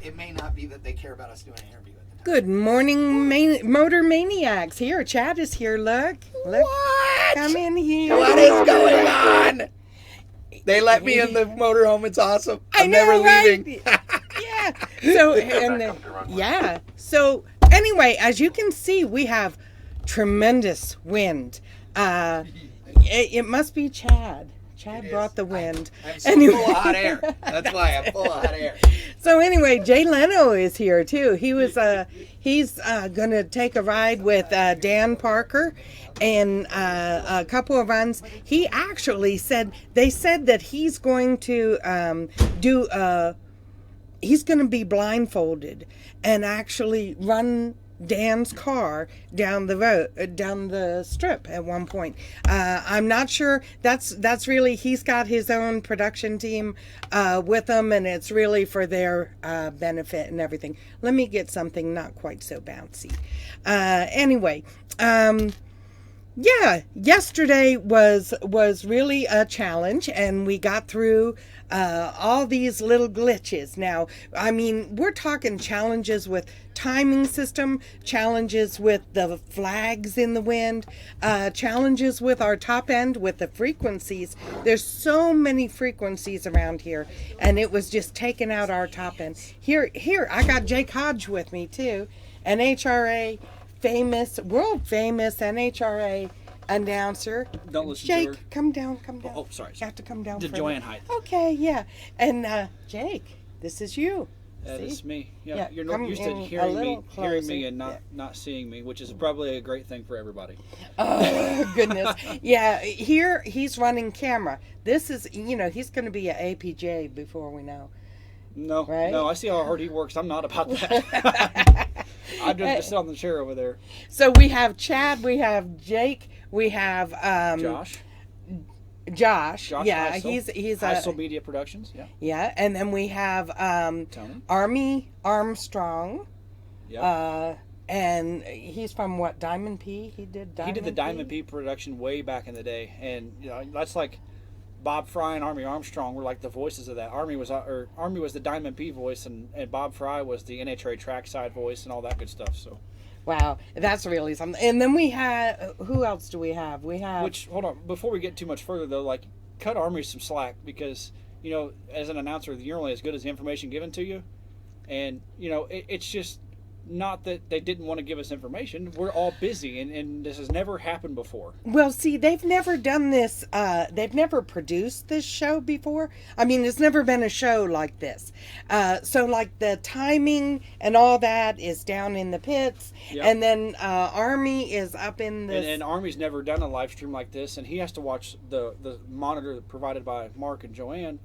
it may not be that they care about us doing an interview at the time. Good morning, Motor Maniacs. Here, Chad is here. Look. What? Come in here. What is going on? They let me in the motorhome. It's awesome. I'm never leaving. Yeah. So anyway, as you can see, we have tremendous wind. It must be Chad. Chad brought the wind. I'm so full of hot air. That's why I'm full of hot air. So anyway, Jay Leno is here too. He's gonna take a ride with Dan Parker and a couple of runs. He actually said that he's going to he's going to be blindfolded and actually run Dan's car down the road, down the strip at one point. I'm not sure. That's really, he's got his own production team with him, and it's really for their benefit and everything. Let me get something not quite so bouncy. Anyway, yeah, yesterday was really a challenge, and we got through all these little glitches. Now, I mean, we're talking challenges with timing system, challenges with the flags in the wind, challenges with our top end with the frequencies. There's so many frequencies around here, and it was just taking out our top end. Here, I got Jake Hodge with me too, an HRA world famous NHRA announcer. Don't listen Jake, to her. come down. Oh, sorry. You have to come down. To further. Joanne height. Okay, yeah. And Jake, this is you. That See? is me. Yeah, Yeah, you're come not used to in a hearing little me closer. and not seeing me, which is probably a great thing for everybody. Oh, goodness. Yeah, here he's running camera. This is, he's going to be an APJ before we know. No, Right? no, I see how hard he works. I'm not about that. I just sit on the chair over there. So we have Chad, we have Jake, we have Josh. Yeah, Heisel. he's Heisel Media Productions. Yeah. Yeah, and then we have Tony. Army Armstrong. Yeah. And he's from what, Diamond P? He did the Diamond P production way back in the day, and that's like Bob Fry and Army Armstrong were like the voices of that. Army was the Diamond P voice, and Bob Fry was the NHRA trackside voice and all that good stuff. So. Wow, that's really something. And then we had, who else do we have? Hold on, before we get too much further though, cut Army some slack, because as an announcer, you're only as good as the information given to you, and it's just not that they didn't want to give us information. We're all busy, and this has never happened before. Well, see, they've never done this. They've never produced this show before. I mean, it's never been a show like this. So, the timing and all that is down in the pits, Yep. and then Army is up in the. And Army's never done a live stream like this, and he has to watch the monitor provided by Mark and Joanne.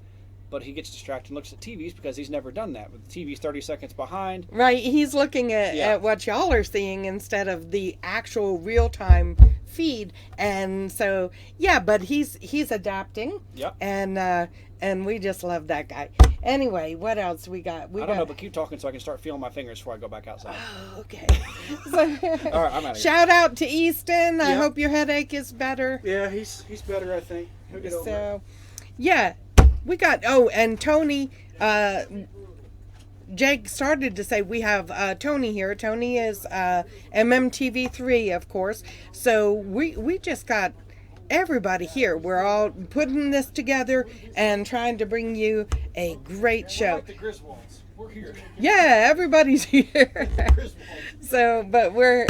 But he gets distracted and looks at TVs because he's never done that. With the TV's 30 seconds behind. Right, he's looking at what y'all are seeing instead of the actual real-time feed. And so, yeah, but he's adapting. Yep. And we just love that guy. Anyway, what else we got? I don't know, but keep talking so I can start feeling my fingers before I go back outside. Oh, okay. All right, I'm out of here. Shout out to Easton. I Yep. hope your headache is better. Yeah, he's better, I think. He'll get over it. Yeah. We got, and Tony, Jake started to say we have Tony here. Tony is MMTV3, of course. So we just got everybody here. We're all putting this together and trying to bring you a great show. Like the Griswolds. We're here. Yeah, everybody's here. So, but we're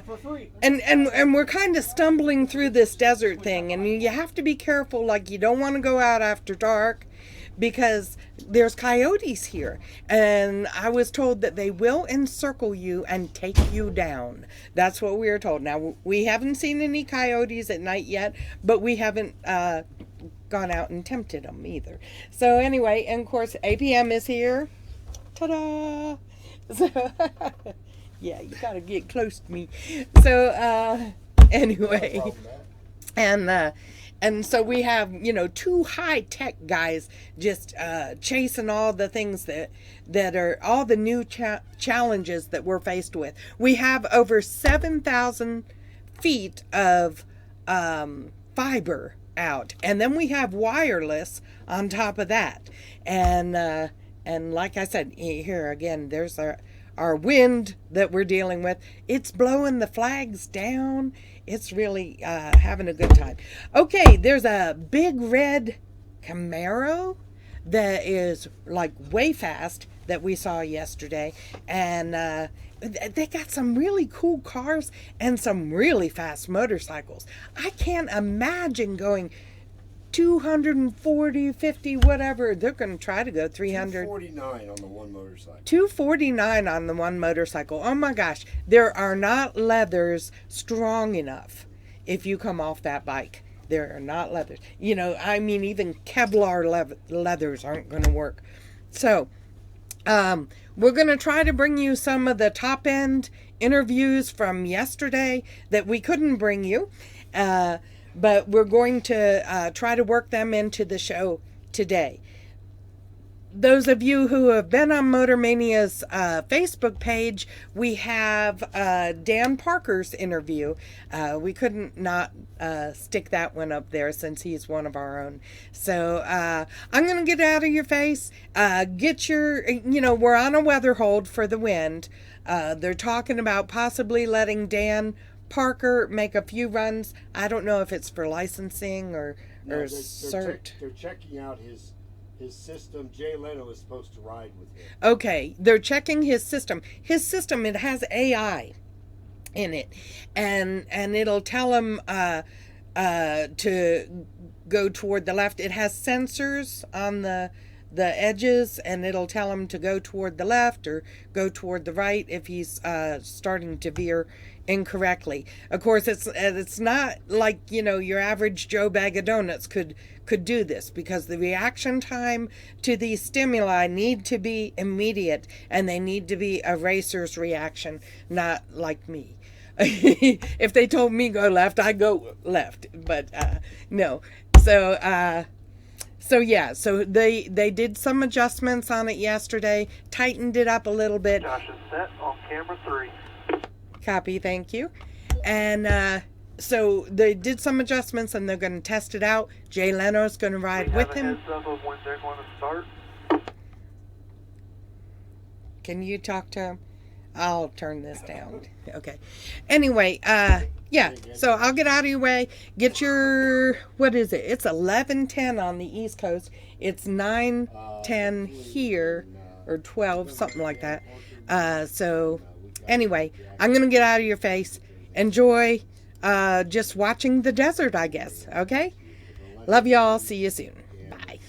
For free. and we're kind of stumbling through this desert thing, and you have to be careful. You don't want to go out after dark because there's coyotes here, and I was told that they will encircle you and take you down. That's what we were told. Now, we haven't seen any coyotes at night yet, but we haven't gone out and tempted them either. So anyway, and of course APM is here. Ta-da! So, yeah, you gotta get close to me. So anyway, and so we have two high-tech guys just chasing all the things that are all the new challenges that we're faced with. We have over 7,000 feet of fiber out, and then we have wireless on top of that, and And like I said, here again, there's our wind that we're dealing with. It's blowing the flags down. It's really having a good time. Okay, there's a big red Camaro that is like way fast that we saw yesterday, and they got some really cool cars and some really fast motorcycles. I can't imagine going 240, 50, whatever. They're going to try to go 300. 249 on the one motorcycle. 249 on the one motorcycle. Oh my gosh, there are not leathers strong enough if you come off that bike. There are not leathers. You know, I mean, even Kevlar leathers aren't going to work. So, we're going to try to bring you some of the top end interviews from yesterday that we couldn't bring you. But we're going to try to work them into the show today. Those of you who have been on Motor Mania's Facebook page, we have Dan Parker's interview. We couldn't not stick that one up there since he's one of our own. So I'm going to get out of your face. Get your, we're on a weather hold for the wind. They're talking about possibly letting Dan Parker make a few runs. I don't know if it's for licensing or cert. They're checking out his system. Jay Leno is supposed to ride with him. Okay, they're checking his system. His system, it has AI in it, and it'll tell him to go toward the left. It has sensors on the edges, and it'll tell him to go toward the left or go toward the right if he's starting to veer incorrectly. Of course, it's not like your average Joe bag of donuts could do this, because the reaction time to these stimuli need to be immediate, and they need to be a racer's reaction, not like me. If they told me go left, I go left, but no. So yeah, so they did some adjustments on it yesterday, tightened it up a little bit. Josh is set on camera 3. Copy, thank you. And so they did some adjustments, and they're going to test it out. Jay Leno's going to ride with him. Heads up of when they're going to start. Can you talk to him? I'll turn this down. Okay. Anyway, yeah, so I'll get out of your way. Get your, what is it? It's 11:10 on the East Coast. It's 9:10 here, or 12, something like that. So anyway, I'm going to get out of your face. Enjoy just watching the desert, I guess. Okay? Love y'all. See you soon. Bye.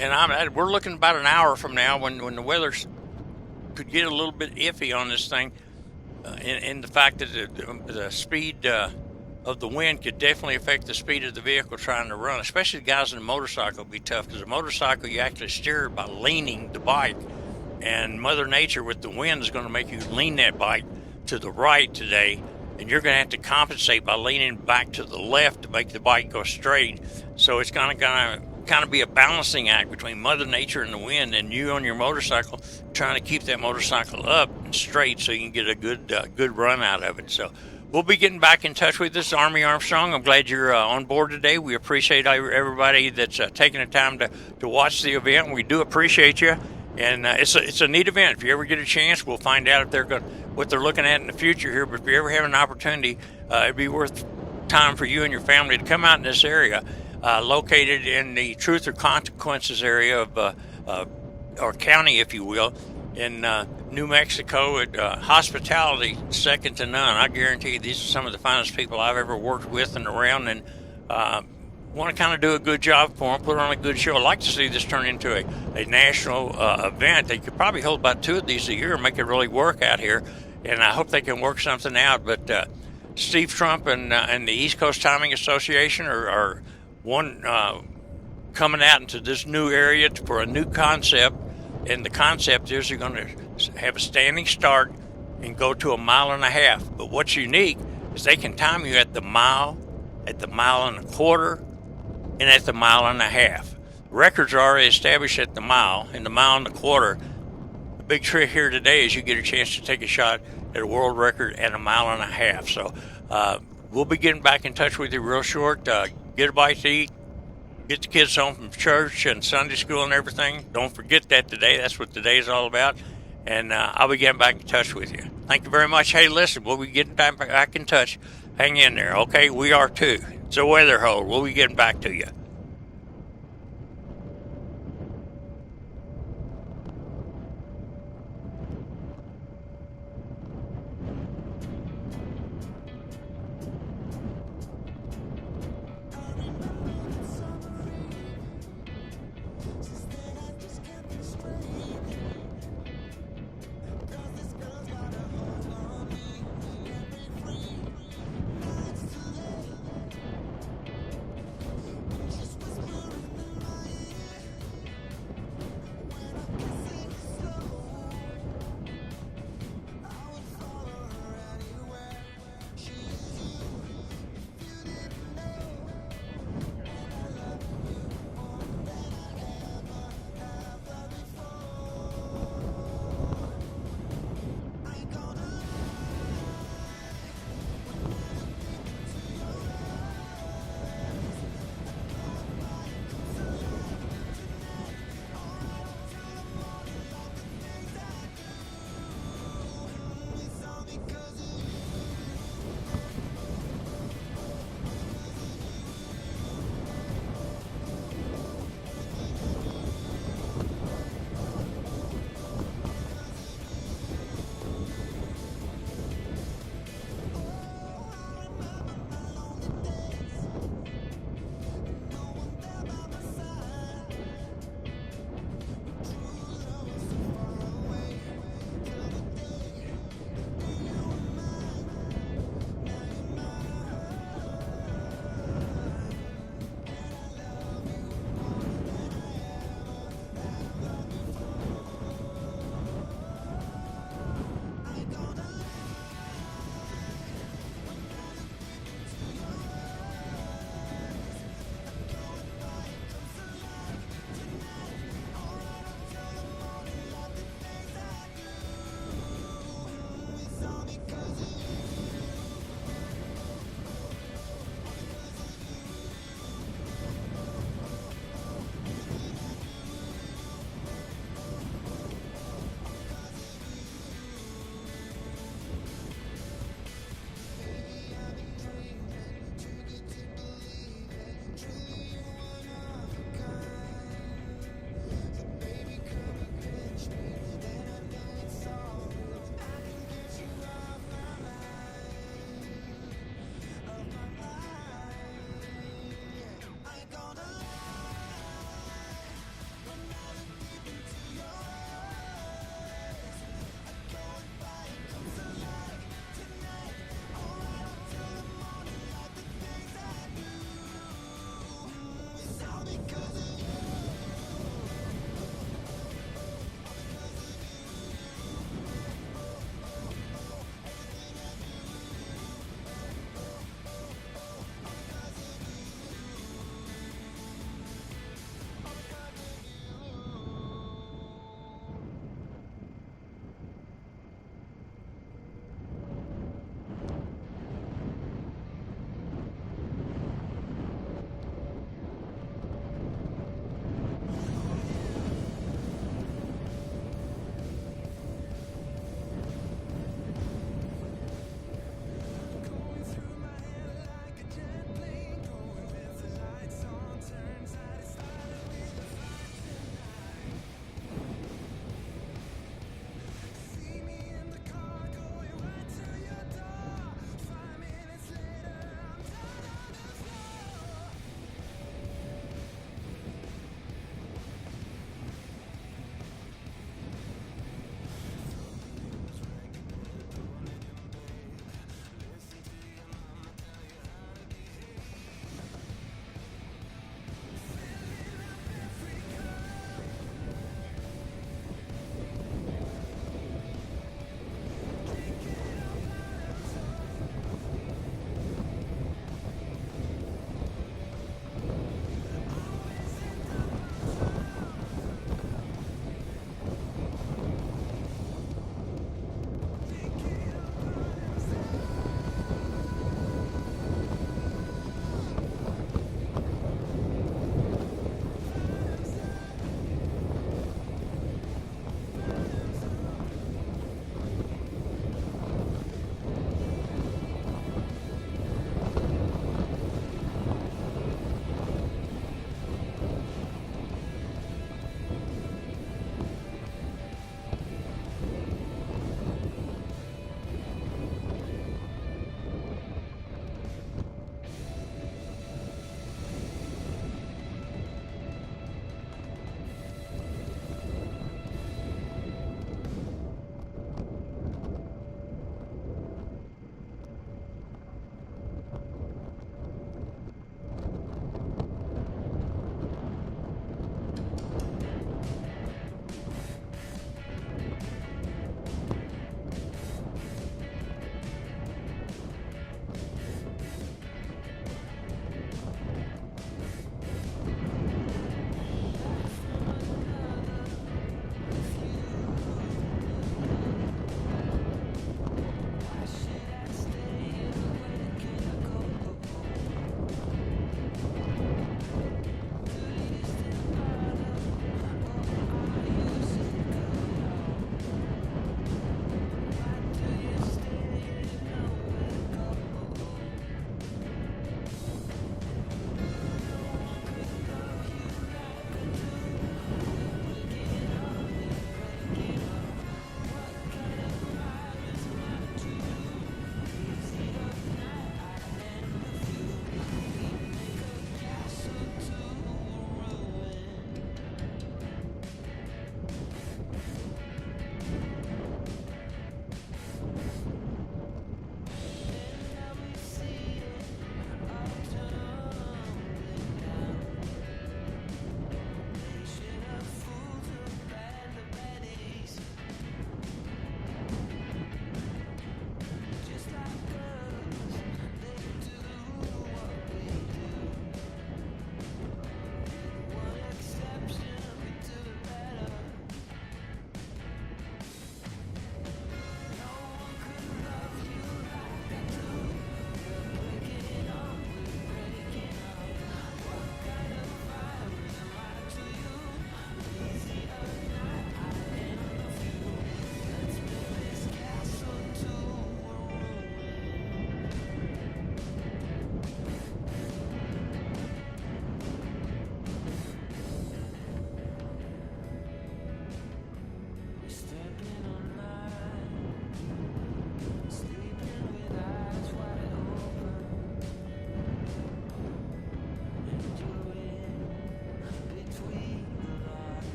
And we're looking about an hour from now when the weather could get a little bit iffy on this thing, in the fact that the speed of the wind could definitely affect the speed of the vehicle trying to run, especially the guys in the motorcycle will be tough, because a motorcycle you actually steer by leaning the bike, and Mother Nature with the wind is going to make you lean that bike to the right today, and you're going to have to compensate by leaning back to the left to make the bike go straight. So it's going to kind of be a balancing act between Mother Nature and the wind, and you on your motorcycle trying to keep that motorcycle up and straight so you can get a good run out of it. So we'll be getting back in touch with this Army Armstrong. I'm glad you're on board today. We appreciate everybody that's taking the time to watch the event. We do appreciate you, and it's a neat event. If you ever get a chance, we'll find out if what they're looking at in the future here. But if you ever have an opportunity, it'd be worth time for you and your family to come out in this area, located in the Truth or Consequences area of or county, if you will, in New Mexico. Hospitality second to none. I guarantee you, these are some of the finest people I've ever worked with and around, and want to kind of do a good job for them, put on a good show. I'd like to see this turn into a national event. They could probably hold about 2 of these a year and make it really work out here, and I hope they can work something out. But Steve Strupp and the East Coast Timing Association are coming out into this new area for a new concept, and the concept is you're going to have a standing start and go to 1.5 miles. But what's unique is they can time you at the mile, at the 1.25 miles, and at the 1.5 miles. Records are already established at the mile and the 1.25 miles. The big trick here today is you get a chance to take a shot at a world record at 1.5 miles. So we'll be getting back in touch with you real short. Get a bite to eat. Get the kids home from church and Sunday school and everything. Don't forget that today. That's what today is all about. And I'll be getting back in touch with you. Thank you very much. Hey, listen, we'll be getting back in touch. Hang in there, okay? We are too. It's a weather hold. We'll be getting back to you.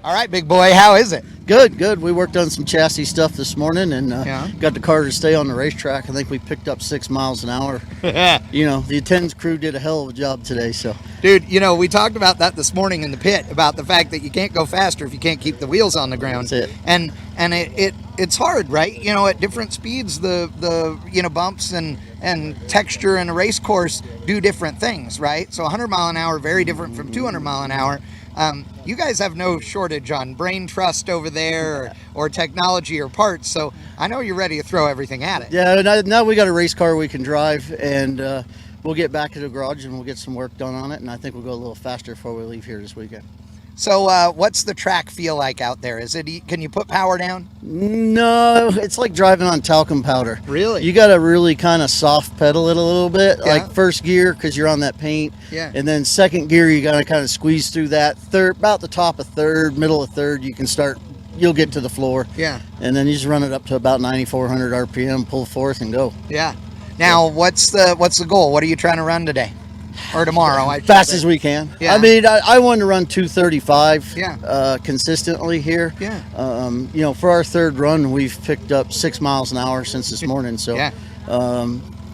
All right, big boy, how is it? Good. We worked on some chassis stuff this morning and Yeah. got the car to stay on the racetrack. I think we picked up 6 miles an hour. You know, the attendance crew did a hell of a job today. So, Dude, you know, we talked about that this morning in the pit, about the fact that you can't go faster if you can't keep the wheels on the ground. That's it. And it's hard, right? You know, at different speeds, the you know, bumps and texture in a race course do different things, right? So 100 mile an hour, very different from 200 mile an hour. You guys have no shortage on brain trust over there or technology or parts, so I know you're ready to throw everything at it. yeah, now we got a race car we can drive, and we'll get back to the garage and we'll get some work done on it, and I think we'll go a little faster before we leave here this weekend. So what's the track feel like out there? Can you put power down? No, it's like driving on talcum powder. Really? You got to really kind of soft pedal it a little bit, Yeah. like first gear because you're on that paint. Yeah. And then second gear, you got to kind of squeeze through that. Third, about the top of third, middle of third, you'll get to the floor. Yeah. And then you just run it up to about 9,400 RPM, pull fourth, and go. Yeah. Now, what's the goal? What are you trying to run today? Or tomorrow? Fast as we can. Yeah. I mean, I wanted to run 2:35 Yeah. consistently here. Yeah. You know, for our third run, we've picked up 6 miles an hour since this morning. So, Yeah.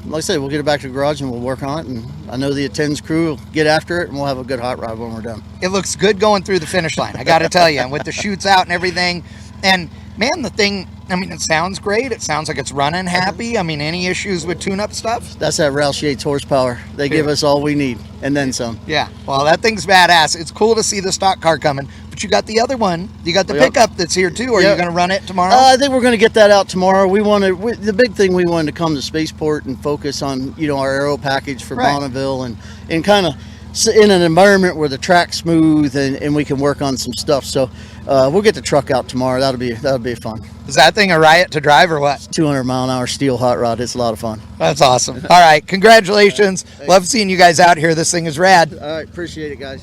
like I said, we'll get it back to the garage and we'll work on it. And I know the attendance crew will get after it and we'll have a good hot ride when we're done. It looks good going through the finish line, I got to tell you, and with the chutes out and everything. And man, the thing, I mean, it sounds great. It sounds like it's running happy. I mean, any issues with tune-up stuff? That's that Roush Yates horsepower. They give us all we need and then some. Yeah. Well, that thing's badass. It's cool to see the stock car coming, but you got the other one. You got the Yep. pickup that's here too. Are you going to run it tomorrow? I think we're going to get that out tomorrow. The big thing we wanted to come to Spaceport and focus on, you know, our aero package for Right. Bonneville and kind of in an environment where the track's smooth and we can work on some stuff. So we'll get the truck out tomorrow. That'll be fun. Is that thing a riot to drive or what? 200 mile an hour steel hot rod. It's a lot of fun. That's awesome. All right. Congratulations. Love seeing you guys out here. This thing is rad. All right. Appreciate it, guys.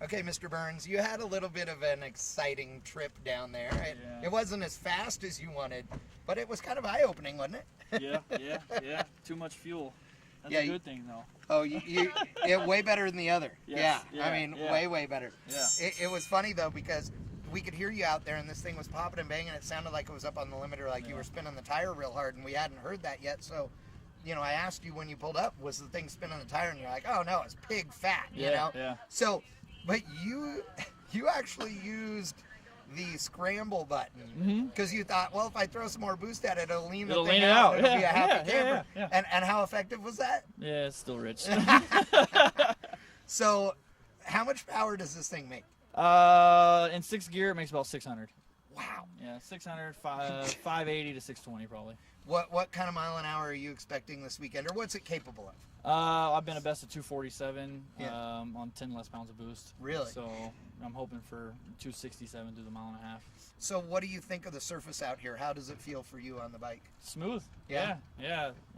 Okay, Mr. Burns, you had a little bit of an exciting trip down there. It wasn't as fast as you wanted, but it was kind of eye-opening, wasn't it? Yeah. Too much fuel. That's Yeah, a good thing, though. Oh, it way better than the other. Yes, I mean, yeah. way better. Yeah. It was funny, though, because we could hear you out there, and this thing was popping and banging. It sounded like it was up on the limiter, like you were spinning the tire real hard, and we hadn't heard that yet. So, I asked you when you pulled up, was the thing spinning the tire? And you're like, oh, no, it's pig fat, you know? Yeah. So, but you actually used the scramble button because you thought, well, if I throw some more boost at it, it'll lean the thing out. It'll be a happy camper. Yeah. And how effective was that? Yeah, it's still rich. So, how much power does this thing make? In 6th gear, it makes about 600. Wow. Yeah, 600, 580 to 620 probably. What kind of mile an hour are you expecting this weekend, or what's it capable of? I've been a best of 247 on 10 less pounds of boost. Really? So I'm hoping for 267 through the mile and a half. So what do you think of the surface out here? How does it feel for you on the bike? Smooth. Yeah.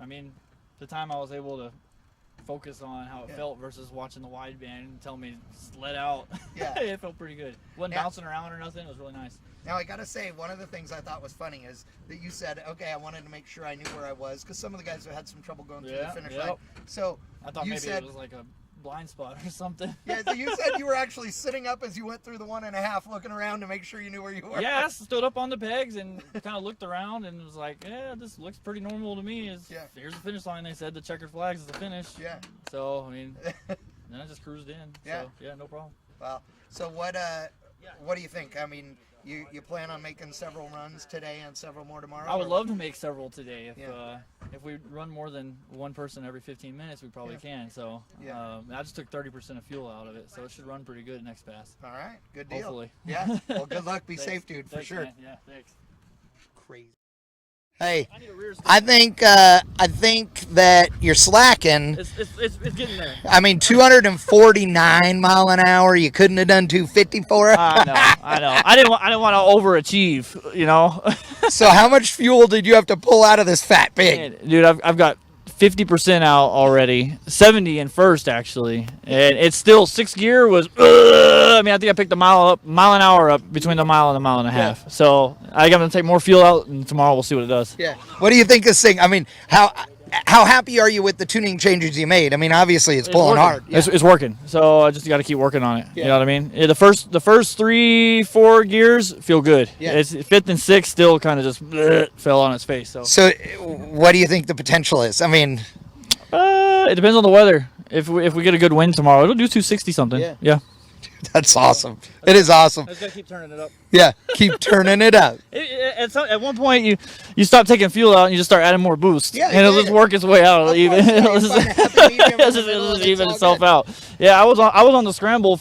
I mean, the time I was able to focus on how it felt versus watching the wideband and tell me to let out. Yeah. It felt pretty good. Wasn't bouncing around or nothing. It was really nice. Now, I got to say, one of the things I thought was funny is that you said, okay, I wanted to make sure I knew where I was, because some of the guys have had some trouble going through the finish line. So I thought you maybe said, it was like a blind spot or something. Yeah, so you said you were actually sitting up as you went through the 1.5, looking around to make sure you knew where you were. Yeah, I stood up on the pegs and kind of looked around and was like, yeah, this looks pretty normal to me. Here's the finish line. They said the checkered flags is the finish. Yeah. So, I mean, then I just cruised in. Yeah. So, yeah, no problem. Wow. So what do you think? I mean, you plan on making several runs today and several more tomorrow? I would love to make several today. If we run more than one person every 15 minutes, we probably can. So I just took 30% of fuel out of it, so it should run pretty good next pass. All right, good deal. Hopefully. Yeah. Well, good luck. Be Thanks. safe, dude, for Thanks, sure. man. Yeah, thanks. Crazy. Hey, I think that you're slacking. It's getting there. I mean, 249 mile an hour. You couldn't have done 254. I know. I didn't want to overachieve, you know. So how much fuel did you have to pull out of this fat pig? Dude, I've got 50% out already, 70 in first actually, and it's still 6th gear was. I mean, I think I picked a mile an hour up between the mile and a mile and a half. So I got to take more fuel out, and tomorrow we'll see what it does. Yeah. What do you think of this thing? I mean, how happy are you with the tuning changes you made? I mean, obviously it's pulling hard. Yeah. It's working. So I just got to keep working on it. Yeah. You know what I mean? The first 3-4 gears feel good. Yeah. It's 5th and 6th still kind of just fell on its face. So what do you think the potential is? I mean, it depends on the weather. If we get a good wind tomorrow, it'll do 260 something. Yeah. That's awesome. It is awesome. I just gotta keep turning it up. Yeah, keep turning it up. At one point, you stop taking fuel out and you just start adding more boost. Yeah, and it'll just work its way out. It'll just even itself out. Yeah, I was on the scramble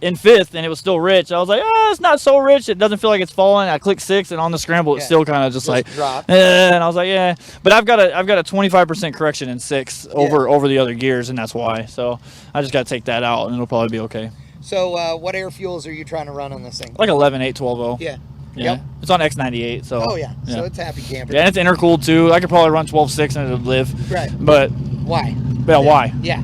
in 5th and it was still rich. I was like, it's not so rich. It doesn't feel like it's falling. I clicked 6th and on the scramble it's still kind of just like dropped. And I was like, yeah. But I've got a 25% correction in 6th over the other gears, and that's why. So I just got to take that out and it'll probably be okay. So what air fuels are you trying to run on this thing? Like 11, 8, 12. Yeah. Yeah. Yep. It's on X98, so. Oh yeah. So it's happy camper. Yeah, and it's intercooled too. I could probably run 12.6 and it would live. Right. But why? Well, why? Yeah.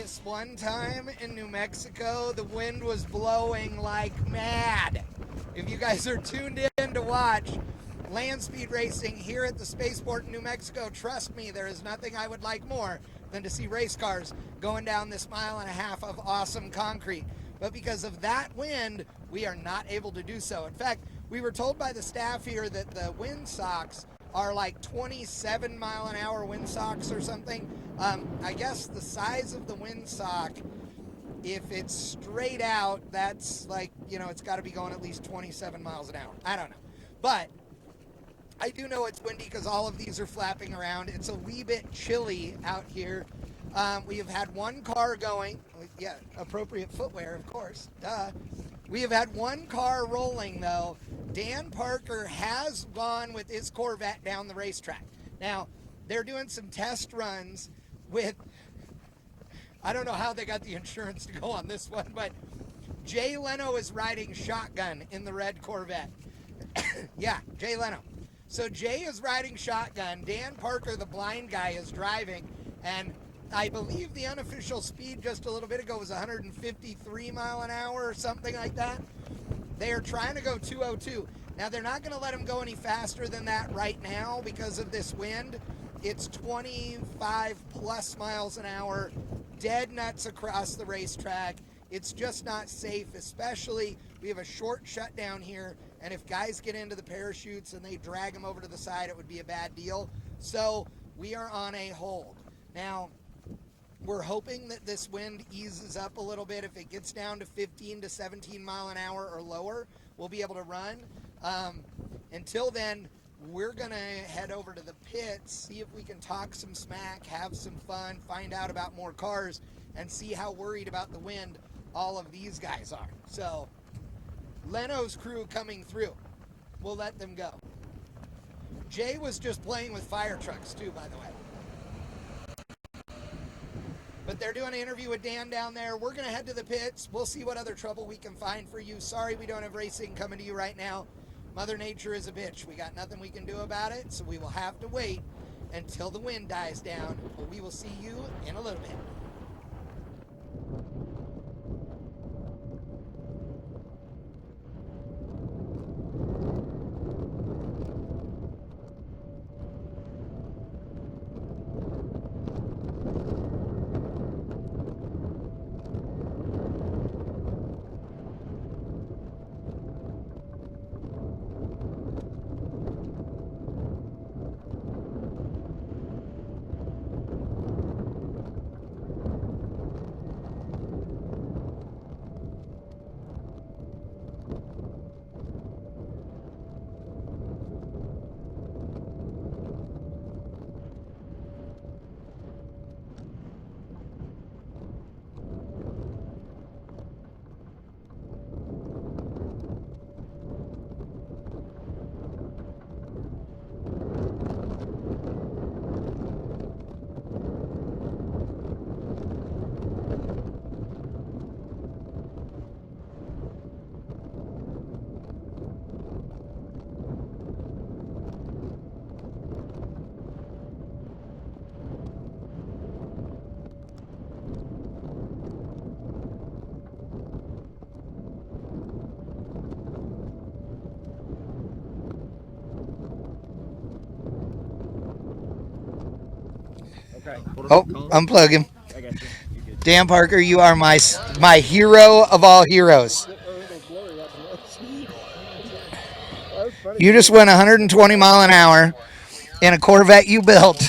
This one time in New Mexico, the wind was blowing like mad. If you guys are tuned in to watch land speed racing here at the Spaceport in New Mexico, trust me, there is nothing I would like more than to see race cars going down this 1.5 miles of awesome concrete. But because of that wind, we are not able to do so. In fact, we were told by the staff here that the wind socks are like 27 mile an hour wind socks or something. I guess the size of the wind sock, if it's straight out, that's like, you know, it's got to be going at least 27 miles an hour. I don't know. But I do know it's windy because all of these are flapping around. It's a wee bit chilly out here. We have had one car going. Yeah, appropriate footwear, of course. Duh. We have had one car rolling, though. Dan Parker has gone with his Corvette down the racetrack. Now, they're doing some test runs with, I don't know how they got the insurance to go on this one, but Jay Leno is riding shotgun in the red Corvette. Yeah, Jay Leno. So Jay is riding shotgun. Dan Parker, the blind guy, is driving, and I believe the unofficial speed just a little bit ago was 153 mile an hour or something like that. They are trying to go 202. Now, they're not going to let him go any faster than that right now because of this wind. It's 25 plus miles an hour, dead nuts across the racetrack. It's just not safe, especially we have a short shutdown here, and if guys get into the parachutes and they drag them over to the side, it would be a bad deal. So we are on a hold. Now, we're hoping that this wind eases up a little bit. If it gets down to 15 to 17 mile an hour or lower, we'll be able to run. Until then, we're going to head over to the pits, see if we can talk some smack, have some fun, find out about more cars, and see how worried about the wind all of these guys are. So, Leno's crew coming through. We'll let them go. Jay was just playing with fire trucks too, by the way. But they're doing an interview with Dan down there. We're going to head to the pits. We'll see what other trouble we can find for you. Sorry we don't have racing coming to you right now. Mother Nature is a bitch. We got nothing we can do about it, so we will have to wait until the wind dies down. But we will see you in a little bit. Oh, unplug him. Dan Parker, you are my hero of all heroes. You just went 120 mile an hour in a Corvette you built,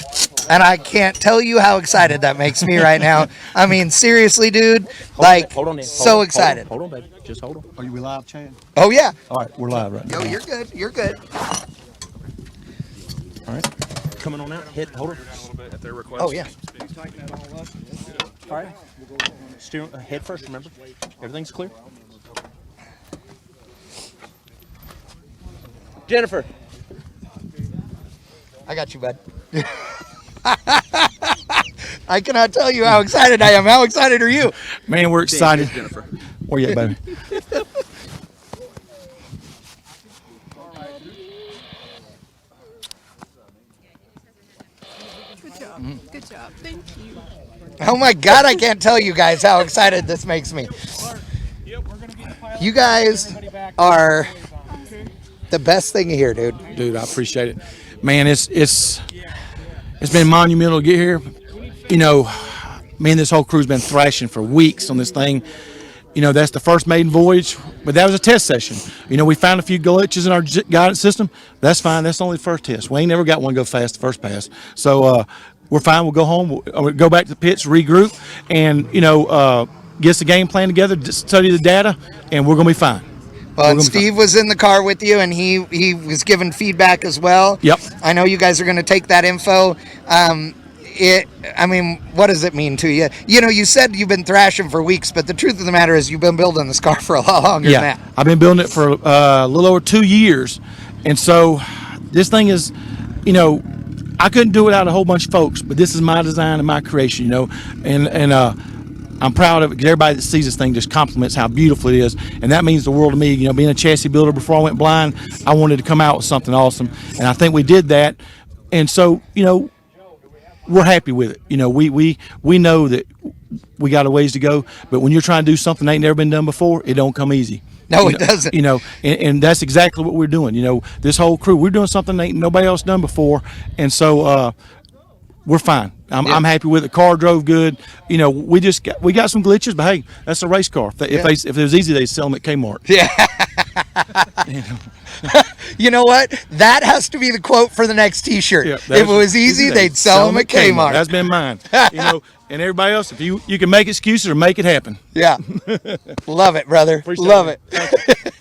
and I can't tell you how excited that makes me right now. I mean, seriously, dude, like, so excited. Hold on, baby. Just hold on. Are you live, Chad? Oh, yeah. All right, we're live right now. Yo, you're good. You're good. All right. Coming on out. Hit. Hold on. Oh, yeah. All right. Steer, head first, remember? Everything's clear. Jennifer. I got you, bud. I cannot tell you how excited I am. How excited are you? Man, we're excited. Jennifer. Where you at, baby? Good job. Good job. Thank you. Oh my God, I can't tell you guys how excited this makes me. You guys are the best thing here, dude. Dude, I appreciate it. Man, it's been monumental to get here. You know, me and this whole crew's been thrashing for weeks on this thing. You know, that's the first maiden voyage, but that was a test session. You know, we found a few glitches in our guidance system. That's fine. That's only the first test. We ain't never got one go fast the first pass. So we're fine. We'll go home. We'll go back to the pits, regroup, and, you know, get us a game plan together, study the data, and we're going to be fine. Well, and Steve was in the car with you, and he was giving feedback as well. Yep. I know you guys are going to take that info. I mean, what does it mean to you? You know, you said you've been thrashing for weeks, but the truth of the matter is you've been building this car for a lot longer than that. I've been building it for a little over 2 years. And so this thing is, you know, I couldn't do it without a whole bunch of folks, but this is my design and my creation, you know, and I'm proud of it because everybody that sees this thing just compliments how beautiful it is, and that means the world to me. You know, being a chassis builder before I went blind, I wanted to come out with something awesome, and I think we did that. And so, you know, we're happy with it. You know, we know that we got a ways to go, but when you're trying to do something that ain't never been done before, it don't come easy. No, it doesn't. You know, and that's exactly what we're doing. You know, this whole crew, we're doing something that ain't nobody else done before, and so we're fine. I'm happy with it. Car drove good. You know, we got some glitches, but hey, that's a race car. If it was easy, they'd sell them at Kmart. Yeah. You know what? That has to be the quote for the next T-shirt. Yeah, if it was easy, they'd sell them at Kmart. That's been mine. You know, and everybody else, if you can make excuses or make it happen. Yeah. Love it, brother. Appreciate Love it. it.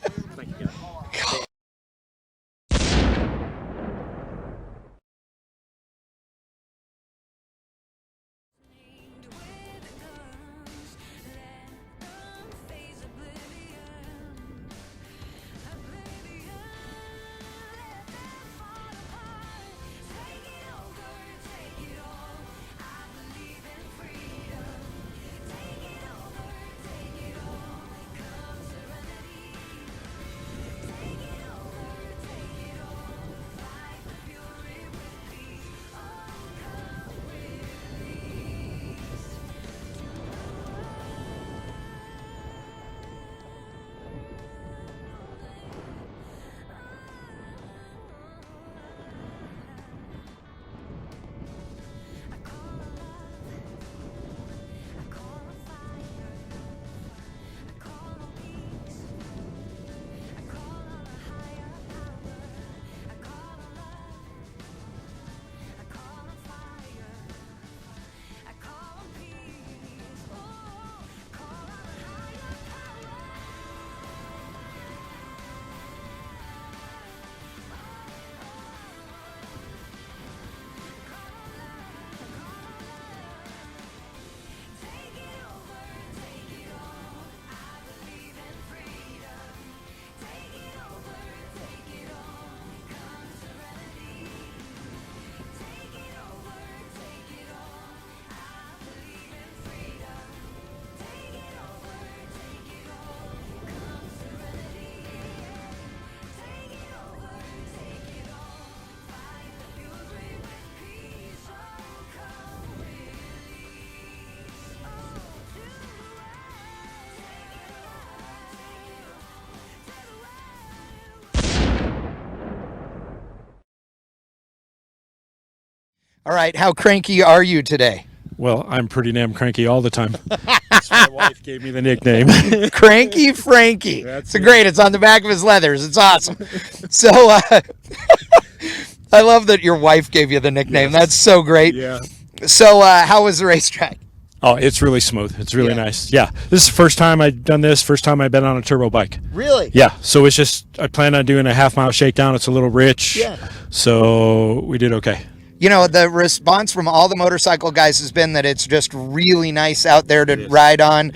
All right, how cranky are you today? Well, I'm pretty damn cranky all the time. That's why my wife gave me the nickname. Cranky Frankie. It's great. It's on the back of his leathers. It's awesome. So I love that your wife gave you the nickname. Yes. That's so great. Yeah. So how was the racetrack? Oh, it's really smooth. It's really nice. Yeah. This is the first time I've done this, first time I've been on a turbo bike. Really? Yeah. So it's just, I plan on doing a half-mile shakedown. It's a little rich. Yeah. So we did okay. You know, the response from all the motorcycle guys has been that it's just really nice out there to ride on.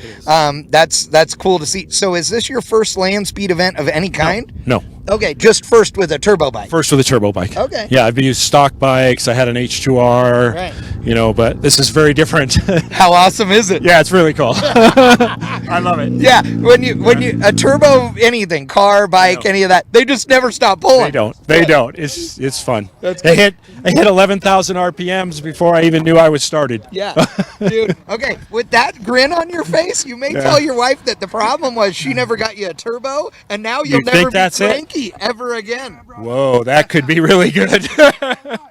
That's cool to see. So is this your first land speed event of any kind? No. Okay, just first with a turbo bike. First with a turbo bike. Okay. Yeah, I've used stock bikes. I had an H2R. Right. You know, but this is very different. How awesome is it? Yeah, it's really cool. I love it. Yeah, when you a turbo anything, car, bike, any of that, they just never stop pulling. They don't. It's fun. That's I hit 11,000 RPMs before I even knew I was started. Yeah, dude. Okay, with that grin on your face, you may Yeah. tell your wife that the problem was she never got you a turbo, and now you'll You never think be that's it? cranky ever again. Whoa, that could be really good.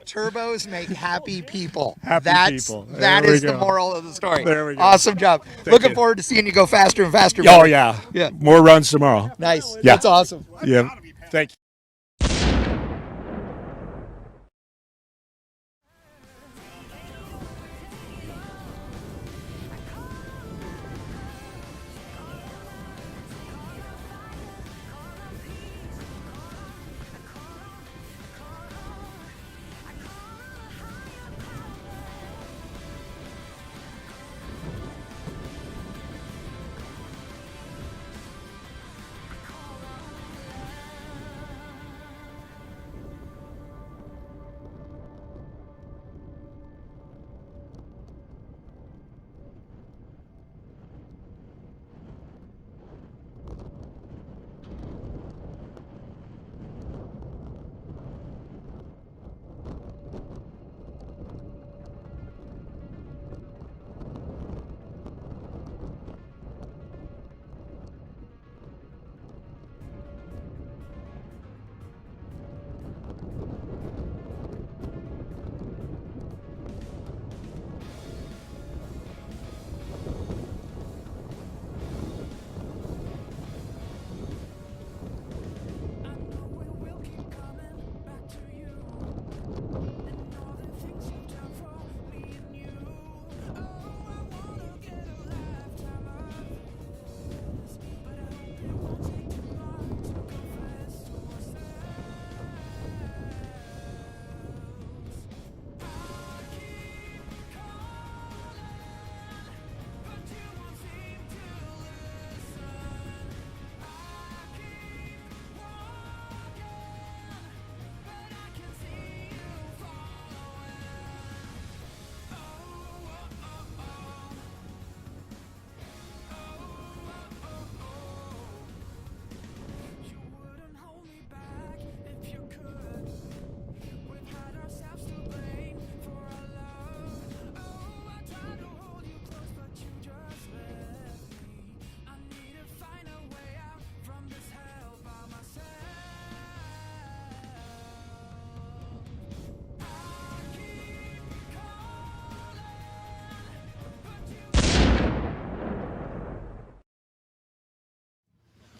Turbos make happy people. Happy That's people. There that we is the go. moral of the story. There we go. Awesome job. Looking you. forward to seeing you go faster and faster. Oh buddy. yeah. Yeah. More runs tomorrow. Nice. Yeah. That's awesome. Yeah. Thank you.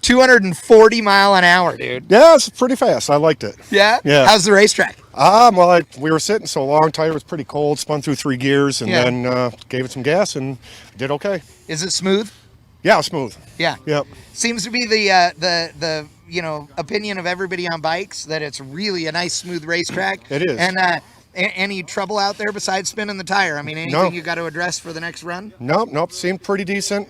$240 mph, dude. Yeah, it's pretty fast. I liked it. Yeah? Yeah. How's the racetrack? Well, we were sitting so long. Tire was pretty cold. Spun through 3 gears and Yeah. then gave it some gas and did okay. Is it smooth? Yeah, smooth. Yeah. Yep. Seems to be the opinion of everybody on bikes that it's really a nice smooth racetrack. It is. And any trouble out there besides spinning the tire? I mean, anything No. you got to address for the next run? Nope. Seemed pretty decent.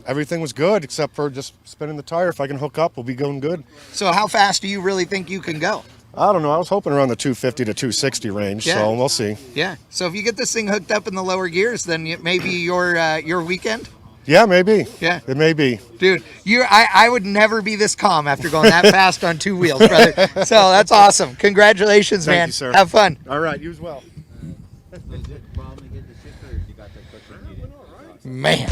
Everything was good except for just spinning the tire. If I can hook up, we'll be going good. So how fast do you really think you can go? I don't know. I was hoping around the 250 to 260 range, Yeah. so we'll see. Yeah. So if you get this thing hooked up in the lower gears, then it may be your weekend. Yeah, maybe. Yeah. It may be. Dude, I would never be this calm after going that fast on 2 wheels, brother. So that's awesome. Congratulations, Thank man. you, sir. Have fun. All right, you as well. Man.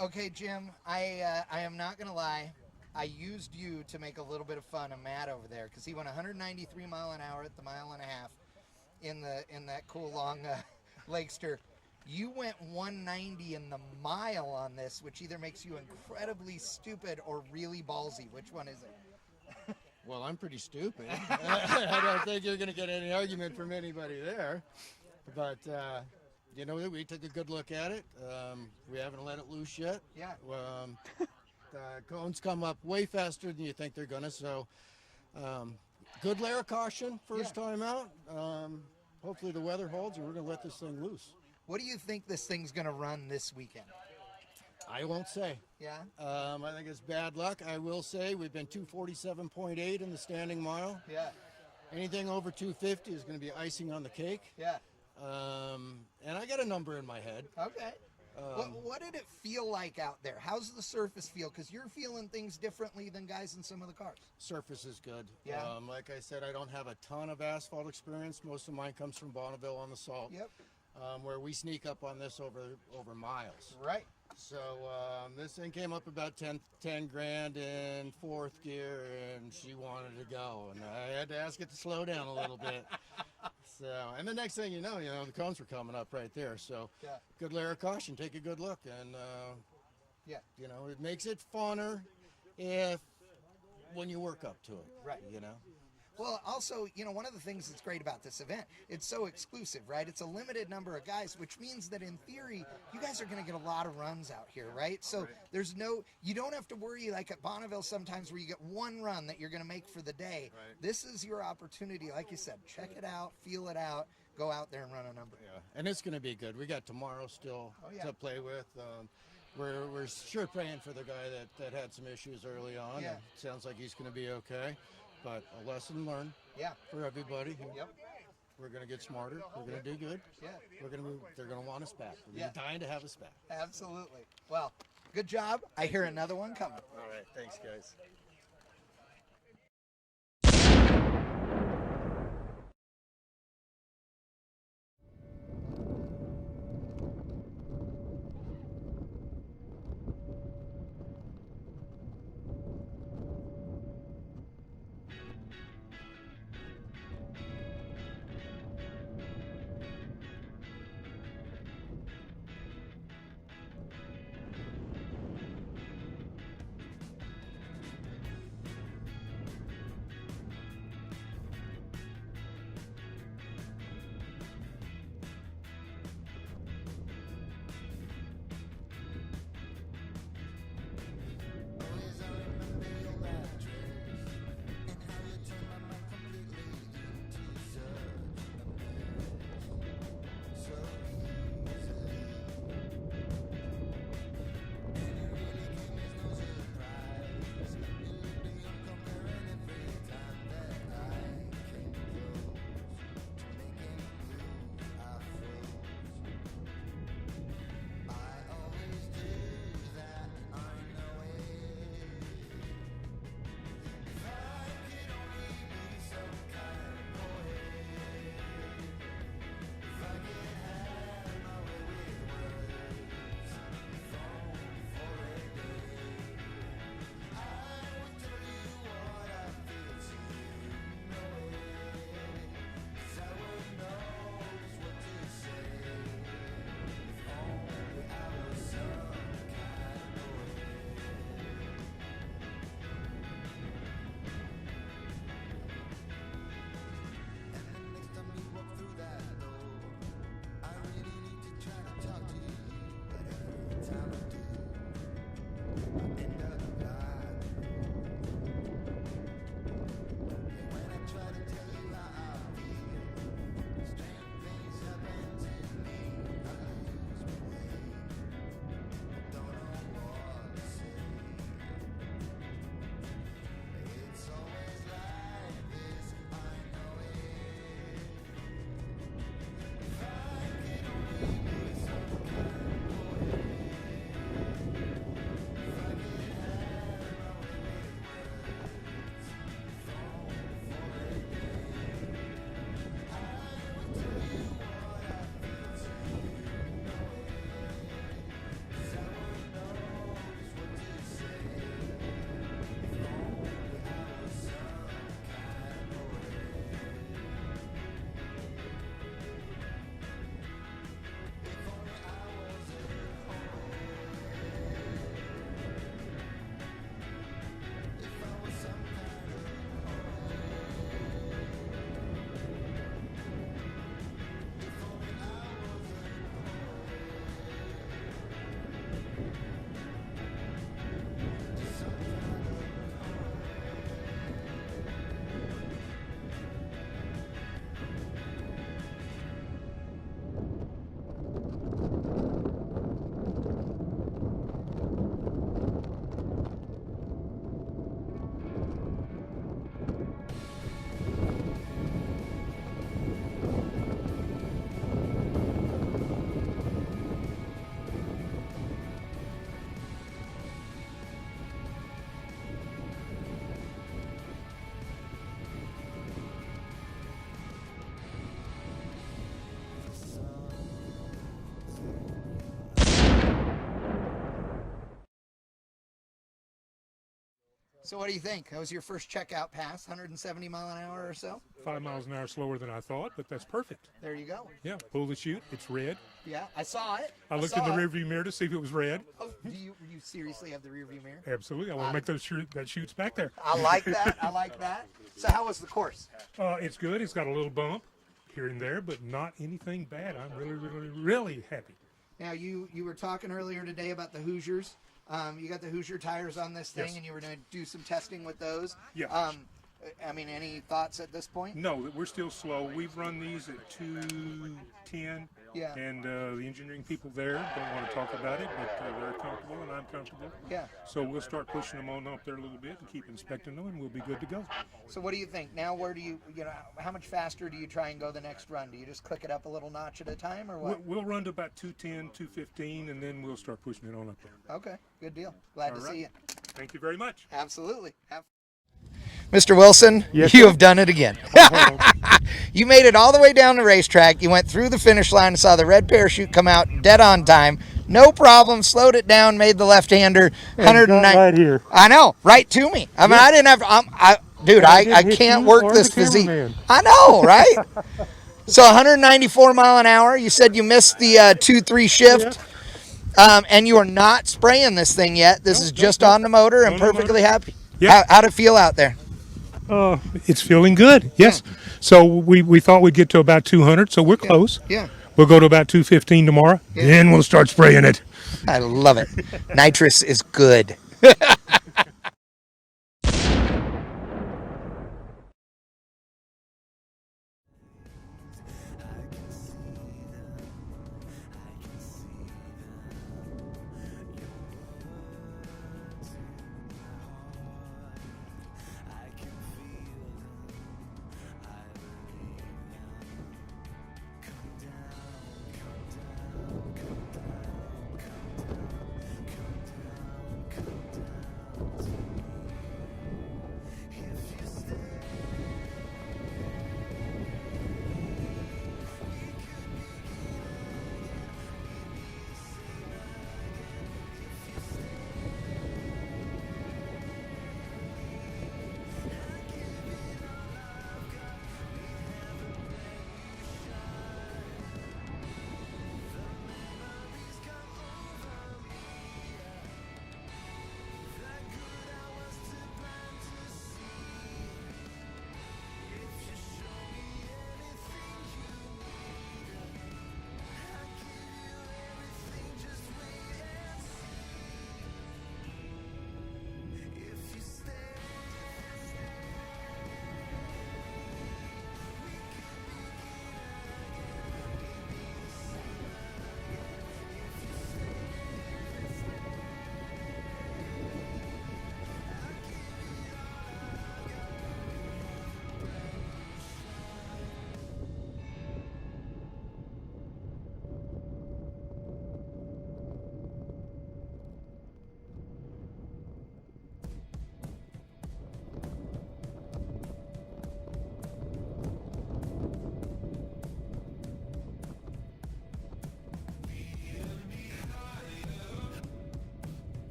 Okay, Jim, I am not going to lie. I used you to make a little bit of fun of Matt over there because he went 193 mile an hour at the mile and a half in that cool long Lakester. You went 190 in the mile on this, which either makes you incredibly stupid or really ballsy. Which one is it? Well, I'm pretty stupid. I don't think you're going to get any argument from anybody there. But, you know, we took a good look at it. We haven't let it loose yet. Yeah. The cones come up way faster than you think they're going to. So, good layer of caution first time out. Hopefully the weather holds and we're going to let this thing loose. What do you think this thing's going to run this weekend? I won't say. Yeah? I think it's bad luck. I will say we've been 247.8 in the standing mile. Yeah. Anything over 250 is going to be icing on the cake. Yeah. And I got a number in my head. Okay. What did it feel like out there? How's the surface feel? Because you're feeling things differently than guys in some of the cars. Surface is good. Yeah. Like I said, I don't have a ton of asphalt experience. Most of mine comes from Bonneville on the Salt. Yep. Where we sneak up on this over miles. Right. So this thing came up about 10 grand in fourth gear, and she wanted to go, and I had to ask it to slow down a little bit. So, and the next thing you know, the cones were coming up right there. So, yeah. Good layer of caution. Take a good look, and yeah, it makes it funner when you work up to it. Right. Well, also, one of the things that's great about this event, it's so exclusive, right? It's a limited number of guys, which means that in theory, you guys are going to get a lot of runs out here, right? So you don't have to worry like at Bonneville sometimes where you get one run that you're going to make for the day. Right. This is your opportunity, like you said, check it out, feel it out, go out there and run a number. Yeah, and it's going to be good. We got tomorrow still yeah. to play with. We're sure praying for the guy that had some issues early on. Yeah. And it sounds like he's going to be okay. But a lesson learned for everybody. Yep. We're going to get smarter. We're going to do good. Yeah. They're going to want us back. We're dying to have us back. Absolutely. Well, good job. I hear another one coming. All right. Thanks, guys. So what do you think? That was your first checkout pass, 170 mile an hour or so? 5 miles an hour slower than I thought, but that's perfect. There you go. Yeah, pull the chute. It's red. Yeah, I saw it. I looked in the rearview mirror to see if it was red. Oh, do you seriously have the rearview mirror? Absolutely. I want to make that chute's back there. I like that. I like that. So how was the course? It's good. It's got a little bump here and there, but not anything bad. I'm really, really, really happy. Now, you were talking earlier today about the Hoosiers. You got the Hoosier tires on this thing, Yes. and you were going to do some testing with those. Yeah. I mean, any thoughts at this point? No, we're still slow. We've run these at 210. Yeah. And the engineering people there don't want to talk about it, but they're comfortable and I'm comfortable. Yeah. So we'll start pushing them on up there a little bit and keep inspecting them, and we'll be good to go. So what do you think? Now, where do you know, how much faster do you try and go the next run? Do you just click it up a little notch at a time, or what? We'll run to about 210, 215, and then we'll start pushing it on up there. Okay, good deal. Glad All to right. see you. Thank you very much. Absolutely. Mr. Wilson, you have done it again. You made it all the way down the racetrack. You went through the finish line and saw the red parachute come out dead on time. No problem. Slowed it down, made the left-hander. 109. Right here. I know, right to me. I mean, I didn't have. I can't work this physique. I know, right? So 194 mile an hour. You said you missed the 2-3 shift. And you are not spraying this thing yet. This is just on the motor and perfectly happy. Yep. How'd it feel out there? It's feeling good. Yes. So we thought we'd get to about 200, so we're close. Yeah. We'll go to about 215 tomorrow. Yeah. Then we'll start spraying it. I love it. Nitrous is good.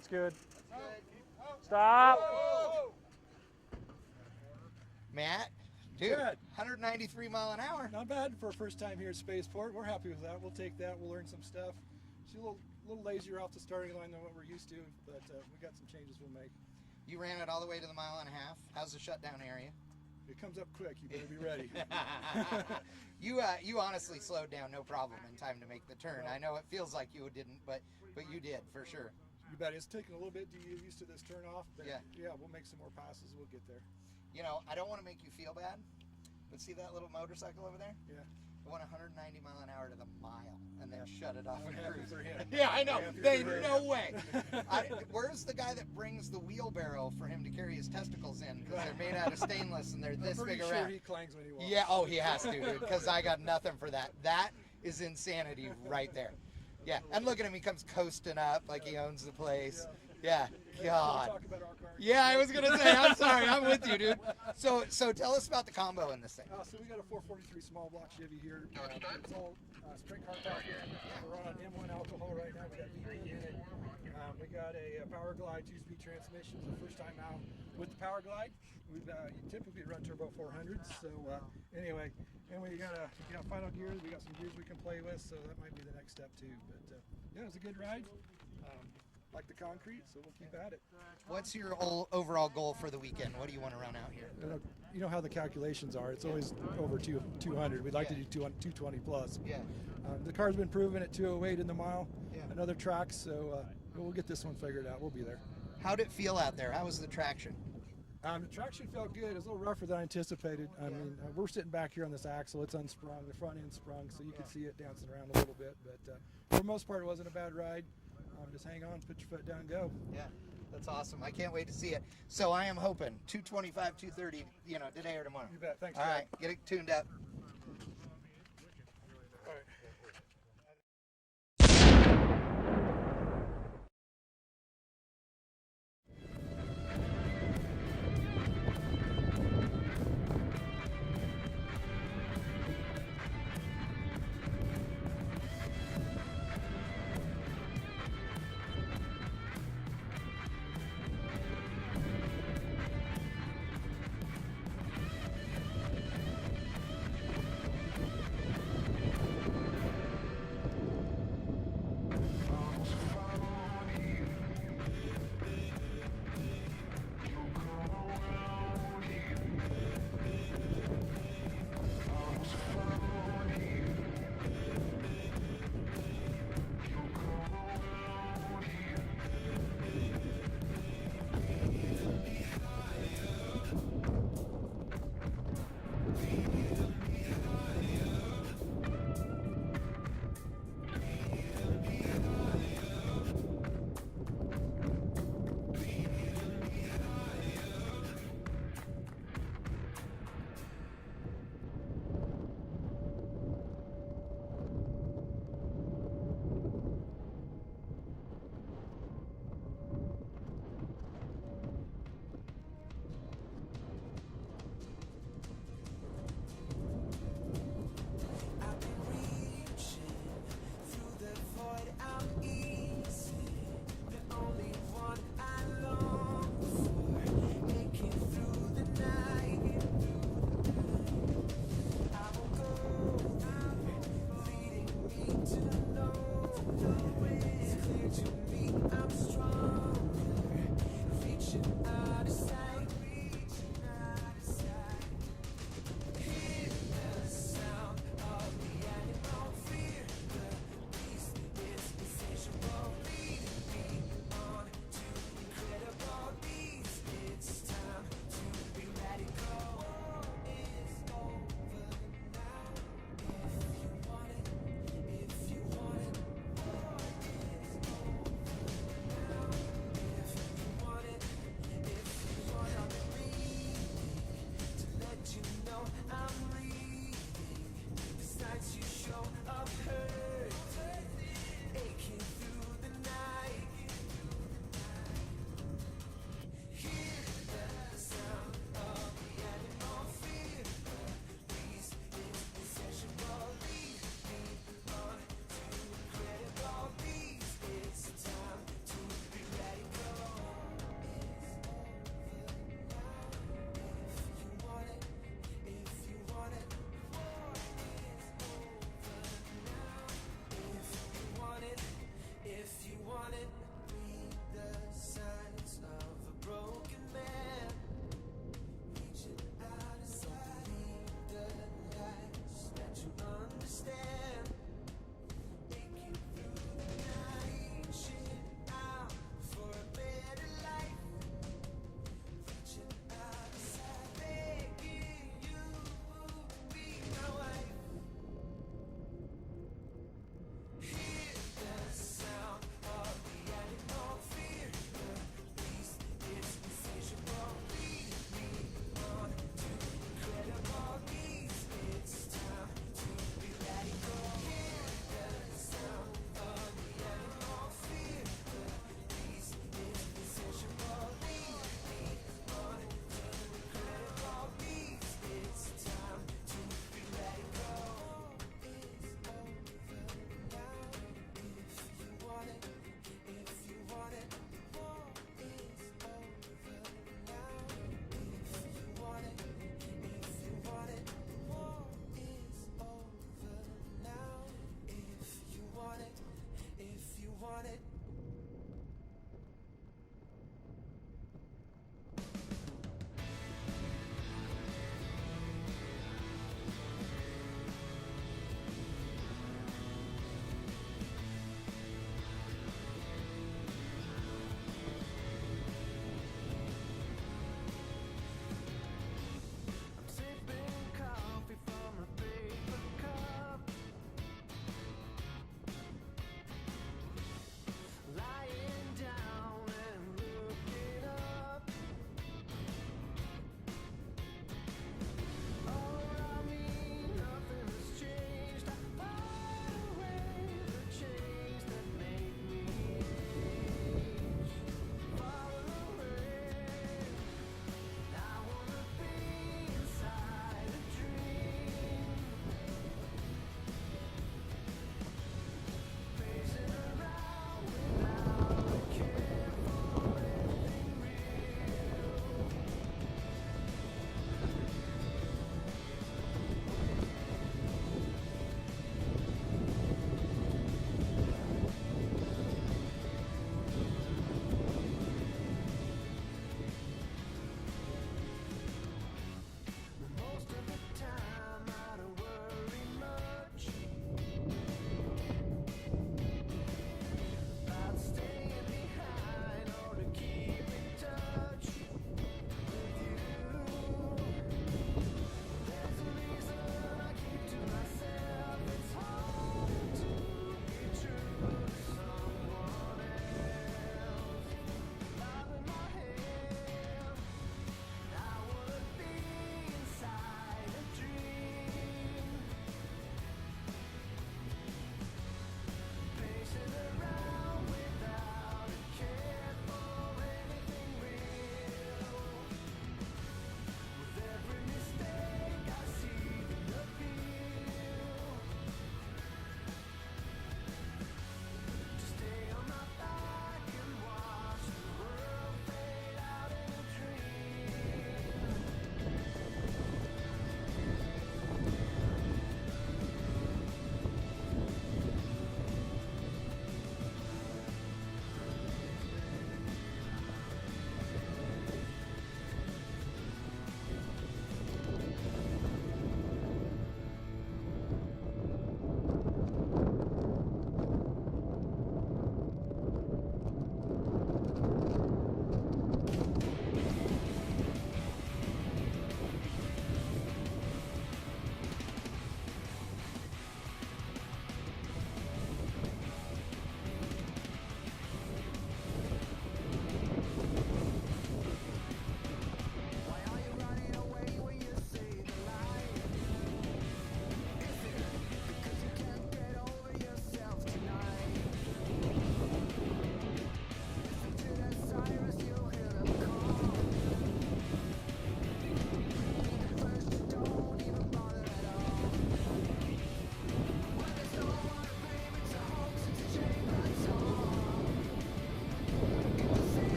That's good. Stop. Matt, dude, 193 mile an hour. Not bad for a first time here at Spaceport. We're happy with that. We'll take that. We'll learn some stuff. She's a little lazier off the starting line than what we're used to, but we got some changes we'll make. You ran it all the way to the 1.5 miles. How's the shutdown area? It comes up quick. You better be ready. You honestly slowed down no problem in time to make the turn. I know it feels like you didn't, but you did for sure. You bet. It's taking a little bit to get used to this turn off, but yeah, we'll make some more passes. We'll get there. You know, I don't want to make you feel bad, but see that little motorcycle over there? Yeah. It went 190 mile an hour to the mile and then shut it off and cruised. For him. Yeah, I know. No way. Where's the guy that brings the wheelbarrow for him to carry his testicles in? Because they're made out of stainless and they're this big around. I'm pretty sure he clangs when he walks. Yeah, oh, he has to, dude, because I got nothing for that. That is insanity right there. Yeah, and look at him. He comes coasting up like he owns the place. Yeah, God. Yeah, I was gonna say. I'm sorry. I'm with you, dude. So tell us about the combo in this thing. So we got a 443 small block Chevy here. It's all straight car package. We're on M1 alcohol right now. We got VP in it. We got a Power Glide 2-speed transmission. It's the first time out with the Power Glide. We've typically run turbo 400s. So anyway, and we got final gears. We got some gears we can play with. So that might be the next step too. But yeah, it was a good ride. Like the concrete, so we'll keep at it. What's your overall goal for the weekend? What do you want to run out here? You know how the calculations are. It's always over 200. We'd like to do 220 plus. Yeah. The car's been proven at 208 in the mile. Yeah. Another track, so we'll get this one figured out. We'll be there. How'd it feel out there? How was the traction? The traction felt good. It was a little rougher than I anticipated. I mean, we're sitting back here on this axle. It's unsprung. The front end's sprung, so you can see it dancing around a little bit. But for the most part, it wasn't a bad ride. Just hang on, put your foot down, go. Yeah, that's awesome. I can't wait to see it. So I am hoping 225, 230, today or tomorrow. You bet. Thanks. All right, get it tuned up. All right.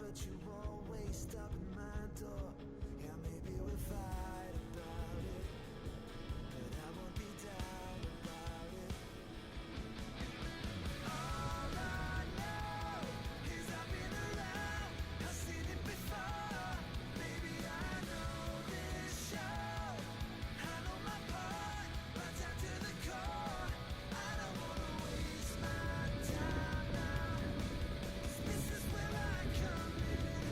but you always stop at my door. Yeah, maybe we'll fight about it, but I won't be down about it. All I know is I've been around, I've seen it before. Baby, I know this show, I know my part, right down to the core. I don't wanna waste my time now, 'cause this is where I come in.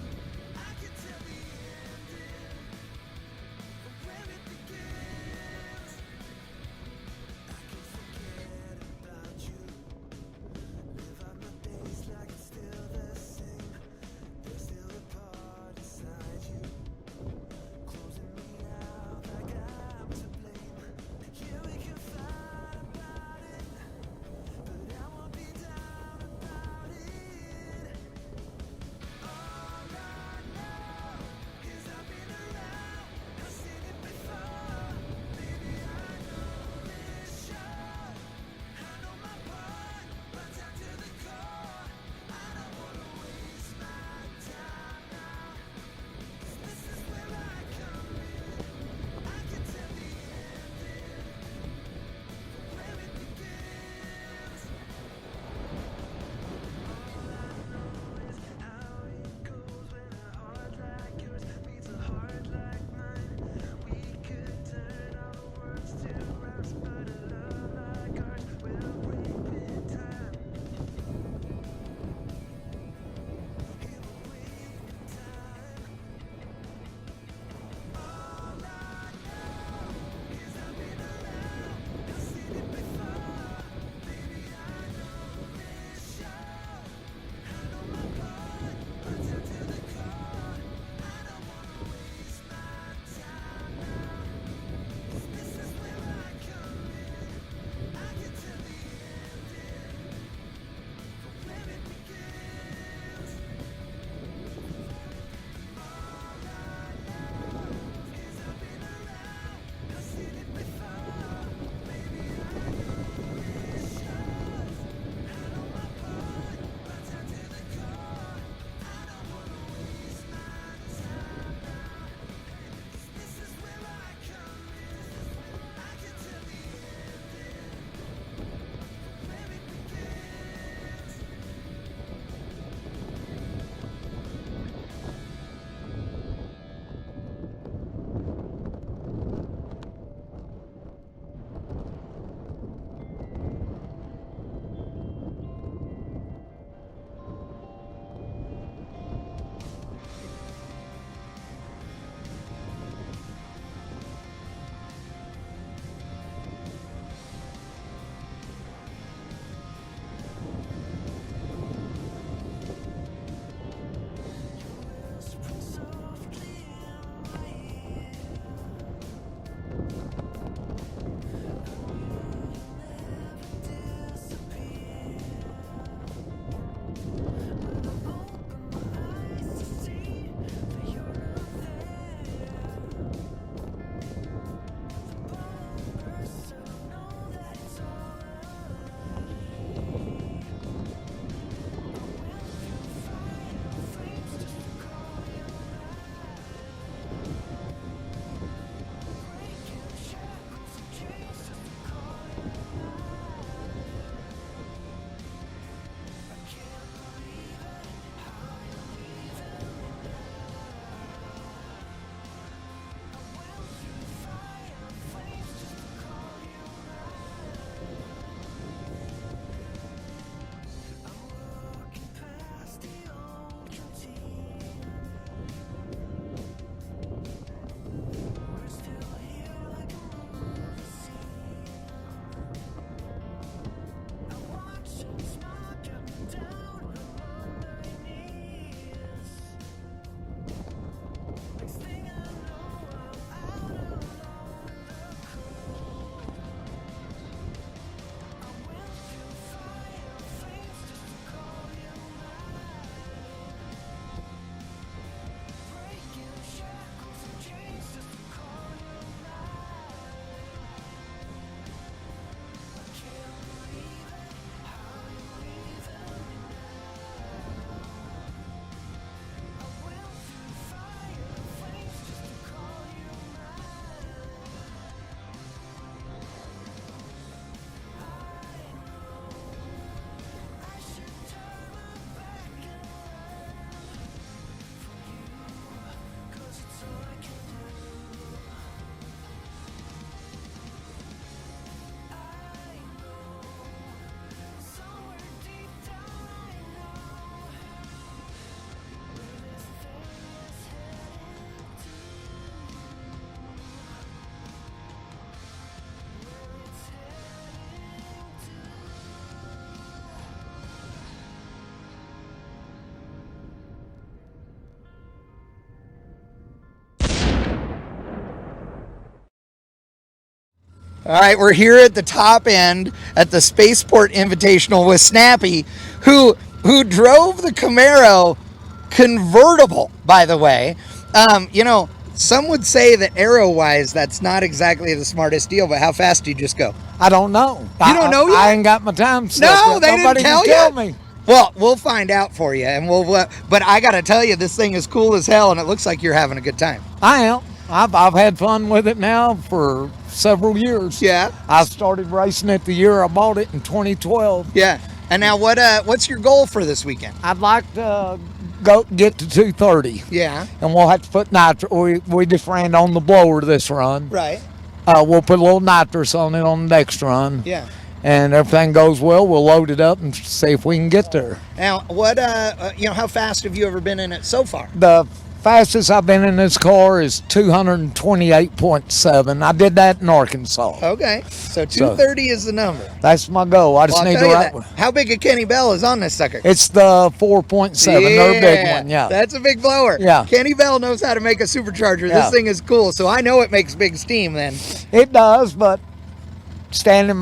All right, we're here at the top end at the Spaceport Invitational with Snappy, who drove the Camaro convertible, by the way. You know, some would say that aero-wise, that's not exactly the smartest deal, but how fast do you just go? I don't know. You don't know yet? I ain't got my time set No, yet. they Nobody didn't can tell you? me. Well, we'll find out for you, and but I got to tell you, this thing is cool as hell, and it looks like you're having a good time. I am. I've had fun with it now for several years. Yeah. I started racing it the year I bought it in 2012. Yeah. And now what's your goal for this weekend? I'd like to get to 230. Yeah. And we'll have to put nitro. We just ran on the blower this run. Right. We'll put a little nitrous on it on the next run. Yeah. And everything goes well, we'll load it up and see if we can get there. Now, how fast have you ever been in it so far? The fastest I've been in this car is 228.7. I did that in Arkansas. Okay, so 230 is the number. That's my goal. I just need to write. How big a Kenny Bell is on this sucker? It's the 4.7. They're a big one, yeah. That's a big blower. Yeah. Kenny Bell knows how to make a supercharger. Yeah. This thing is cool, so I know it makes big steam then. It does, but running a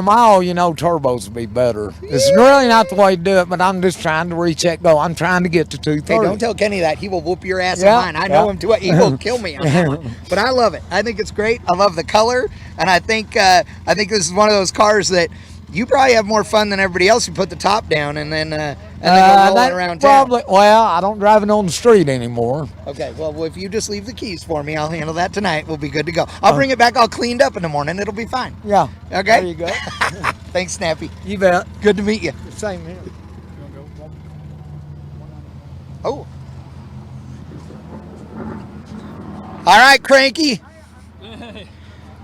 mile, turbos would be better. It's really not the way to do it, but I'm just trying to reach that goal. I'm trying to get to 230. Hey, don't tell Kenny that. He will whoop your ass Yeah, in mine. I know him too well. He will kill me on that one. But I love it. I think it's great. I love the color, and I think this is one of those cars that you probably have more fun than everybody else. You put the top down and then go rolling around town. Well, I don't drive it on the street anymore. Okay, well, if you just leave the keys for me, I'll handle that tonight. We'll be good to go. I'll bring it back all cleaned up in the morning. It'll be fine. Yeah. Okay? There you go. Thanks, Snappy. You bet. Good to meet you. Same here. Oh. All right, Cranky.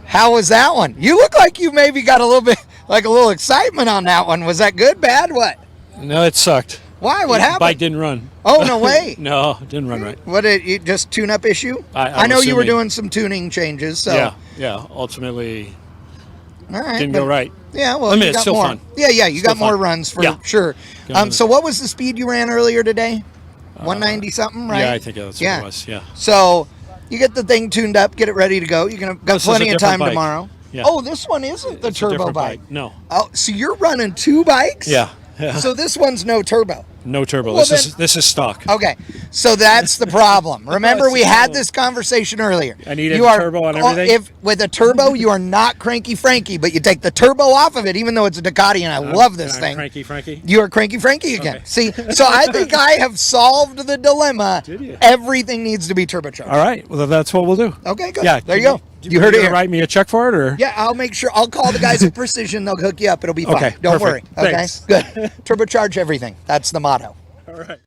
How was that one? You look like you maybe got a little excitement on that one. Was that good, bad, what? No, it sucked. Why? What The happened? bike didn't run. Oh, no way. No, it didn't run right. What did you just tune-up issue? I know you were doing some tuning changes, so. Yeah. Ultimately, all right, didn't go right. Yeah, well, I mean, you it's got still more. fun. Yeah, you Still got more fun. runs for Yeah. sure. So what was the speed you ran earlier today? 190 something, right? Yeah, I think that's what it was. Yeah. So you get the thing tuned up, get it ready to go. You're gonna got This is plenty a of time different bike. tomorrow. Yeah. Oh, this one isn't the It's a turbo different bike. No. Oh, so you're running two bikes? Yeah. So this one's no turbo. No turbo. Well, This is stock. Okay, so that's the problem. Remember, we had this conversation earlier. I needed a turbo on everything? If with a turbo, you are not Cranky Frankie, but you take the turbo off of it, even though it's a Ducati, and I love this I'm thing. Cranky Frankie. You are Cranky Frankie again. Okay. See, so I think I have solved the dilemma. Did you? Everything needs to be turbocharged. All right. Well, that's what we'll do. Okay, good. Yeah. There you go. You heard it gonna here. Write me a check for it, or? Yeah, I'll make sure. I'll call the guys at Precision. They'll hook you up. It'll be fine. Okay, Don't perfect. worry. Okay, Thanks. good. Turbocharge everything. That's the motto. All right.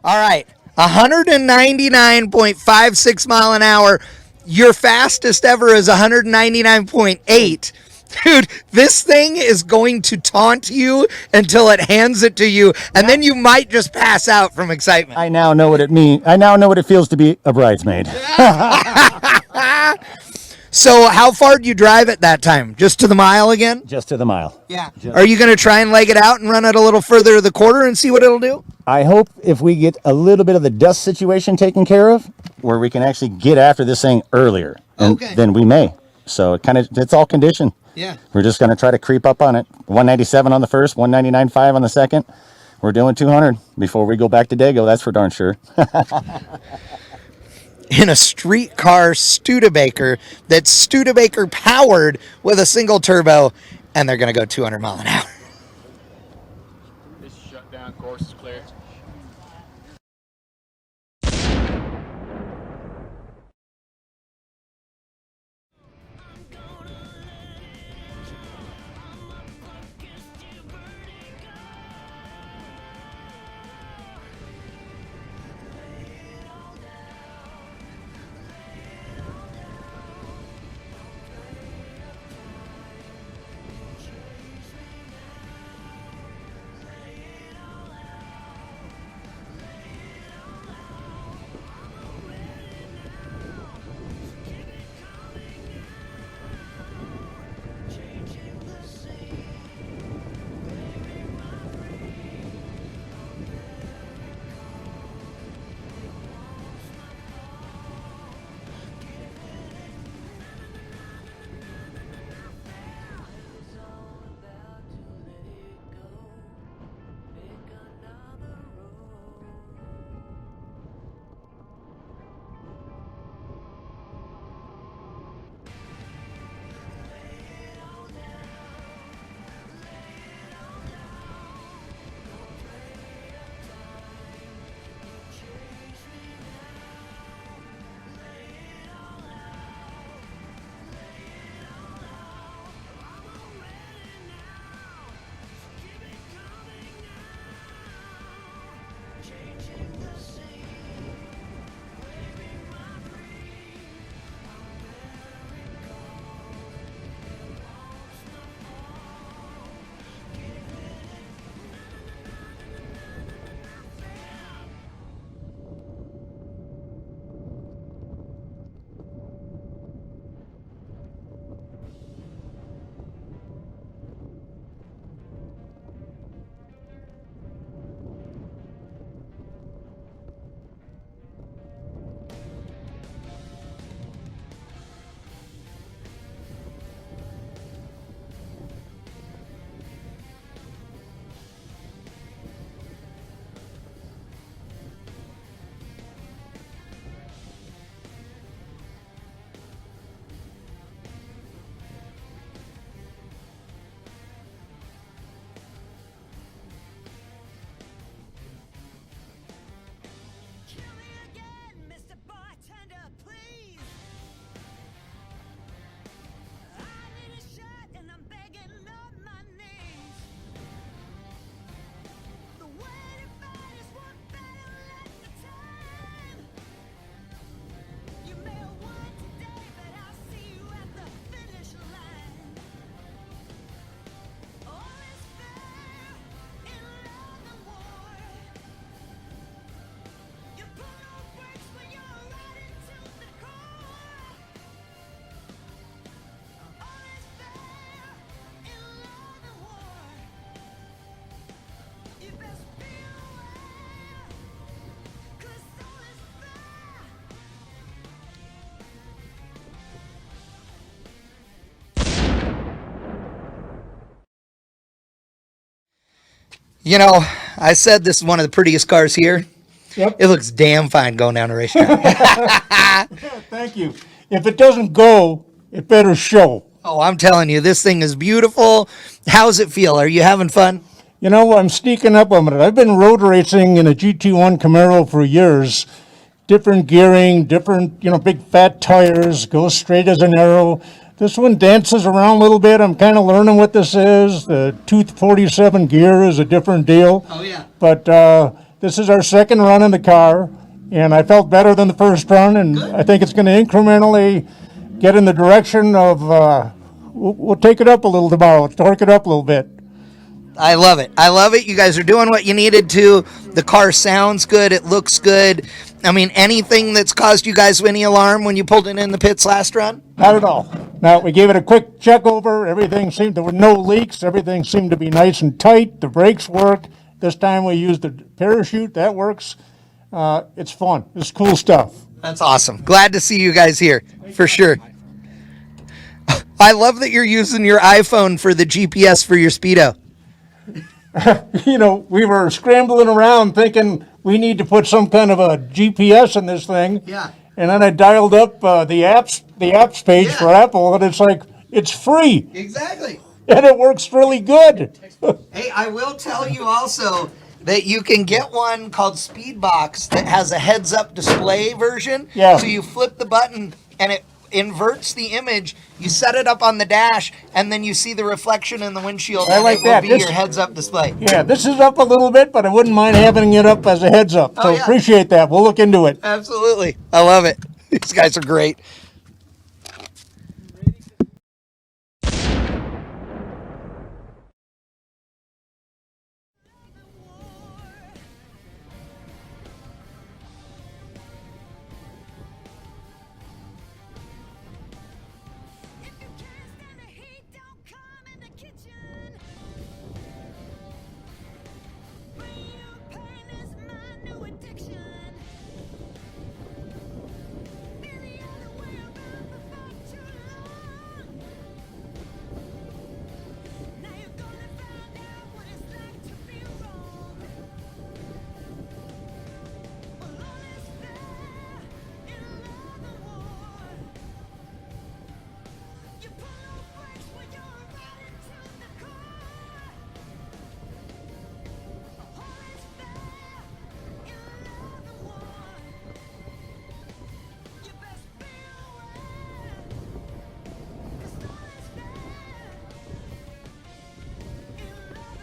All right, 199.56 mile an hour. Your fastest ever is 199.8. Dude, this thing is going to taunt you until it hands it to you, and then you might just pass out from excitement. I now know what it means. I now know what it feels to be a bridesmaid. So how far do you drive at that time? Just to the mile again? Just to the mile. Yeah. Are you going to try and leg it out and run it a little further to the quarter and see what it'll do? I hope if we get a little bit of the dust situation taken care of, where we can actually get after this thing earlier, and then we may. So it's all conditioned. Yeah. We're just going to try to creep up on it. 197 on the first, 199.5 on the second. We're doing 200 before we go back to Dago. That's for darn sure. In a streetcar Studebaker that's Studebaker powered with a single turbo, and they're going to go 200 mile an hour. This shutdown course is clear. You know, I said this is one of the prettiest cars here. Yep. It looks damn fine going down a racetrack. Thank you. If it doesn't go, it better show. Oh, I'm telling you, this thing is beautiful. How's it feel? Are you having fun? You know, I'm sneaking up on it. I've been road racing in a GT1 Camaro for years. Different gearing, different, big fat tires, goes straight as an arrow. This one dances around a little bit. I'm kind of learning what this is. The 247 gear is a different deal. Oh, yeah. But This is our second run in the car, and I felt better than the first run, and I think it's going to incrementally get in the direction of, we'll take it up a little tomorrow, torque it up a little bit. I love it. I love it. You guys are doing what you needed to. The car sounds good. It looks good. I mean, anything that's caused you guys any alarm when you pulled it in the pits last run? Not at all. Now, we gave it a quick check over. Everything seemed, there were no leaks. Everything seemed to be nice and tight. The brakes work. This time we used the parachute. That works. It's fun. It's cool stuff. That's awesome. Glad to see you guys here, for sure. I love that you're using your iPhone for the GPS for your Speedo. You know, we were scrambling around thinking we need to put some kind of a GPS in this thing. Yeah. And then I dialed up the apps page for Apple, and it's like, it's free. Exactly. And it works really good. Hey, I will tell you also that you can get one called Speedbox that has a heads-up display version. Yeah. So you flip the button, and it inverts the image. You set it up on the dash, and then you see the reflection in the windshield. I like and it that. will be your heads-up display. Yeah, this is up a little bit, but I wouldn't mind having it up as a heads up. So yeah. appreciate that. We'll look into it. Absolutely. I love it. These guys are great.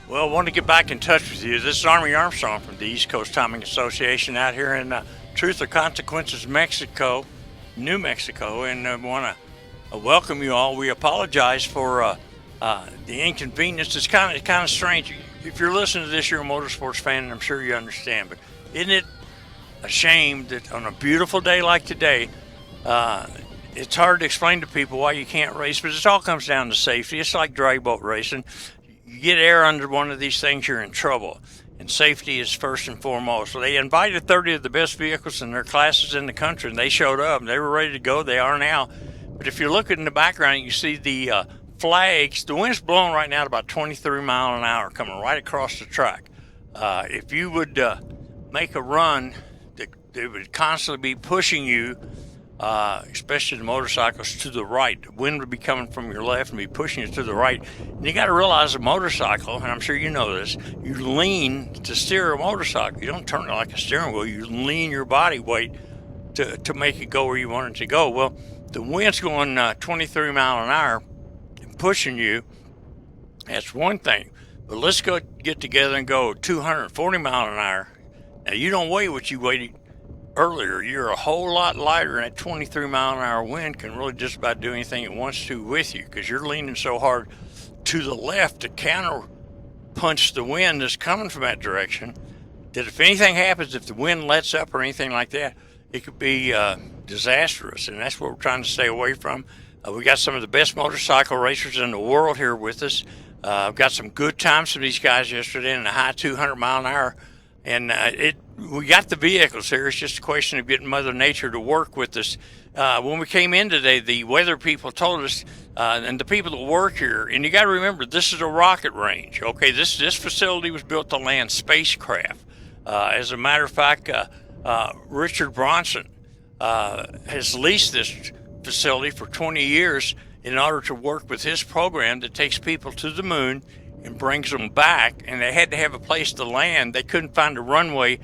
Well, I want to get back in touch with you. This is Army Armstrong from the East Coast Timing Association out here in Truth or Consequences, Mexico, New Mexico, and I want to welcome you all. We apologize for the inconvenience. It's kind of strange. If you're listening to this, you're a motorsports fan, and I'm sure you understand. But isn't it a shame that on a beautiful day like today, it's hard to explain to people why you can't race, but it all comes down to safety. It's like drag boat racing. You get air under one of these things, you're in trouble. And safety is first and foremost. So they invited 30 of the best vehicles in their classes in the country, and they showed up. They were ready to go. They are now. But if you look in the background, you see the flags. The wind's blowing right now at about 23 miles an hour coming right across the track. If you would make a run, it would constantly be pushing you, especially the motorcycles, to the right. The wind would be coming from your left and be pushing you to the right. And you got to realize a motorcycle, and I'm sure you know this, you lean to steer a motorcycle. You don't turn it like a steering wheel. You lean your body weight to make it go where you want it to go. Well, the wind's going 23 miles an hour and pushing you. That's one thing. But let's go get together and go 240 miles an hour. Now, you don't weigh what you weighed earlier. You're a whole lot lighter, and that 23 mile an hour wind can really just about do anything it wants to with you because you're leaning so hard to the left to counter punch the wind that's coming from that direction that if anything happens, if the wind lets up or anything like that, it could be disastrous, and that's what we're trying to stay away from. We got some of the best motorcycle racers in the world here with us. I've got some good times from these guys yesterday in the high 200 mile an hour, and we got the vehicles here. It's just a question of getting Mother Nature to work with us. When we came in today, the weather people told us, and the people that work here, and you got to remember, this is a rocket range. Okay, this facility was built to land spacecraft. As a matter of fact, Richard Branson has leased this facility for 20 years in order to work with his program that takes people to the moon and brings them back, and they had to have a place to land. They couldn't find a runway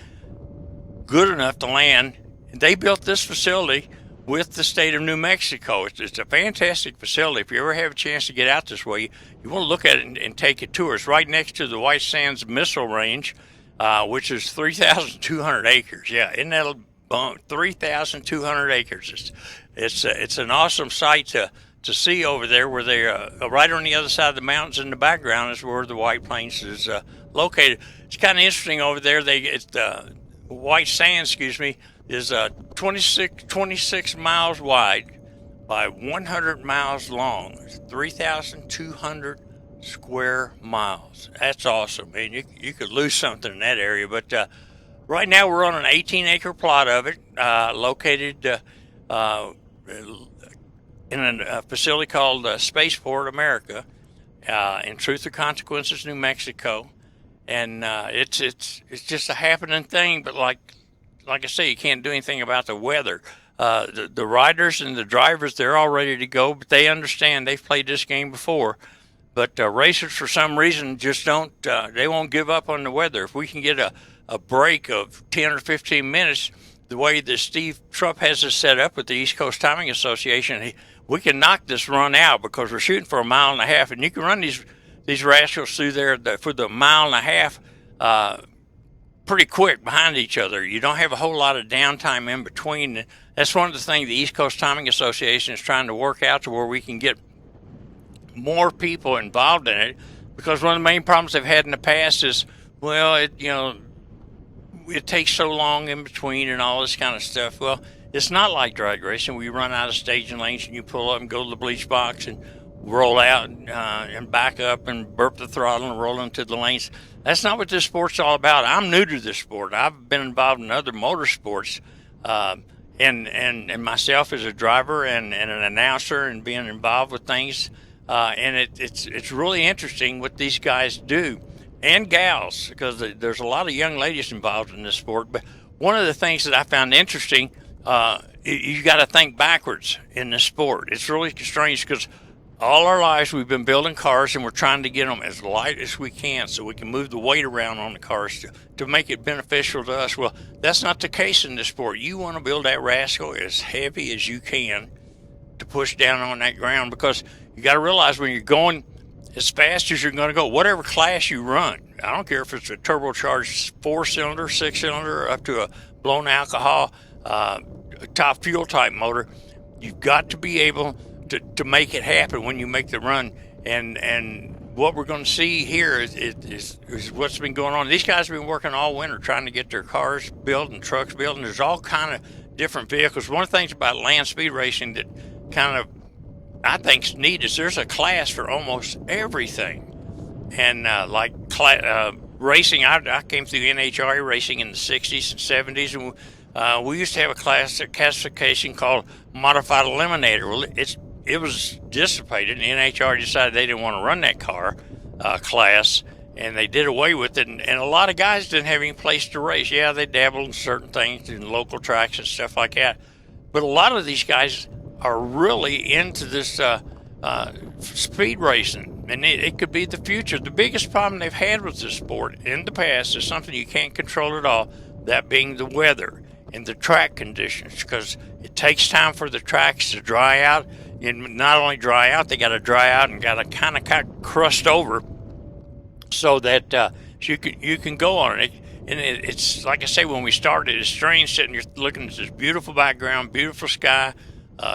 good enough to land, and they built this facility with the state of New Mexico. It's a fantastic facility. If you ever have a chance to get out this way, you want to look at it and take a tour. It's right next to the White Sands Missile Range. which is 3,200 acres. Yeah, isn't that a bump? 3,200 acres. It's an awesome sight to see over there, where they right on the other side of the mountains in the background is where the White Plains is located. It's kind of interesting over there. White Sands, excuse me, is 26 miles wide by 100 miles long. It's 3,200 square miles. That's awesome, man. You could lose something in that area. But right now we're on an 18-acre plot of it, located in a facility called Spaceport America, in Truth or Consequences, New Mexico. And it's just a happening thing. But like I say, you can't do anything about the weather. The riders and the drivers, they're all ready to go, but they understand. They've played this game before. But racers, for some reason, just they won't give up on the weather. If we can get a break of 10 or 15 minutes, the way that Steve Strupp has this set up with the East Coast Timing Association, we can knock this run out, because we're shooting for a mile and a half, and you can run these rascals through there for the mile and a half pretty quick behind each other. You don't have a whole lot of downtime in between. That's one of the things the East Coast Timing Association is trying to work out, to where we can get more people involved in it, because one of the main problems they've had in the past is, well, it takes so long in between and all this kind of stuff. Well, it's not like drag racing, where you run out of staging lanes and you pull up and go to the bleach box and roll out and back up and burp the throttle and roll into the lanes. That's not what this sport's all about. I'm new to this sport. I've been involved in other motorsports, and myself as a driver and an announcer, and being involved with things. And it's really interesting what these guys do, and gals, because there's a lot of young ladies involved in this sport. But one of the things that I found interesting, you got to think backwards in this sport. It's really strange, because all our lives we've been building cars, and we're trying to get them as light as we can, so we can move the weight around on the cars to make it beneficial to us. Well, that's not the case in this sport. You want to build that rascal as heavy as you can to push down on that ground, because you got to realize, when you're going as fast as you're going to go, whatever class you run, I don't care if it's a turbocharged 4-cylinder, 6-cylinder, up to a blown alcohol, top fuel type motor, you've got to be able to make it happen when you make the run. And what we're going to see here is what's been going on. These guys have been working all winter trying to get their cars built and trucks built, and there's all kind of different vehicles. One of the things about land speed racing that kind of I think is neat is there's a class for almost everything. And racing, I came through NHRA racing in the 60s and 70s, and we used to have a classification called Modified Eliminator. Well, it was dissipated, and NHRA decided they didn't want to run that car class, and they did away with it. And a lot of guys didn't have any place to race. Yeah, they dabbled in certain things in local tracks and stuff like that. But a lot of these guys are really into this speed racing, and it could be the future. The biggest problem they've had with this sport in the past is something you can't control at all, that being the weather and the track conditions, because it takes time for the tracks to dry out. And not only dry out, they got to dry out and got to kind of crust over, so that you can go on it. And it's like I say, when we started, it's strange sitting here looking at this beautiful background, beautiful sky,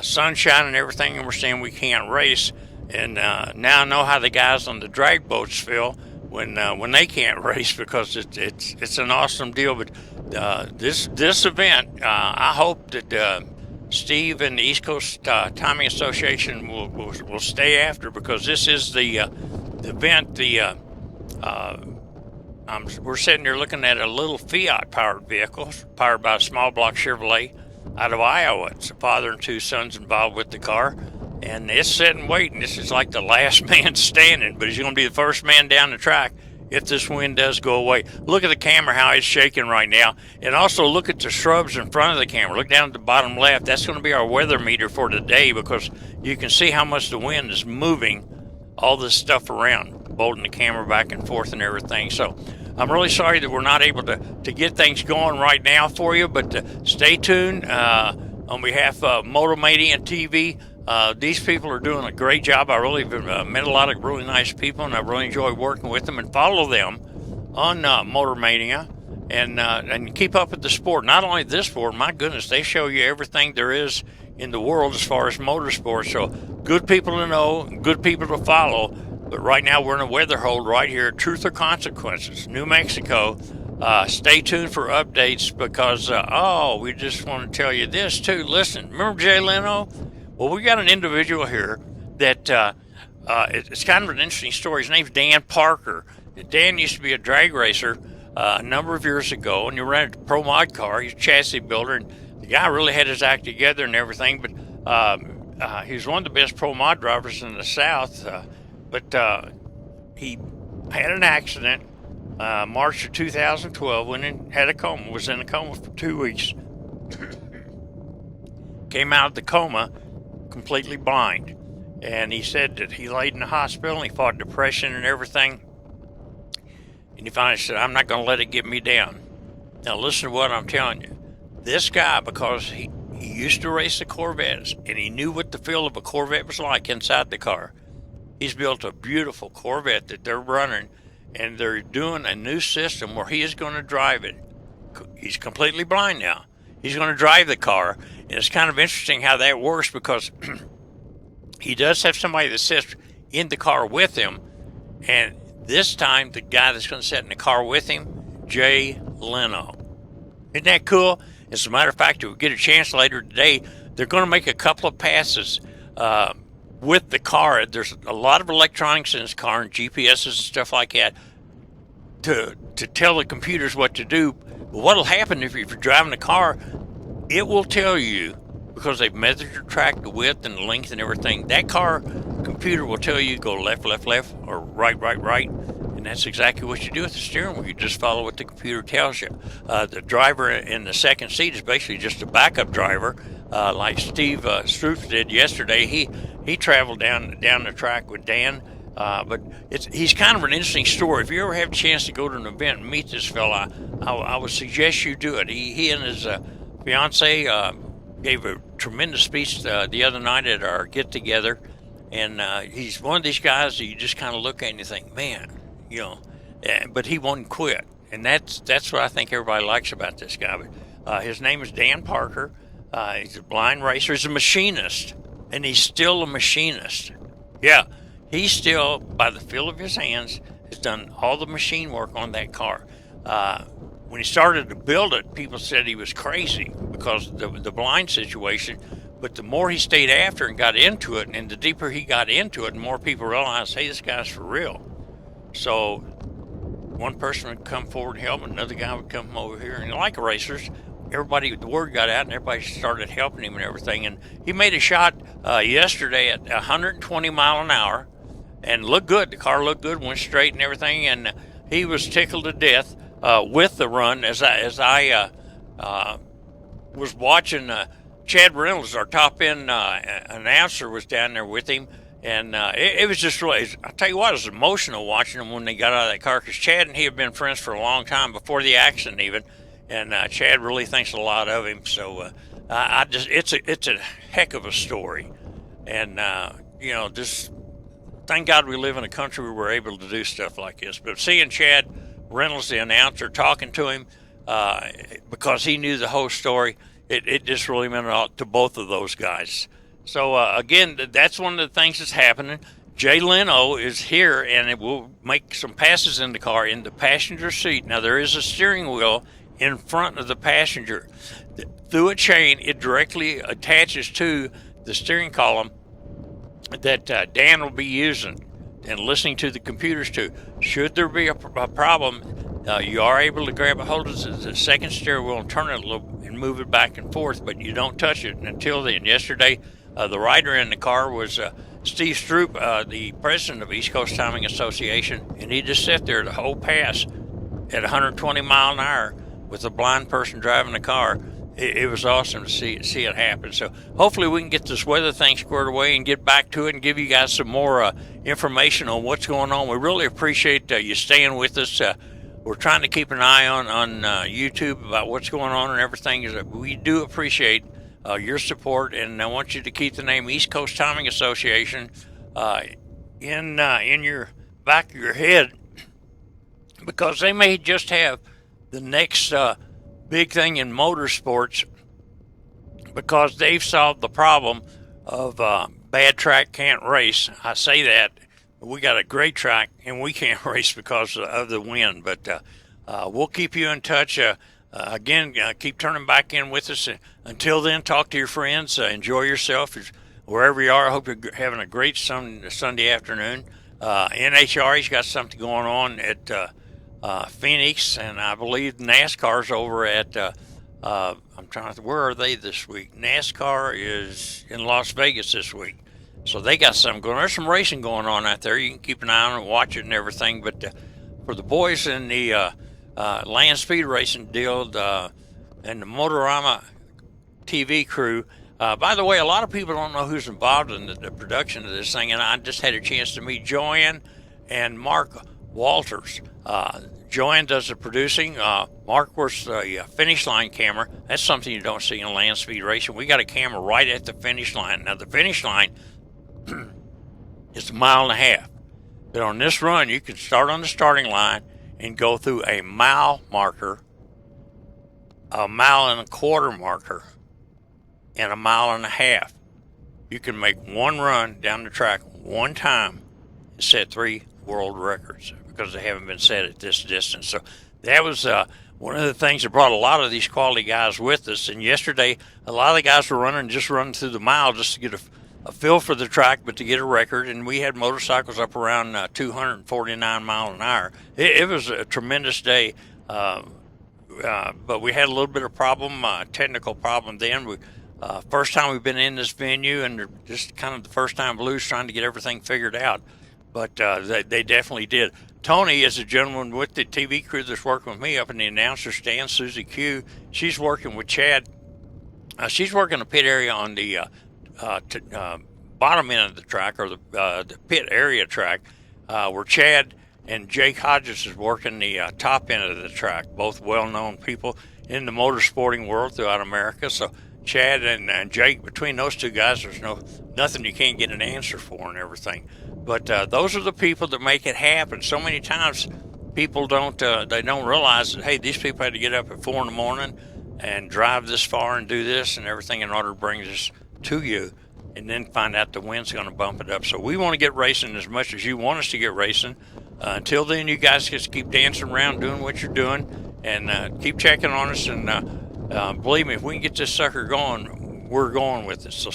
sunshine and everything, and we're saying we can't race. And now I know how the guys on the drag boats feel when they can't race, because it's an awesome deal. But this event, I hope that Steve and the East Coast Timing Association will stay after, because this is the event. We're sitting there looking at a little Fiat powered vehicle powered by a small block Chevrolet out of Iowa. It's a father and two sons involved with the car, and it's sitting waiting. This is like the last man standing, but he's going to be the first man down the track if this wind does go away. Look at the camera, how it's shaking right now, and also look at the shrubs in front of the camera. Look down at the bottom left. That's going to be our weather meter for today, because you can see how much the wind is moving all this stuff around, bolting the camera back and forth and everything. So I'm really sorry that we're not able to get things going right now for you, but stay tuned. On behalf of Motomania TV, these people are doing a great job. I really met a lot of really nice people, and I really enjoy working with them, and follow them on Motor Mania and keep up with the sport. Not only this sport, my goodness, they show you everything there is in the world as far as motorsports. So good people to know, good people to follow. But right now we're in a weather hold right here, Truth or Consequences, New Mexico. Stay tuned for updates because, we just want to tell you this too. Listen, remember Jay Leno? Well, we got an individual here that it's kind of an interesting story. His name's Dan Parker. Dan used to be a drag racer a number of years ago, and he ran a pro mod car. He's a chassis builder, and the guy really had his act together and everything, but he was one of the best pro mod drivers in the South, but he had an accident March of 2012 when he had a coma, was in a coma for 2 weeks. Came out of the coma completely blind, and he said that he laid in the hospital and he fought depression and everything, and he finally said, I'm not going to let it get me down. Now listen to what I'm telling you. This guy, because he used to race the Corvettes and he knew what the feel of a Corvette was like inside the car, he's built a beautiful Corvette that they're running, and they're doing a new system where he is going to drive it. He's completely blind now. He's going to drive the car, and it's kind of interesting how that works because he does have somebody that sits in the car with him, and this time the guy that's going to sit in the car with him, Jay Leno. Isn't that cool? As a matter of fact, if we get a chance later today, they're going to make a couple of passes with the car. There's a lot of electronics in this car and GPSs and stuff like that to tell the computers what to do. But what'll happen if you're driving the car, it will tell you, because they've measured your track, the width and the length and everything. That car computer will tell you go left, left, left, or right, right, right. And that's exactly what you do with the steering wheel. You just follow what the computer tells you. The driver in the second seat is basically just a backup driver, like Steve Strupp did yesterday. He traveled down the track with Dan, but he's kind of an interesting story. If you ever have a chance to go to an event and meet this fella, I would suggest you do it. He and his fiance gave a tremendous speech the other night at our get-together, and he's one of these guys that you just kind of look at and you think, man, you know, but he won't quit, and that's what I think everybody likes about this guy. But his name is Dan Parker. He's a blind racer. He's a machinist, and he's still a machinist. Yeah, he still, by the feel of his hands, has done all the machine work on that car. When he started to build it, people said he was crazy because of the blind situation. But the more he stayed after and got into it, and the deeper he got into it, the more people realized, hey, this guy's for real. So one person would come forward and help, another guy would come over here. And like racers, everybody, the word got out and everybody started helping him and everything. And he made a shot yesterday at 120 mile an hour and looked good. The car looked good, went straight and everything. And he was tickled to death with the run as I was watching. Chad Reynolds, our top end announcer, was down there with him. And it was just really, I'll tell you what, it was emotional watching them when they got out of that car, because Chad and he have been friends for a long time, before the accident even, and Chad really thinks a lot of him. So it's a heck of a story, and you know, just thank God we live in a country where we're able to do stuff like this. But seeing Chad Reynolds, the announcer, talking to him because he knew the whole story, it just really meant a lot to both of those guys. So, again, that's one of the things that's happening. Jay Leno is here, and it will make some passes in the car in the passenger seat. Now, there is a steering wheel in front of the passenger. Through a chain, it directly attaches to the steering column that Dan will be using and listening to the computers to. Should there be a problem, you are able to grab a hold of the second steering wheel and turn it a little and move it back and forth, but you don't touch it until then. Yesterday, the rider in the car was Steve Strupp, the president of East Coast Timing Association, and he just sat there the whole pass at 120 mile an hour with a blind person driving the car. It was awesome to see it happen. So hopefully we can get this weather thing squared away and get back to it and give you guys some more information on what's going on. We really appreciate you staying with us. We're trying to keep an eye on YouTube about what's going on and everything. We do appreciate your support, and I want you to keep the name East Coast Timing Association in your back of your head because they may just have the next big thing in motorsports, because they've solved the problem of bad track can't race. I say that. We got a great track, and we can't race because of the wind. But we'll keep you in touch. Again, keep turning back in with us. Until then, talk to your friends. Enjoy yourself wherever you are. I hope you're having a great Sunday afternoon. NHRA's got something going on at Phoenix, and I believe NASCAR's over at I'm trying to think, where are they this week? NASCAR is in Las Vegas this week. So they got something going on. There's some racing going on out there. You can keep an eye on it, watch it and everything. But for the boys in the land speed racing deal and the Motorama TV crew, by the way, a lot of people don't know who's involved in the production of this thing, and I just had a chance to meet Joanne and Mark Walters. Joanne does the producing. Mark works the finish line camera. That's something you don't see in land speed racing. We got a camera right at the finish line. Now, the finish line is 1.5 miles. But on this run, you can start on the starting line and go through a mile marker, 1.25 mile marker, and 1.5 miles. You can make one run down the track one time and set 3 world records because they haven't been set at this distance. So that was one of the things that brought a lot of these quality guys with us. And yesterday, a lot of the guys were running through the mile just to get a feel for the track, but to get a record. And we had motorcycles up around 249 miles an hour. It was a tremendous day. But we had a little bit of problem, technical problem then. First time we've been in this venue, and just kind of the first time Blues trying to get everything figured out. But they definitely did. Tony is a gentleman with the TV crew that's working with me up in the announcer stand, Susie Q. She's working with Chad. She's working the pit area on the bottom end of the track, or the pit area track, where Chad and Jake Hodges is working the top end of the track, both well-known people in the motorsporting world throughout America. So Chad and Jake, between those two guys, there's nothing you can't get an answer for and everything. But those are the people that make it happen. So many times people don't realize that, hey, these people had to get up at 4 in the morning and drive this far and do this and everything in order to bring this to you, and then find out the wind's going to bump it up. So we want to get racing as much as you want us to get racing. Until then, you guys just keep dancing around doing what you're doing, and keep checking on us. And believe me, if we can get this sucker going, we're going with it. So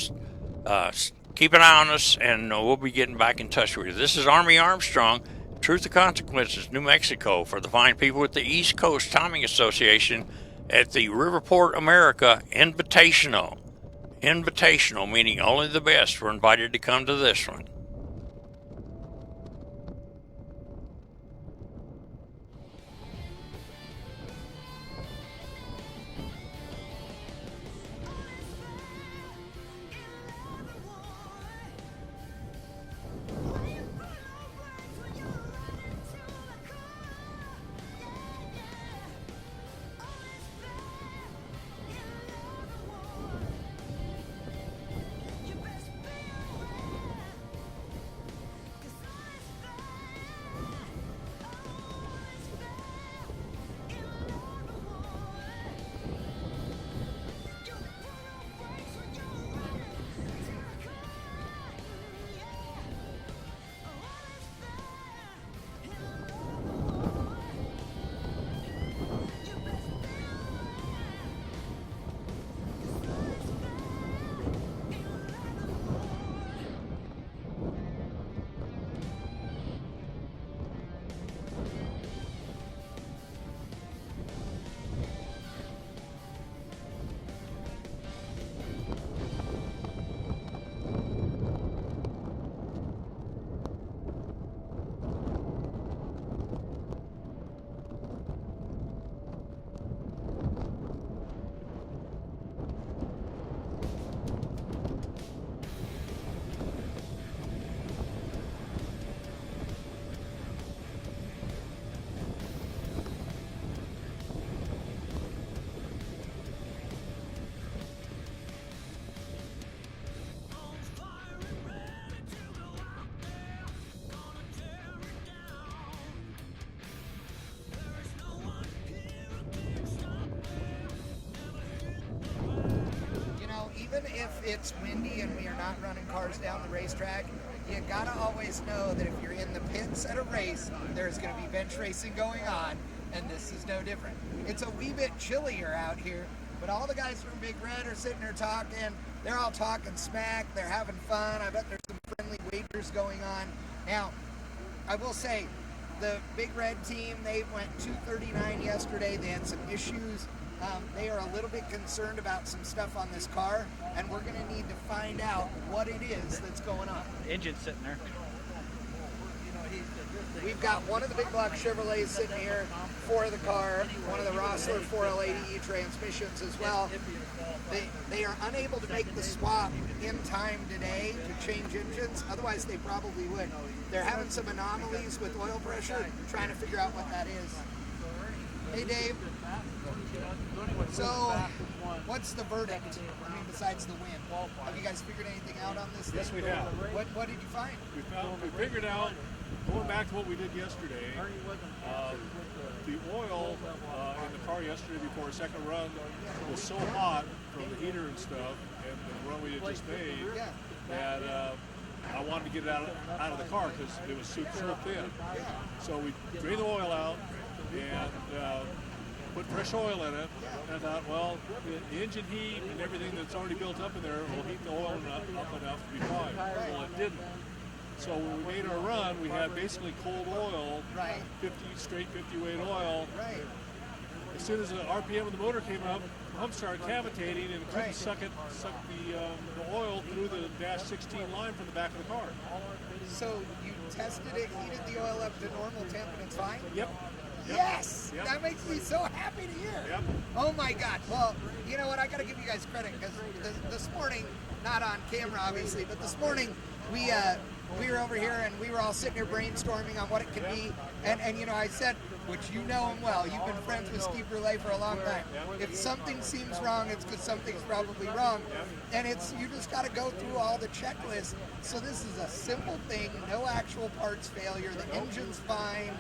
keep an eye on us, and we'll be getting back in touch with you. This is Army Armstrong, Truth or Consequences, New Mexico, for the fine people at the East Coast Timing Association at the Riverport America Invitational. Invitational, meaning only the best were invited to come to this one. even if it's windy and we are not running cars down the racetrack, you gotta always know that if you're in the pits at a race, there's gonna be bench racing going on, and this is no different. It's a wee bit chillier out here, but all the guys from Big Red are sitting there talking. They're all talking smack. They're having fun. I bet there's some friendly wagers going on. Now, I will say, the Big Red team, they went 239 yesterday. They had some issues. They are a little bit concerned about some stuff on this car, and we're going to need to find out what it is that's going on. The engine's sitting there. We've got one of the big block Chevrolets sitting here for the car, one of the Rossler 4L80E transmissions as well. They are unable to make the swap in time today to change engines, otherwise they probably would. They're having some anomalies with oil pressure, trying to figure out what that is. Hey Dave, so what's the verdict? I mean, besides the win, have you guys figured anything out on this Yes, thing? we have. What did you find? We figured out, going back to what we did yesterday, the oil in the car yesterday before a second run was so hot from the heater and stuff, and the run we had just made, that I wanted to get it out of the car because it was so thin. So we drained the oil out and put fresh oil in it, and I thought, well, the engine heat and everything that's already built up in there will heat the oil up enough to be fine. Well, it didn't. So when we made our run, we had basically cold oil, 50 weight oil. As soon as the RPM of the motor came up, the pump started cavitating and it couldn't suck the oil through the dash 16 line from the back of the car. So you tested it, heated the oil up to normal temp, and it's fine? Yep. Yes! That makes me so happy to hear. Yep. Oh my God. Well, you know what? I got to give you guys credit because this morning, not on camera obviously, but this morning we were over here and we were all sitting here brainstorming on what it could be. And you know, I said, which you know him well, you've been friends with Steve Brule for a long time. If something seems wrong, it's because something's probably wrong. And you just got to go through all the checklists. So this is a simple thing, no actual parts failure. The engine's fine.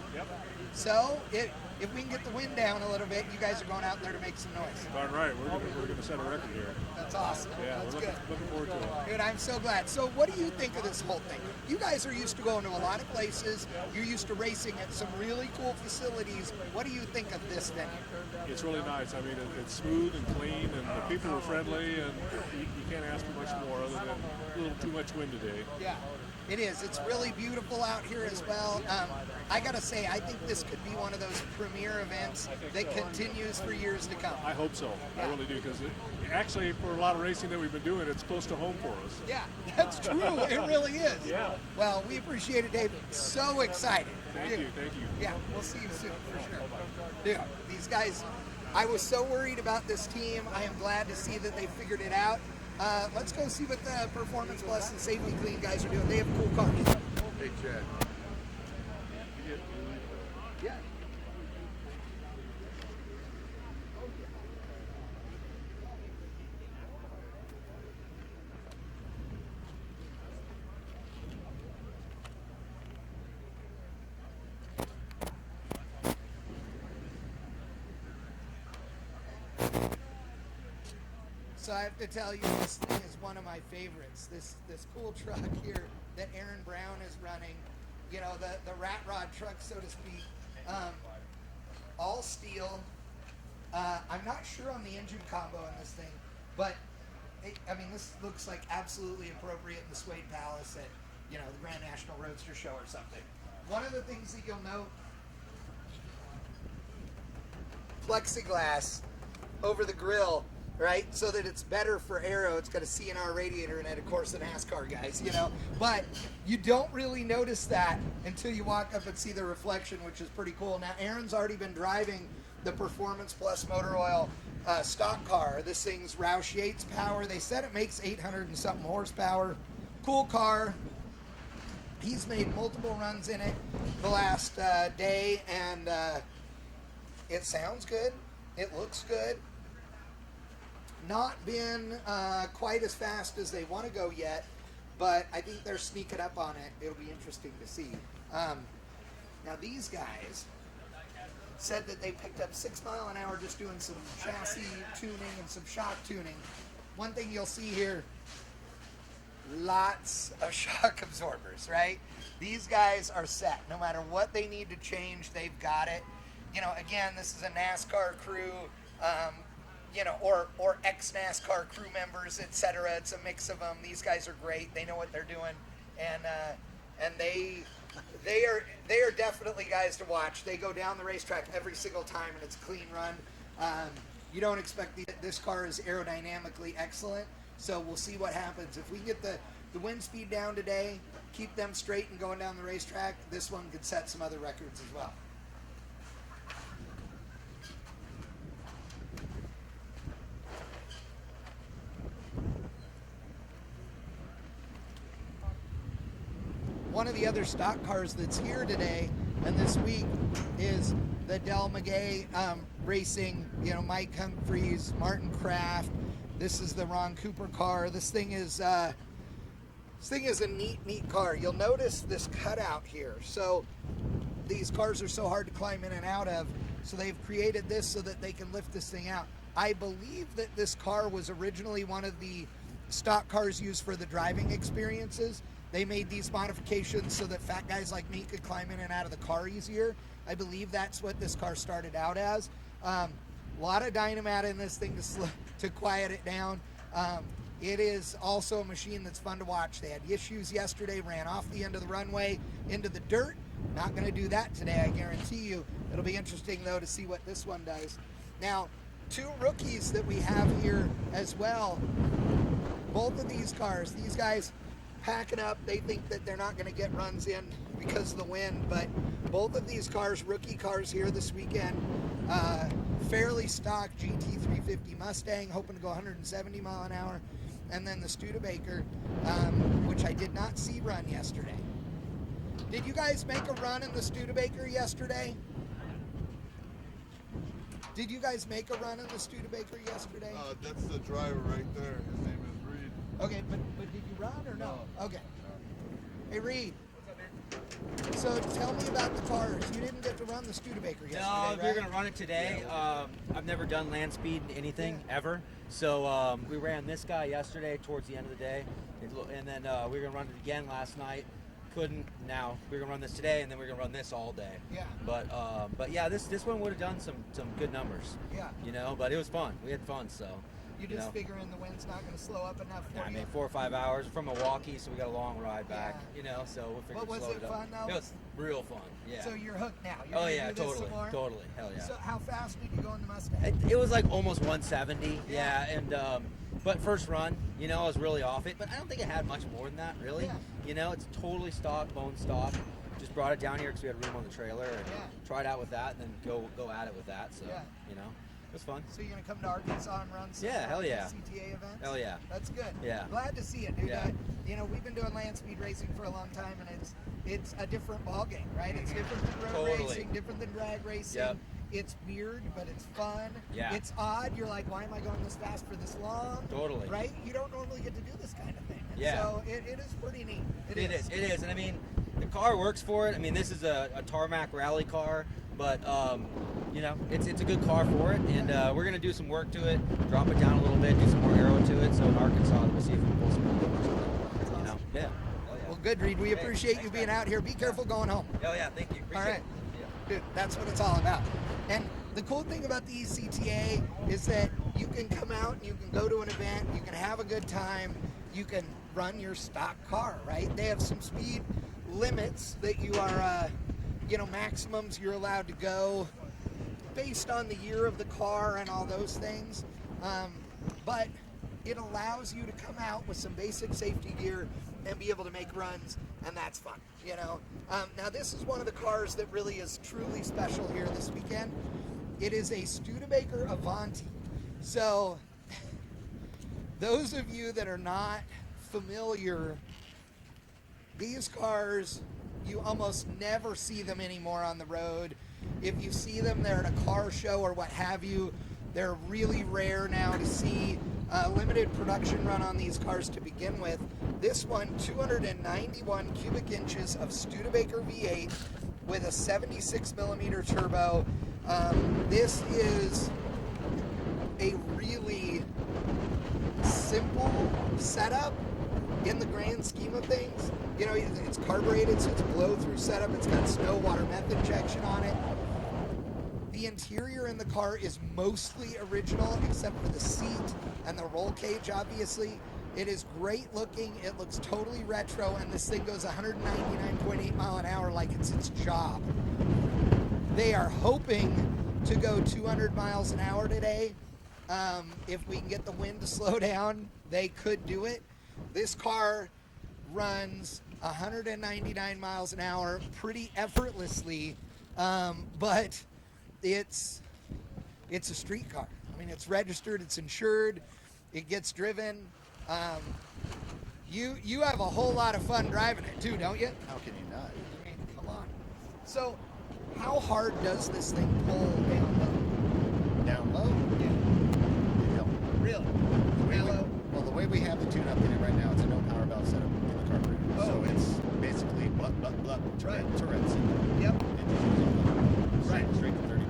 So if we can get the wind down a little bit, you guys are going out there to make some noise. Darn right, we're gonna set a record here. That's awesome. Yeah, That's we're good. looking forward to it. Dude, I'm so glad. So what do you think of this whole thing? You guys are used to going to a lot of places. You're used to racing at some really cool facilities. What do you think of this venue? It's really nice. I mean, it's smooth and clean, and the people are friendly, and you can't ask for much more other than a little too much wind today. Yeah, it is. It's really beautiful out here as well. I gotta say, I think this could be one of those premier events that continues for years to come. I hope so. I really do, because actually, for a lot of racing that we've been doing, it's close to home for us. Yeah, that's true. It really is. Yeah. Well, we appreciate it, Dave. So excited. Thank you. Yeah, we'll see you soon for sure. Dude, these guys, I was so worried about this team. I am glad to see that they figured it out. Let's go see what the Performance Plus and Safety Clean guys are doing. They have cool cars. Hey, Chad. Yeah. So I have to tell you, this thing is one of my favorites. This cool truck here that Aaron Brown is running, you know, the rat rod truck, so to speak, all steel. I'm not sure on the engine combo in this thing, but I mean, this looks like absolutely appropriate in the Suede Palace at, you know, the Grand National Roadster Show or something. One of the things that you'll note, plexiglass over the grill, right? So that it's better for aero. It's got a CNR radiator in it, of course, the NASCAR guys, you know. But you don't really notice that until you walk up and see the reflection, which is pretty cool. Now, Aaron's already been driving the Performance Plus Motor Oil stock car. This thing's Roush Yates power. They said it makes 800 and something horsepower. Cool car. He's made multiple runs in it the last day, and it sounds good. It looks good. Not been quite as fast as they want to go yet, but I think they're sneaking up on it. It'll be interesting to see. Now these guys said that they picked up 6 miles an hour just doing some chassis tuning and some shock tuning. one thing you'll see here, lots of shock absorbers, right? These guys are set. No matter what they need to change, they've got it. You know, again, this is a NASCAR crew, you know, or ex-NASCAR crew members, etc. It's a mix of them. These guys are great. They know what they're doing, and they are definitely guys to watch. They go down the racetrack every single time, and it's a clean run. You don't expect this car is aerodynamically excellent, so we'll see what happens. If we get the wind speed down today, keep them straight and going down the racetrack, this one could set some other records as well. One of the other stock cars that's here today and this week is the Del Maguey Racing, you know, Mike Humphreys, Martin Kraft. This is the Ron Cooper car. This thing is a neat car. You'll notice this cutout here. So these cars are so hard to climb in and out of, so they've created this so that they can lift this thing out. I believe that this car was originally one of the stock cars used for the driving experiences. They made these modifications so that fat guys like me could climb in and out of the car easier. I believe that's what this car started out as. A lot of dynamat in this thing to quiet it down. It is also a machine that's fun to watch. They had issues yesterday, ran off the end of the runway into the dirt. Not going to do that today, I guarantee you. It'll be interesting, though, to see what this one does. Now, two rookies that we have here as well. Both of these cars, these guys packing up. They think that they're not going to get runs in because of the wind, but both of these cars, rookie cars here this weekend, fairly stock GT350 Mustang, hoping to go 170 mile an hour, and then the Studebaker, which I did not see run yesterday. Did you guys make a run in the Studebaker yesterday? Did you guys make a run in the Studebaker yesterday? That's the driver right there. His name is Reed. Okay, but did you run or no? Okay. Hey, Reed. So tell me about the cars. You didn't get to run the Studebaker yesterday, No, we're right? going to run it today. I've never done land speed anything ever. So we ran this guy yesterday towards the end of the day. And then we were going to run it again last night. Couldn't. Now we're going to run this today, and then we're going to run this all day. Yeah. But yeah, this one would have done some good numbers. Yeah. You know, but it was fun. We had fun, so. You just figuring the wind's not going to slow up enough for I you? mean, 4 or 5 hours from Milwaukee, so we got a long ride back. You know, so we'll figure But was slow it up. fun though? It was real fun. Yeah. So you're hooked now. You're Oh gonna yeah, do this totally, some more? totally. Hell yeah. So how fast did you go in the Mustang? It was like almost 170. Yeah, and but first run, you know, I was really off it, but I don't think it had much more than that, really. Yeah. You know, it's totally stock, bone stock. Just brought it down here because we had room on the trailer, and tried out with that, and then go at it with that. So, you know, it was fun. So you're gonna come to Arkansas and run some Yeah, hell yeah. CTA events? Hell yeah. That's good. Yeah. Glad to see it, dude. Yeah. You know, we've been doing land speed racing for a long time, and it's a different ball game, right? It's different than road Totally. racing, different than drag racing. Yep. It's weird, but it's fun. Yeah. It's odd. You're like, why am I going this fast for this long? Totally. Right? You don't normally get to do this kind of thing. And Yeah. So it is pretty neat. It is, and I mean, the car works for it. I mean, this is a tarmac rally car, but you know, it's a good car for it, and we're gonna do some work to it, drop it down a little bit, do some more aero to it. So in Arkansas, we'll see if we can pull some more numbers. You know, yeah. Well, good, Reed. We appreciate you being out here. Be careful going home. Oh yeah, thank you. Appreciate All right. it. Dude, that's what it's all about. And the cool thing about the ECTA is that you can come out and you can go to an event, you can have a good time, you can run your stock car, right? They have some speed limits that you are, you know, maximums you're allowed to go based on the year of the car and all those things. But it allows you to come out with some basic safety gear and be able to make runs, and that's fun, you know. Now this is one of the cars that really is truly special here this weekend. It is a Studebaker Avanti. So those of you that are not familiar, these cars, you almost never see them anymore on the road. If you see them, they're at a car show or what have you. They're really rare now to see. Limited production run on these cars to begin with. This one, 291 cubic inches of Studebaker V8 with a 76 millimeter turbo. This is a really simple setup in the grand scheme of things. You know, it's carbureted, so it's a blow-through setup. It's got snow water method injection on it. The interior in the car is mostly original, except for the seat and the roll cage, obviously. It is great looking. It looks totally retro, and this thing goes 199.8 mile an hour like it's its job. They are hoping to go 200 miles an hour today. If we can get the wind to slow down, they could do it. This car runs 199 miles an hour pretty effortlessly, but it's a street car. I mean, it's registered, it's insured, it gets driven. You have a whole lot of fun driving it too, don't you? How can you not? I mean, come on. So, how hard does this thing pull down low? Down low? Really? Well, the way we have the tune-up in it right now, it's a no power valve setup in the carburetor. Oh, so okay. it's basically Tourette's. Yep. Right. Straight to 30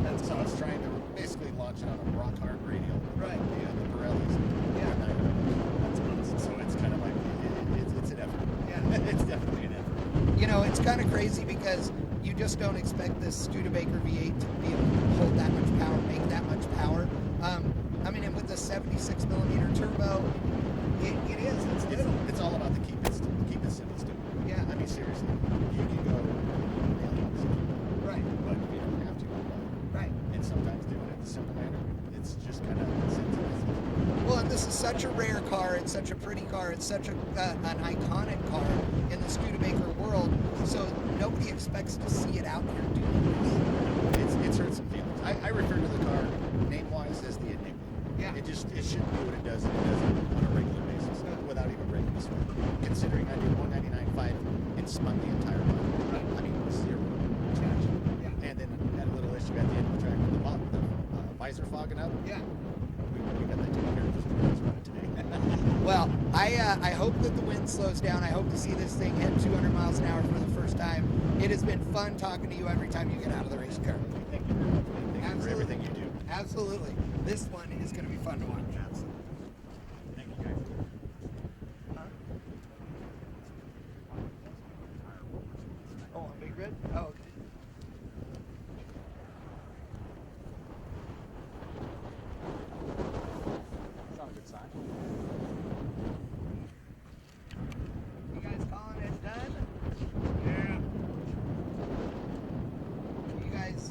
pounds. So it's trying to basically launch it on a rock hard radial. Right. The Pirellis. Yeah. That's awesome. So it's kind of like, it's an effort. Yeah. It's definitely an effort. You know, it's kind of crazy because you just don't expect this Studebaker V8 to be able to hold that much power, make that much power. I mean, and with the 76 millimeter turbo, it is. It's all about the keep it simple, stupid. Yeah. I mean, seriously, you can go right, but you don't have to. Right. And sometimes doing it in a simple manner, it's just kind of sensitive. Well, and this is such a rare car. It's such a pretty car. It's such an iconic car in the Studebaker world. So nobody expects to see it out here doing it. It's hurt some feelings. I refer to the car name-wise as the Enigma. Yeah. It shouldn't do what it does, and it does it on a regular basis without even breaking the sweat. Considering I did 199.5 and spun the entire body. Right. I mean, zero traction. Yeah. And then had a little issue at the end of the track with the visor fogging up. Yeah. We got that taken care of just running today. Well, I hope that the wind slows down. I hope to see this thing hit 200 miles an hour for the first time. It has been fun talking to you every time you get out of the race car. Thank you very much. Thank you for everything you do. Absolutely. This one is going to be fun to watch. Absolutely. Thank you, guys. Oh, on Big Red? Oh, okay. It's not a good sign. You guys calling it done? Yeah. You guys,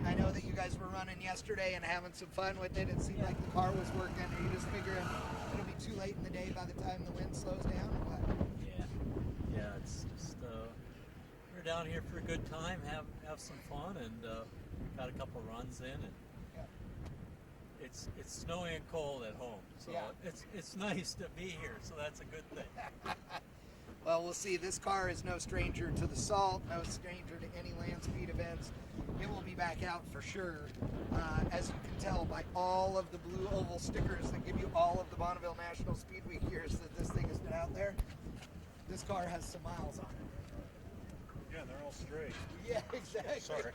I know that you guys were running yesterday and having some fun with it. It seemed like the car was working. Are you just figuring it'll be too late in the day by the time the wind slows down or what? Yeah, it's just we're down here for a good time, have some fun, and got a couple runs in, and it's snowy and cold at home, so it's nice to be here. So that's a good thing. Well, we'll see. This car is no stranger to the salt, no stranger to any land speed events. It will be back out for sure. As you can tell by all of the blue oval stickers that give you all of the Bonneville National Speedway years that this thing has been out there, this car has some miles on it. Yeah, they're all straight. Yeah, exactly. Sorry.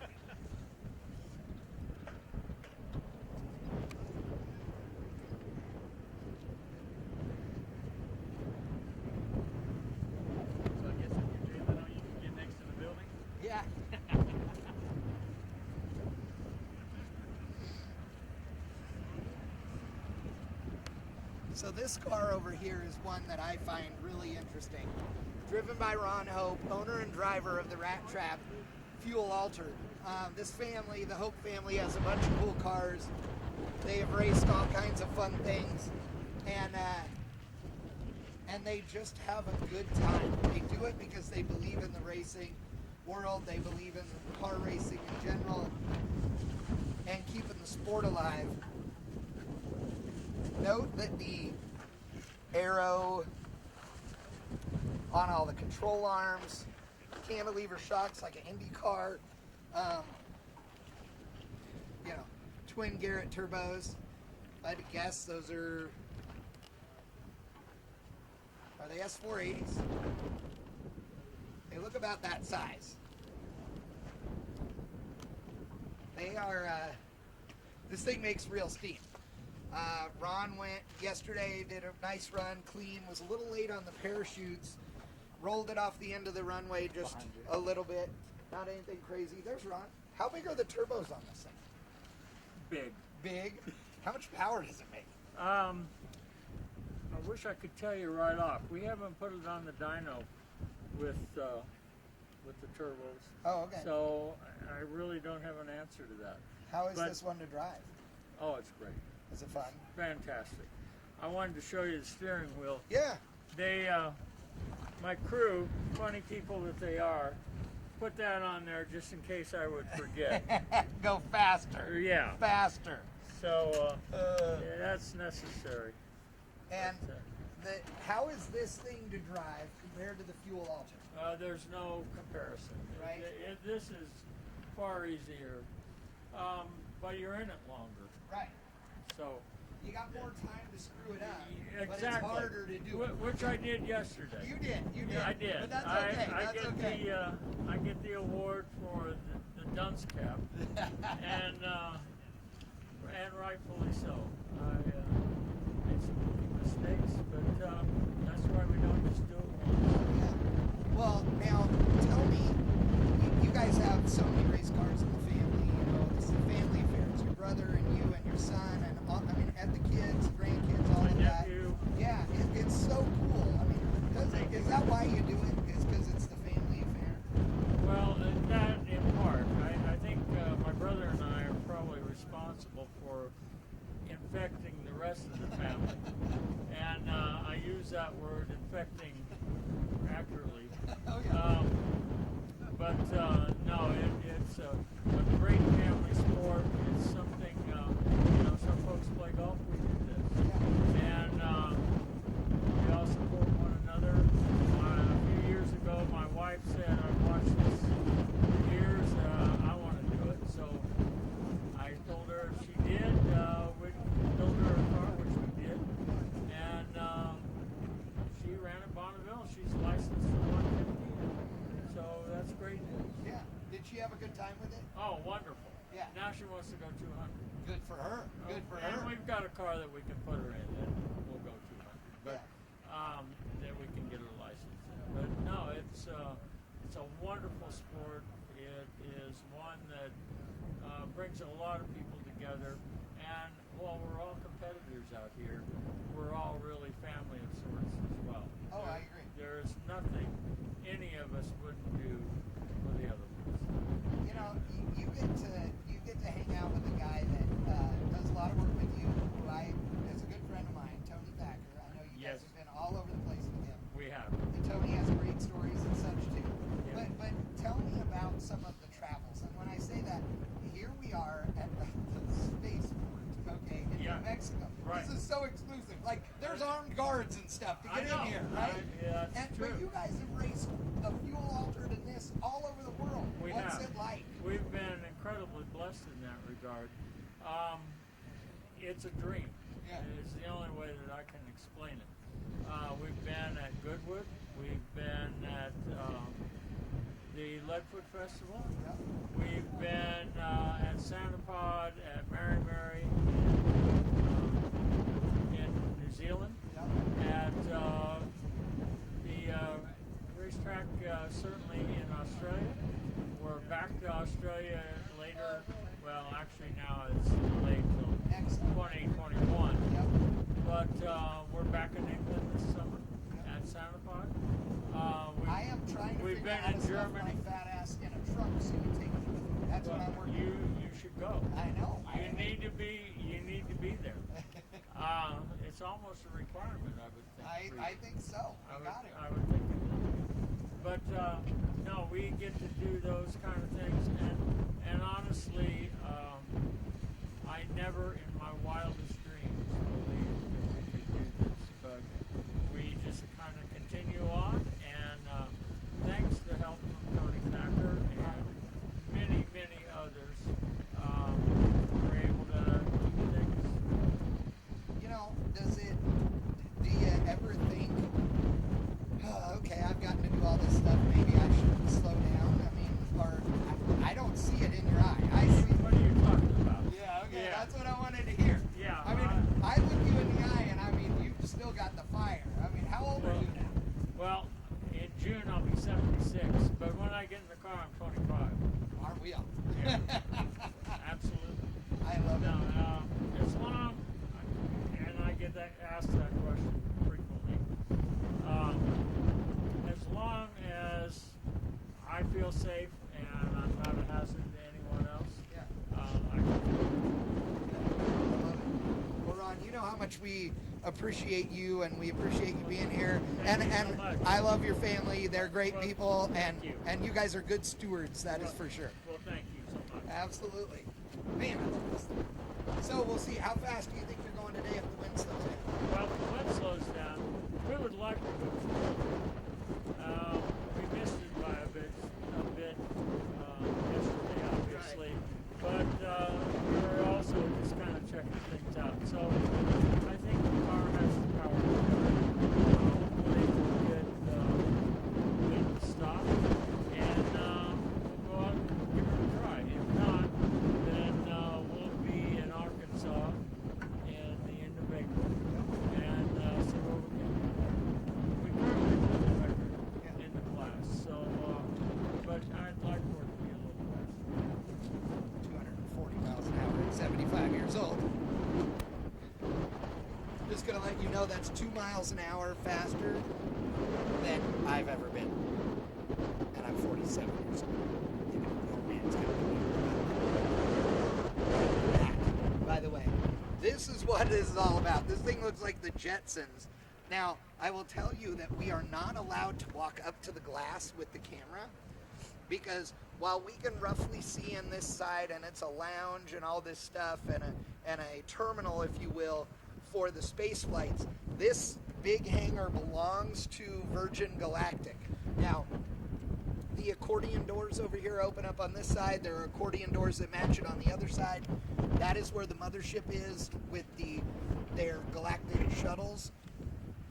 So I guess if you're jamming out, you can get next to the building? Yeah. So this car over here is one that I find really interesting. Driven by Ron Hope, owner and driver of the Rat Trap Fuel Altered. This family, the Hope family, has a bunch of cool cars. They have raced all kinds of fun things, and they just have a good time. They do it because they believe in the racing world. They believe in car racing in general, and keeping the sport alive. Note that the arrow on all the control arms, cantilever shocks like an Indy car, you know, twin Garrett turbos. If I had to guess, those are they S480s? They look about that size. They are, this thing makes real steam. Ron went yesterday, did a nice run, clean, was a little late on the parachutes, rolled it off the end of the runway just a little bit. Not anything crazy. There's Ron. How big are the turbos on this thing? Big. Big? How much power does it make? I wish I could tell you right off. We haven't put it on the dyno with the turbos. Oh, okay. So I really don't have an answer to that. How is But- this one to drive? Oh, it's great. Is it fun? Fantastic. I wanted to show you the steering wheel. Yeah. They, my crew, funny people that they are, put that on there just in case I would forget. Go faster. Yeah. Faster. So yeah, that's necessary. And how is this thing to drive compared to the fuel alter? There's no comparison. Right. This is far easier, but you're in it longer. Right. So you got more time to screw it up, but exactly. it's harder to do it. Which I did yesterday. You did. I did. But that's okay. I get the award for the dunce cap, and rightfully so. I made some mistakes, but that's why we don't just do it once. Well, now tell me, you guys have so many race cars in the family. You know, this is a family affair. It's your brother and you and your son, and all, I mean, and the kids, grandkids, all of that. Yeah, it's so cool. I mean, is that why you do it? Is because it's the family affair? Well, that in part. I think my brother and I are probably responsible for infecting the rest of the family. And I use that word infecting accurately. But no, it's a great family sport. It's something, some folks play golf, we do this. And we all support one another. A few years ago, my wife said, I've watched this for years, I want to do it. So I told her if she did, we'd build her a car, which we did. And she ran at Bonneville. She's licensed for 150. So that's great news. Yeah. Did she have a good time with it? Oh, wonderful. Yeah. Now she wants to go 200. Good for her. Good for her. And we've got a car that we can put her in, and we'll go 200. But then we can get her license in. But no, it's a wonderful sport. It is one that brings a lot of people together. And while we're all competitors out here, we're all really family of sorts as well. Oh, I agree. There is nothing any of us wouldn't do for the other ones. You know, you get to hang out with a guy that does a lot of work with you, who is a good friend of mine, Tony Thacker. I know you guys have been all over the place with him. We have. And Tony has great stories and such too. But tell me about some of the travels. And when I say that, here we are at the spaceport, okay, in New Mexico. Right. This is so exclusive. Like, there's armed guards and stuff to get in here, right? Yeah, that's true. But you guys have raced the fuel altered in this all over the world. What's it like? We've been incredibly blessed in that regard. It's a dream. Yeah. It's the only way that I can explain it. We've been at Goodwood. We've been at the Leadfoot Festival. Yep. We've been at Santa Pod, at Mary Mary in New Zealand. Yep. At the racetrack certainly in Australia. We're back to Australia later. Well, actually now it's delayed till 2021. Yep. But we're back in England this summer at Santa Pod. I am trying to we've figure been out how in to stuff Germany. my fat ass in a truck so you take it with me. That's what I'm working on. You should go. I know. You need to be there. It's almost a requirement, I would think. I think so. I got would think it is. But no, we get to do those kind of things, and honestly, I never in my wildest dreams believed that we could do this. But we just kind of continue on, and thanks to the help of Tony Thacker and many, many others, we're able to do things. You know, do you ever think, oh, okay, I've gotten to do all this stuff, maybe I should slow down? I mean, or I don't see it in your eye. I see. What are you talking about? Yeah, okay, that's what I wanted to hear. Yeah. we all? Yeah. Absolutely. I love it. As long, and I get asked that question frequently. As long as I feel safe and I'm not a hazard to anyone else, I Well, Ron, you know how much we appreciate you, and we appreciate you being here. And so much. I love your family. They're great people, and you guys are good stewards. That is for sure. Well, thank you so much. Absolutely. Man, I love this thing. So we'll see. How fast do you think you're going today if the wind slows down? Well, if the wind slows down, we would like to go slow. We missed it by a bit yesterday, obviously. But we're also just kind of checking things out. So I think the car has the power to do it. Hopefully we'll get wind to stop, and we'll go out and give it a try. If not, then we'll be in Arkansas in the end of April, and see where we can. We currently hold the record in the class, so but I'd like for it to be a little faster. 240 miles an hour at 75 years old. Just gonna let you know that's 2 miles an hour faster than I've ever been. And I'm 47 years old. Oh man, it's gonna be that. By the way, this is what this is all about. This thing looks like the Jetsons. Now, I will tell you that we are not allowed to walk up to the glass with the camera, because while we can roughly see in this side, and it's a lounge and all this stuff, and a terminal, if you will, for the space flights, this big hangar belongs to Virgin Galactic. Now, the accordion doors over here open up on this side. There are accordion doors that match it on the other side. That is where the mothership is with their galactic shuttles.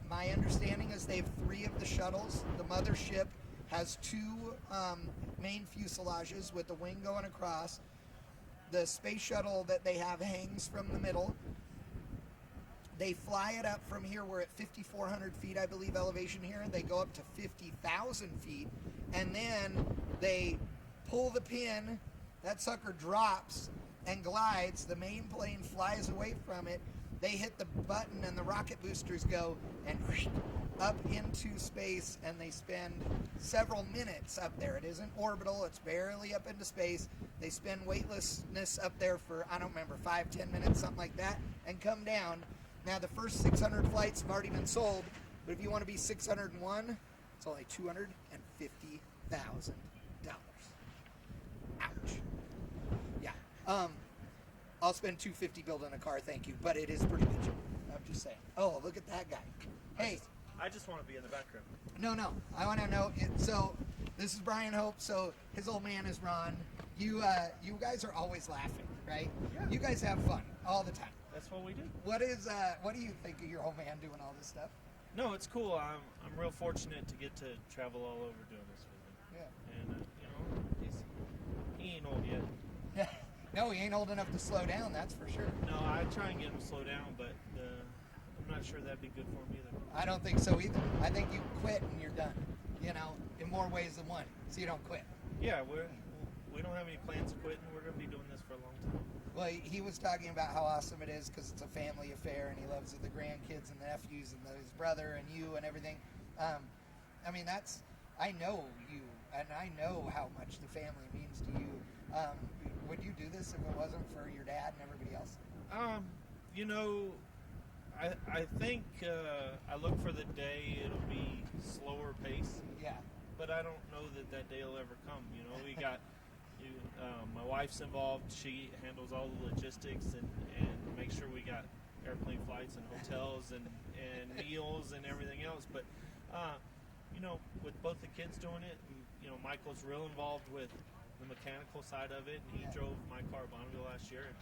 My understanding is they have 3 of the shuttles. The mothership has 2 main fuselages with the wing going across. The space shuttle that they have hangs from the middle. They fly it up from here. We're at 5,400 feet, I believe, elevation here. They go up to 50,000 feet, and then they pull the pin. That sucker drops and glides. The main plane flies away from it. They hit the button, and the rocket boosters go and up into space, and they spend several minutes up there. It isn't orbital, it's barely up into space. They spend weightlessness up there for, I don't remember, 5-10 minutes, something like that, and come down. Now the first 600 flights have already been sold, but if you want to be 601, it's only $250,000. Ouch. Yeah. I'll spend $250 building a car, thank you, but it is pretty good. I'm just saying. Oh, look at that guy. Hey. I just want to be in the background. No. I want to know. So, this is Brian Hope. So, his old man is Ron. You guys are always laughing, right? Yeah. You guys have fun all the time. That's what we do. What do you think of your old man doing all this stuff? No, it's cool. I'm real fortunate to get to travel all over doing this with him. Yeah. And he ain't old yet. No, he ain't old enough to slow down. That's for sure. No, I try and get him to slow down, but I'm not sure that'd be good for him either. I don't think so either. I think you quit and you're done. You know, in more ways than one. So you don't quit. Yeah, we don't have any plans of quitting. We're gonna be doing this for a long time. Well, he was talking about how awesome it is because it's a family affair, and he loves the grandkids and the nephews and his brother and you and everything. I mean, I know you, and I know how much the family means to you. Would you do this if it wasn't for your dad and everybody else? You know, I think I look for the day it'll be slower pace. Yeah. But I don't know that day will ever come. You know, we got my wife's involved. She handles all the logistics and makes sure we got airplane flights and hotels and meals and everything else. But you know, with both the kids doing it, and, you know, Michael's real involved with the mechanical side of it, and he drove my car at Bonneville last year,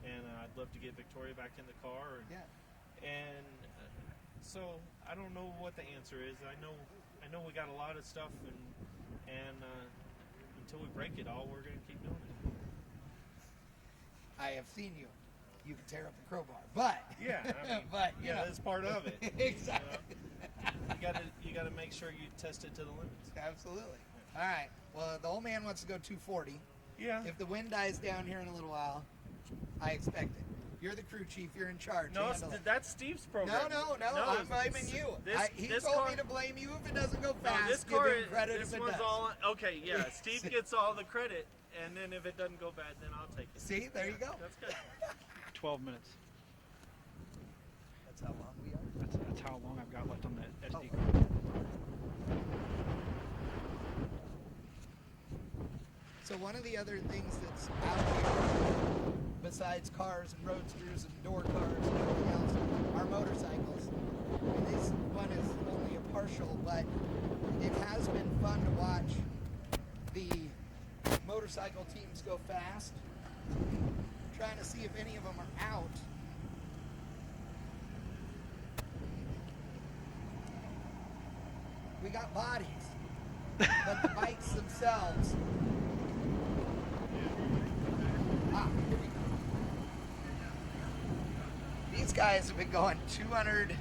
and I'd love to get Victoria back in the car. And so I don't know what the answer is. I know we got a lot of stuff, and until we break it all, we're going to keep doing it. I have seen you. You can tear up the crowbar, but yeah, I mean, but you know. that's part of it. Exactly. You know? You gotta make sure you test it to the limits. Absolutely. All right. Well, the old man wants to go 240. Yeah. If the wind dies down here in a little while, I expect it. You're the crew chief. You're in charge. No, Handle it. that's Steve's program. No. I'm blaming you. He told me to blame you if it doesn't go fast. This give car, him credit this if it one's does. all. Okay, yeah. Steve gets all the credit, and then if it doesn't go bad, then I'll take it. See, there you go. That's good. 12 minutes. That's how long we are. That's how long I've got left on the SD Oh. card. So one of the other things that's out here, besides cars and roadsters and door cars and everything else, are motorcycles. And this one is only a partial, but it has been fun to watch the motorcycle teams go fast. Trying to see if any of them are out. We got bodies, but the bikes themselves. Here we go. These guys have been going 200.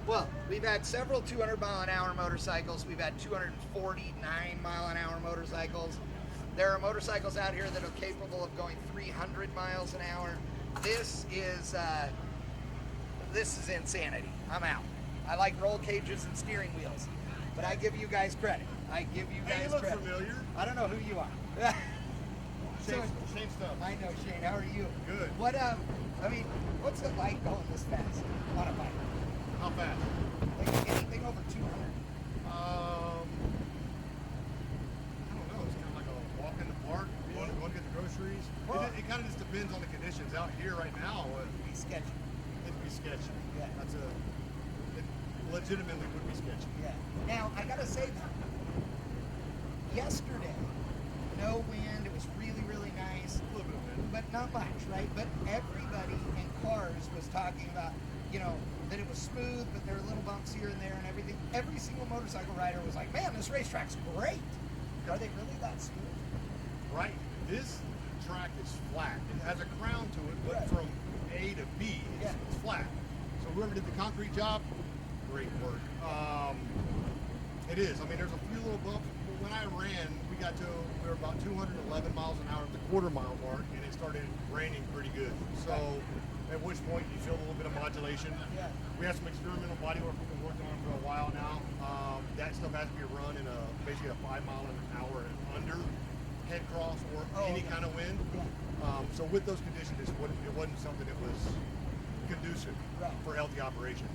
Well, we've had several 200-mile-an-hour motorcycles. We've had 249-mile-an-hour motorcycles. There are motorcycles out here that are capable of going 300 miles an hour. This is insanity. I'm out. I like roll cages and steering wheels, but I give you guys credit. Hey, you look familiar. I don't know who you are. Same stuff. I know, Shane. How are you? Good. What what's it like going this fast on a bike? How fast? Like anything over 200. I don't know. It's kind of like a walk in the park. Going to get the groceries. It kind of just depends on the conditions out here right now. It'd be sketchy. It'd be sketchy. Yeah. It legitimately would be sketchy. Yeah. Now I gotta say, yesterday, no wind. It was really, really nice. A little bit of wind, but not much, right? But everybody in cars was talking about, that it was smooth, but there were little bumps here and there and everything. Every single motorcycle rider was like, "Man, this racetrack's great." Are they really that smooth? Right. This track is flat. It has a crown to it, but from A to B, it's flat. So whoever did the concrete job, great work. It is. I mean, there's a few little bumps. But when I ran, we were about 211 miles an hour at the quarter-mile mark, and it started raining pretty good. So at which point you feel a little bit of modulation. Yeah. We have some experimental bodywork we've been working on for a while now. That stuff has to be run in basically a 5 mile an hour and under head cross or any kind of wind. So with those conditions, it wasn't something that was conducive for healthy operation.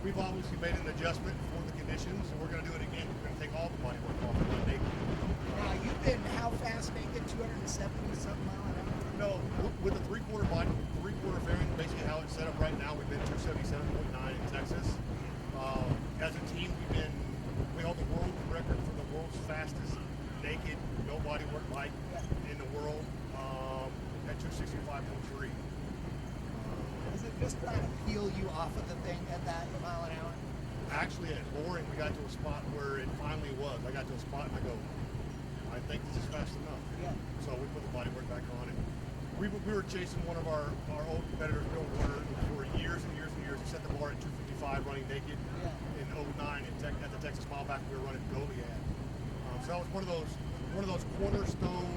We've obviously made an adjustment for the conditions, and we're going to do it again. We're going to take all the bodywork off and run naked. Now, you've been how fast naked? 270-something mile an hour? No, with the three-quarter fairing, basically how it's set up right now, we've been 277.9 in Texas. As a team, we hold the world record for the world's fastest naked, no bodywork bike in the world at 265.3. Is it just trying to peel you off of the thing at that mile an hour? Actually, at Boring, we got to a spot where it finally was. I got to a spot and I go, I think this is fast enough. Yeah. So we put the bodywork back on it. We were chasing one of our old competitors, Bill Warner, for years and years and years. He set the bar at 255 running naked in 09 at the Texas Mile back we were running Goliad. So that was one of those cornerstone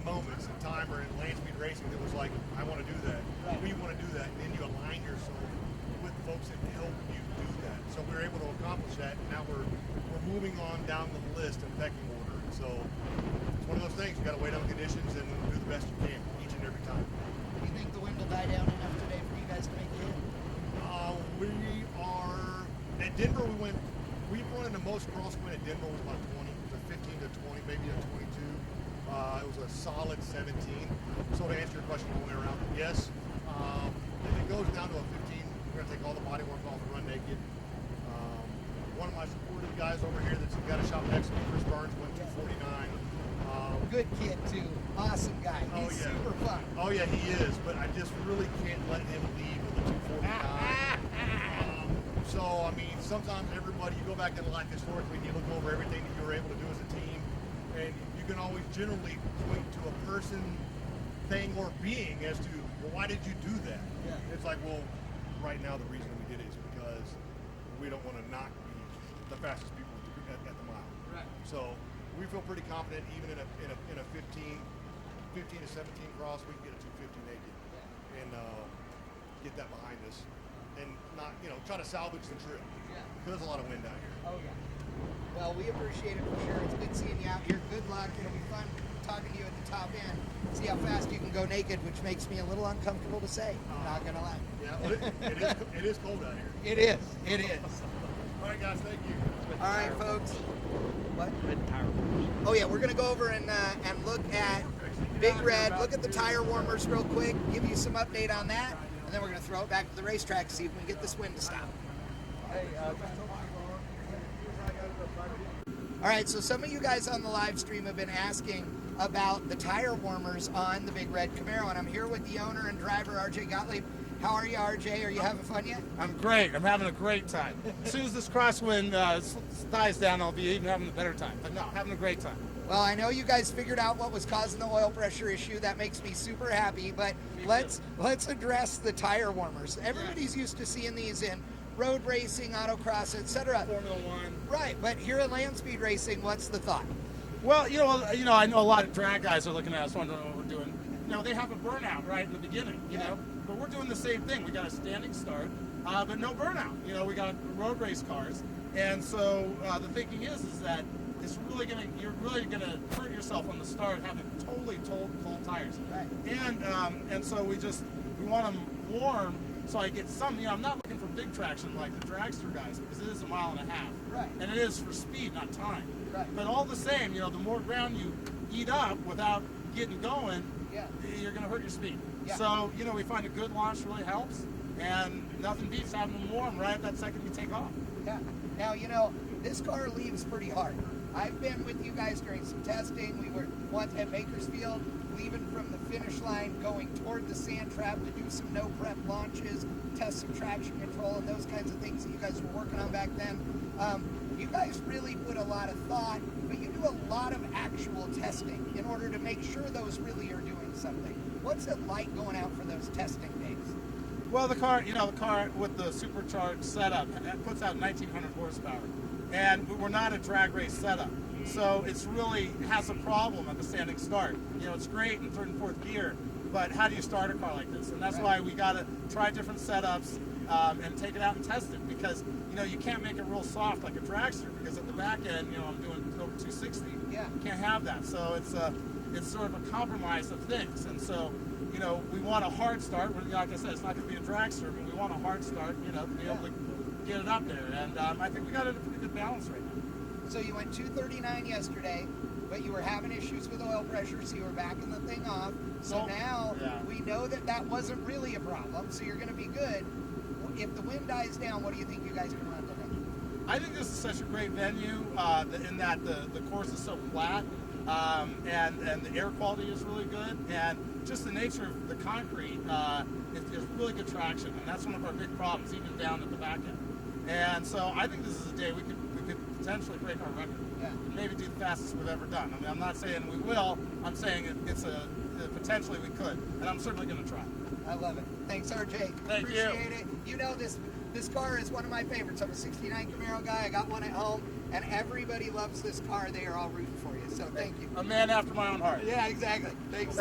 moments in time or in land speed racing that was like, I want to do that. We want to do that. And then you align yourself with folks that help you do that. So we were able to accomplish that. And now we're moving on down the list in pecking order. So it's one of those things. You got to wait on conditions and do the best you can each and every time. Do you think the wind will die down enough today for you guys to make it? We are at Denver. We've run the most crosswind at Denver was about 20. It was a 15 to 20, maybe a 22. It was a solid 17. So to answer your question all the way around, yes. If it goes down to a 15, we're going to take all the bodywork off and run naked. One of my supportive guys over here that's got a shop next to me, Chris Barnes, went 249. Good kid, too. Awesome guy. He's super fun. Oh, yeah, he is. But I just really can't let him leave with a 249. So, I mean, sometimes everybody, you go back in life historically and you look over everything that you were able to do as a team, and you can always generally point to a person, thing, or being as to, well, why did you do that? Yeah. It's like, well, right now the reason we did it is because we don't want to not be the fastest people at the mile. Right. So we feel pretty confident even in a 15 to 17 cross, we can get a 250 naked and get that behind us, and not try to salvage the trip. There's a lot of wind out here. Oh yeah. Well, we appreciate it for sure. It's good seeing you out here. Good luck. It'll be fun talking to you at the top end. See how fast you can go naked, which makes me a little uncomfortable to say. Not gonna lie. Yeah, well, it is cold out here. It is. It is. All right, guys. Thank you. All right, folks. What? Oh yeah, we're gonna go over and look at Big Red. Look at the tire warmers real quick. Give you some update on that, and then we're gonna throw it back to the racetrack to see if we can get this wind to stop. All right, so some of you guys on the live stream have been asking about the tire warmers on the Big Red Camaro, and I'm here with the owner and driver, RJ Gottlieb. How are you, RJ? Are you having fun yet? I'm great. I'm having a great time. As soon as this crosswind dies down, I'll be even having a better time. But no, having a great time. Well, I know you guys figured out what was causing the oil pressure issue. That makes me super happy. But let's address the tire warmers. Everybody's used to seeing these in road racing, autocross, etc. Formula One. Right, but here at land speed racing, what's the thought? Well, I know a lot of drag guys are looking at us wondering what we're doing. They have a burnout right in the beginning, but we're doing the same thing. We got a standing start, but no burnout. We got road race cars, and so the thinking is that you're really gonna hurt yourself on the start having totally cold tires. Right. And so we want them warm. So I get some, I'm not looking for big traction like the dragster guys, because it is a mile and a half. Right. And it is for speed, not time. Right. But all the same, the more ground you eat up without getting going, you're going to hurt your speed. Yeah. So, we find a good launch really helps, and nothing beats having them warm right at that second you take off. Yeah. Now, this car leaves pretty hard. I've been with you guys during some testing. We were once at Bakersfield, leaving from the finish line, going toward the sand trap to do some no prep launches, test some traction control and those kinds of things that you guys were working on back then. You guys really put a lot of thought, but you do a lot of actual testing in order to make sure those really are doing something. What's it like going out for those testing days? Well, the car with the supercharged setup, it puts out 1,900 horsepower. And we're not a drag race setup. So it's really has a problem at the standing start. It's great in third and fourth gear, but how do you start a car like this? And that's why we got to try different setups and take it out and test it, because you can't make it real soft like a dragster, because at the back end, I'm doing over 260. Yeah. You can't have that. So it's sort of a compromise of things. And so we want a hard start. Like I said, it's not going to be a dragster, but we want a hard start. To be able to get it up there. And I think we got it at a pretty good balance right now. So you went 239 yesterday, but you were having issues with oil pressure, so you were backing the thing off. So now we know that wasn't really a problem, so you're going to be good. If the wind dies down, what do you think you guys can run today? I think this is such a great venue in that the course is so flat, and the air quality is really good, and just the nature of the concrete is really good traction, and that's one of our big problems, even down at the back end. And so I think this is a day we could potentially break our record. Yeah. And maybe do the fastest we've ever done. I mean, I'm not saying we will. I'm saying it's potentially we could, and I'm certainly going to try. I love it. Thanks, RJ. Thank you. Appreciate it. This car is one of my favorites. I'm a '69 Camaro guy. I got one at home, and everybody loves this car. They are all rooting for you. So thank you. A man after my own heart. Yeah, exactly. Thanks.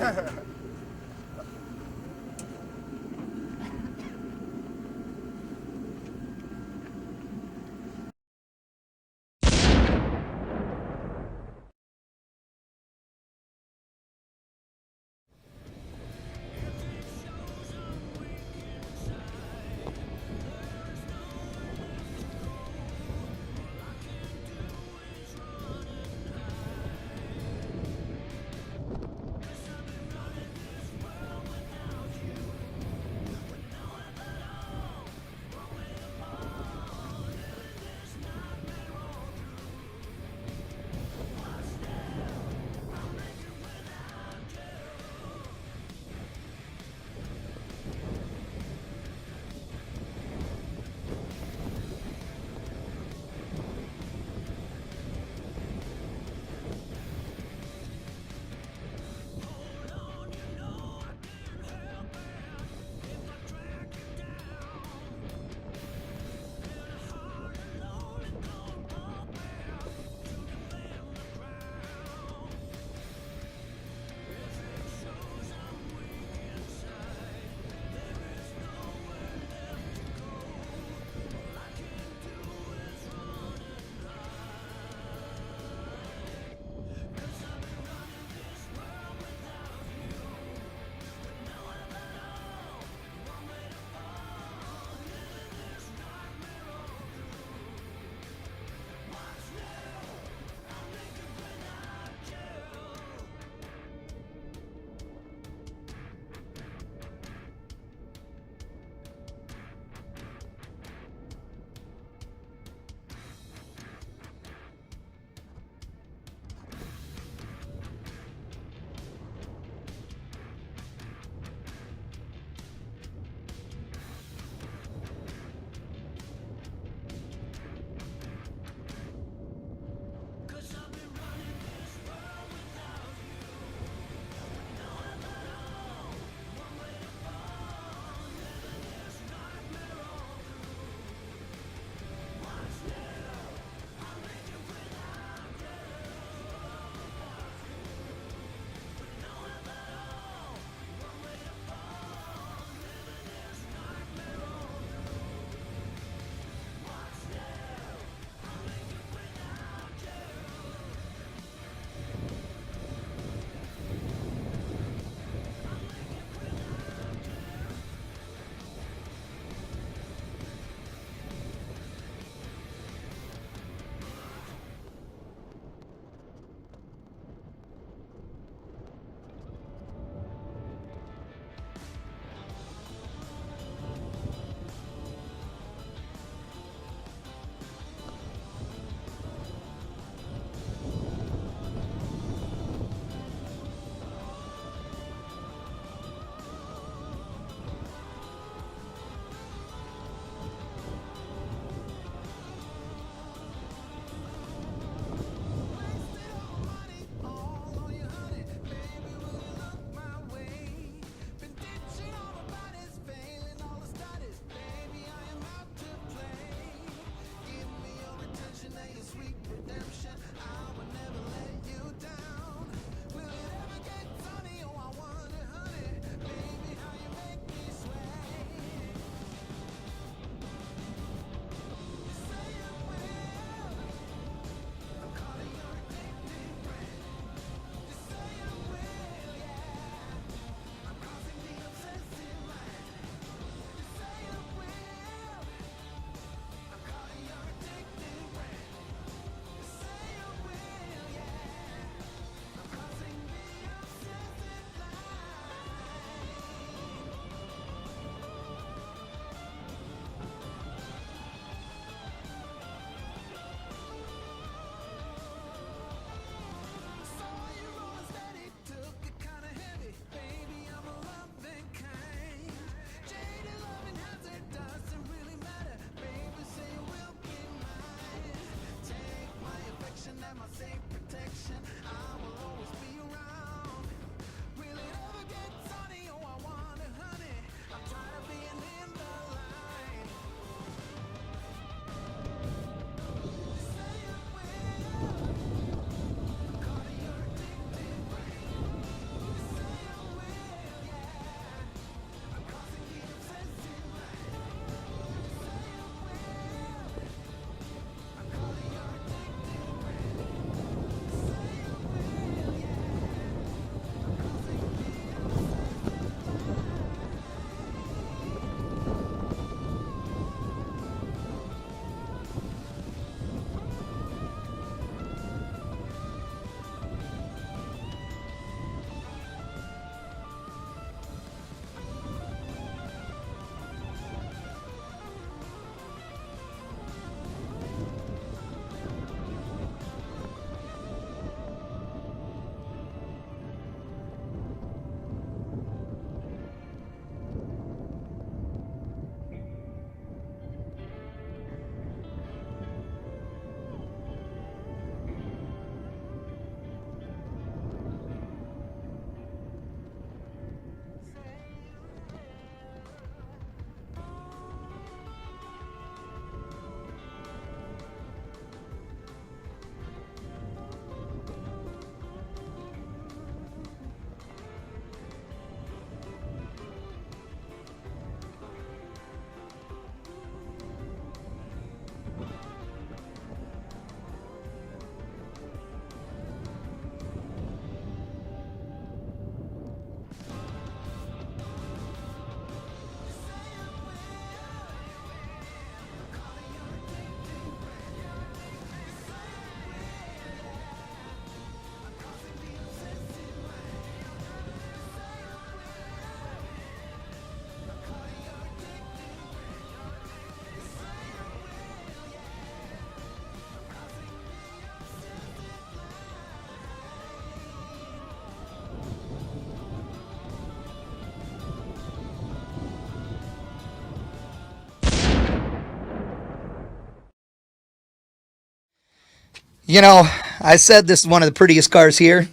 You know, I said this is one of the prettiest cars here.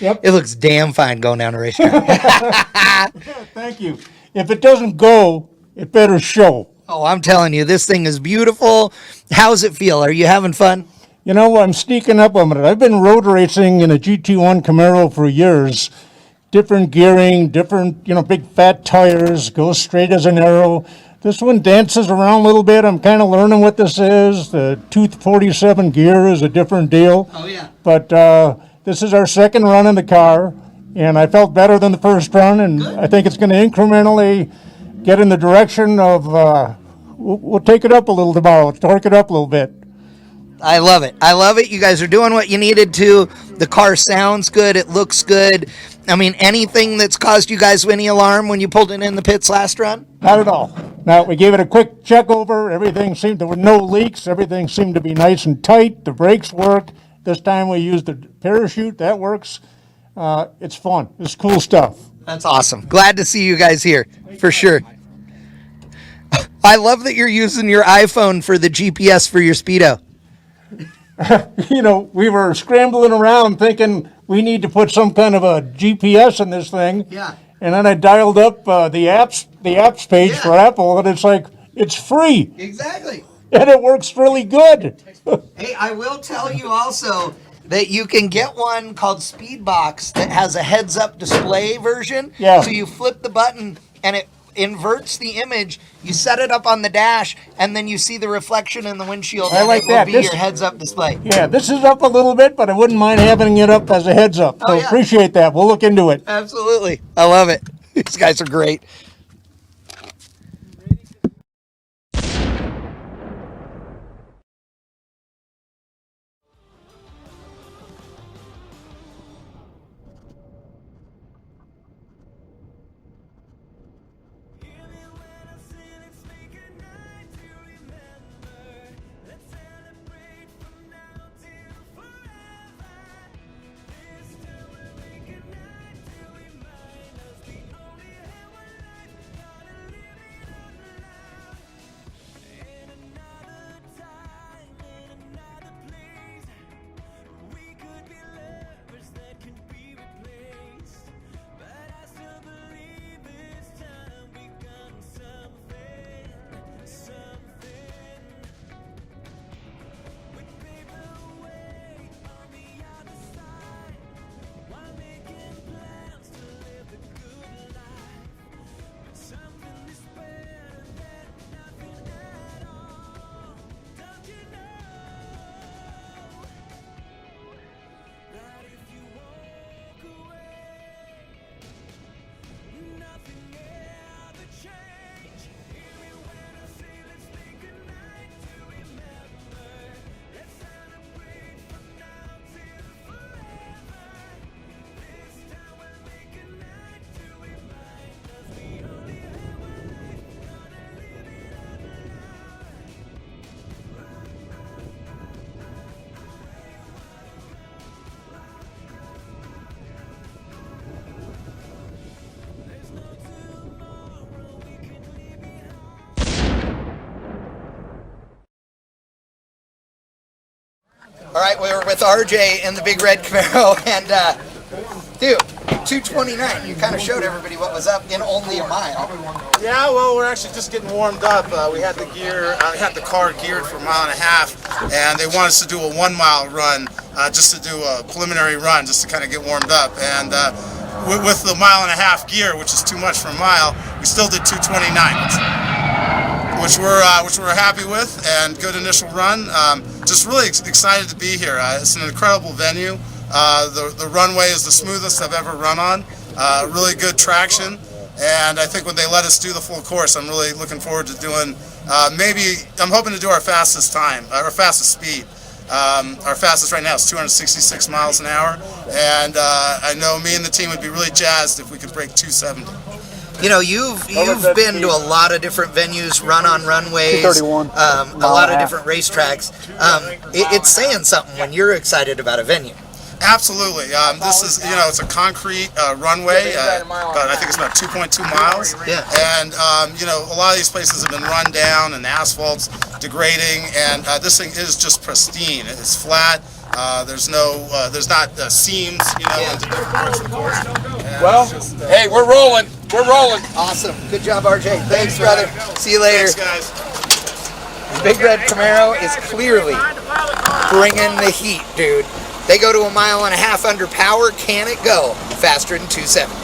Yep. It looks damn fine going down a racetrack. Thank you. If it doesn't go, it better show. Oh, I'm telling you, this thing is beautiful. How's it feel? Are you having fun? You know, I'm sneaking up on it. I've been road racing in a GT1 Camaro for years. Different gearing, different, big fat tires, goes straight as an arrow. This one dances around a little bit. I'm kind of learning what this is. The 247 gear is a different deal. Oh, yeah. But this is our second run in the car, and I felt better than the first run, and I think it's going to incrementally get in the direction of, we'll take it up a little tomorrow, torque it up a little bit. I love it. I love it. You guys are doing what you needed to. The car sounds good. It looks good. I mean, anything that's caused you guys any alarm when you pulled it in the pits last run? Not at all. Now, we gave it a quick check over. Everything seemed, there were no leaks. Everything seemed to be nice and tight. The brakes work. This time we used the parachute. That works. It's fun. It's cool stuff. That's awesome. Glad to see you guys here, for sure. I love that you're using your iPhone for the GPS for your Speedo. We were scrambling around thinking we need to put some kind of a GPS in this thing. Yeah. And then I dialed up the apps page for Apple, and it's like, it's free. Exactly. And it works really good. Hey, I will tell you also that you can get one called Speedbox that has a heads-up display version. Yeah. So you flip the button, and it inverts the image. You set it up on the dash, and then you see the reflection in the windshield. I like and it that. will be your heads-up display. Yeah, this is up a little bit, but I wouldn't mind having it up as a heads up. So appreciate that. We'll look into it. Absolutely. I love it. These guys are great. All right, we were with RJ in the big red Camaro, and dude, 229. You kind of showed everybody what was up in only a mile. Yeah, well, we're actually just getting warmed up. We had the car geared for a mile and a half, and they wanted us to do a 1 mile run, just to do a preliminary run, just to kind of get warmed up. And with the mile and a half gear, which is too much for a mile, we still did 229, which we're happy with, and good initial run. Just really excited to be here. It's an incredible venue. The runway is the smoothest I've ever run on. Really good traction, and I think when they let us do the full course, I'm really looking forward to doing. I'm hoping to do our fastest time, our fastest speed. Our fastest right now is 266 miles an hour, and I know me and the team would be really jazzed if we could break 270. You know, you've been to a lot of different venues, run on runways, a lot of different racetracks. It's saying something when you're excited about a venue. Absolutely. This is, it's a concrete runway, but I think it's about 2.2 miles. Yeah. And, a lot of these places have been run down and the asphalt's degrading, and this thing is just pristine. It's flat. There's not seams, into different parts of the course. And Well, it's just, hey, we're rolling. We're rolling. Awesome. Good job, RJ. Thanks, brother. See you later. Thanks, guys. The Big Red Camaro is clearly bringing the heat, dude. They go to 1.5 miles under power. Can it go faster than 270?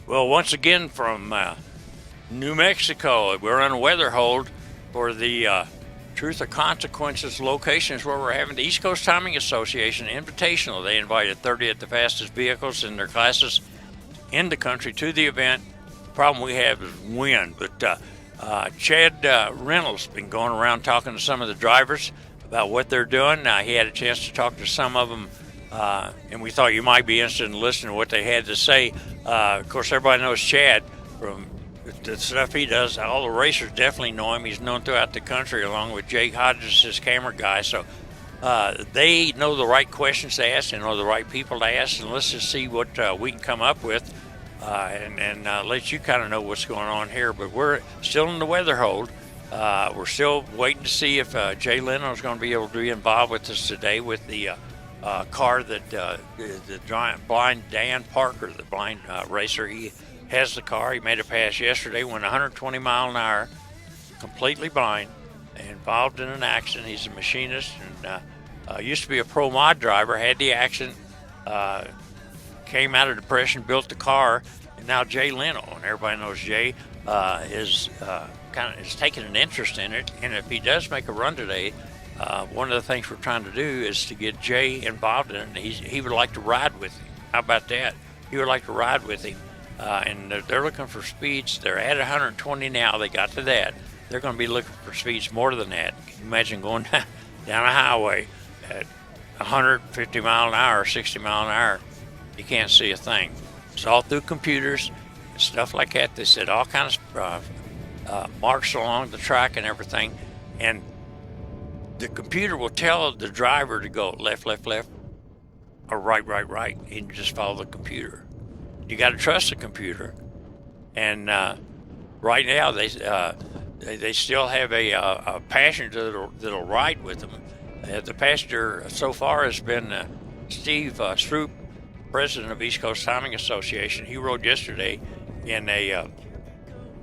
Well, once again from New Mexico, we're on a weather hold for the Truth or Consequences locations where we're having the East Coast Timing Association Invitational. They invited 30 of the fastest vehicles in their classes in the country to the event. The problem we have is wind, but Chad Reynolds been going around talking to some of the drivers about what they're doing. He had a chance to talk to some of them, and we thought you might be interested in listening to what they had to say. Of course, everybody knows Chad from the stuff he does. All the racers definitely know him. He's known throughout the country, along with Jake Hodges, his camera guy. So they know the right questions to ask and know the right people to ask. And let's just see what we can come up with and let you kind of know what's going on here. But we're still in the weather hold. We're still waiting to see if Jay Leno is going to be able to be involved with us today with the car that the giant blind Dan Parker, the blind racer. He has the car. He made a pass yesterday, went 120 mile an hour, completely blind, involved in an accident. He's a machinist and used to be a pro mod driver, had the accident, came out of depression, built the car, and now Jay Leno, and everybody knows Jay, is taking an interest in it. And if he does make a run today, one of the things we're trying to do is to get Jay involved in it. He would like to ride with him. How about that? He would like to ride with him. And they're looking for speeds. They're at 120 now. They got to that. They're going to be looking for speeds more than that. Can you imagine going down a highway at 150 mile an hour, 60 mile an hour? You can't see a thing. It's all through computers and stuff like that. They said all kinds of marks along the track and everything. And the computer will tell the driver to go left, left, left, or right, right, right. And you just follow the computer. You got to trust the computer, and right now they still have a passenger that'll ride with them. The passenger so far has been Steve Strupp, president of East Coast Timing Association. He rode yesterday in a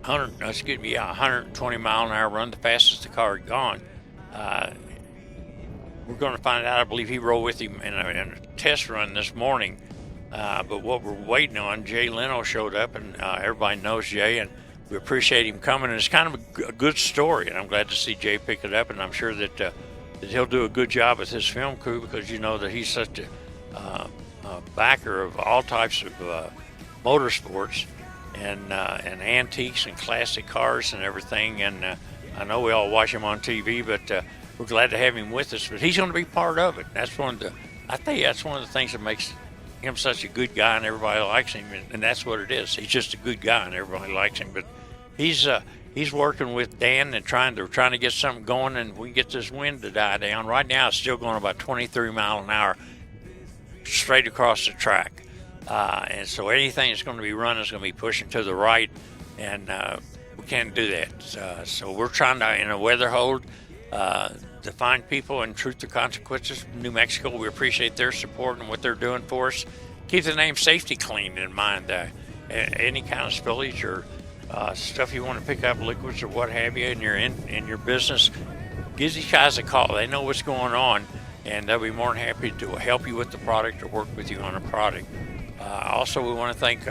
120 mile an hour run, the fastest the car had gone. We're going to find out. I believe he rode with him in a test run this morning. But what we're waiting on, Jay Leno showed up, and everybody knows Jay, and we appreciate him coming. And it's kind of a good story, and I'm glad to see Jay pick it up, and I'm sure that he'll do a good job with his film crew, because you know that he's such a backer of all types of motorsports and antiques and classic cars and everything. And I know we all watch him on TV, but we're glad to have him with us. But he's going to be part of it. That's one of the things that makes him such a good guy, and everybody likes him, and that's what it is. He's just a good guy, and everybody likes him. But he's working with Dan and trying to get something going, and we can get this wind to die down. Right now, it's still going about 23 miles an hour straight across the track, and so anything that's going to be running is going to be pushing to the right, and we can't do that. So we're trying to, in a weather hold, to find people in Truth or Consequences, New Mexico. We appreciate their support and what they're doing for us. Keep the name Safety Clean in mind. Any kind of spillage or stuff you want to pick up, liquids or what have you, and you're in your business, give these guys a call. They know what's going on, and they'll be more than happy to help you with the product or work with you on a product. Also, we want to thank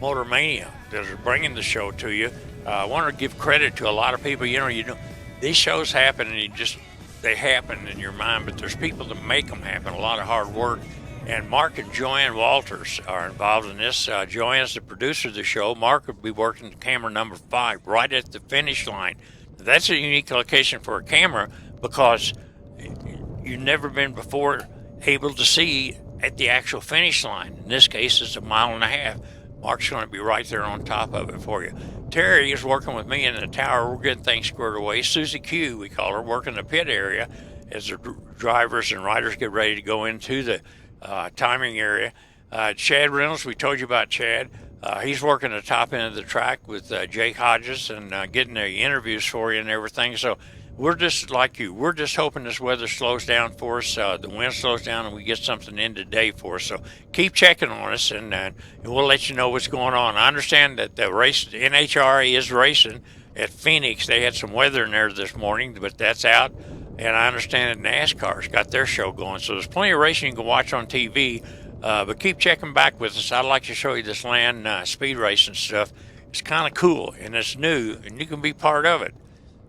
Motor Mania that are bringing the show to you. I want to give credit to a lot of people. You know, these shows happen, and they happen in your mind, but there's people that make them happen, a lot of hard work. And Mark and Joanne Walters are involved in this. Joanne's the producer of the show. Mark will be working camera number 5 right at the finish line. That's a unique location for a camera, because you've never been before able to see at the actual finish line. In this case, it's 1.5 miles. Mark's going to be right there on top of it for you. Terry is working with me in the tower. We're getting things squared away. Susie Q, we call her, working the pit area as the drivers and riders get ready to go into the timing area. Chad Reynolds, we told you about Chad. He's working the top end of the track with Jake Hodges and getting the interviews for you and everything. So we're just like you. We're just hoping this weather slows down for us, the wind slows down, and we get something in today for us. So keep checking on us, and we'll let you know what's going on. I understand that the race, the NHRA is racing at Phoenix. They had some weather in there this morning, but that's out. And I understand that NASCAR's got their show going. So there's plenty of racing you can watch on TV. But keep checking back with us. I'd like to show you this land speed racing stuff. It's kind of cool, and it's new, and you can be part of it.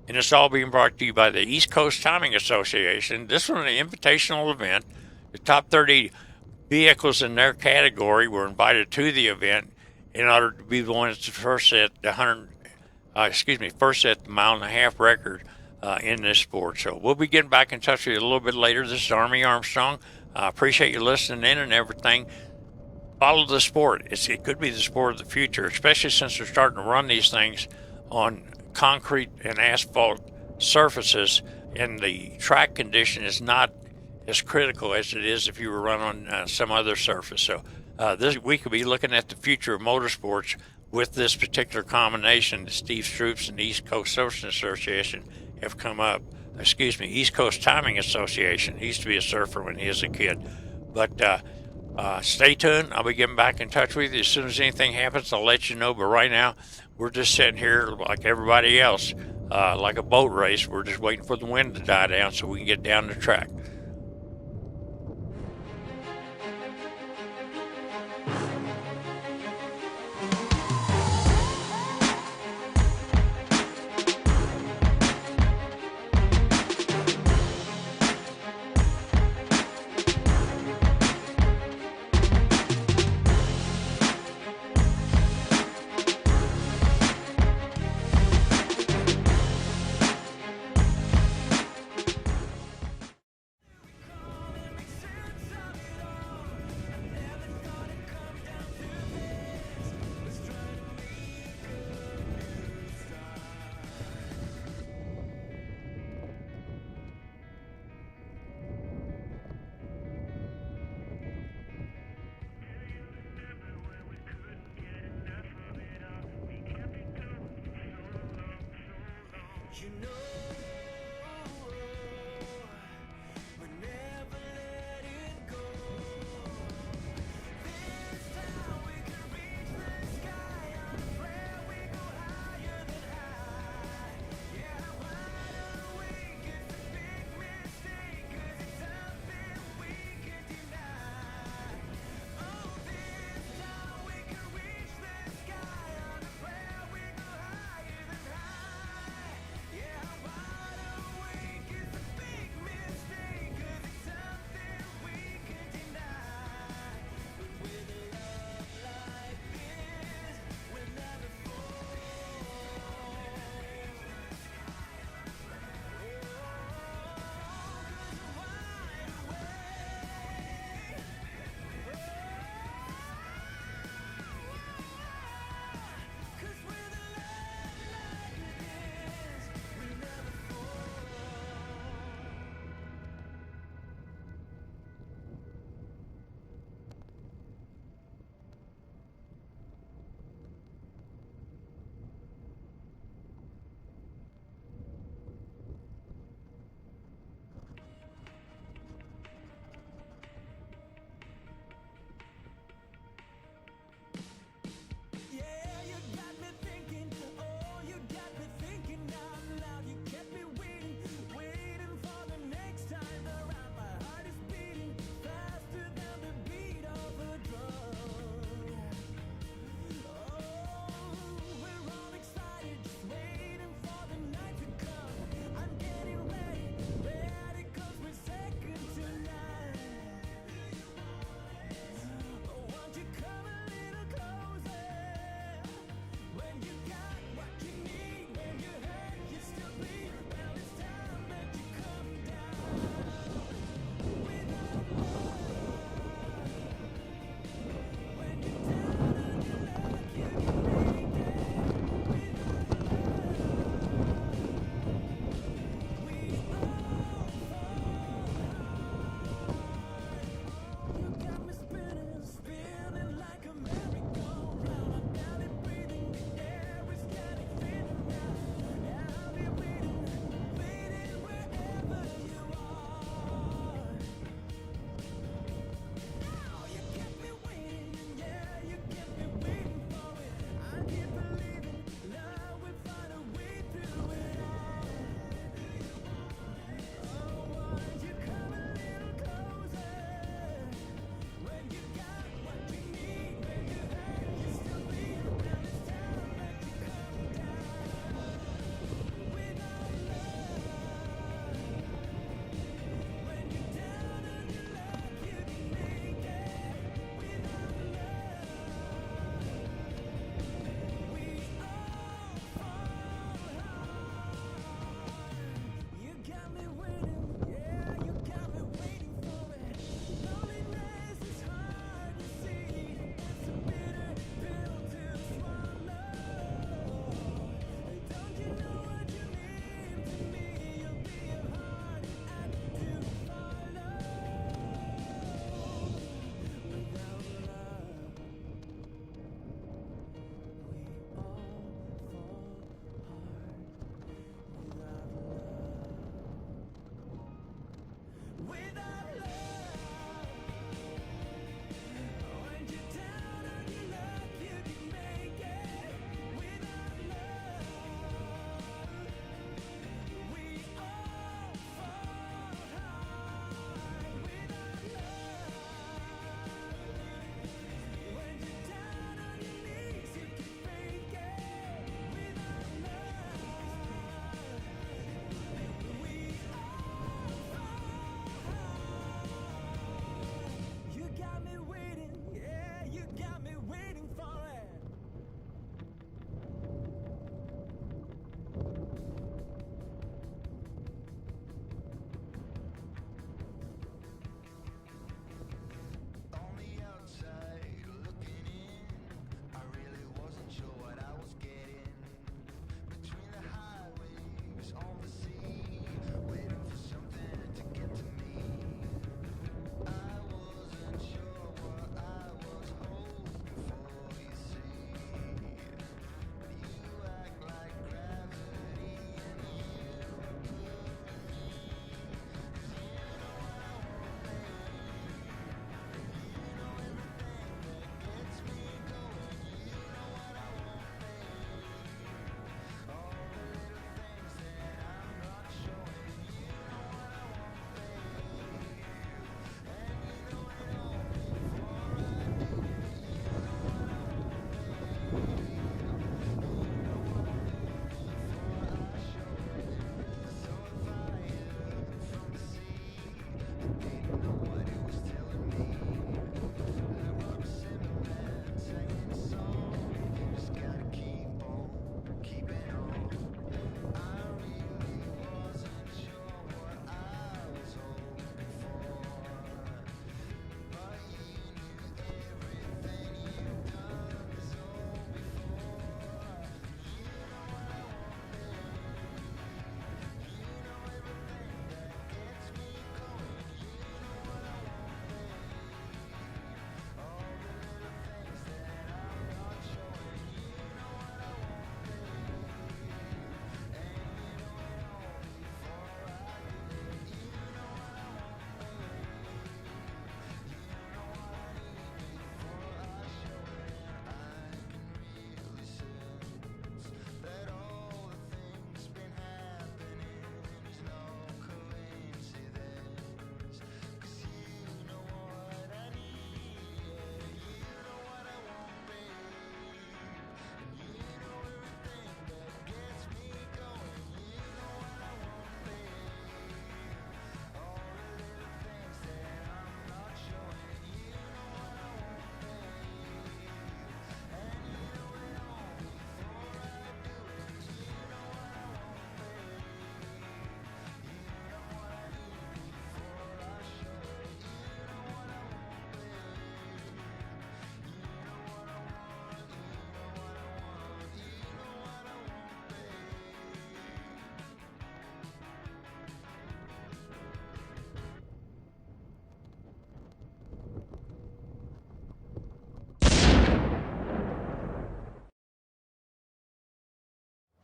And it's all being brought to you by the East Coast Timing Association. This was an invitational event. The top 30 vehicles in their category were invited to the event in order to be the ones to first set the first set the mile-and-a-half record in this sport. So we'll be getting back in touch with you a little bit later. This is Army Armstrong. I appreciate you listening in and everything. Follow the sport. It could be the sport of the future, especially since they're starting to run these things on concrete and asphalt surfaces, and the track condition is not as critical as it is if you were running on some other surface. So we could be looking at the future of motorsports with this particular combination that Steve Strupp and the East Coast Surfing Association have come up. East Coast Timing Association. He used to be a surfer when he was a kid. But stay tuned. I'll be getting back in touch with you. As soon as anything happens, I'll let you know. But right now, we're just sitting here like everybody else, like a boat race. We're just waiting for the wind to die down so we can get down the track.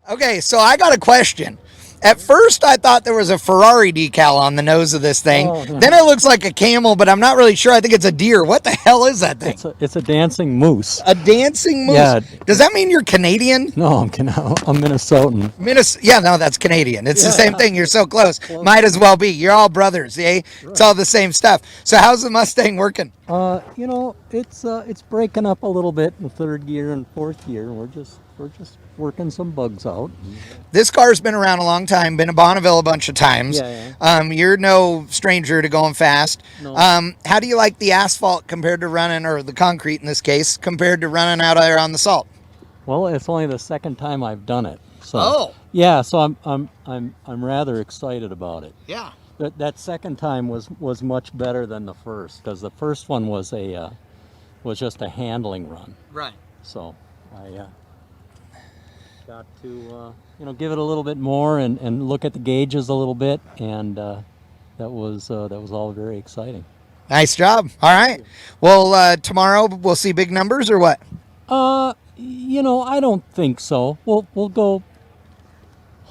Okay, so I got a question. At first, I thought there was a Ferrari decal on the nose of this thing. Oh, no. Then it looks like a camel, but I'm not really sure. I think it's a deer. What the hell is that thing? It's a dancing moose. A dancing moose? Yeah. Does that mean you're Canadian? No, I'm Minnesotan. Yeah, no, that's Canadian. It's the same thing. You're so close. Might as well be. You're all brothers, eh? It's all the same stuff. So how's the Mustang working? It's breaking up a little bit in the third gear and fourth gear. We're just working some bugs out. This car's been around a long time, been to Bonneville a bunch of times. Yeah. You're no stranger to going fast. No. How do you like the asphalt compared to running, or the concrete in this case, compared to running out there on the salt? Well, it's only the second time I've done it. So Oh. yeah, so I'm rather excited about it. Yeah. That second time was much better than the first, because the first one was just a handling run. Right. So I got to give it a little bit more and look at the gauges a little bit, and that was all very exciting. Nice job. All right. Well, tomorrow we'll see big numbers, or what? I don't think so. We'll go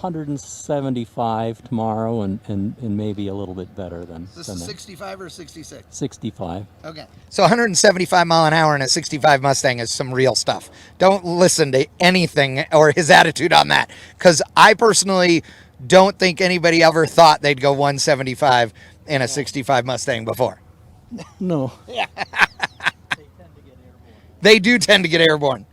175 tomorrow, and maybe a little bit better than This than is that. 65 or 66? 65. Okay. So 175 mile an hour in a 65 Mustang is some real stuff. Don't listen to anything or his attitude on that, because I personally don't think anybody ever thought they'd go 175 in a 65 Mustang before. No. They do tend to get airborne.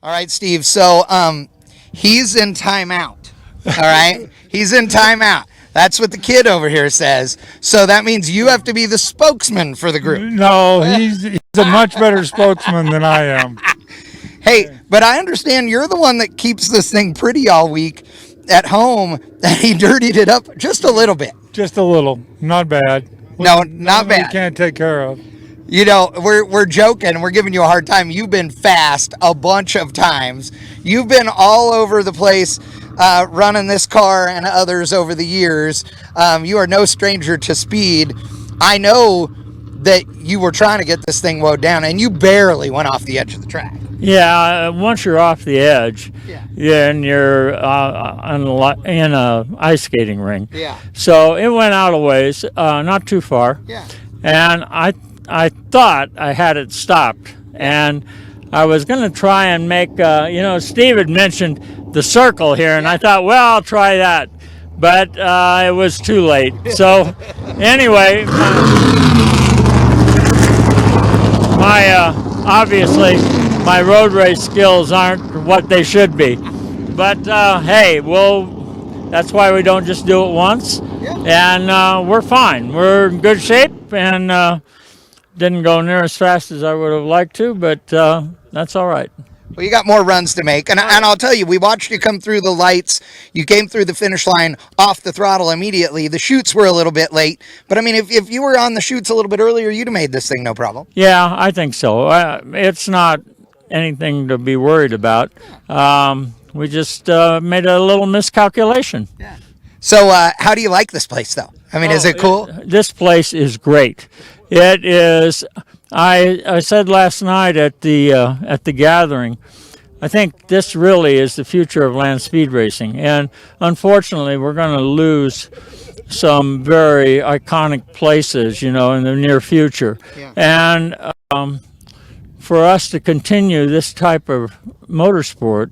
All right, Steve. So he's in timeout. All right? He's in timeout. That's what the kid over here says. So that means you have to be the spokesman for the group. No, he's a much better spokesman than I am. Hey, but I understand you're the one that keeps this thing pretty all week at home, and he dirtied it up just a little bit. Just a little. Not bad. No, not bad. We can't take care of. You know, we're joking. We're giving you a hard time. You've been fast a bunch of times. You've been all over the place running this car and others over the years. You are no stranger to speed. I know that you were trying to get this thing mowed down, and you barely went off the edge of the track. Yeah, once you're off the edge, and you're in a ice skating ring. Yeah. So it went out a ways, not too far. Yeah. And I thought I had it stopped, and I was going to try and make, Steve had mentioned the circle here, and I thought, well, I'll try that. But it was too late. So anyway, obviously my road race skills aren't what they should be. But hey, that's why we don't just do it once. And we're fine. We're in good shape, and didn't go near as fast as I would have liked to, but that's all right. Well, you got more runs to make, and I'll tell you, we watched you come through the lights. You came through the finish line off the throttle immediately. The chutes were a little bit late, but I mean, if you were on the chutes a little bit earlier, you'd have made this thing no problem. Yeah, I think so. It's not anything to be worried about. We just made a little miscalculation. Yeah. So how do you like this place, though? I mean, is it cool? This place is great. It is. I said last night at the gathering, I think this really is the future of land speed racing, and unfortunately, we're going to lose some very iconic places, in the near future. Yeah. And for us to continue this type of motorsport,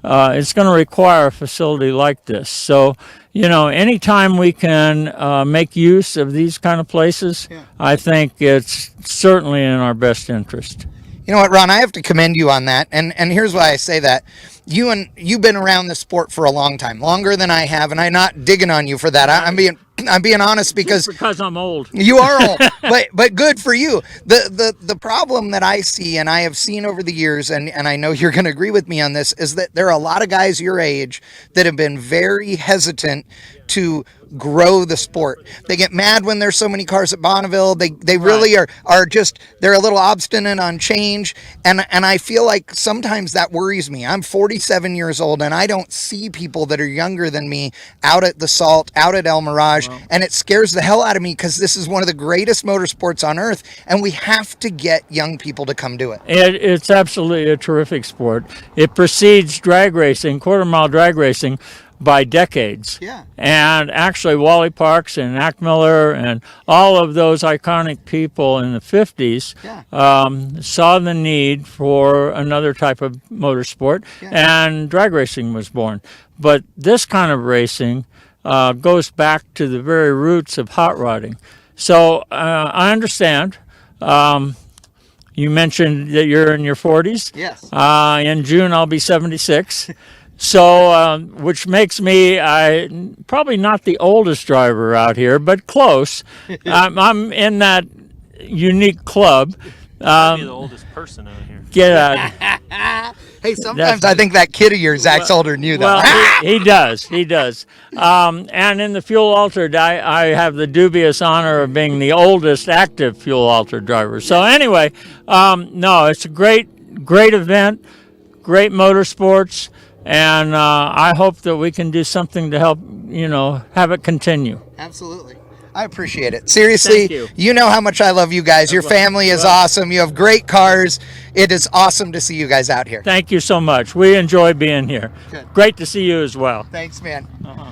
it's going to require a facility like this. So, anytime we can make use of these kind of places, I think it's certainly in our best interest. You know what, Ron, I have to commend you on that, and here's why I say that. You've been around the sport for a long time, longer than I have, and I'm not digging on you for that. I'm being honest because I'm old. You are old, but good for you. The problem that I see, and I have seen over the years, and I know you're going to agree with me on this, is that there are a lot of guys your age that have been very hesitant to grow the sport. They get mad when there's so many cars at Bonneville. They really are just, they're a little obstinate on change, and I feel like sometimes that worries me. I'm 47 years old, and I don't see people that are younger than me out at the Salt, out at El Mirage, and it scares the hell out of me because this is one of the greatest motorsports on earth, and we have to get young people to come do it. It's absolutely a terrific sport. It precedes drag racing, quarter-mile drag racing, by decades. Yeah. And actually Wally Parks and Ack Miller and all of those iconic people in the 50s saw the need for another type of motorsport, and drag racing was born. But this kind of racing goes back to the very roots of hot rodding. So I understand. You mentioned that you're in your 40s. Yes. In June I'll be 76. So, which makes me probably not the oldest driver out here, but close. I'm in that unique club. I'd be the oldest person out here. Get out. Hey, sometimes I think that kid of yours acts older than you, though. Well, he does. And in the fuel altered, I have the dubious honor of being the oldest active fuel altered driver. So anyway, no, it's a great event, great motorsports. And I hope that we can do something to help, have it continue. Absolutely. I appreciate it. Seriously, Thank you. You know how much I love you guys. Your family is awesome. You have great cars. It is awesome to see you guys out here. Thank you so much. We enjoy being here. Good. Great to see you as well. Thanks, man. Uh-huh.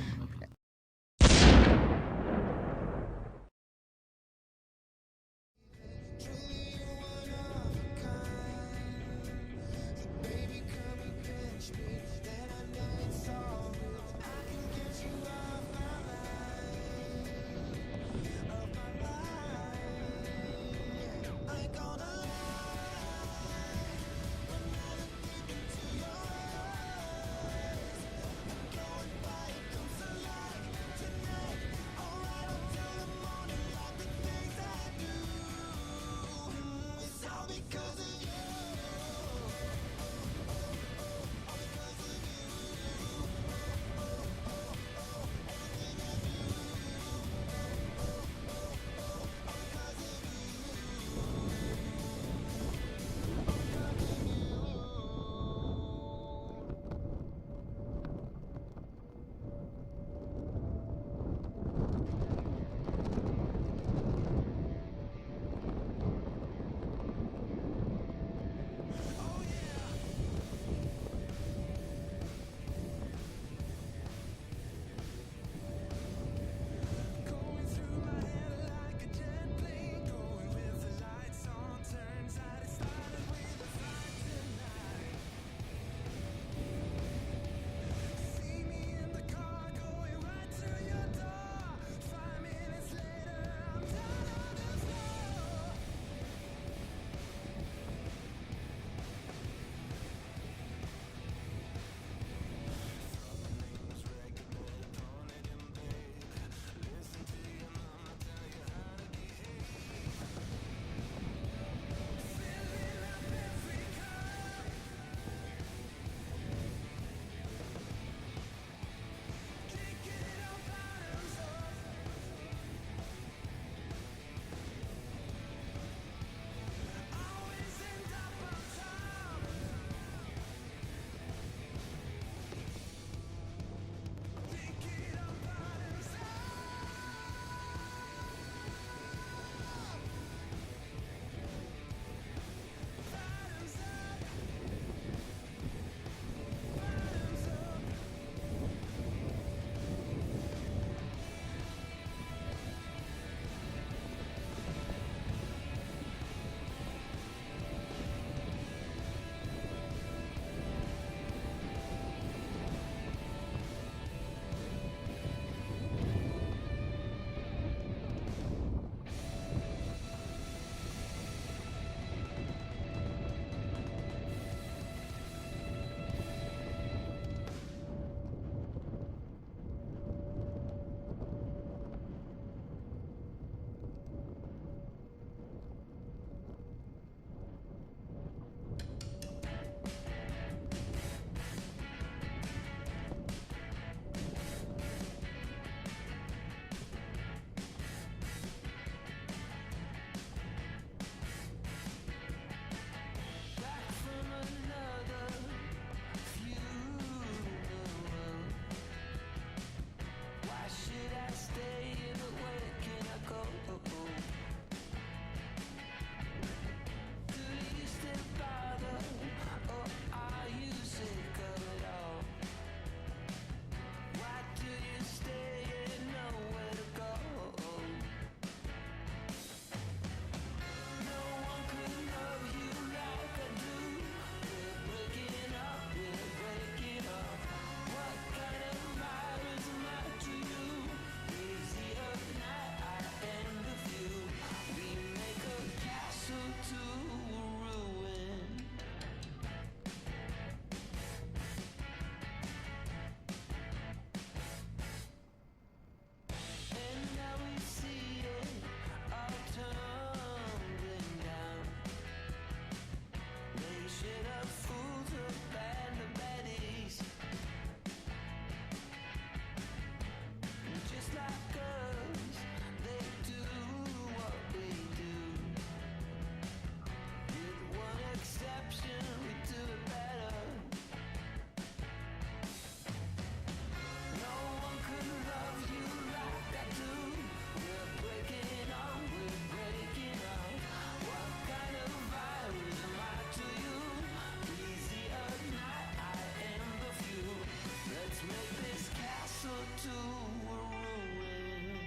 to a ruin.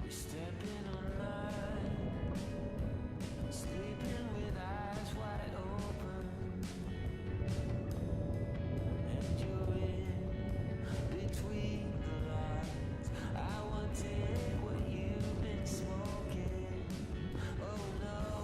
We're stepping on line, sleeping with eyes wide open, and you're in between the lines. I wanted what you've been smoking. Oh no.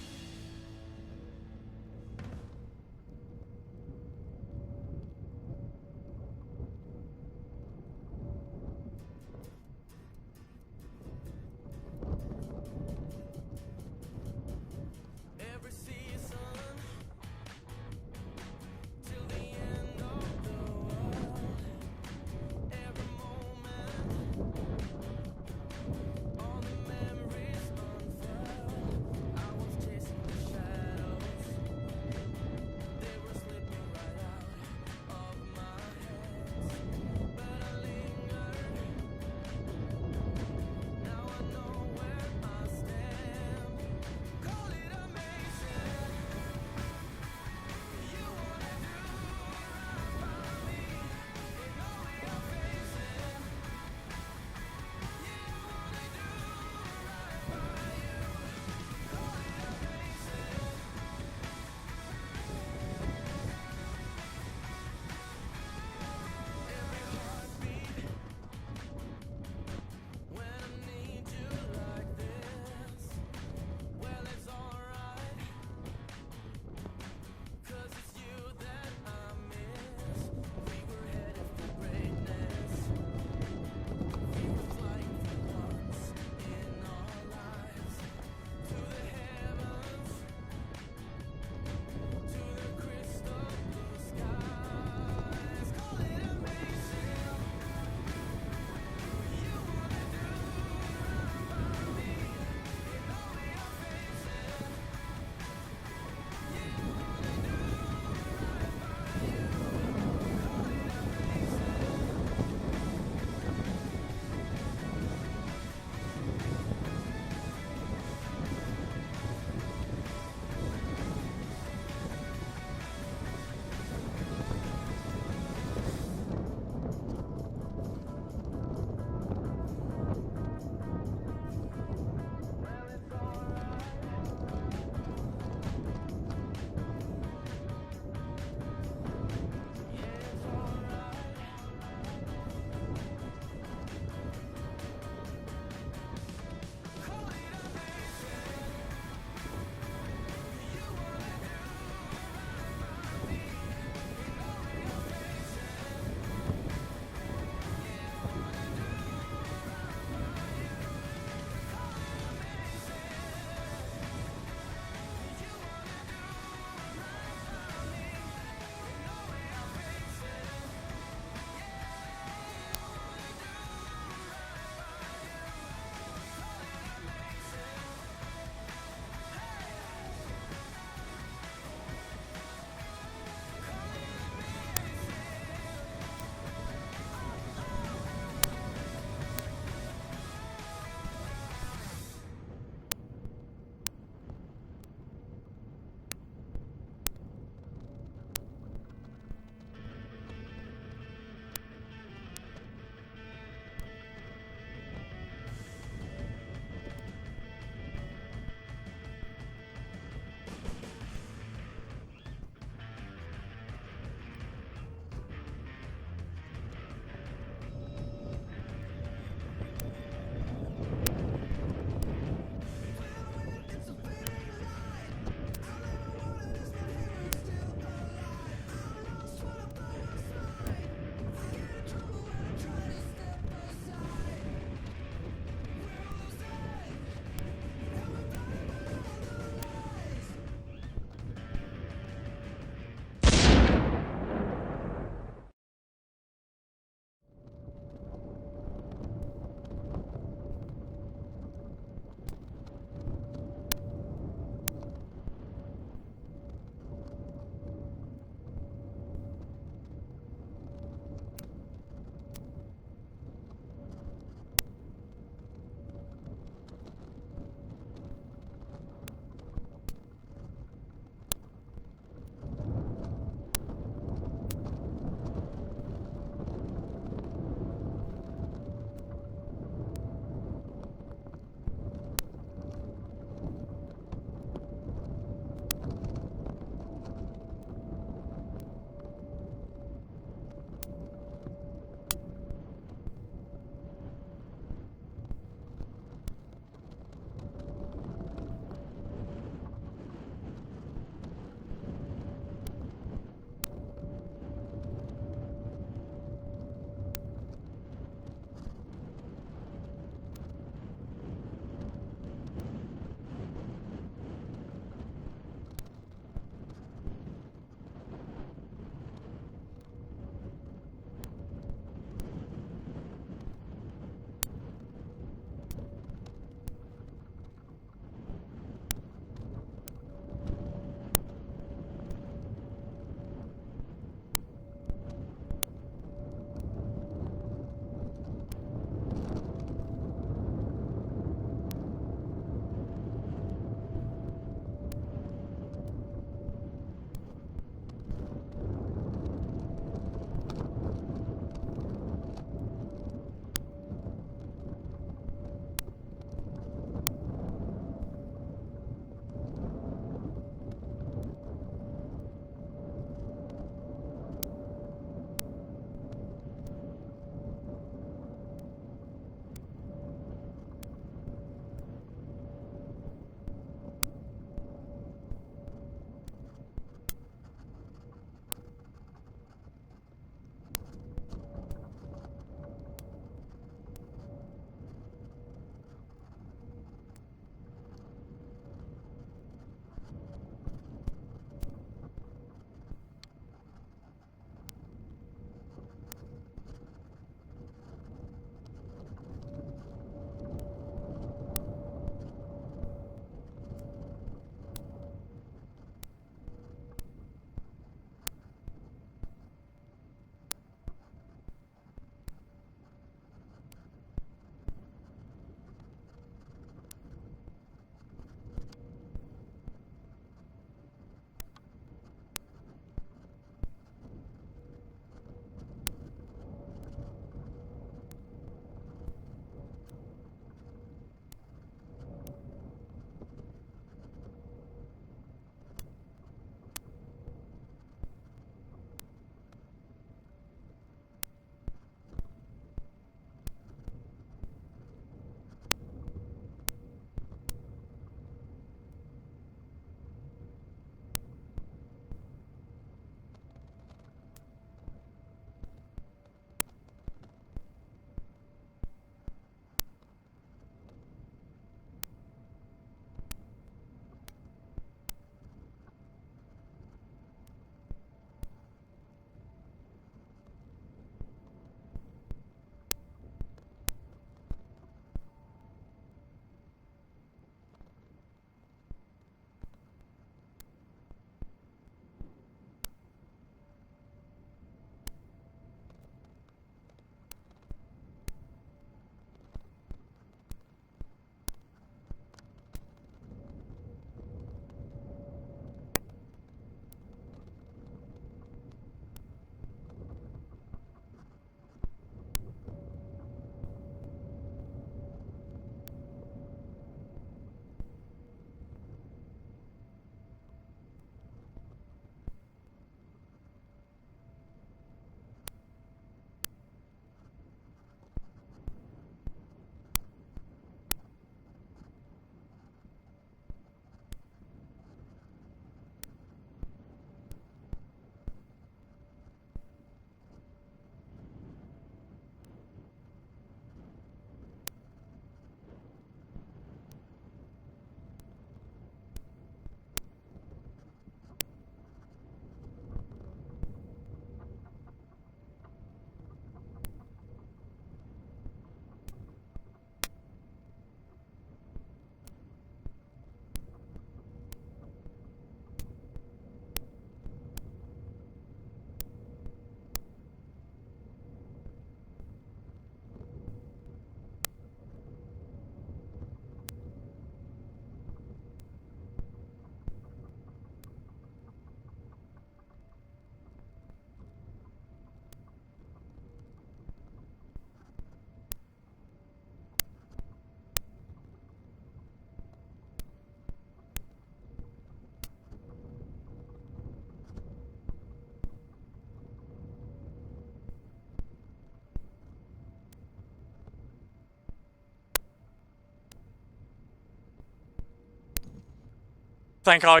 think all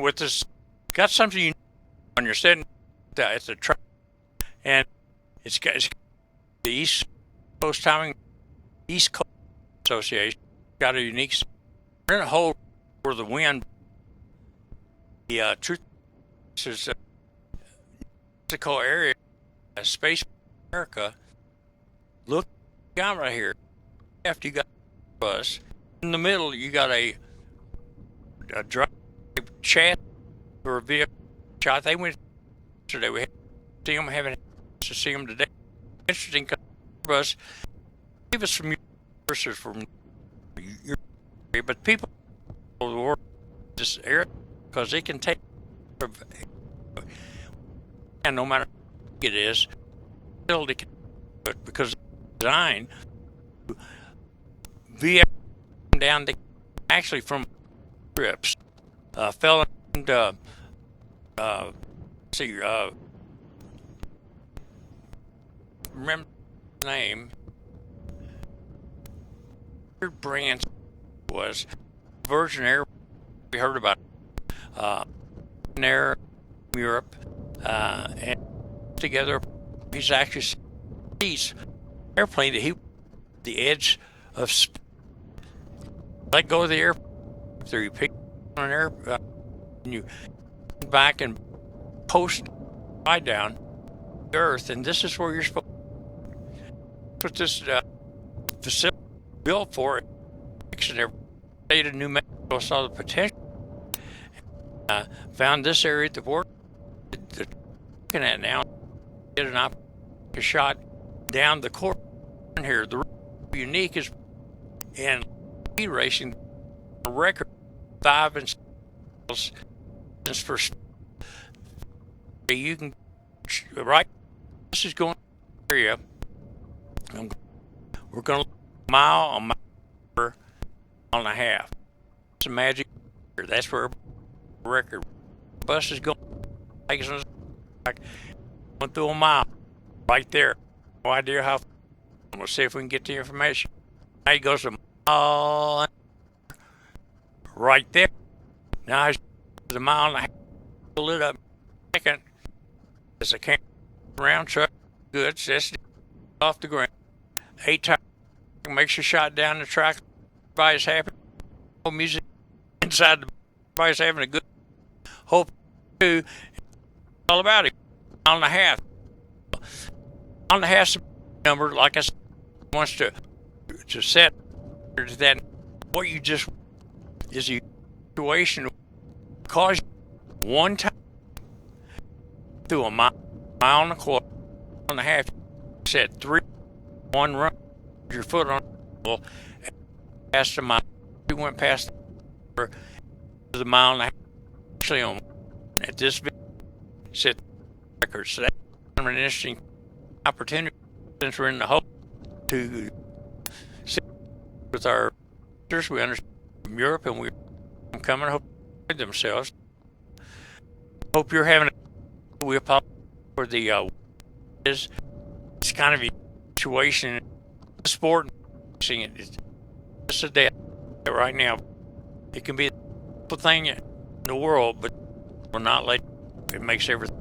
with this got something you when you're sitting at the track, and it's got the East Coast Association got a unique. We're in a hole where the wind. The truth is Mexico area, Space America. Look down right here. After you got a bus in the middle, you got a drive chat or a vehicle shot. They went yesterday. We had to see them. Haven't to see them today. Interesting bus. Leave us from versus from your area, but people all over the world this area because they can take and no matter what it is, still they can do it because design via down the actually from trips fell into remember the name branch was Virgin Air. We heard about Air Europe and together he's actually sees airplane that he the edge of let go of the air after you pick on an air and you back and post right down the earth, and this is where you're supposed to put this facility built for it. Every state of New Mexico saw the potential. Found this area at the border. They're looking at now. Get a shot down the course here. The unique is in racing a record 5 and 6 for you can right. This is going area. We're going to a mile and a half. It's a magic. That's where record bus is going. Taking us like went through a mile right there. No idea how. We'll see if we can get the information. Now he goes a mile right there. Now he's a mile and a half. Pull it up. Second, there's a Camaro round truck. Good. That's off the ground. 8 times. Makes a shot down the track. Everybody's happy. No music inside the. Everybody's having a good. Hope too. All about it. Mile and a half. Mile and a half number, like I said, wants to set that what you just is a situation cause one time through a mile and a quarter, and a half. Set 3, 1 run. Your foot on past the mile. You went past the mile and a half. Actually, on at this set record. So that's an interesting opportunity since we're in the hope to sit with our visitors. We understand from Europe and we're coming. Hope they themselves. Hope you're having a. We apologize for the it's kind of a situation. Sport, seeing it's just a day right now. It can be the thing in the world, but we're not letting it makes everything.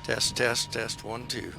Test, test, test. 1, 2.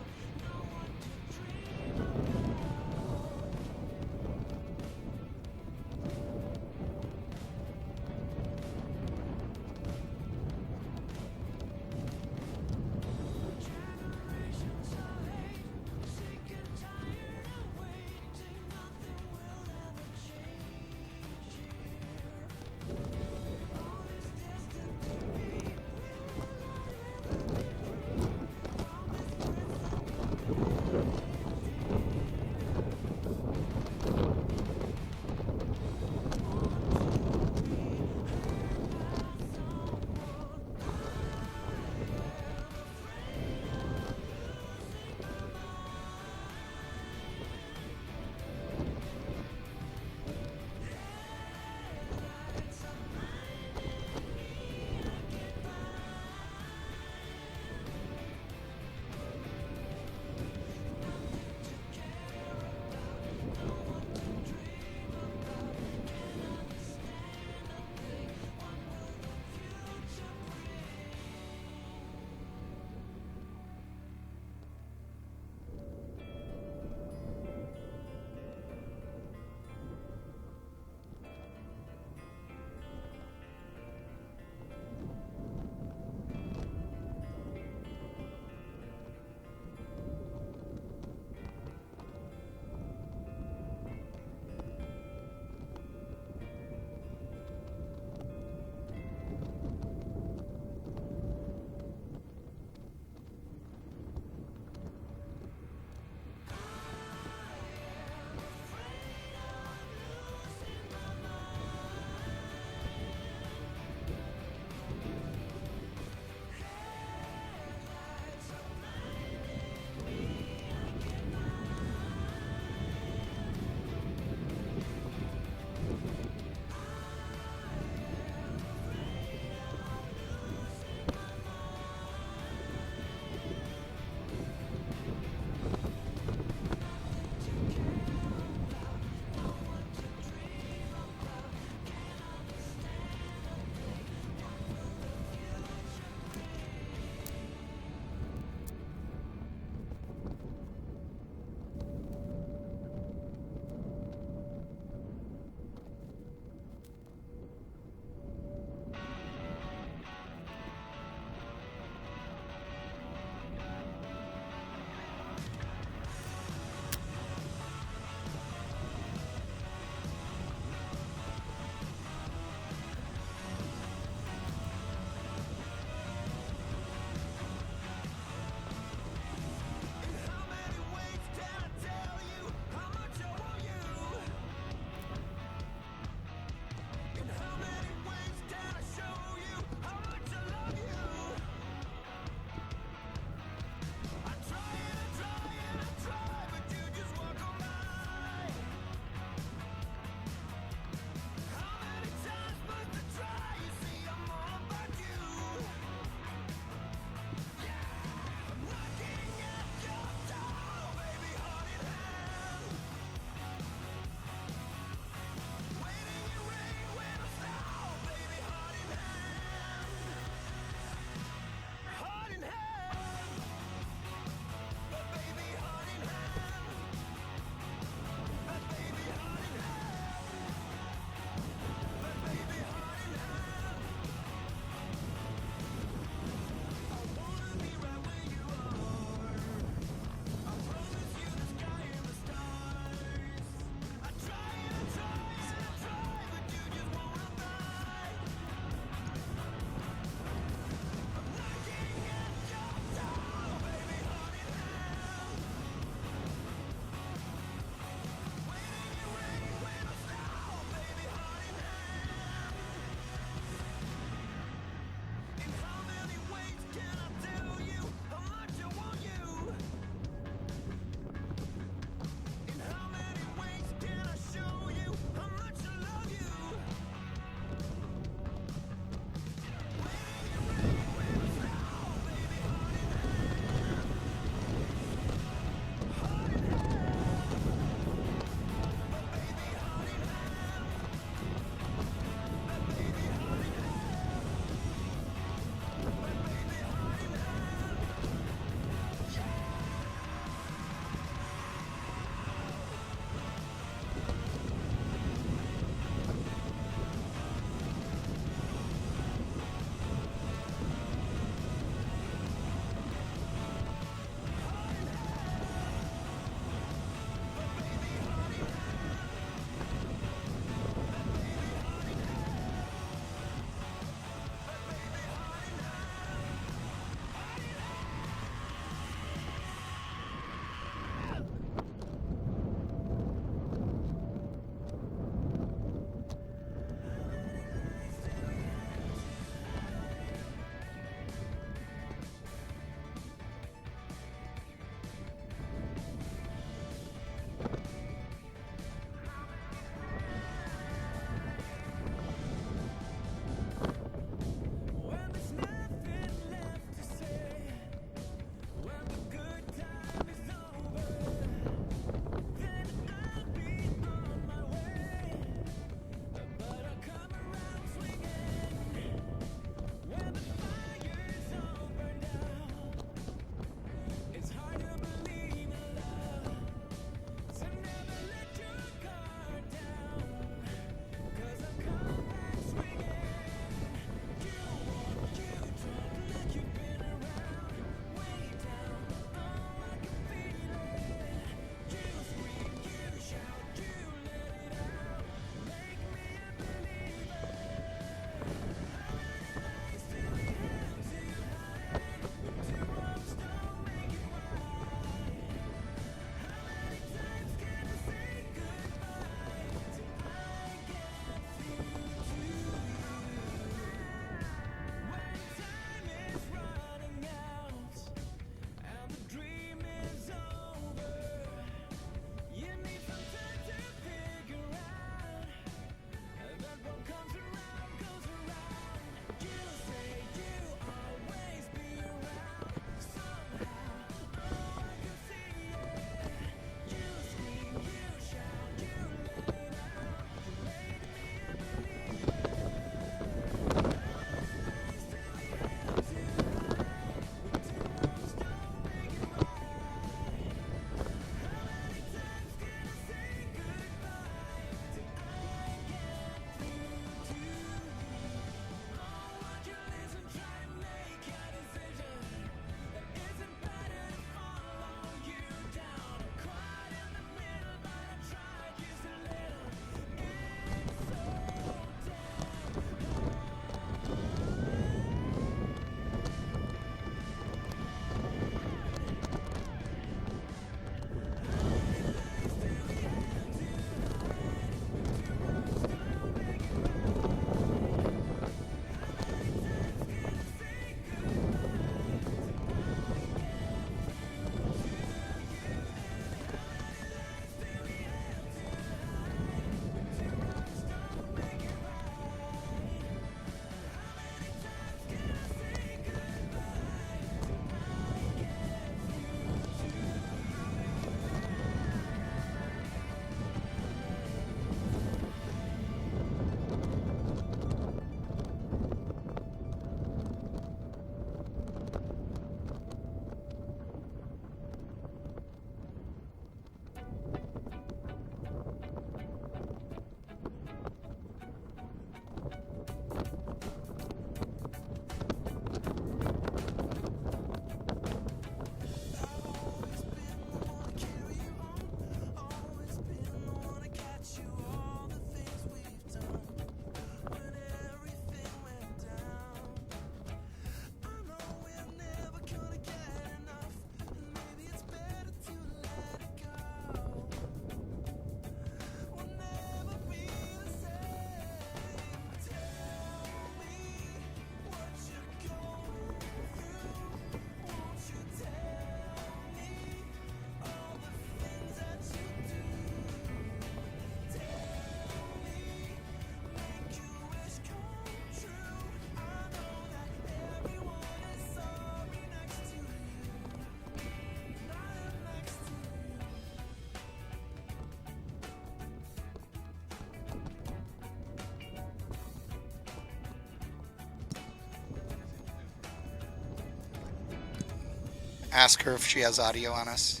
ask her if she has audio on us.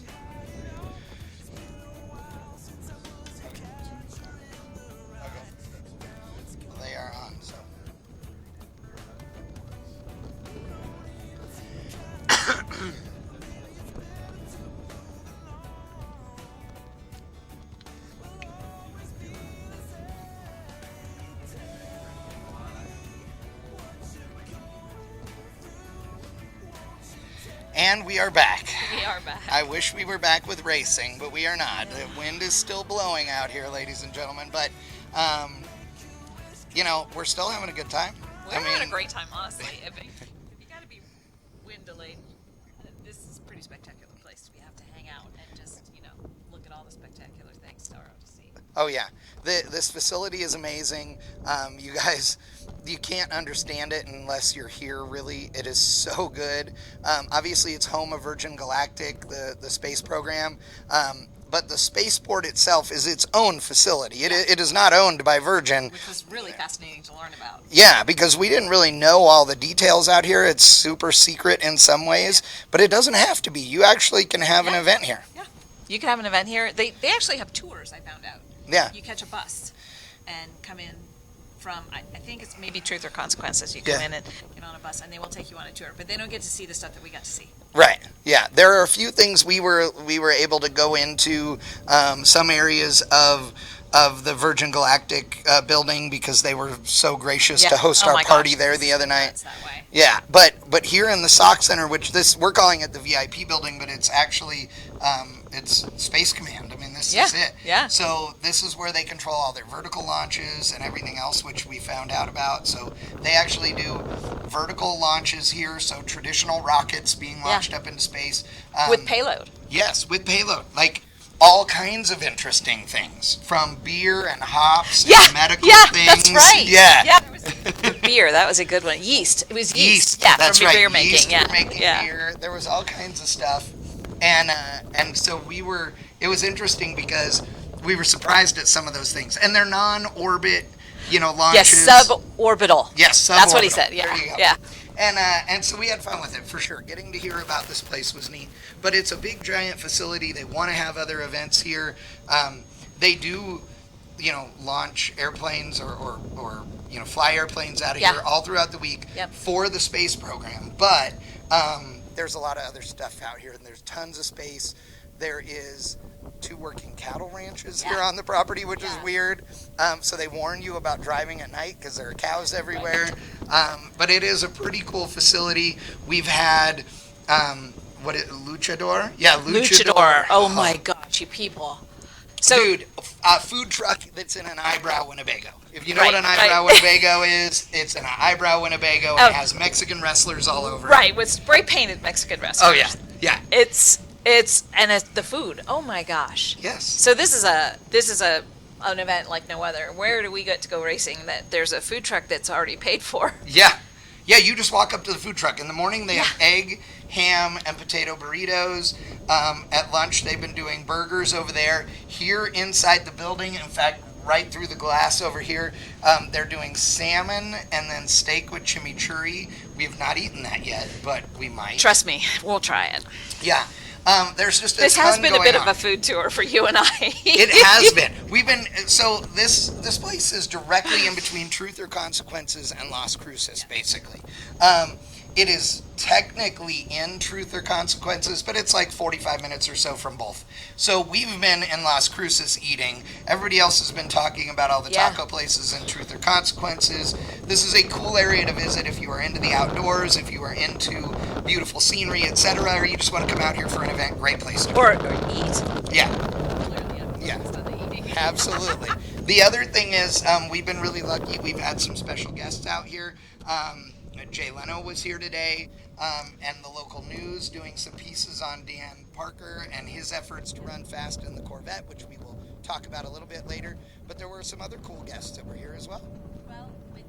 They are on, so. And we are back. We are back. I wish we were back with racing, but we are not. The wind is still blowing out here, ladies and gentlemen. But, you know, we're still having a good time. We're having a great time, honestly. If you got to be wind delayed, this is a pretty spectacular place. We have to hang out and just, you know, look at all the spectacular things to see. Oh, yeah. This facility is amazing. You guys, you can't understand it unless you're here, really. It is so good. Obviously, it's home of Virgin Galactic, the space program. But the spaceport itself is its own facility. It is not owned by Virgin. Which was really fascinating to learn about. Yeah, because we didn't really know all the details out here. It's super secret in some ways, but it doesn't have to be. You actually can have an event here. Yeah. You can have an event here. They actually have tours, I found out. Yeah. You catch a bus and come in from, I think it's maybe Truth or Consequences. You come in and get on a bus, and they will take you on a tour. But they don't get to see the stuff that we got to see. Right. Yeah. There are a few things we were able to go into, some areas of the Virgin Galactic building because they were so gracious to host our party there the other night. Yeah. But here in the SOC Center, which we're calling it the VIP building, but it's actually it's Space Command. I mean, this is it. Yeah. So this is where they control all their vertical launches and everything else, which we found out about. So they actually do vertical launches here, so traditional rockets being launched up into space. With payload. Yes, with payload. Like all kinds of interesting things, from beer and hops and medical things. That's right. Yeah. Beer, that was a good one. Yeast. It was yeast. Yeah, that's from right. beer making. Yeast Yeah. for making beer. There was all kinds of stuff. And so it was interesting because we were surprised at some of those things. And they're non-orbit, launches. Yes, suborbital. Yes, suborbital. That's what he said. Yeah. There you go. Yeah. And so we had fun with it, for sure. Getting to hear about this place was neat. But it's a big, giant facility. They want to have other events here. They do, launch airplanes or fly airplanes out of here all throughout the week for the space program. But there's a lot of other stuff out here, and there's tons of space. There is 2 working cattle ranches here on the property, which is weird. So they warn you about driving at night because there are cows everywhere. But it is a pretty cool facility. We've had, Luchador? Yeah, Luchador. Oh my gosh, you people. So, dude, a food truck that's in an eyebrow Winnebago. If you know what an eyebrow Winnebago is, it's an eyebrow Winnebago and it has Mexican wrestlers all over it. Right, with spray painted Mexican wrestlers. Oh, yeah. It's the food. Oh my gosh. Yes. So this is an event like no other. Where do we get to go racing that there's a food truck that's already paid for? Yeah. Yeah, you just walk up to the food truck. In the morning, they have egg, ham, and potato burritos. At lunch, they've been doing burgers over there. Here inside the building, in fact, right through the glass over here, they're doing salmon and then steak with chimichurri. We have not eaten that yet, but we might. Trust me, we'll try it. Yeah. There's just this has been a bit of a food tour for you and I. It has been. So this place is directly in between Truth or Consequences and Las Cruces, basically. It is technically in Truth or Consequences, but it's like 45 minutes or so from both. So we've been in Las Cruces eating. Everybody else has been talking about all the taco places in Truth or Consequences. This is a cool area to visit if you are into the outdoors, if you are into beautiful scenery, etc., or you just want to come out here for an event. Great place to or eat. Yeah. Absolutely. The other thing is we've been really lucky. We've had some special guests out here. Jay Leno was here today, and the local news doing some pieces on Dan Parker and his efforts to run fast in the Corvette, which we will talk about a little bit later. But there were some other cool guests that were here as well. Well, with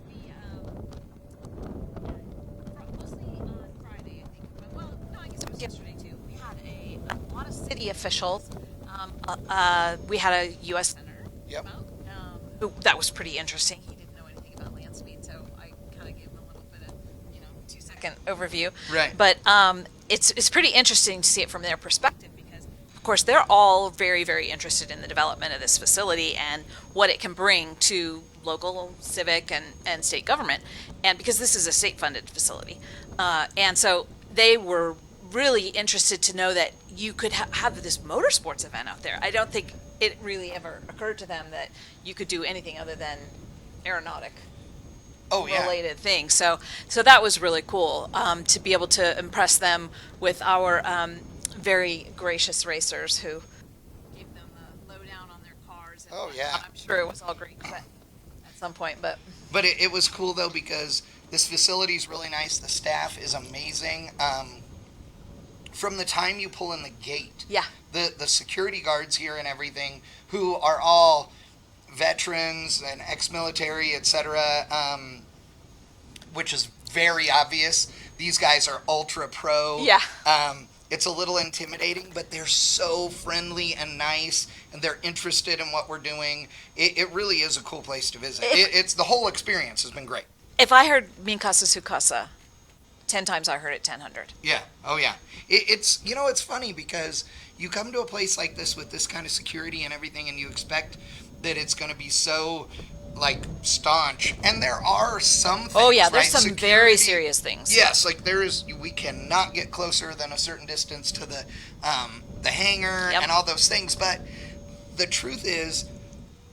mostly on Friday, I think. Well, no, I guess it was yesterday too. We had a lot of city officials. We had a U.S. senator. Yep. That was pretty interesting. He didn't know anything about land speed, so I kind of gave him a little bit of, 2-second overview. Right. But it's pretty interesting to see it from their perspective because, of course, they're all very, very interested in the development of this facility and what it can bring to local, civic, and state government. And because this is a state-funded facility. And so they were really interested to know that you could have this motorsports event out there. I don't think it really ever occurred to them that you could do anything other than aeronautic related things. So that was really cool to be able to impress them with our very gracious racers who gave them the lowdown on their cars. And I'm sure it was all great at some point, but it was cool though because this facility is really nice. The staff is amazing. From the time you pull in the gate, the security guards here and everything, who are all veterans and ex-military, etc., which is very obvious. These guys are ultra pro. Yeah. It's a little intimidating, but they're so friendly and nice, and they're interested in what we're doing. It really is a cool place to visit. It's the whole experience has been great. If I heard Min Casa Su Casa 10 times, I heard it 1000. Yeah. Oh, yeah. It's it's funny because you come to a place like this with this kind of security and everything, and you expect that it's going to be so staunch, and there are some things. Oh yeah, there's right? some very serious things. Yes, we cannot get closer than a certain distance to the hangar and all those things. But the truth is,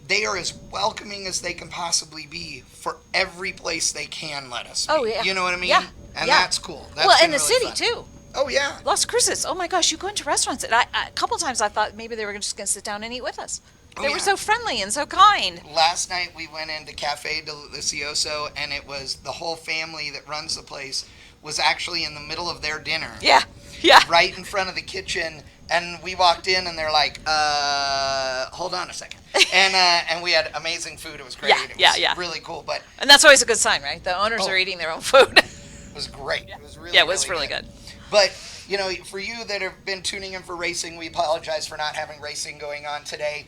they are as welcoming as they can possibly be for every place they can let us be. Oh yeah, you know what I mean? Yeah, and that's cool. That's well, been and the really city fun. too. Oh yeah, Las Cruces. Oh my gosh, you go into restaurants, and a couple times I thought maybe they were just going to sit down and eat with us. They were so friendly and so kind. Last night we went into Cafe Delicioso, and it was the whole family that runs the place was actually in the middle of their dinner. Yeah, yeah. Right in front of the kitchen, and we walked in, and they're like, hold on a second. And we had amazing food. It was great. Yeah, it was really cool. And that's always a good sign, right? The owners are eating their own food. It was great. It was really, it was really good. But, for you that have been tuning in for racing, we apologize for not having racing going on today.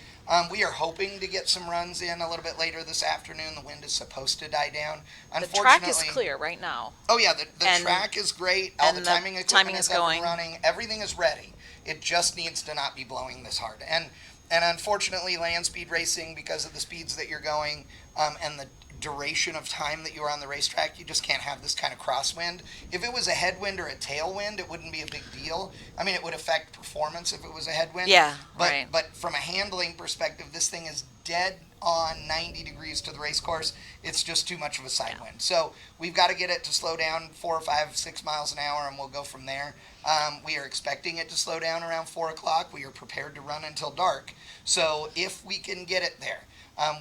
We are hoping to get some runs in a little bit later this afternoon. The wind is supposed to die down. The track is clear right now. Oh, yeah. The track is great. All the timing equipment is going. Running. Everything is ready. It just needs to not be blowing this hard. And unfortunately, land speed racing, because of the speeds that you're going and the duration of time that you're on the racetrack, you just can't have this kind of crosswind. If it was a headwind or a tailwind, it wouldn't be a big deal. I mean, it would affect performance if it was a headwind. Yeah, But from a handling perspective, this thing is dead on 90 degrees to the race course. It's just too much of a side wind. So we've got to get it to slow down 4 or 5, 6 miles an hour, and we'll go from there. We are expecting it to slow down around 4 o'clock. We are prepared to run until dark. So if we can get it there,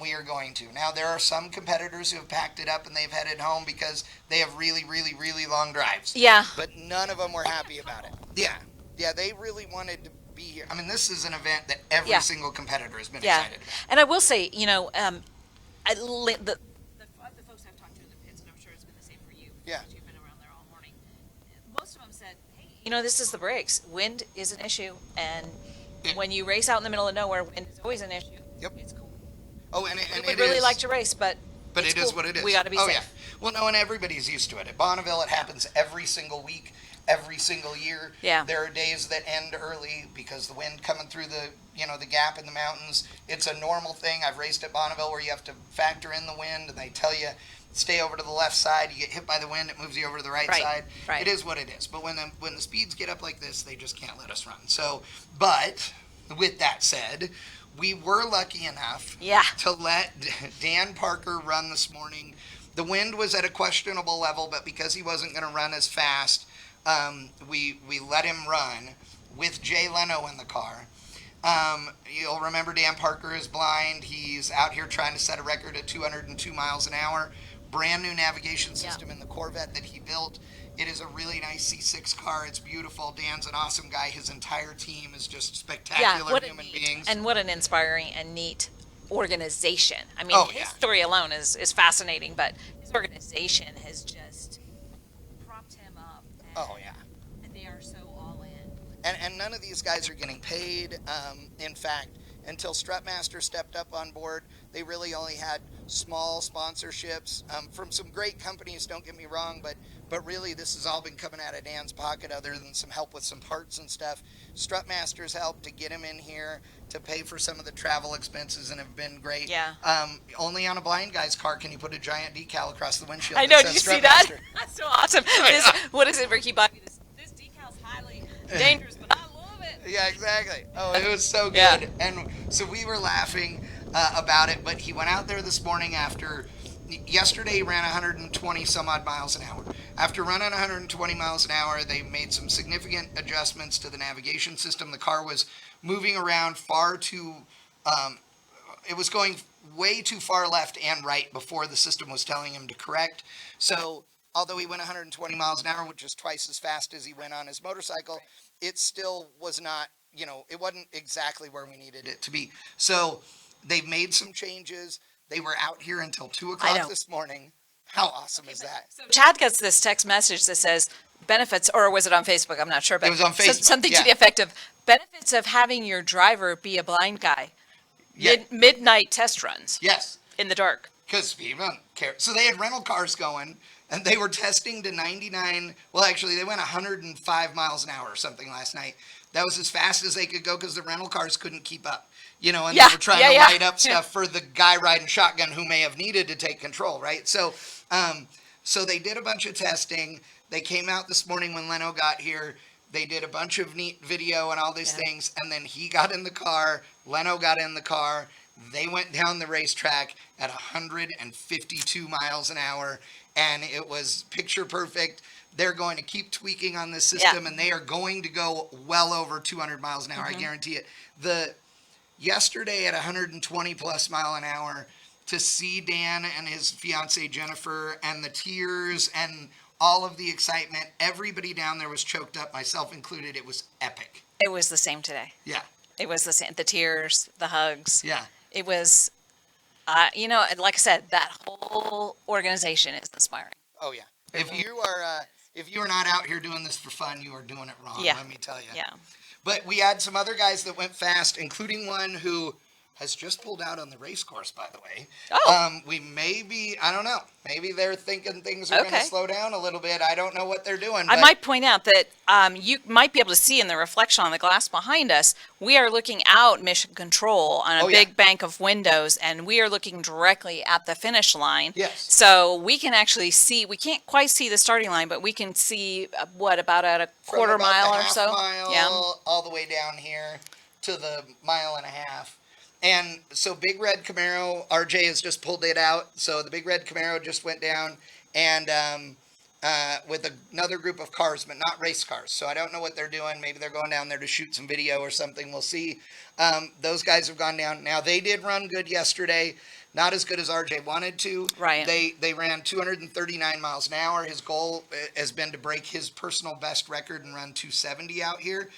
we are going to. Now, there are some competitors who have packed it up and they've headed home because they have really, really, really long drives. Yeah. But none of them were happy about it. Yeah, they really wanted to be here. I mean, this is an event that every single competitor has been excited about. And I will say, the folks I've talked to in the pits, and I'm sure it's been the same for you. Yeah. You've been around there all morning. Most of them said, hey, this is the breaks. Wind is an issue, and when you race out in the middle of nowhere, wind is always an issue. Yep. It's cool. Oh, and we really like to race, but it cool. is what it is. We got to be safe. Yeah. Well, no, and everybody's used to it. At Bonneville, it happens every single week, every single year. Yeah. There are days that end early because the wind coming through the gap in the mountains. It's a normal thing. I've raced at Bonneville where you have to factor in the wind, and they tell you stay over to the left side. You get hit by the wind, it moves you over to the right side. Right. It is what it is. But when the speeds get up like this, they just can't let us run. So, but with that said, we were lucky enough to let Dan Parker run this morning. The wind was at a questionable level, but because he wasn't going to run as fast, we let him run with Jay Leno in the car. You'll remember Dan Parker is blind. He's out here trying to set a record at 202 miles an hour. Brand new navigation system in the Corvette that he built. It is a really nice C6 car. It's beautiful. Dan's an awesome guy. His entire team is just spectacular human beings. And what an inspiring and neat organization. I mean, his story alone is fascinating, but his organization has just propped him up. And they are so all in. And none of these guys are getting paid. In fact, until Strupp Master stepped up on board, They really only had small sponsorships from some great companies, don't get me wrong, but really this has all been coming out of Dan's pocket other than some help with some parts and stuff. Strupp Masters helped to get him in here to pay for some of the travel expenses and have been great. Yeah. Only on a blind guy's car can you put a giant decal across the windshield. I know, that did you says see Strupp that? Master. That's so awesome. This, what is it, Ricky Bobby? This decal's highly dangerous, but I love it. Yeah, exactly. Oh, it was so good. Yeah. And so we were laughing about it, but he went out there this morning after, yesterday he ran 120 some odd miles an hour. After running 120 miles an hour, they made some significant adjustments to the navigation system. The car was moving around far too, it was going way too far left and right before the system was telling him to correct. So although he went 120 miles an hour, which is twice as fast as he went on his motorcycle, it still was not, it wasn't exactly where we needed it to be. So they've made some changes. They were out here until 2 o'clock this morning. How awesome is that? So Chad gets this text message that says benefits, or was it on Facebook? I'm not sure. But it was on Facebook. Something to the effect of benefits of having your driver be a blind guy. Midnight test runs. Yes. In the dark. Because people don't care. So they had rental cars going, and they were testing to 99. Well, actually, they went 105 miles an hour or something last night. That was as fast as they could go because the rental cars couldn't keep up. And they were trying to light up stuff for the guy riding shotgun who may have needed to take control, right? So, so they did a bunch of testing. They came out this morning when Leno got here. They did a bunch of neat video and all these things, and then he got in the car. Leno got in the car. They went down the racetrack at 152 miles an hour, and it was picture perfect. They're going to keep tweaking on this system, and they are going to go well over 200 miles an hour. I guarantee it. Yesterday at 120 plus mile an hour, to see Dan and his fiancee Jennifer and the tears and all of the excitement, everybody down there was choked up, myself included. It was epic. It was the same today. Yeah. It was the same. The tears, the hugs. Yeah. It was, like I said, that whole organization is inspiring. Oh yeah. If you are not out here doing this for fun, you are doing it wrong. Yeah. Let me tell you. Yeah. But we had some other guys that went fast, including one who has just pulled out on the race course, by the way. Oh. I don't know. Maybe they're thinking things are going to slow down a little bit. I don't know what they're doing. I might point out that you might be able to see in the reflection on the glass behind us, we are looking out Mission Control on a big bank of windows, and we are looking directly at the finish line. Yes. So we can actually see, we can't quite see the starting line, but we can see, about at a quarter mile or so? Mile, all the way down here to the mile and a half. And so Big Red Camaro, RJ has just pulled it out. So the Big Red Camaro just went down and with another group of cars, but not race cars. So I don't know what they're doing. Maybe they're going down there to shoot some video or something. We'll see. Those guys have gone down. Now, they did run good yesterday. Not as good as RJ wanted to. Right. They ran 239 miles an hour. His goal has been to break his personal best record and run 270 out here.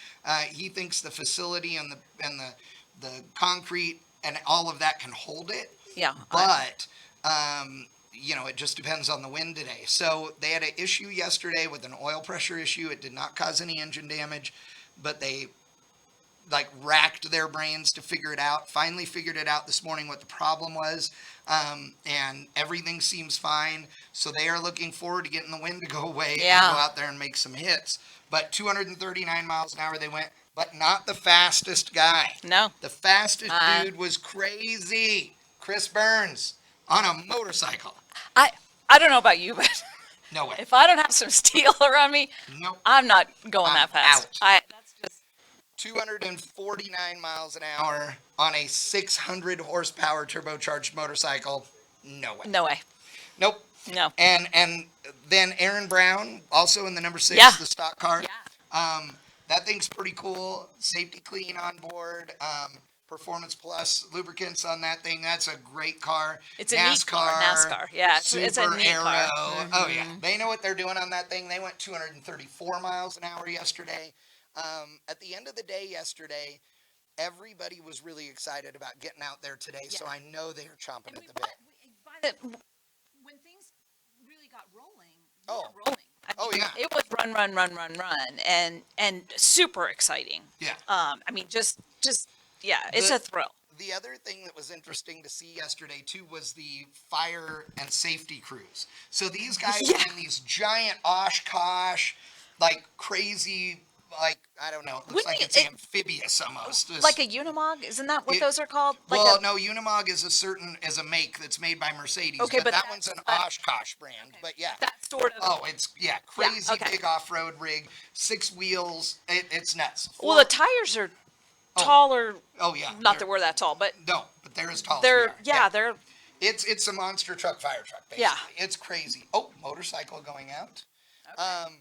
He thinks the facility and the concrete and all of that can hold it. Yeah. But, it just depends on the wind today. So they had an issue yesterday with an oil pressure issue. It did not cause any engine damage, but they racked their brains to figure it out. Finally figured it out this morning what the problem was. And everything seems fine. So they are looking forward to getting the wind to go away and go out there and make some hits. But 239 miles an hour they went. But not the fastest guy. No. The fastest dude was crazy. Chris Burns on a motorcycle. I don't know about you, but no way. If I don't have some steel around me, I'm not going that fast. That's just 249 miles an hour on a 600 horsepower turbocharged motorcycle. No way. No way. Nope. No. And then Aaron Brown, also in the number 6, the stock car. Yeah. That thing's pretty cool. Safety clean on board. Performance Plus lubricants on that thing. That's a great car. It's a neat car. NASCAR. Yeah, it's a neat Aero. car. Oh, yeah. They know what they're doing on that thing. They went 234 miles an hour yesterday. At the end of the day yesterday, everybody was really excited about getting out there today, so I know they are chomping at the bit. When things really got rolling, it was run, and super exciting. Yeah. It's a thrill. the other thing that was interesting to see yesterday too was the fire and safety crews. So these guys are in these giant Oshkosh, like crazy, like I don't know, it looks like it's amphibious almost. Like a Unimog, isn't that what those are called? Like Well, no, Unimog is a make that's made by Mercedes. Okay, but that one's an Oshkosh brand. But yeah, that sort of. Oh, it's crazy big off-road rig, 6 wheels. It's nuts. Well, the tires are taller. Oh yeah. Not that we're that tall, but no, but they're as tall. They're as we are. they're. It's a monster truck, fire truck. Basically. Yeah. It's crazy. Oh, motorcycle going out. Okay.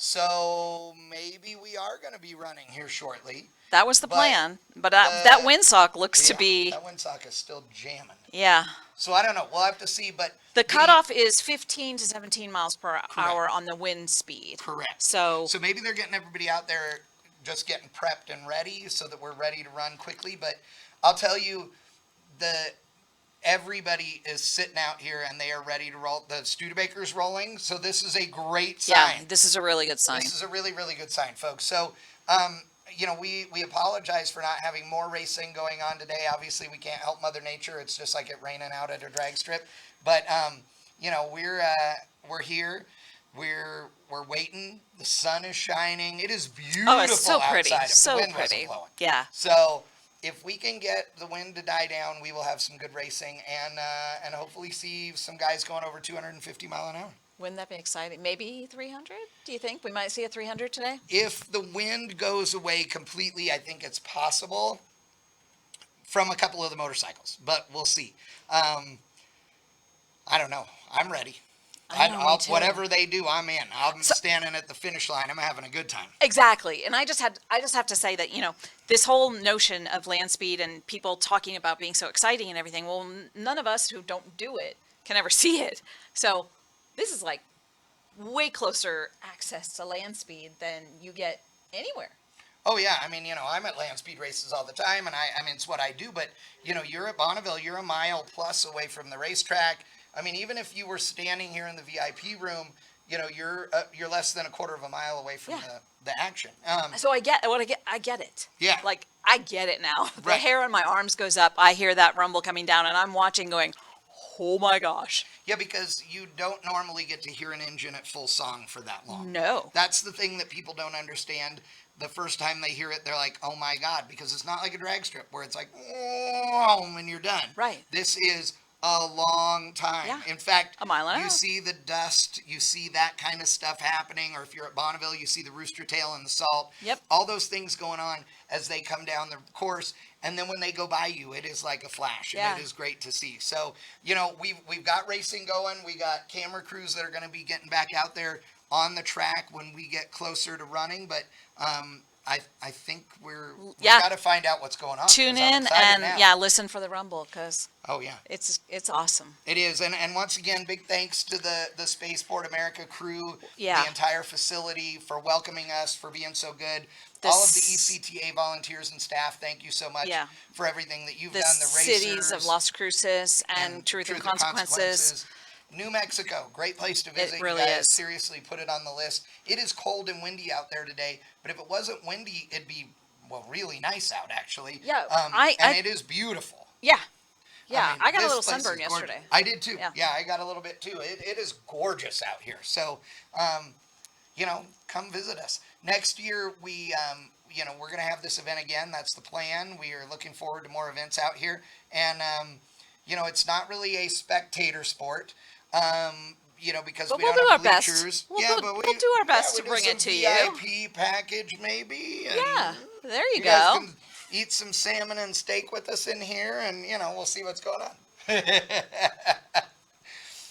So maybe we are going to be running here shortly. That was the plan, but that windsock looks to be. That windsock is still jamming. Yeah. So I don't know. We'll have to see, but the cutoff is 15 to 17 miles per hour on the wind speed. Correct. So maybe they're getting everybody out there just getting prepped and ready so that we're ready to run quickly. But I'll tell you, everybody is sitting out here and they are ready to roll. The Studebaker's rolling, so this is a great sign. Yeah, this is a really good sign. This is a really, really good sign, folks. So, we apologize for not having more racing going on today. Obviously, we can't help Mother Nature. It's just like it raining out at a drag strip. But, we're here. We're waiting. The sun is shining. It is beautiful outside. Oh, it's so pretty. So pretty. Wasn't blowing. Yeah. So if we can get the wind to die down, we will have some good racing and hopefully see some guys going over 250 mile an hour. Wouldn't that be exciting? Maybe 300? Do you think we might see a 300 today? If the wind goes away completely, I think it's possible from a couple of the motorcycles, but we'll see. I don't know. I'm ready. Whatever they do, I'm in. I'm standing at the finish line. I'm having a good time. Exactly. And I just have to say that, this whole notion of land speed and people talking about being so exciting and everything, well, none of us who don't do it can ever see it. So this is like way closer access to land speed than you get anywhere. Oh yeah, I mean, I'm at land speed races all the time, and I mean, it's what I do. But you're at Bonneville, you're a mile plus away from the racetrack. I mean, even if you were standing here in the VIP room, you're less than a quarter of a mile away from the action. So I get it. Yeah. Like I get it now. The Right. hair on my arms goes up. I hear that rumble coming down, and I'm watching, going, "Oh my gosh!" Yeah, because you don't normally get to hear an engine at full song for that long. No. That's the thing that people don't understand. The first time they hear it, they're like, "Oh my God," because it's not like a drag strip where it's like, "Oh," and you're done. Right. This is a long time. Yeah. In fact, a mile and a you half. see the dust, you see that kind of stuff happening, or if you're at Bonneville, you see the rooster tail and the salt. Yep. All those things going on as they come down the course, and then when they go by you, it is like a flash, and it is great to see. So, we've got racing going, we got camera crews that are going to be getting back out there on the track when we get closer to running, but I think we got to find out what's going on. Tune in and listen for the rumble because it's awesome. It is, and once again, big thanks to the Spaceport America crew, the entire facility for welcoming us, for being so good. All of the ECTA volunteers and staff, thank you so much for everything that you've done. The racers, cities of Las Cruces and Truth and Consequences. New Mexico, great place to visit. It really you guys is. Seriously, put it on the list. It is cold and windy out there today, but if it wasn't windy, it'd be really nice out actually. Yeah, and it is beautiful. Yeah, yeah. mean, I got a this little place sunburn is gorgeous. yesterday. I did too. Yeah, I got a little bit too. It is gorgeous out here. So, come visit us next year. We're going to have this event again. That's the plan. We are looking forward to more events out here, and it's not really a spectator sport. Because we we'll don't do have our best. bleachers. We'll do our best to bring it to you. VIP package maybe. And yeah, there you go. Guys can eat some salmon and steak with us in here, and we'll see what's going on.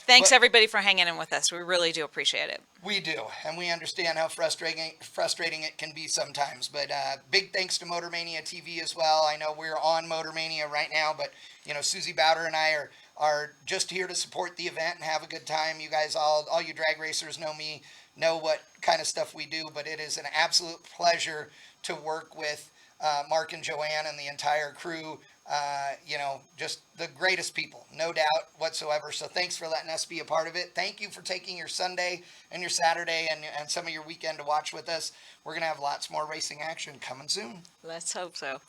Thanks everybody for hanging in with us. We really do appreciate it. We do, and we understand how frustrating it can be sometimes. But big thanks to Motor Mania TV as well. I know we're on Motor Mania right now, but Susie Bowder and I are just here to support the event and have a good time. You guys, all you drag racers know what kind of stuff we do, but it is an absolute pleasure to work with Mark and Joanne and the entire crew. Just the greatest people, no doubt whatsoever. So thanks for letting us be a part of it. Thank you for taking your Sunday and your Saturday and some of your weekend to watch with us. We're going to have lots more racing action coming soon. Let's hope so.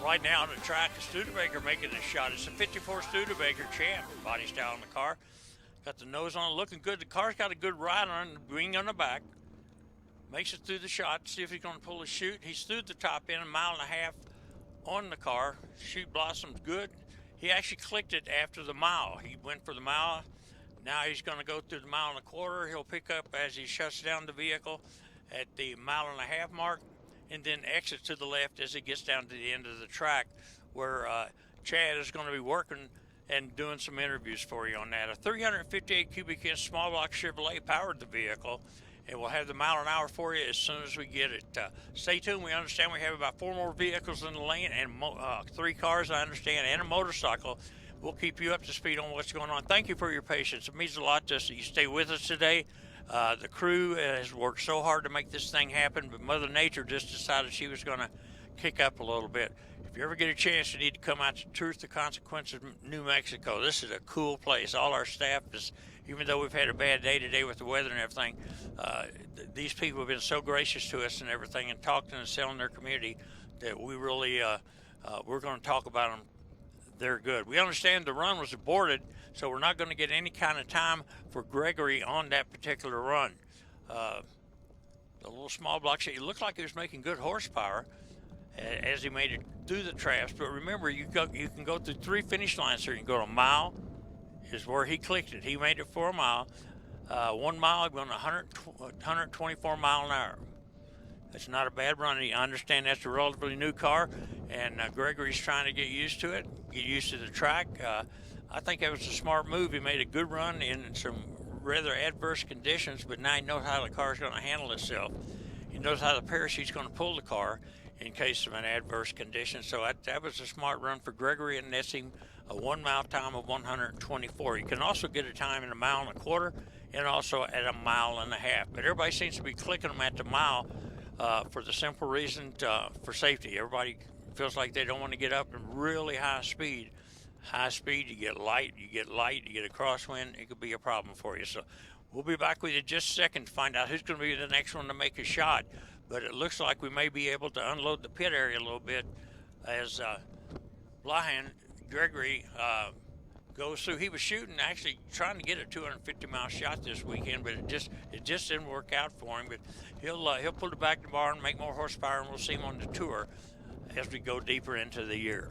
right now on the track, a Studebaker making a shot. It's a 54 Studebaker Champ body style on the car. Got the nose on it, looking good. The car's got a good ride on it, wing on the back. Makes it through the shot. See if he's going to pull a chute. He's through the top end, 1.5 miles on the car. Chute blossoms good. He actually clicked it after the mile. He went for the mile. Now he's going to go through the 1.25 miles. He'll pick up as he shuts down the vehicle at the 1.5 mile mark, and then exit to the left as he gets down to the end of the track, where Chad is going to be working and doing some interviews for you on that. A 358 cubic inch small block Chevrolet powered the vehicle, and we'll have the 1 mile for you as soon as we get it. Stay tuned. We understand we have about 4 more vehicles in the lane, and 3 cars, I understand, and a motorcycle. We'll keep you up to speed on what's going on. Thank you for your patience. It means a lot to us that you stay with us today. The crew has worked so hard to make this thing happen, but Mother Nature just decided she was going to kick up a little bit. If you ever get a chance, you need to come out to Truth to Consequences, New Mexico. This is a cool place. All our staff is, even though we've had a bad day today with the weather and everything, these people have been so gracious to us and everything, and talking and selling their community, that we really, we're going to talk about them. They're good. We understand the run was aborted, so we're not going to get any kind of time for Gregory on that particular run. The little small block, it looked like he was making good horsepower as he made it through the traps. But remember, you can go through 3 finish lines here. You can go to 1 mile, is where he clicked it. He made it for 1 mile. 1 mile, going 124 mile an hour. That's not a bad run. I understand that's a relatively new car, and Gregory's trying to get used to it, get used to the track. I think that was a smart move. He made a good run in some rather adverse conditions, but now he knows how the car's going to handle itself. He knows how the parachute's going to pull the car in case of an adverse condition. So that was a smart run for Gregory, and that's him a 1 mile time of 124. You can also get a time in 1.25 miles and also at 1.5 miles. But everybody seems to be clicking them at the mile for the simple reason for safety. Everybody feels like they don't want to get up in really high speed. High speed, you get light, you get a crosswind, it could be a problem for you. So we'll be back with you just a second to find out who's going to be the next one to make a shot. But it looks like we may be able to unload the pit area a little bit as Gregory goes through. He was shooting, actually trying to get a 250-mile shot this weekend, but it just didn't work out for him. But he'll pull it back to the barn, make more horsepower, and we'll see him on the tour as we go deeper into the year.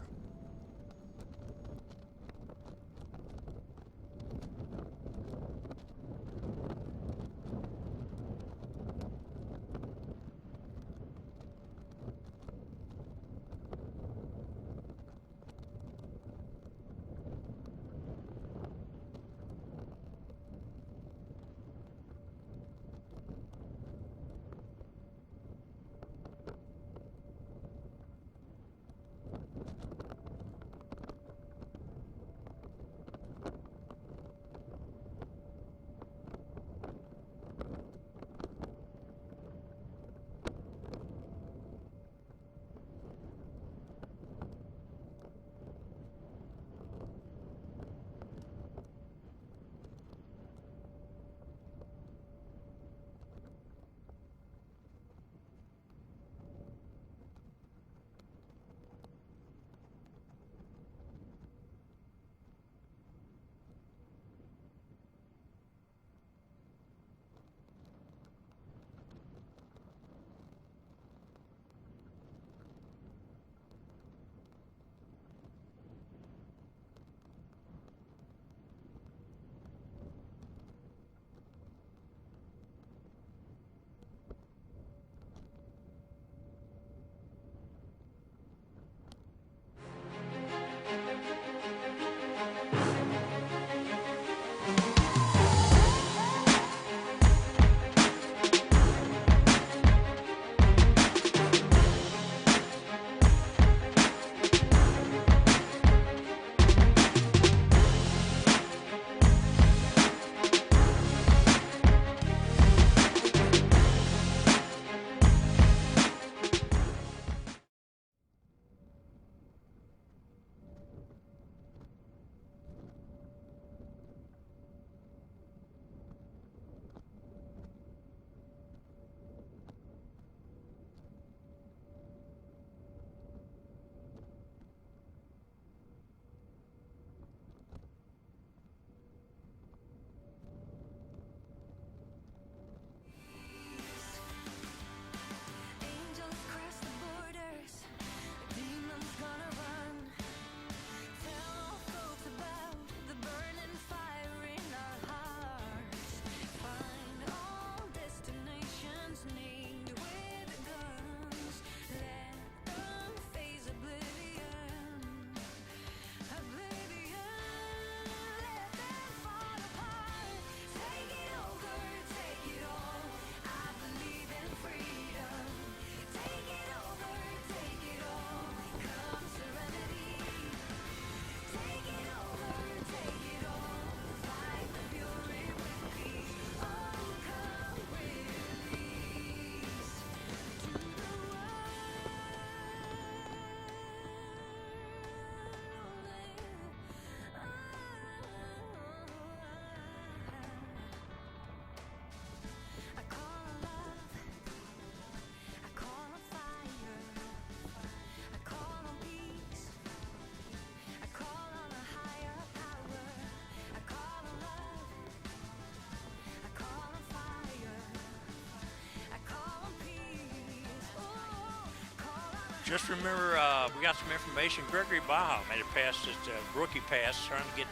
just remember, we got some information. Gregory Baja made a pass, just a rookie pass, trying to get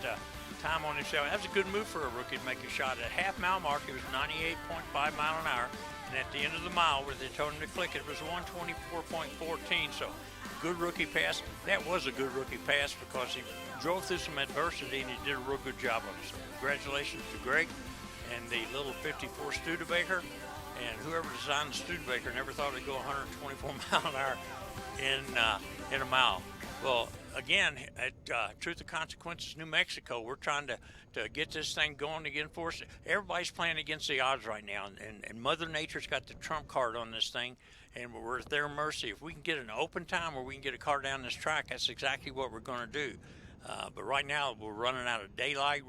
time on himself. That was a good move for a rookie to make a shot. At half-mile mark, it was 98.5 mile an hour. And at the end of the mile, where they told him to click it, was 124.14. So, good rookie pass. That was a good rookie pass because he drove through some adversity and he did a real good job of it. So, congratulations to Greg and the little 54 Studebaker. And whoever designed the Studebaker never thought it'd go 124 mile an hour in a mile. Well, again, at Truth or Consequences, New Mexico, we're trying to get this thing going again for us. Everybody's playing against the odds right now, and Mother Nature's got the trump card on this thing, and we're at their mercy. If we can get an open time where we can get a car down this track, that's exactly what we're going to do. But right now, we're running out of daylight.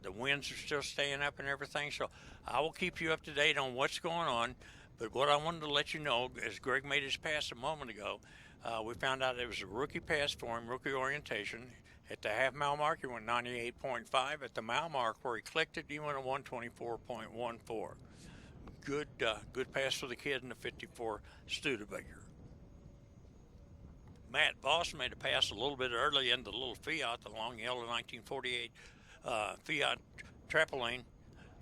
The winds are still staying up and everything, so I will keep you up to date on what's going on. But what I wanted to let you know, as Greg made his pass a moment ago, we found out it was a rookie pass for him, rookie orientation. At the half-mile mark, he went 98.5. At the mile mark where he clicked it, he went at 124.14. Good pass for the kid in the 54 Studebaker. Matt Voss made a pass a little bit early into the little Fiat, the long yellow 1948 Fiat Trapolone,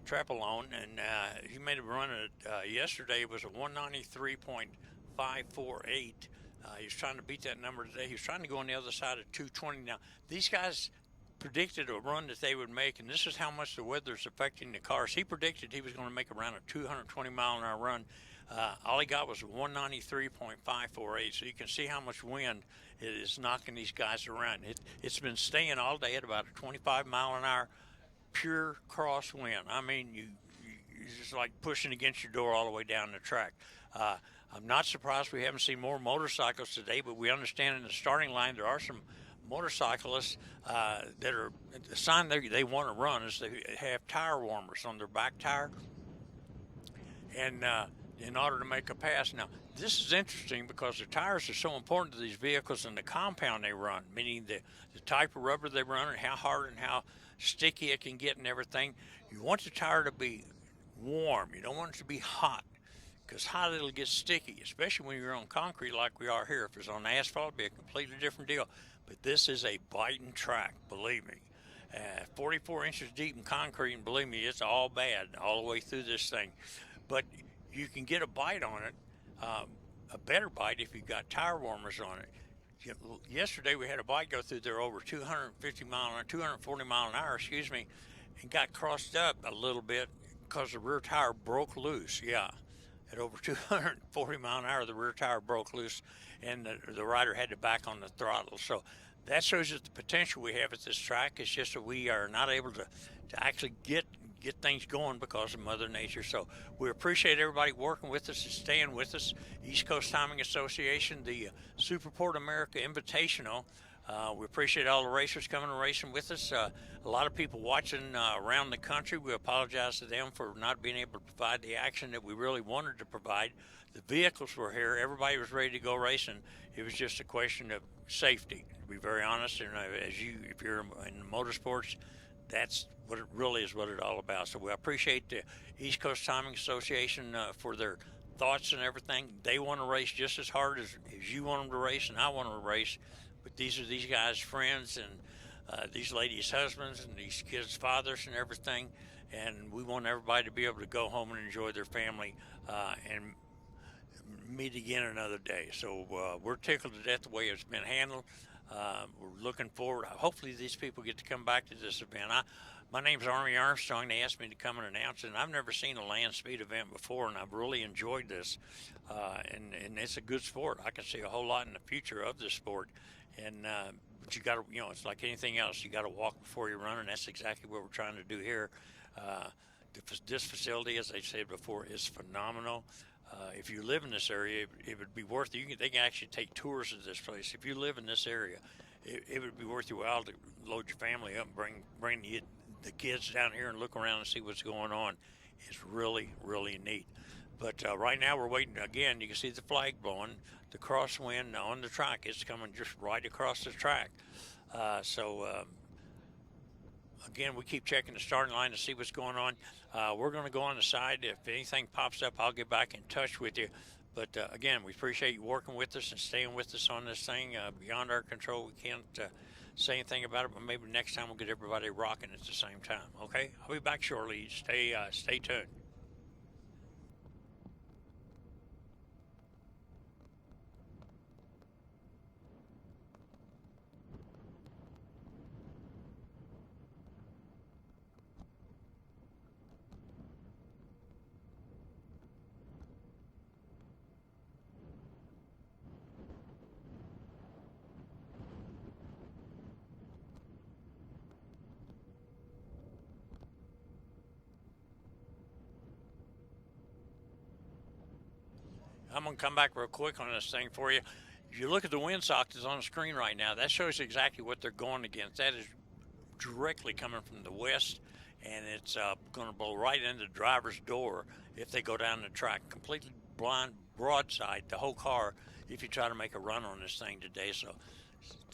and he made a run at yesterday. It was a 193.548. He was trying to beat that number today. He was trying to go on the other side of 220. Now, these guys predicted a run that they would make, and this is how much the weather's affecting the cars. He predicted he was going to make around a 220 mile an hour run. All he got was 193.548, so you can see how much wind it is knocking these guys around. It's been staying all day at about a 25 mile an hour pure crosswind. I mean, you're just like pushing against your door all the way down the track. I'm not surprised we haven't seen more motorcycles today, but we understand in the starting line there are some motorcyclists that are, the sign they want to run is they have tire warmers on their back tire, and in order to make a pass. Now, this is interesting because the tires are so important to these vehicles and the compound they run, meaning the type of rubber they run and how hard and how sticky it can get and everything. You want the tire to be warm. You don't want it to be hot, because hot it'll get sticky, especially when you're on concrete like we are here. If it's on asphalt, it'll be a completely different deal. But this is a biting track, believe me. 44 inches deep in concrete, and believe me, it's all bad all the way through this thing. But you can get a bite on it, a better bite if you've got tire warmers on it. Yesterday we had a bike go through there over 240 mile an hour, and got crossed up a little bit because the rear tire broke loose. Yeah, at over 240 mile an hour, the rear tire broke loose, and the rider had to back on the throttle. So that shows us the potential we have at this track. It's just that we are not able to actually get things going because of Mother Nature. So we appreciate everybody working with us and staying with us. East Coast Timing Association, the Superport America Invitational. We appreciate all the racers coming and racing with us. A lot of people watching around the country. We apologize to them for not being able to provide the action that we really wanted to provide. The vehicles were here. Everybody was ready to go racing. It was just a question of safety, to be very honest. And if you're in motorsports, that's what it really is, what it's all about. So we appreciate the East Coast Timing Association for their thoughts and everything. They want to race just as hard as you want them to race, and I want them to race. But these are these guys' friends, and these ladies' husbands, and these kids' fathers and everything. And we want everybody to be able to go home and enjoy their family and meet again another day. So we're tickled to death the way it's been handled. We're looking forward. Hopefully these people get to come back to this event. My name's Army Armstrong. They asked me to come and announce it, and I've never seen a land speed event before, and I've really enjoyed this. And it's a good sport. I can see a whole lot in the future of this sport. And but you got to, it's like anything else. You got to walk before you run, and that's exactly what we're trying to do here. This facility, as I said before, is phenomenal. If you live in this area, it would be worth it. They can actually take tours of this place. If you live in this area, it would be worth your while to load your family up and bring the kids down here and look around and see what's going on. It's really, really neat. But right now we're waiting. Again, you can see the flag blowing. The crosswind on the track is coming just right across the track. Again, we keep checking the starting line to see what's going on. We're going to go on the side. If anything pops up, I'll get back in touch with you. But again, we appreciate you working with us and staying with us on this thing. Beyond our control, we can't say anything about it, but maybe next time we'll get everybody rocking at the same time. Okay, I'll be back shortly. Stay tuned. I'm going to come back real quick on this thing for you. If you look at the windsock that's on the screen right now, that shows exactly what they're going against. That is directly coming from the west, and it's going to blow right into the driver's door if they go down the track. Completely blind, broadside, the whole car, if you try to make a run on this thing today. So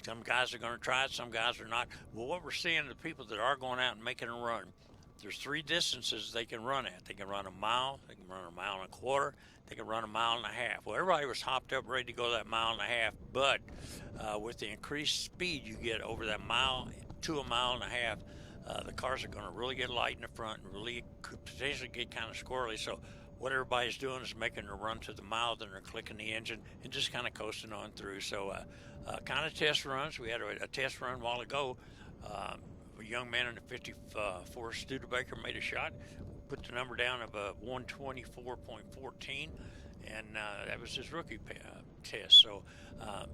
some guys are going to try it, some guys are not. Well, what we're seeing, the people that are going out and making a run, there's three distances they can run at. They can run a mile, they can run a mile and a quarter, they can run a mile and a half. Well, everybody was hopped up ready to go that mile and a half, but with the increased speed you get over that mile to a mile and a half, the cars are going to really get light in the front and really could potentially get kind of squirrely. So what everybody's doing is making a run to the mile, then they're clicking the engine and just kind of coasting on through. So kind of test runs. We had a test run a while ago. A young man in the 54 Studebaker made a shot, put the number down of 124.14, and that was his rookie test. So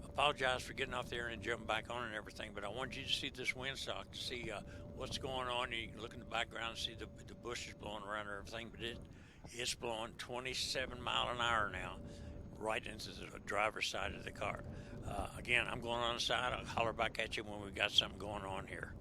apologize for getting off there and jumping back on and everything, but I wanted you to see this windsock, to see what's going on. You can look in the background and see the bushes blowing around and everything, but it's blowing 27 mile an hour now right into the driver's side of the car. Again, I'm going on the side. I'll holler back at you when we've got something going on here.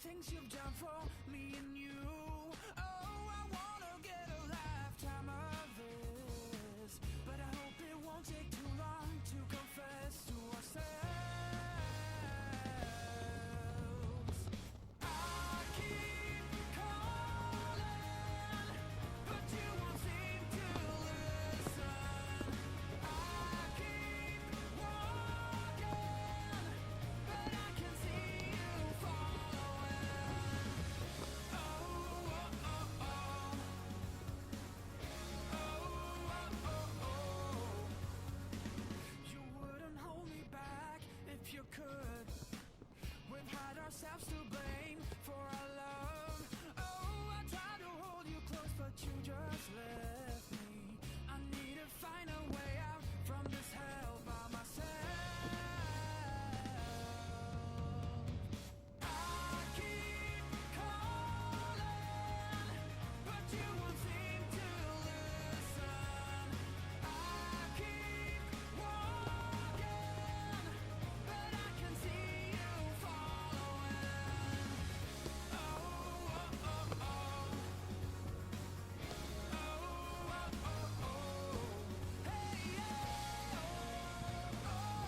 things you've done for me and you. Oh, I wanna get a lifetime of this, but I hope it won't take too long to confess to ourselves. I keep calling, but you won't seem to listen. I keep walking, but I can see you following. Oh, oh, oh, oh. Oh, oh, oh, oh. You wouldn't hold me back if you could. We've had ourselves to blame for our love. Oh, I tried to hold you close, but you just left me. I need to find a way out from this hell by myself. I keep calling, but you won't seem to listen. I keep walking, but I can see you following. Oh, oh, oh, oh. Oh, oh, oh, oh. Hey, yeah. Oh, oh.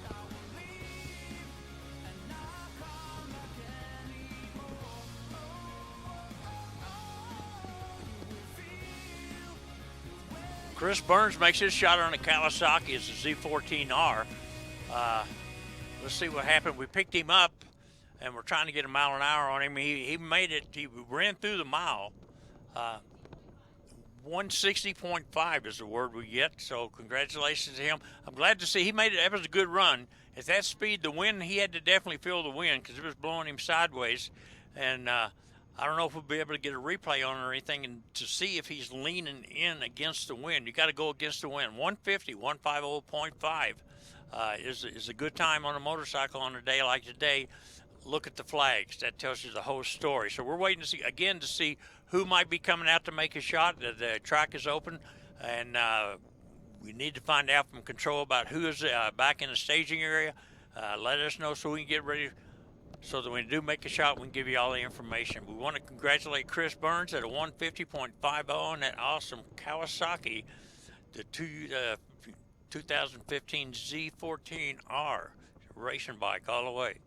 I will leave and not come back anymore. Oh, oh, oh, oh. You will feel Chris Burns makes his shot on a Kawasaki. It's a Z14R. Let's see what happened. We picked him up, and we're trying to get a mile an hour on him. He made it. He ran through the mile. 160.5 is the word we get, so congratulations to him. I'm glad to see he made it. That was a good run. At that speed, the wind, he had to definitely feel the wind because it was blowing him sideways. And I don't know if we'll be able to get a replay on it or anything and to see if he's leaning in against the wind. You got to go against the wind. 150.5 is a good time on a motorcycle on a day like today. Look at the flags. That tells you the whole story. So we're waiting to see who might be coming out to make a shot. The track is open, and we need to find out from control about who is back in the staging area. Let us know so we can get ready, so that when we do make a shot, we can give you all the information. We want to congratulate Chris Burns at a 150.50 on that awesome Kawasaki, the 2015 Z14R racing bike all the way.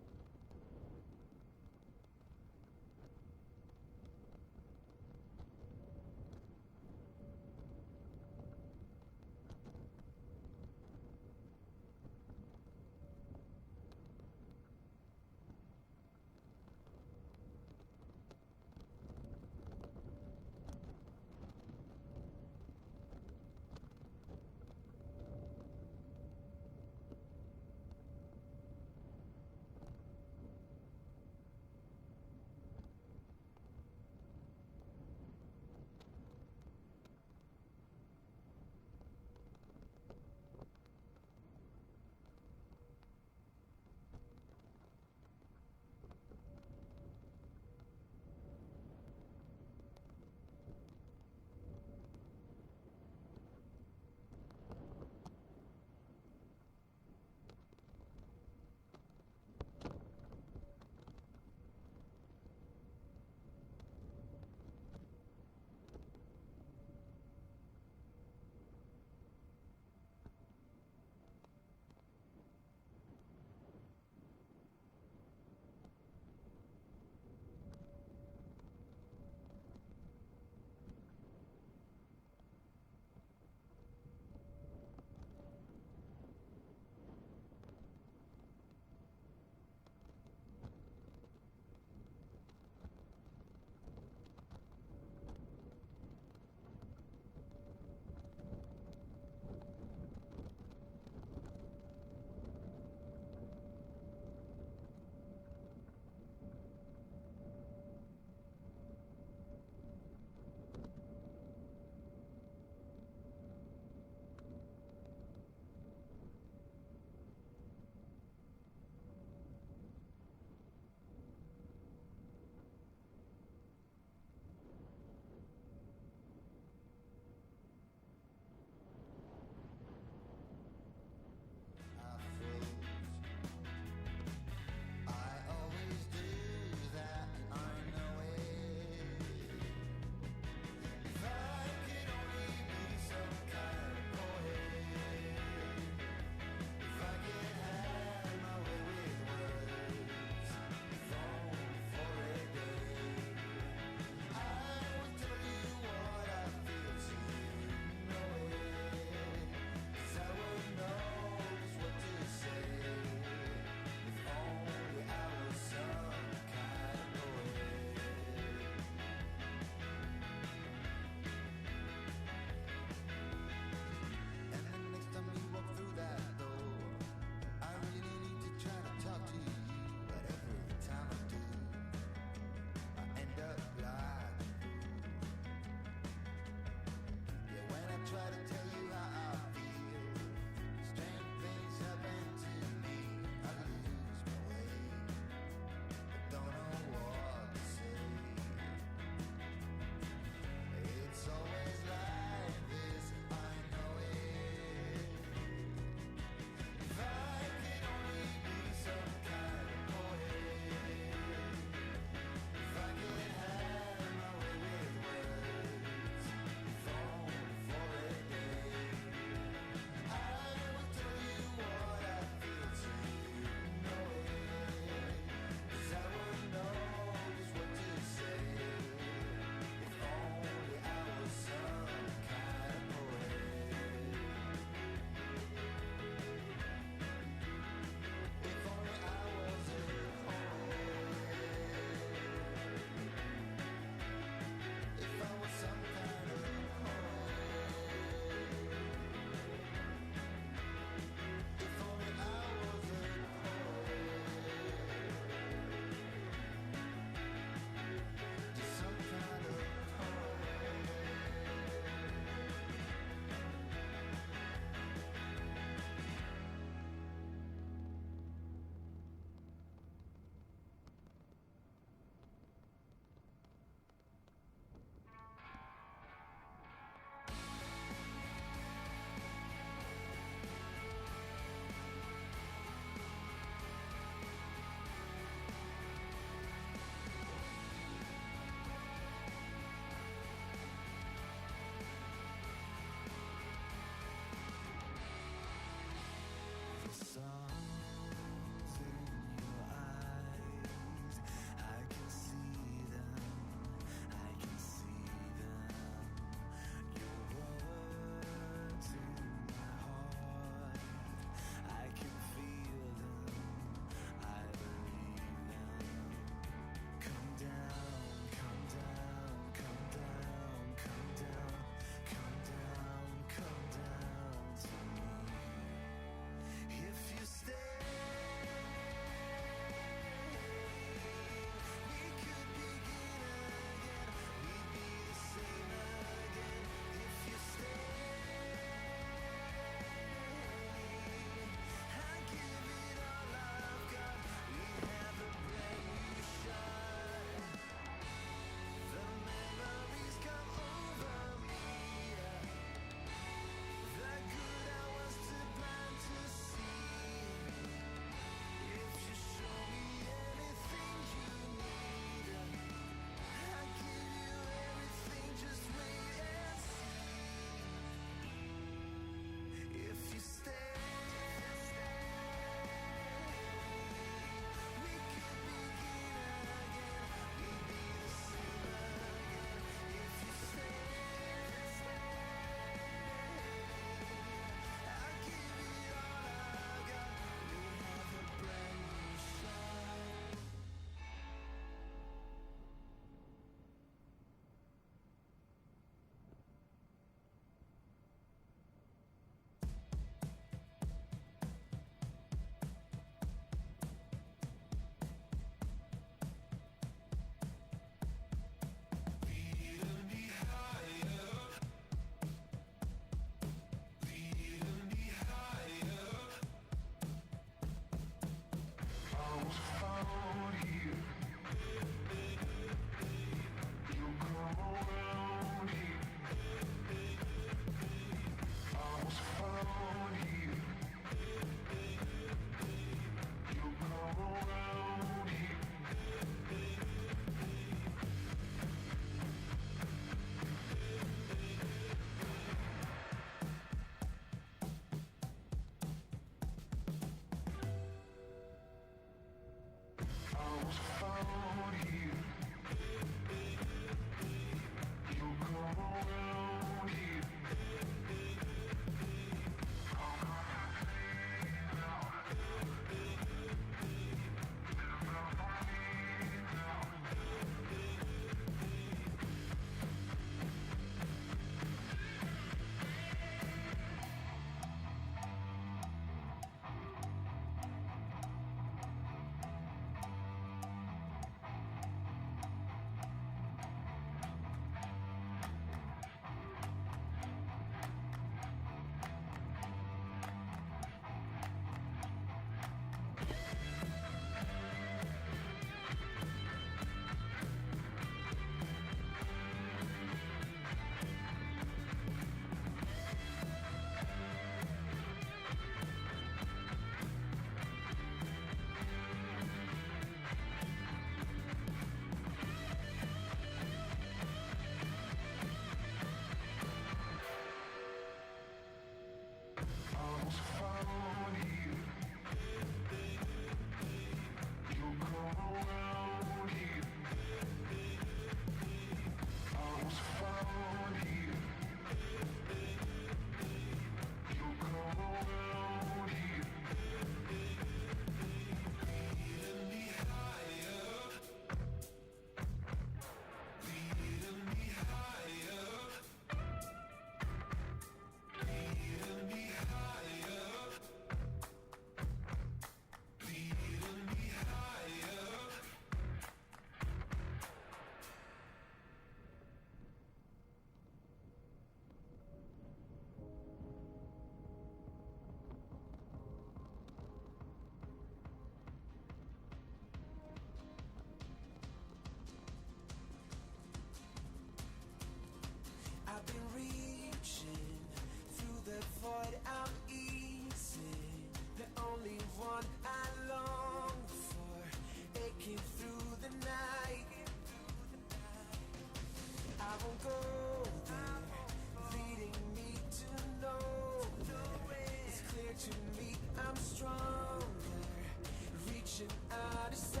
out of sight.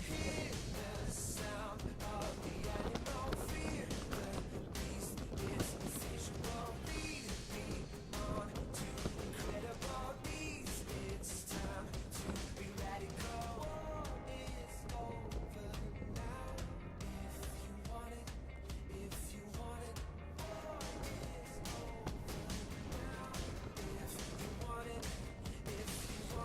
Hear the sound of the animal fear. The beast is insatiable. Lead me on to incredible beats. It's time to be radical. War is over now. If you want it, if you want it. War is over now. If you want it, if you want it.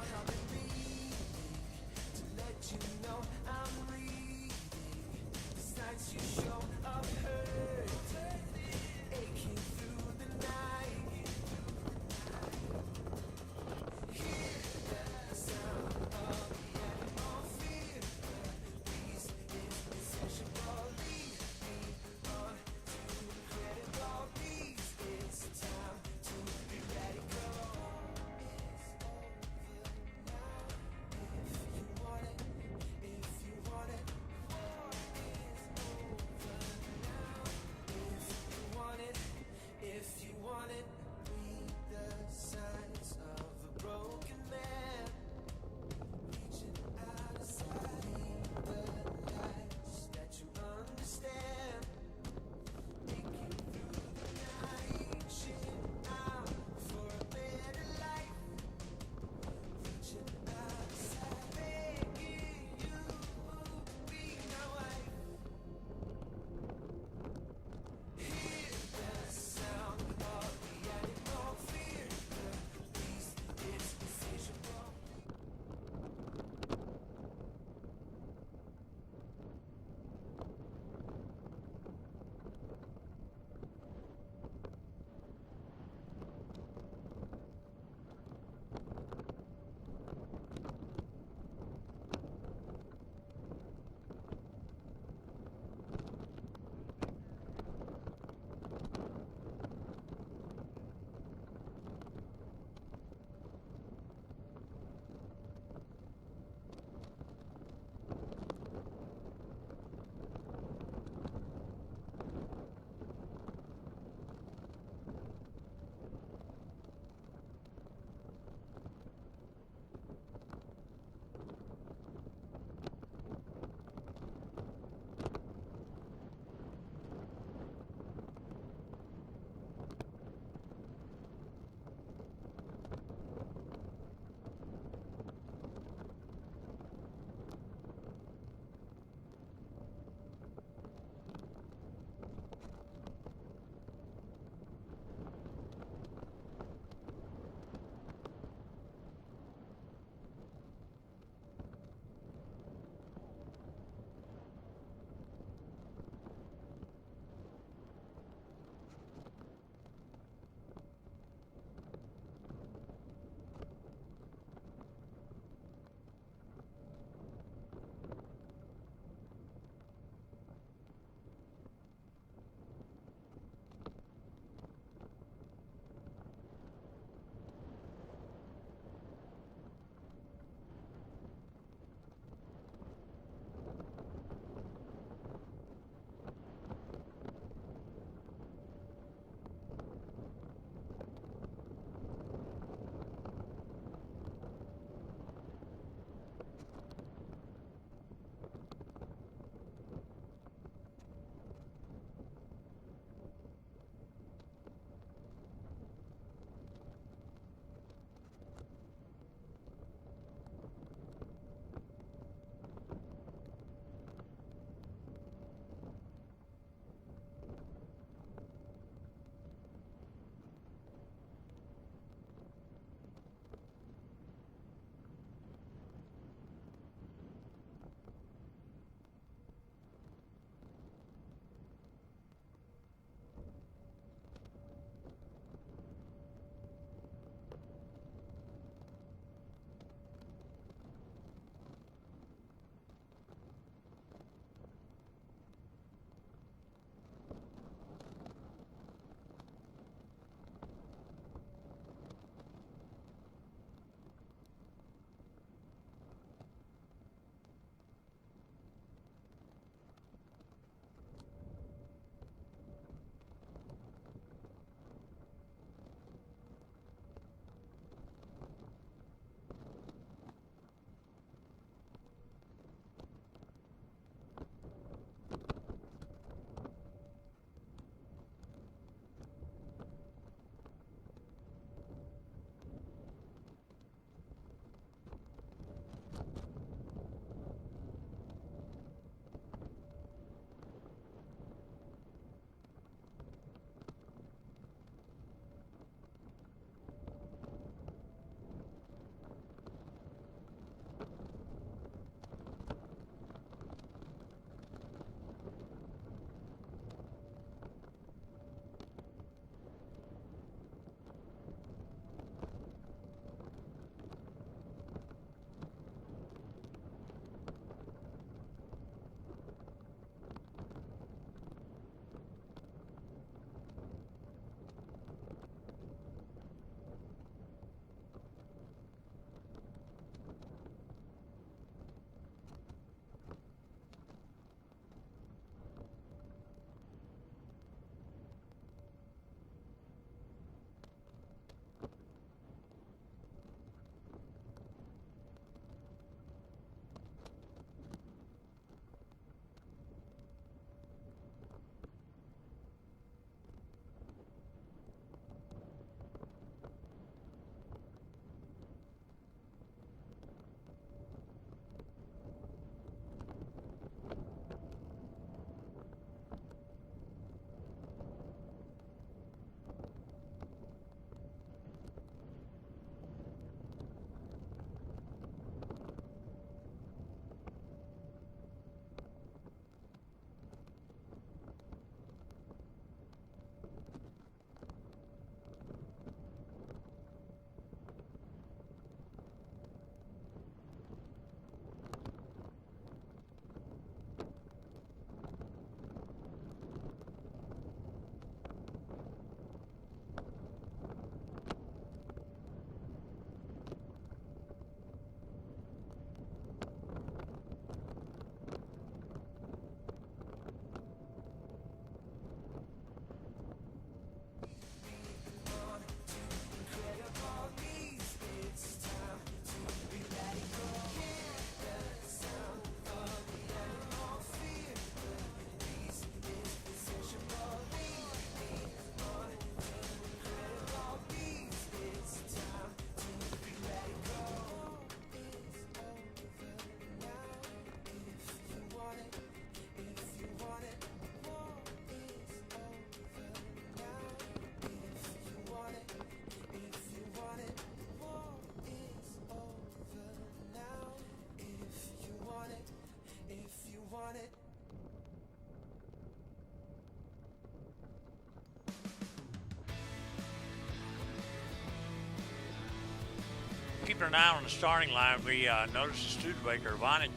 keeping an eye on the starting line, we noticed Studebaker, Vonnet,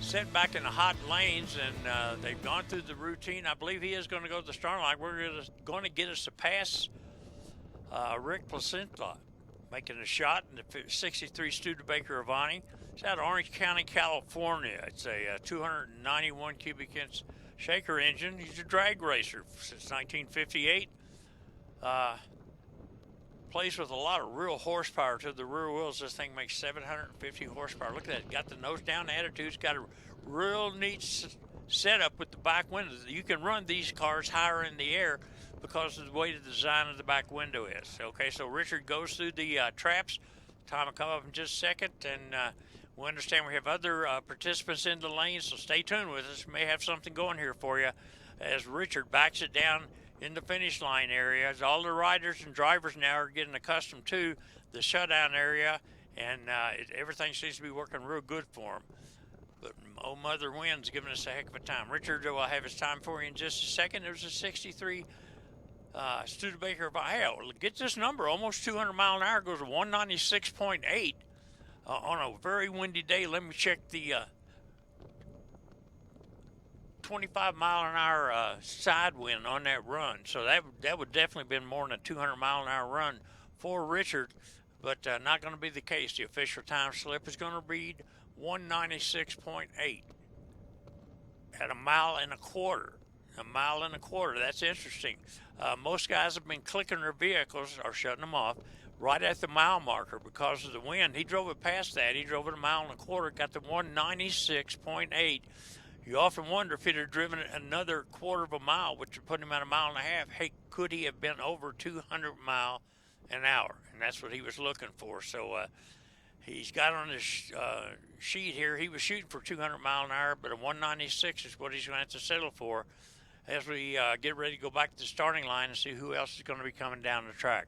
set back in the hot lanes, and they've gone through the routine. I believe he is going to go to the starting line. We're going to get us to pass Rick Placenta, making a shot in the 63 Studebaker Avani. It's out of Orange County, California. It's a 291 cubic inch shaker engine. He's a drag racer since 1958. Plays with a lot of real horsepower to the rear wheels. This thing makes 750 horsepower. Look at that. Got the nose down attitude. It's got a real neat setup with the back windows. You can run these cars higher in the air because of the way the design of the back window is. Okay, so Richard goes through the traps. Time will come up in just a second, and we understand we have other participants in the lane, so stay tuned with us. We may have something going here for you as Richard backs it down in the finish line area. As all the riders and drivers now are getting accustomed to the shutdown area, and everything seems to be working real good for them. But old Mother Wind's giving us a heck of a time. Richard will have his time for you in just a second. There's a 63 Studebaker. Hell, get this number, almost 200 mile an hour, goes to 196.8 on a very windy day. Let me check the 25 mile an hour side wind on that run. So that would definitely been more than a 200 mile an hour run for Richard, but not going to be the case. The official time slip is going to read 196.8 at a mile and a quarter. A mile and a quarter. That's interesting. Most guys have been clicking their vehicles or shutting them off right at the mile marker because of the wind. He drove it past that. He drove it a mile and a quarter, got to 196.8. You often wonder if he'd have driven another quarter of a mile, which would put him at a mile and a half. Hey, could he have been over 200 mile an hour? And that's what he was looking for. So he's got on his sheet here, he was shooting for 200 mile an hour, but a 196 is what he's going to have to settle for as we get ready to go back to the starting line and see who else is going to be coming down the track.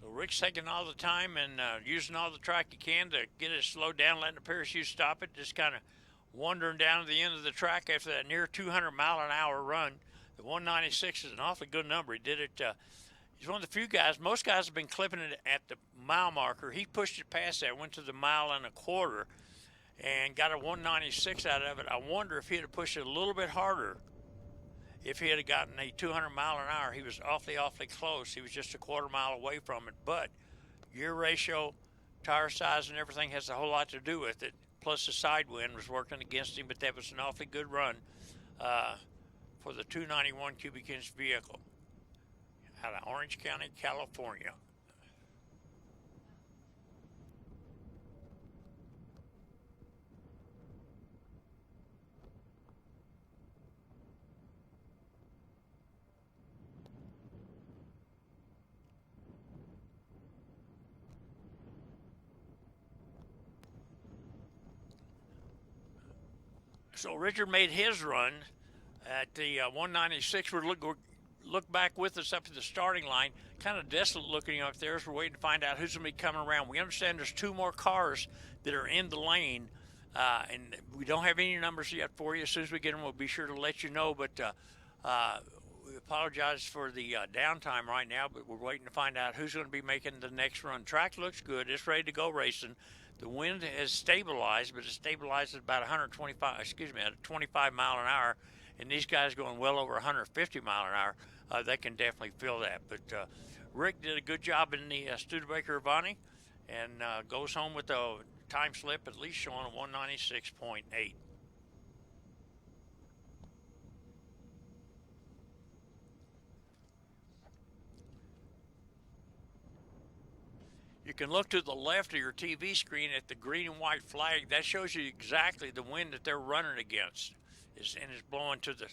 So Rick's taking all the time and using all the track he can to get it slowed down, letting the parachute stop it, just kind of wandering down to the end of the track after that near 200 mile an hour run. The 196 is an awfully good number. He did it. He's one of the few guys. Most guys have been clipping it at the mile marker. He pushed it past that, went to the mile and a quarter, and got a 196 out of it. I wonder if he'd have pushed it a little bit harder. If he had gotten a 200 mile an hour, he was awfully close. He was just a quarter mile away from it. But gear ratio, tire size, and everything has a whole lot to do with it. Plus the side wind was working against him, but that was an awfully good run for the 291 cubic inch vehicle out of Orange County, California. So Richard made his run at the 196. We're look back with us up to the starting line. Kind of desolate looking up there as we're waiting to find out who's going to be coming around. We understand there's two more cars that are in the lane, and we don't have any numbers yet for you. As soon as we get them, we'll be sure to let you know. But we apologize for the downtime right now, but we're waiting to find out who's going to be making the next run. Track looks good. It's ready to go racing. The wind has stabilized, but it stabilized at about 25 mile an hour, and these guys going well over 150 mile an hour, they can definitely feel that. But Rick did a good job in the Studebaker Avani, and goes home with a time slip at least showing a 196.8. You can look to the left of your TV screen at the green and white flag. That shows you exactly the wind that they're running against. And it's blowing to the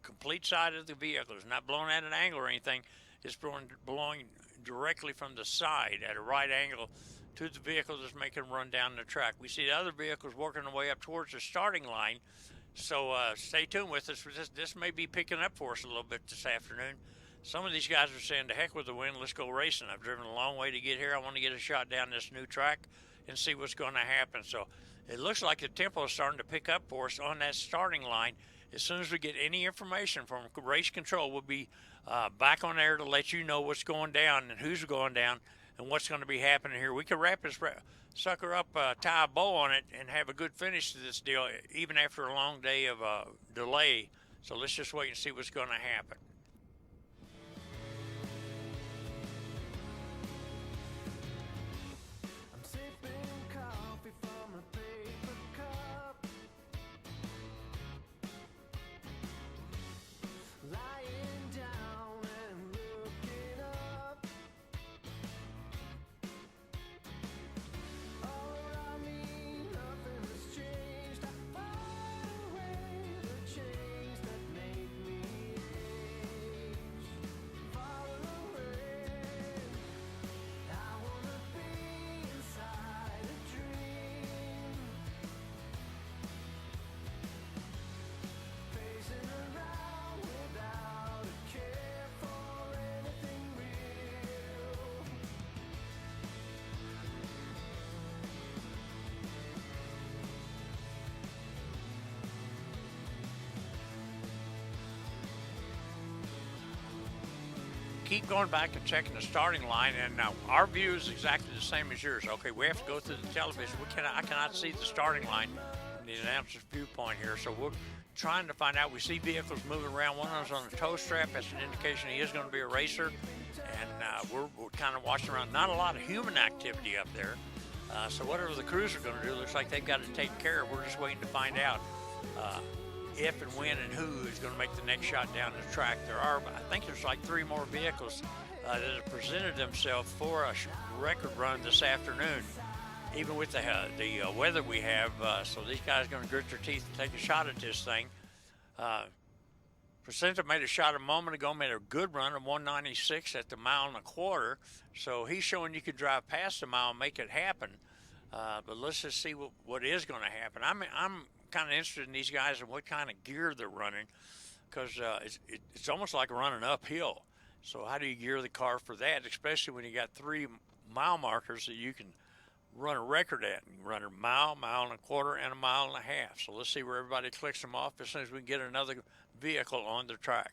complete side of the vehicle. It's not blowing at an angle or anything. It's blowing directly from the side at a right angle to the vehicle that's making a run down the track. We see the other vehicles working their way up towards the starting line. So stay tuned with us. This may be picking up for us a little bit this afternoon. Some of these guys are saying, to heck with the wind, let's go racing. I've driven a long way to get here. I want to get a shot down this new track and see what's going to happen. So it looks like the tempo is starting to pick up for us on that starting line. As soon as we get any information from race control, we'll be back on there to let you know what's going down and who's going down and what's going to be happening here. We could wrap this sucker up, tie a bow on it, and have a good finish to this deal, even after a long day of delay. So let's just wait and see what's going to happen. I'm sipping coffee from a paper cup, lying down and looking up. All around me, nothing has changed. I find away the chains that make me age. Far away, I wanna be inside a dream, pacing around without a care for anything real. Keep going back and checking the starting line, and our view is exactly the same as yours. Okay, we have to go through the television. I cannot see the starting line from the announcer's viewpoint here, so we're trying to find out. We see vehicles moving around. One of them's on a tow strap. That's an indication he is going to be a racer, and we're kind of watching around. Not a lot of human activity up there, so whatever the crews are going to do, looks like they've got it taken care of. We're just waiting to find out if and when and who is going to make the next shot down the track. I think there's like 3 more vehicles that have presented themselves for a record run this afternoon, even with the weather we have. So these guys are going to grit their teeth and take a shot at this thing. Placenta made a shot a moment ago, made a good run of 196 at the 1.25 miles. So he's showing you could drive past the mile and make it happen. But let's just see what is going to happen. I'm kind of interested in these guys and what kind of gear they're running, because it's almost like running uphill. So how do you gear the car for that, especially when you got 3 mile markers that you can run a record at? You can run a mile, 1.25 miles, and a 1.5 miles. So let's see where everybody clicks them off as soon as we get another vehicle on the track.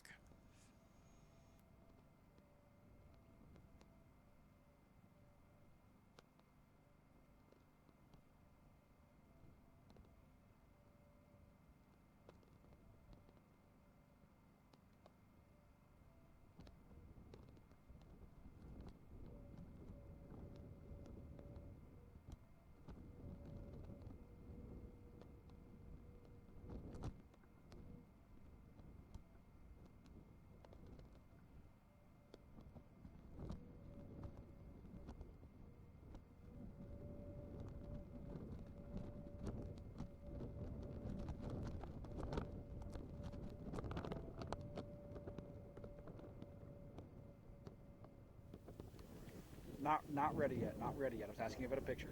Not ready yet. Not ready yet. I was asking you about a picture.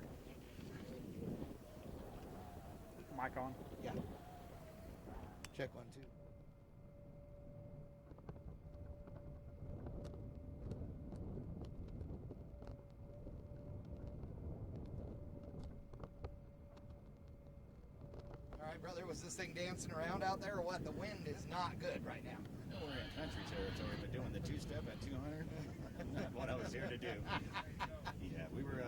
Mic on? Yeah. Check 1, 2. All right, brother, was this thing dancing around out there or what? The wind is not good right now. We're in country territory, but doing the two-step at 200, not what I was here to do. Yeah, we were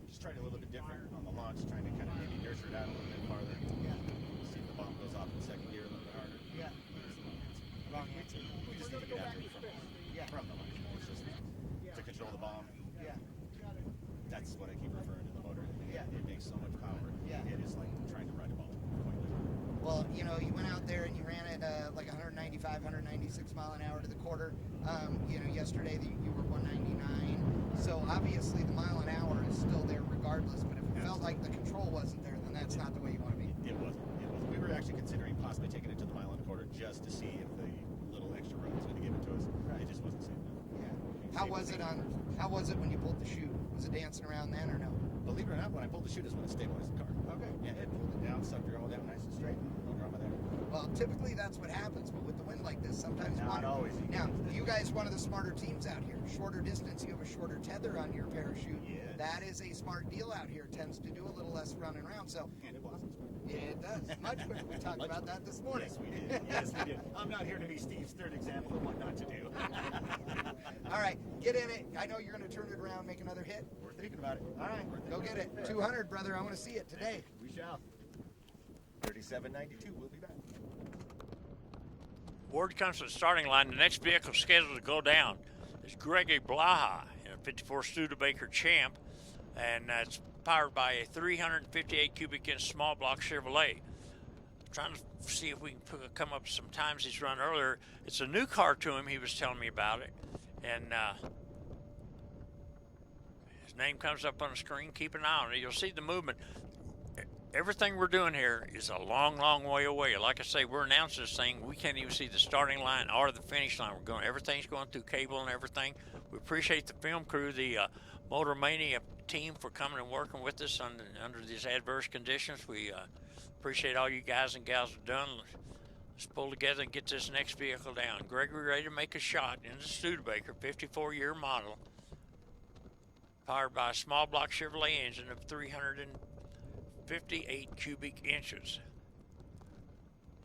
just trying a little bit different on the launch, trying to kind of maybe nurture it out a little bit farther. Yeah. See if the bomb goes off in second gear a little bit harder. Yeah. Wrong answer. We just need to get after it from the launch. It's just to control the bomb. Yeah. That's what I keep referring to the motor. Yeah. It makes so much power. Yeah. It is like trying to ride a ball. Quite literally. Well, you know, you went out there and you ran at like 195, 196 mile an hour to the quarter. You know, yesterday you were 199. So obviously the mile an hour is still there regardless. But if it felt like the control wasn't there, then that's not the way you want to be. It wasn't. We were actually considering possibly taking it to the mile and recorder just to see if the little extra run's going to give it to us. It just wasn't safe enough. Yeah. How was it when you pulled the chute? Was it dancing around then or no? Believe it or not, when I pulled the chute is when it stabilized the car. Okay. Yeah, it pulled it down, sucked her all down nice and straight. No drama there. Well, typically that's what happens, but with the wind like this, sometimes Not always. Now, you guys one of the smarter teams out here. Shorter distance, you have a shorter tether on your parachute. Yes. That is a smart deal out here. It tends to do a little less running around. So. And it wasn't smart. Yeah, it does. Much quicker. We talked about that this morning. Yes, we did. Yes, we did. I'm not here to be Steve's third example of what not to do. All right, get in it. I know you're going to turn it around, make another hit. We're thinking about it. All right, go get it. 200, brother. I want to see it today. We shall. 37.92. We'll be back. Word comes to the starting line. The next vehicle scheduled to go down is Gregory Blaha in a 54 Studebaker Champ, and it's powered by a 358 cubic inch small block Chevrolet. I'm trying to see if we can come up with some times he's run earlier. It's a new car to him. He was telling me about it, and his name comes up on the screen. Keep an eye on it. You'll see the movement. Everything we're doing here is a long, long way away. Like I say, we're announcing this thing. We can't even see the starting line or the finish line. Everything's going through cable and everything. We appreciate the film crew, the Motor Mania team, for coming and working with us under these adverse conditions. We appreciate all you guys and gals have done. Let's pull together and get this next vehicle down. Gregory ready to make a shot in the Studebaker, 54-year model, powered by a small block Chevrolet engine of 358 cubic inches.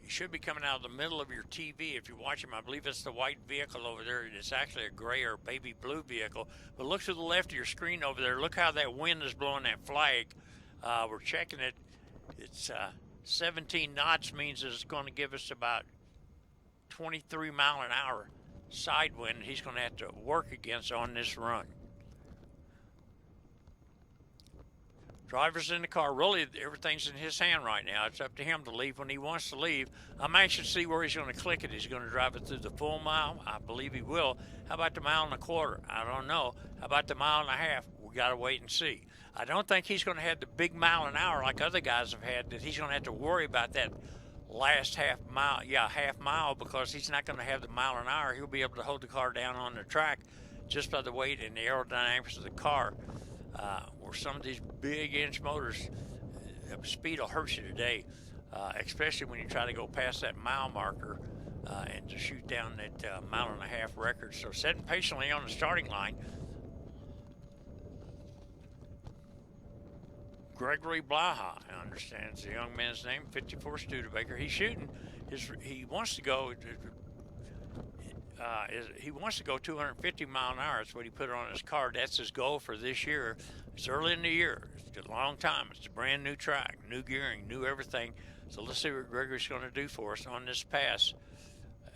You should be coming out of the middle of your TV if you're watching. I believe it's the white vehicle over there. It's actually a gray or baby blue vehicle. But look to the left of your screen over there. Look how that wind is blowing that flag. We're checking it. It's 17 knots, means it's going to give us about 23 mile an hour side wind he's going to have to work against on this run. Driver's in the car. Really, everything's in his hand right now. It's up to him to leave when he wants to leave. I'm anxious to see where he's going to click it. He's going to drive it through the full mile. I believe he will. How about the mile and a quarter? I don't know. How about the mile and a half? We got to wait and see. I don't think he's going to have the big mile an hour like other guys have had, that he's going to have to worry about that last half mile, because he's not going to have the mile an hour. He'll be able to hold the car down on the track just by the weight and the aerodynamics of the car. Where some of these big inch motors, speed will hurt you today, especially when you try to go past that mile marker and to shoot down that mile and a half record. So sitting patiently on the starting line, Gregory Blaha, I understand is the young man's name, 54 Studebaker. He's shooting. He wants to go. He wants to go 250 mile an hour. That's what he put on his card. That's his goal for this year. It's early in the year. It's a long time. It's a brand new track, new gearing, new everything. So let's see what Gregory's going to do for us on this pass.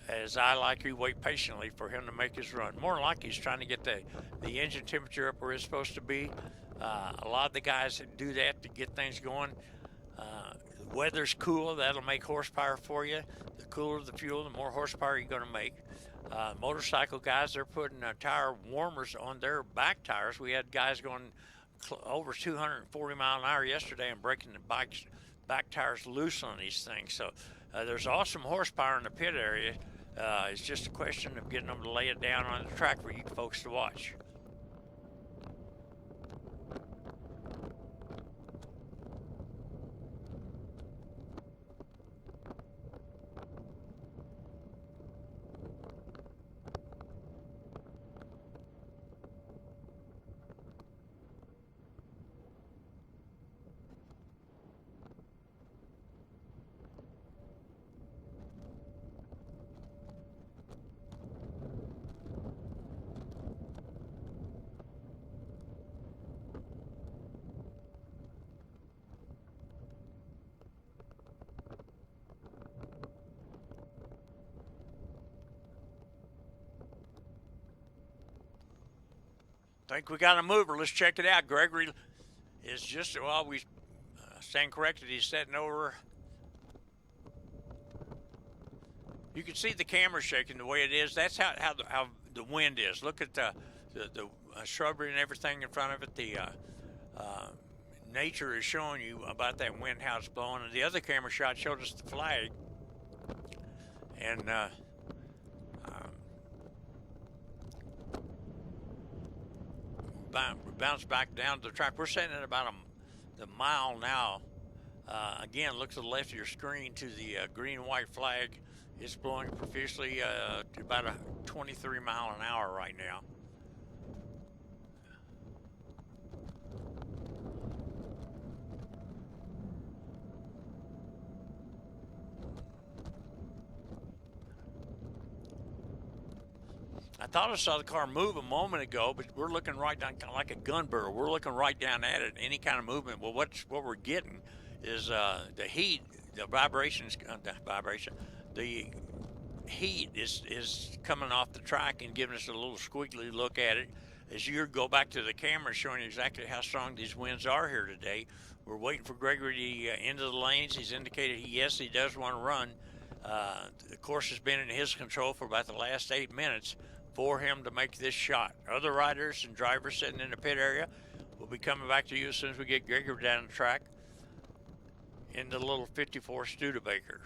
As I like you, wait patiently for him to make his run. More than likely, he's trying to get the engine temperature up where it's supposed to be. A lot of the guys that do that to get things going. The weather's cool. That'll make horsepower for you. The cooler the fuel, the more horsepower you're going to make. Motorcycle guys, they're putting tire warmers on their back tires. We had guys going over 240 mile an hour yesterday and breaking the bike's back tires loose on these things. So there's awesome horsepower in the pit area. It's just a question of getting them to lay it down on the track for you folks to watch. Think we got a mover. Let's check it out. Gregory is just, well, we stand corrected. He's setting over. You can see the camera shaking the way it is. That's how the wind is. Look at the shrubbery and everything in front of it. The nature is showing you about that wind, how it's blowing. And the other camera shot showed us the flag. and bounce back down to the track. We're sitting at about the mile now. Again, look to the left of your screen to the green and white flag. It's blowing profusely to about a 23 mile an hour right now. I thought I saw the car move a moment ago, but we're looking right down, kind of like a gun barrel. We're looking right down at it, any kind of movement. Well, what we're getting is the heat, the vibrations, the heat is coming off the track and giving us a little squiggly look at it. As you go back to the camera, showing you exactly how strong these winds are here today. We're waiting for Gregory to into the lanes. He's indicated yes, he does want to run. The course has been in his control for about the last 8 minutes for him to make this shot. Other riders and drivers sitting in the pit area will be coming back to you as soon as we get Gregory down the track in the little 54 Studebaker.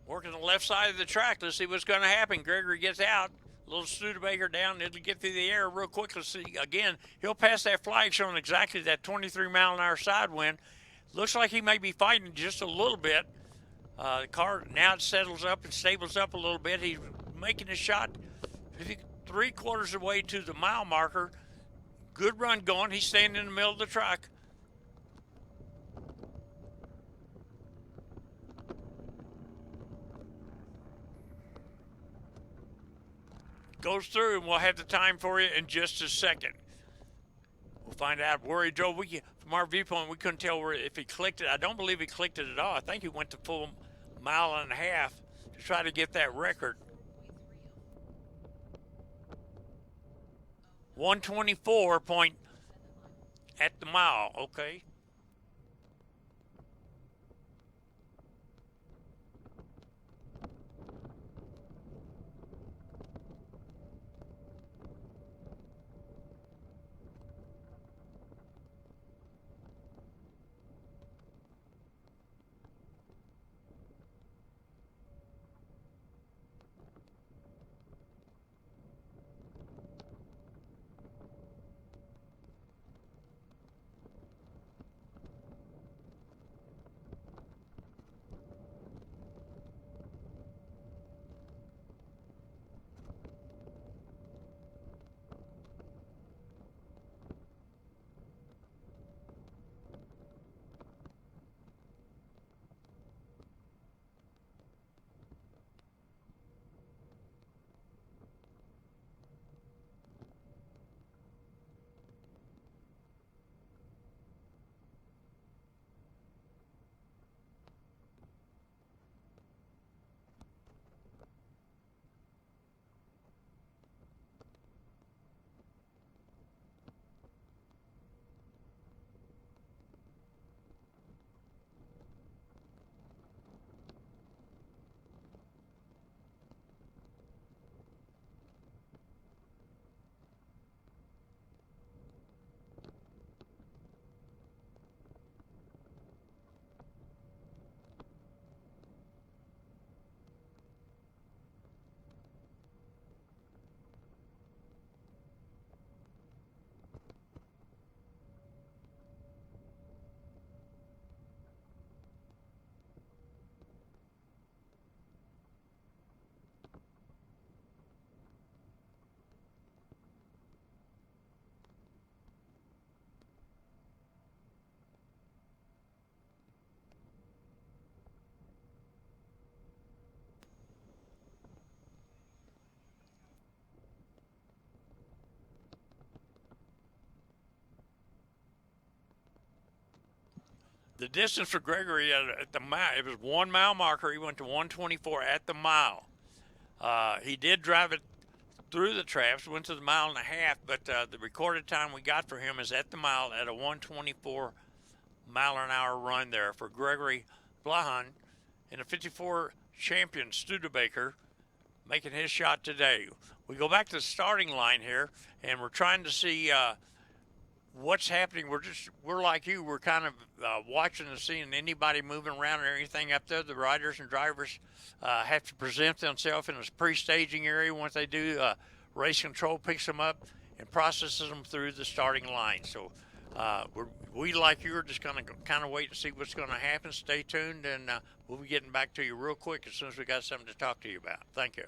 Working the left side of the track. Let's see what's going to happen. Gregory gets out. Little Studebaker down. It'll get through the air real quick. Let's see. Again, he'll pass that flag showing exactly that 23 mile an hour side wind. Looks like he may be fighting just a little bit. The car now settles up and stables up a little bit. He's making a shot 3/4 of the way to the mile marker. Good run going. He's standing in the middle of the track. Goes through, and we'll have the time for you in just a second. We'll find out where he drove. From our viewpoint, we couldn't tell if he clicked it. I don't believe he clicked it at all. I think he went the full mile and a half to try to get that record. 124 point at the mile, okay. The distance for Gregory at the mile, it was 1 mile marker. He went to 124 at the mile. He did drive it through the traps, went to the 1.5 miles, but the recorded time we got for him is at the mile at a 124 mile an hour run there for Gregory Blahan in a 54 champion Studebaker making his shot today. We go back to the starting line here, and we're trying to see what's happening. We're like you. We're kind of watching and seeing anybody moving around or anything up there. The riders and drivers have to present themselves in a pre-staging area. Once they do, race control picks them up and processes them through the starting line. So we, like you, are just going to kind of wait and see what's going to happen. Stay tuned, and we'll be getting back to you real quick as soon as we got something to talk to you about. Thank you.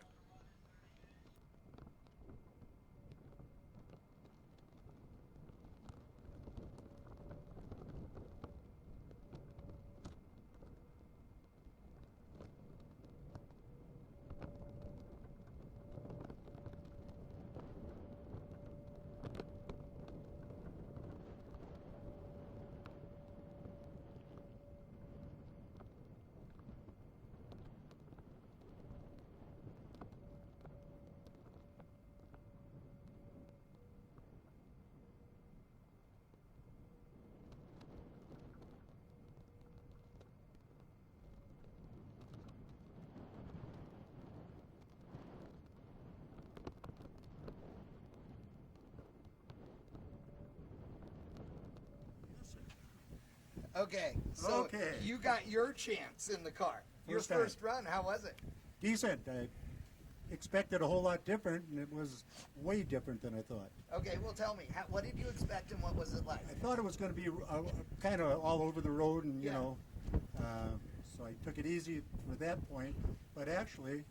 Okay, so you got your chance in the car. Your first run, how was it? Decent. I expected a whole lot different, and it was way different than I thought. Okay, well tell me, what did you expect and what was it like? I thought it was going to be kind of all over the road, and you know, so I took it easy for that point, but actually,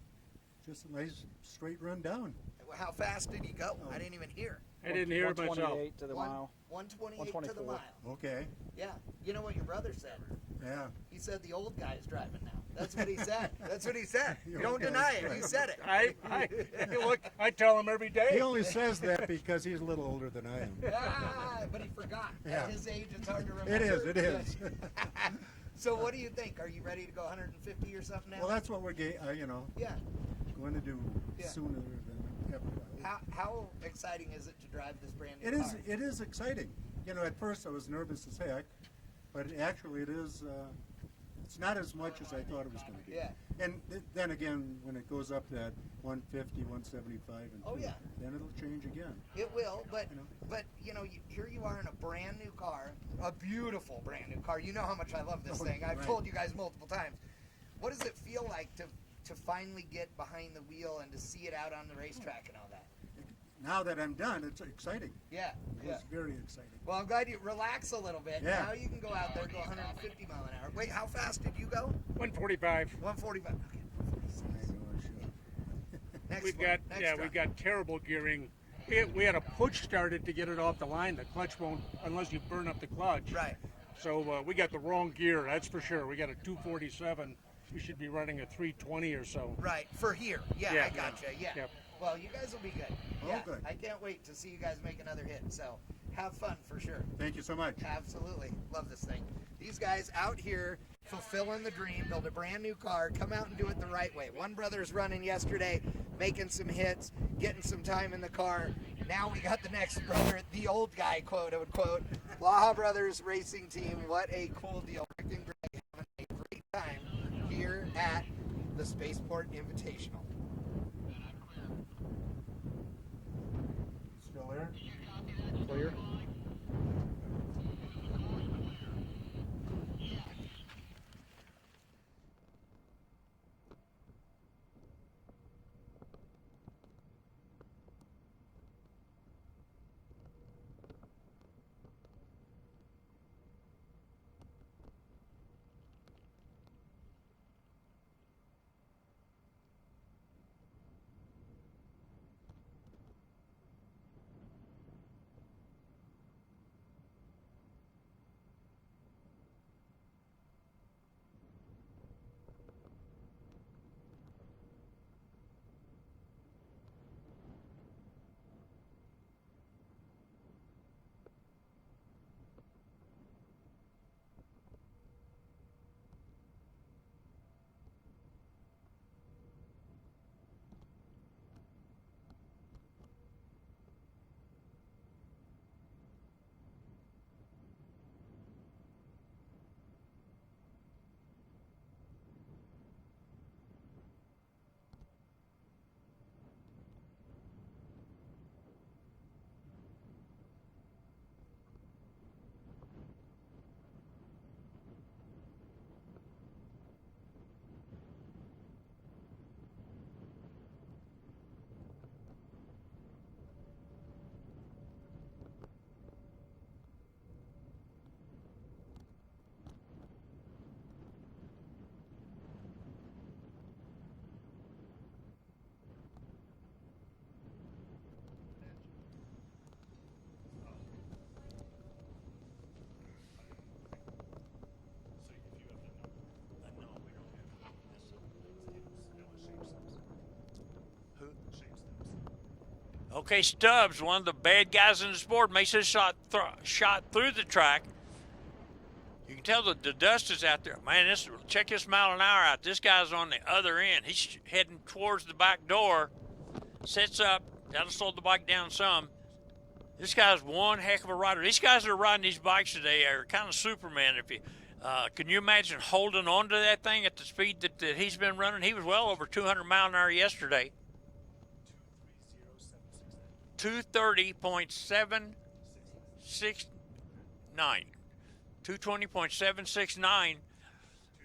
just a nice straight run down. How fast did you go? I didn't even hear. I didn't hear it myself. 128 to the mile. 128 to the mile. Okay. Yeah. You know what your brother said? Yeah. He said the old guy's driving now. That's what he said. That's what he said. You don't deny it. He said it. I tell him every day. He only says that because he's a little older than I am. But he forgot. Yeah. At his age, it's hard to remember. It is. So what do you think? Are you ready to go 150 or something now? Well, that's what we're, going to do sooner than everybody. How exciting is it to drive this brand new car? It is exciting. You know, at first I was nervous as heck, but actually it is. It's not as much as I thought it was going to be. Yeah. And then again, when it goes up to that 150, 175, and then it'll change again. It will, but here you are in a brand new car, a beautiful brand new car. You know how much I love this thing. I've told you guys multiple times. What does it feel like to finally get behind the wheel and to see it out on the racetrack and all that? Now that I'm done, it's exciting. Yeah. It's very exciting. Well, I'm glad you relax a little bit. Yeah. Now you can go out there, go 150 mile an hour. Wait, how fast did you go? 145. 145. Okay. We've got terrible gearing. We had to push start it to get it off the line. The clutch won't unless you burn up the clutch. Right. So we got the wrong gear, that's for sure. We got a 247. We should be running a 320 or so. Right, for here. Yeah, I gotcha. Yeah. Yep. Well, you guys will be good. Oh, good. I can't wait to see you guys make another hit. So have fun for sure. Thank you so much. Absolutely. Love this thing. These guys out here fulfilling the dream, build a brand new car, come out and do it the right way. One brother's running yesterday, making some hits, getting some time in the car. Now we got the next brother, the old guy, quote unquote. Laha Brothers Racing Team. What a cool deal. Rick and Greg having a great time here at the Spaceport Invitational. Still there? Clear. Okay, Stubbs, one of the bad guys in the sport, makes his shot through the track. You can tell that the dust is out there. Man, check this mile an hour out. This guy's on the other end. He's heading towards the back door. Sets up. That'll slow the bike down some. This guy's one heck of a rider. These guys that are riding these bikes today are kind of Superman. If you can you imagine holding on to that thing at the speed that he's been running? He was well over 200 mile an hour yesterday. 230.769. 220.769.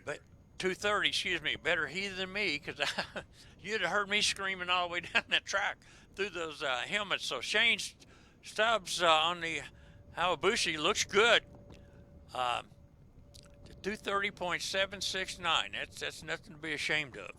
But 230, excuse me. Better he than me, because you'd have heard me screaming all the way down that track through those helmets. So Shane Stubbs on the Hayabusa looks good. 230.769. That's nothing to be ashamed of.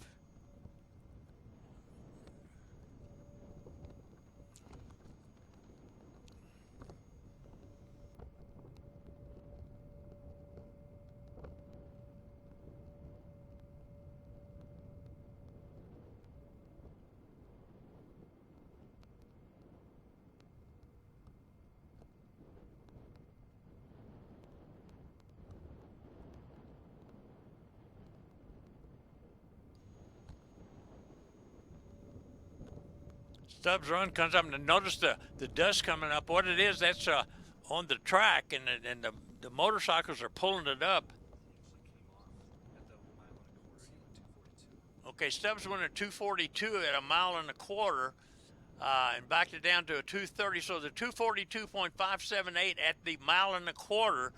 Stubbs run comes up and notice the dust coming up. What it is, that's on the track, and the motorcycles are pulling it up. Okay, Stubbs went at 242 at a mile and a quarter, and backed it down to a 230. So the 242.578 at the mile and a quarter,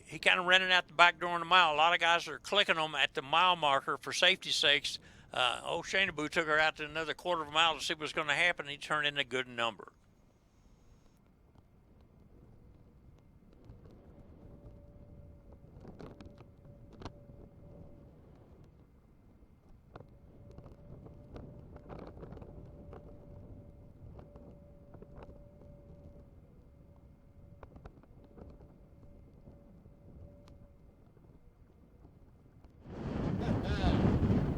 he kind of ran it out the back door in the mile. A lot of guys are clicking them at the mile marker for safety's sakes. Old Shaneaboo took her out to another quarter of a mile to see what was going to happen. He turned in a good number.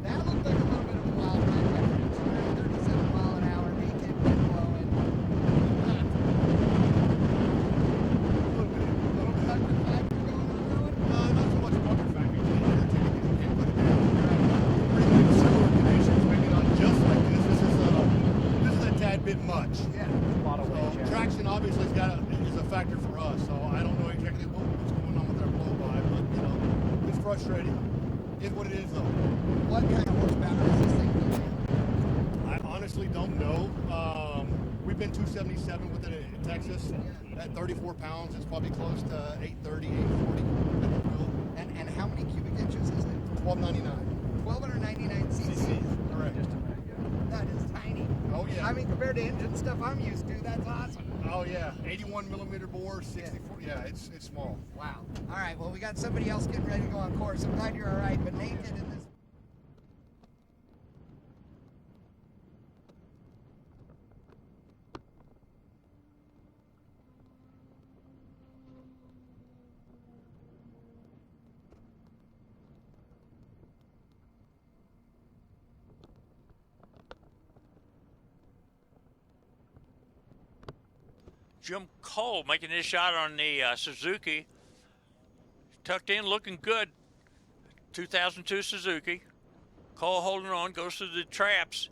That looked like a little bit of a wild ride. 237 mile an hour, naked, wind blowing. Not so much bucket factory. Pretty similar conditions, maybe not just like this. This is a tad bit much. Yeah. So traction obviously is a factor for us. So I don't know exactly what's going on with our blow by, but it's frustrating. It's what it is though. What kind of horsepower is this thing doing? I honestly don't know. We've been 277 with it in Texas. At 34 pounds, it's probably close to 830, 840 at the wheel. And how many cubic inches is it? 1299. 1299 cc. Correct. That is tiny. Oh yeah. I mean, compared to engine stuff I'm used to, that's awesome. Oh yeah, 81 millimeter bore, 64. Yeah, it's small. Wow. All right. Well, we got somebody else getting ready to go on course. I'm glad you're all right, but naked in this. Jim Cole making his shot on the Suzuki. Tucked in, looking good. 2002 Suzuki. Cole holding on, goes through the traps.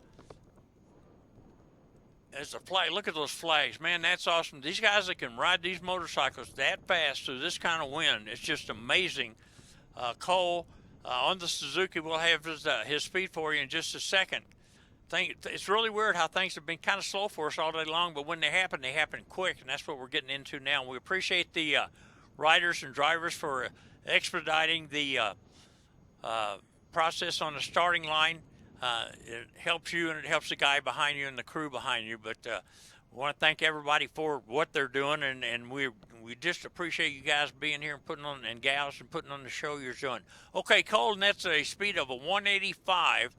There's a flag. Look at those flags. Man, that's awesome. These guys that can ride these motorcycles that fast through this kind of wind, it's just amazing. Cole, on the Suzuki, we'll have his speed for you in just a second. It's really weird how things have been kind of slow for us all day long, but when they happen quick, and that's what we're getting into now. We appreciate the riders and drivers for expediting the process on the starting line. It helps you and it helps the guy behind you and the crew behind you, but we want to thank everybody for what they're doing, and we just appreciate you guys being here and putting on, and gals, and putting on the show you're doing. Okay, Colton, that's a speed of a 185.567.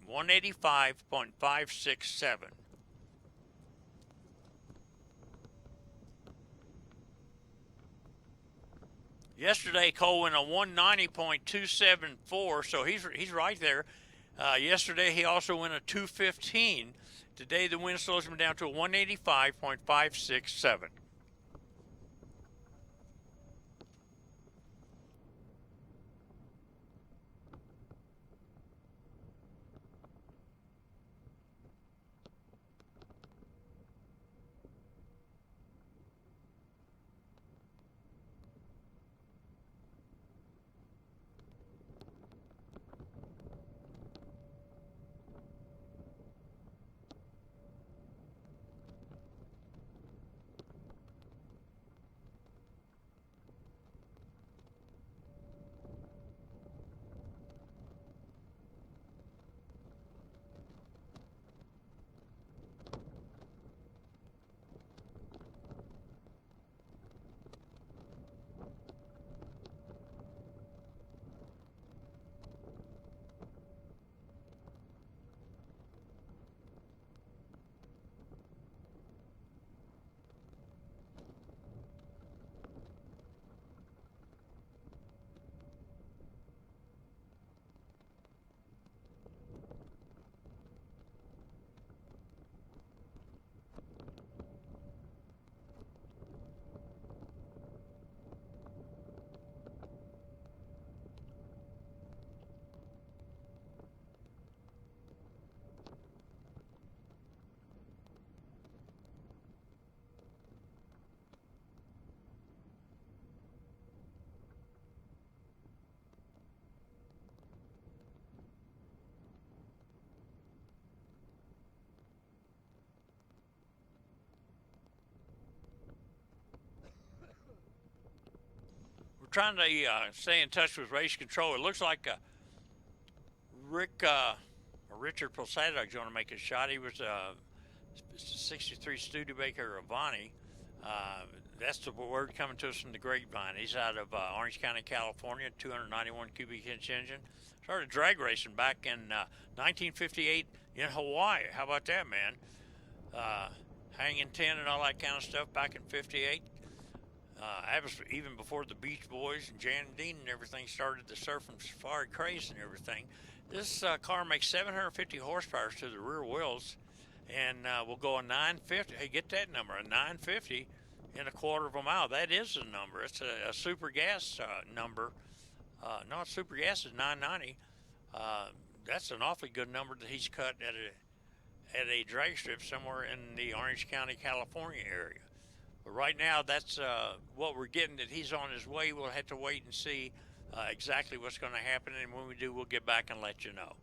185.567. Yesterday, Cole went a 190.274, so he's right there. Yesterday he also went a 215. Today the wind slows him down to a 185.567. We're trying to stay in touch with race control. It looks like Richard Posada is going to make a shot. He was 63 Studebaker Avani. That's the word coming to us from the grapevine. He's out of Orange County, California, 291 cubic inch engine. Started drag racing back in 1958 in Hawaii. How about that, man? Hanging 10 and all that kind of stuff back in 58. That was even before the Beach Boys and Jan and Dean and everything started the surf and safari craze and everything. This car makes 750 horsepower to the rear wheels, and will go a 950. Hey, get that number, a 950 in a quarter of a mile. That is the number. It's a super gas number. No, super gas is 990. That's an awfully good number that he's cut at a drag strip somewhere in the Orange County, California area. But right now, that's what we're getting, that he's on his way. We'll have to wait and see exactly what's going to happen, and when we do, we'll get back and let you know.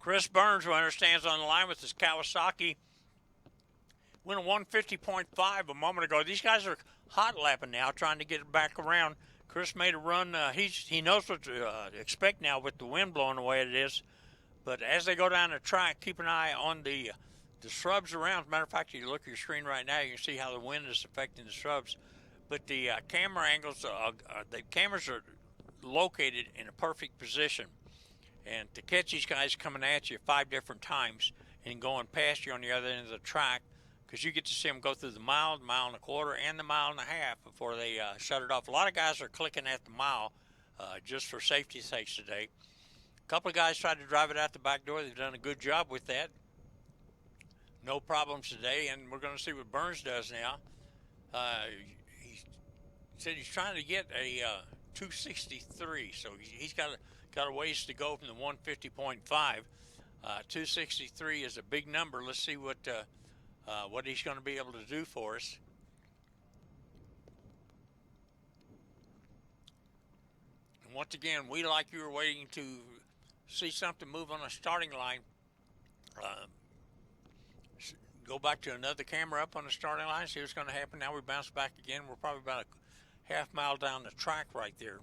Chris Burns, who understands on the line with his Kawasaki, went a 150.5 a moment ago. These guys are hot lapping now, trying to get it back around. Chris made a run. He knows what to expect now with the wind blowing the way it is. But as they go down the track, keep an eye on the shrubs around. As a matter of fact, if you look at your screen right now, you can see how the wind is affecting the shrubs. But the camera angles, the cameras are located in a perfect position. And to catch these guys coming at you 5 different times and going past you on the other end of the track, because you get to see them go through the mile and a quarter, and the mile and a half before they shut it off. A lot of guys are clicking at the mile just for safety's sake today. A couple of guys tried to drive it out the back door. They've done a good job with that. No problems today, and we're going to see what Burns does now. He said he's trying to get a 263, so he's got a ways to go from the 150.5. 263 is a big number. Let's see what he's going to be able to do for us. And once again, we, like you, were waiting to see something move on a starting line. Go back to another camera up on the starting line, see what's going to happen. Now we bounce back again. We're probably about a half mile down the track right there.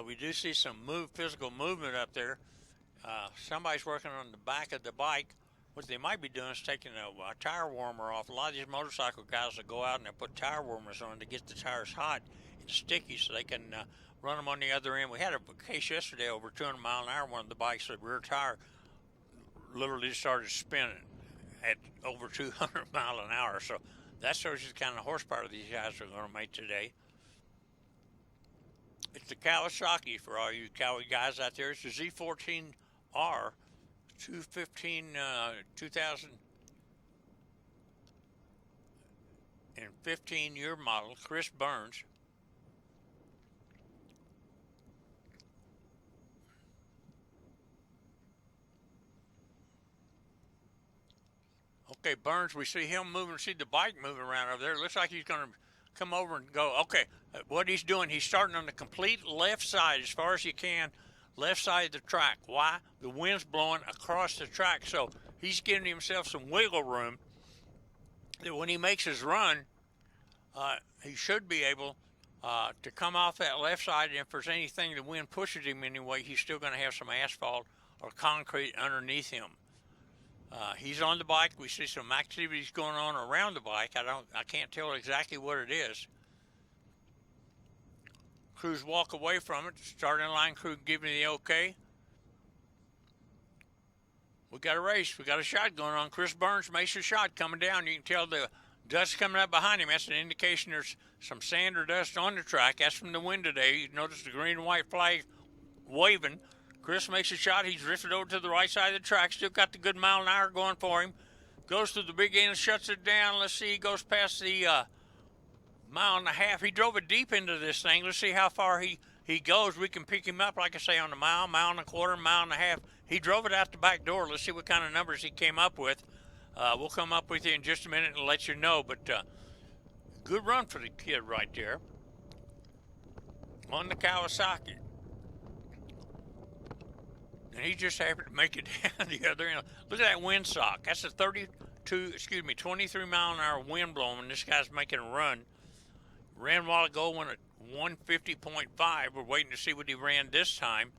We do see some physical movement up there. Somebody's working on the back of the bike. What they might be doing is taking a tire warmer off. A lot of these motorcycle guys will go out and they put tire warmers on to get the tires hot and sticky so they can run them on the other end. We had a case yesterday over 200 mile an hour. One of the bikes, the rear tire literally started spinning at over 200 mile an hour. So that shows you the kind of horsepower these guys are going to make today. It's the Kawasaki for all you Cowie guys out there. It's the Z14R 215 2015 year model, Chris Burns. Okay, Burns, we see him moving, see the bike moving around over there. It looks like he's going to come over and go. Okay, what he's doing, he's starting on the complete left side as far as you can, left side of the track. Why? The wind's blowing across the track, so he's giving himself some wiggle room that when he makes his run, he should be able to come off that left side, and if there's anything the wind pushes him anyway, he's still going to have some asphalt or concrete underneath him. He's on the bike. We see some activities going on around the bike. I can't tell exactly what it is. Crews walk away from it. Starting line crew giving the okay. We got a race. We got a shot going on. Chris Burns makes a shot coming down. You can tell the dust coming up behind him. That's an indication there's some sand or dust on the track. That's from the wind today. You notice the green and white flag waving. Chris makes a shot. He's drifted over to the right side of the track. Still got the good mile an hour going for him. Goes through the big end and shuts it down. Let's see. He goes past the mile and a half. He drove it deep into this thing. Let's see how far he goes. We can pick him up, like I say, on the mile and a quarter, mile and a half. He drove it out the back door. Let's see what kind of numbers he came up with. We'll come up with you in just a minute and let you know. But good run for the kid right there on the Kawasaki. And he just happened to make it down the other end. Look at that windsock. That's a 23 mile an hour wind blowing, and this guy's making a run. Ran a while ago, went at 150.5. We're waiting to see what he ran this time.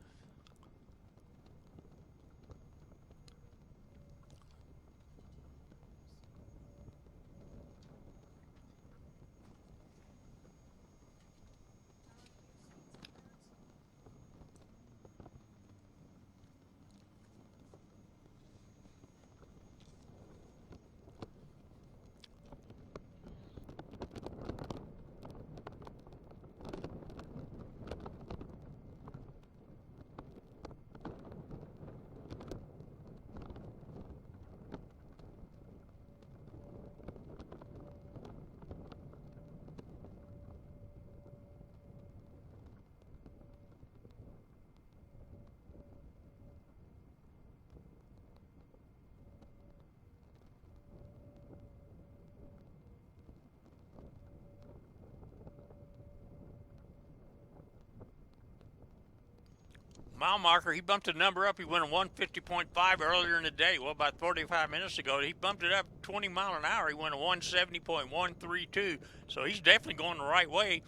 mile marker. He bumped the number up. He went a 150.5 earlier in the day. Well, about 45 minutes ago, he bumped it up 20 mile an hour. He went a 170.132. So he's definitely going the right way.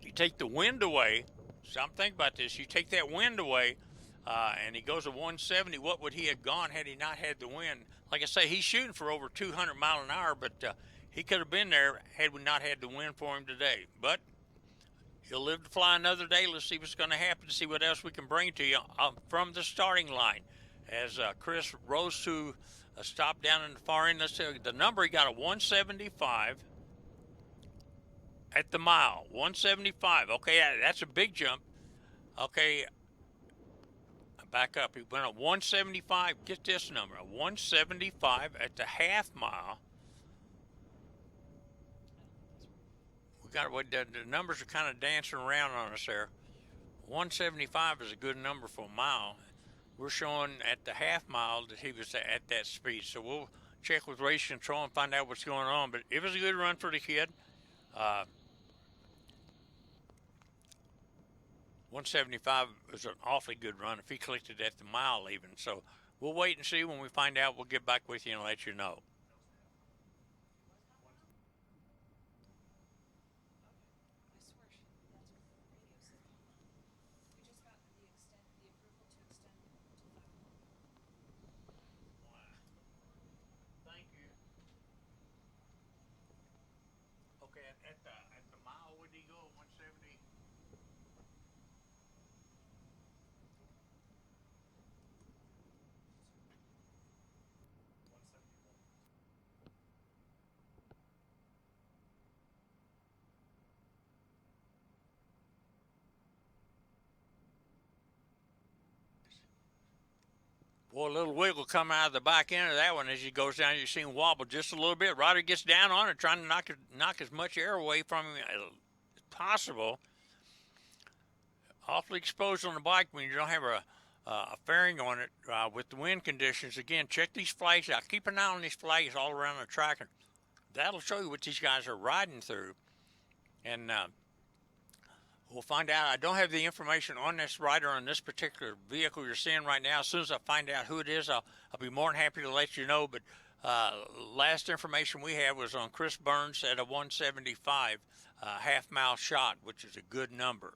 You take the wind away. So I'm thinking about this. You take that wind away, and he goes a 170. What would he have gone had he not had the wind? Like I say, he's shooting for over 200 mile an hour, but he could have been there had we not had the wind for him today. But he'll live to fly another day. Let's see what's going to happen, see what else we can bring to you from the starting line. As Chris rose to a stop down in the far end, let's see, the number, he got a 175 at the mile. 175. Okay, that's a big jump. Okay, back up. He went a 175. Get this number, a 175 at the half mile. We got the numbers are kind of dancing around on us there. 175 is a good number for a mile. We're showing at the half mile that he was at that speed. So we'll check with race control and find out what's going on. But it was a good run for the kid. 175 was an awfully good run if he clicked it at the mile even. So we'll wait and see. When we find out, we'll get back with you and let you know. Thank you. Okay, at the mile, would he go 170? Boy, a little wiggle come out of the back end of that one as he goes down. You see him wobble just a little bit. Ryder gets down on it, trying to knock as much air away from him as possible. Awfully exposed on the bike when you don't have a fairing on it with the wind conditions. Again, check these flags out. Keep an eye on these flags all around the track. And that'll show you what these guys are riding through. And we'll find out. I don't have the information on this rider on this particular vehicle you're seeing right now. As soon as I find out who it is, I'll be more than happy to let you know. But last information we have was on Chris Burns at a 175 half-mile shot, which is a good number.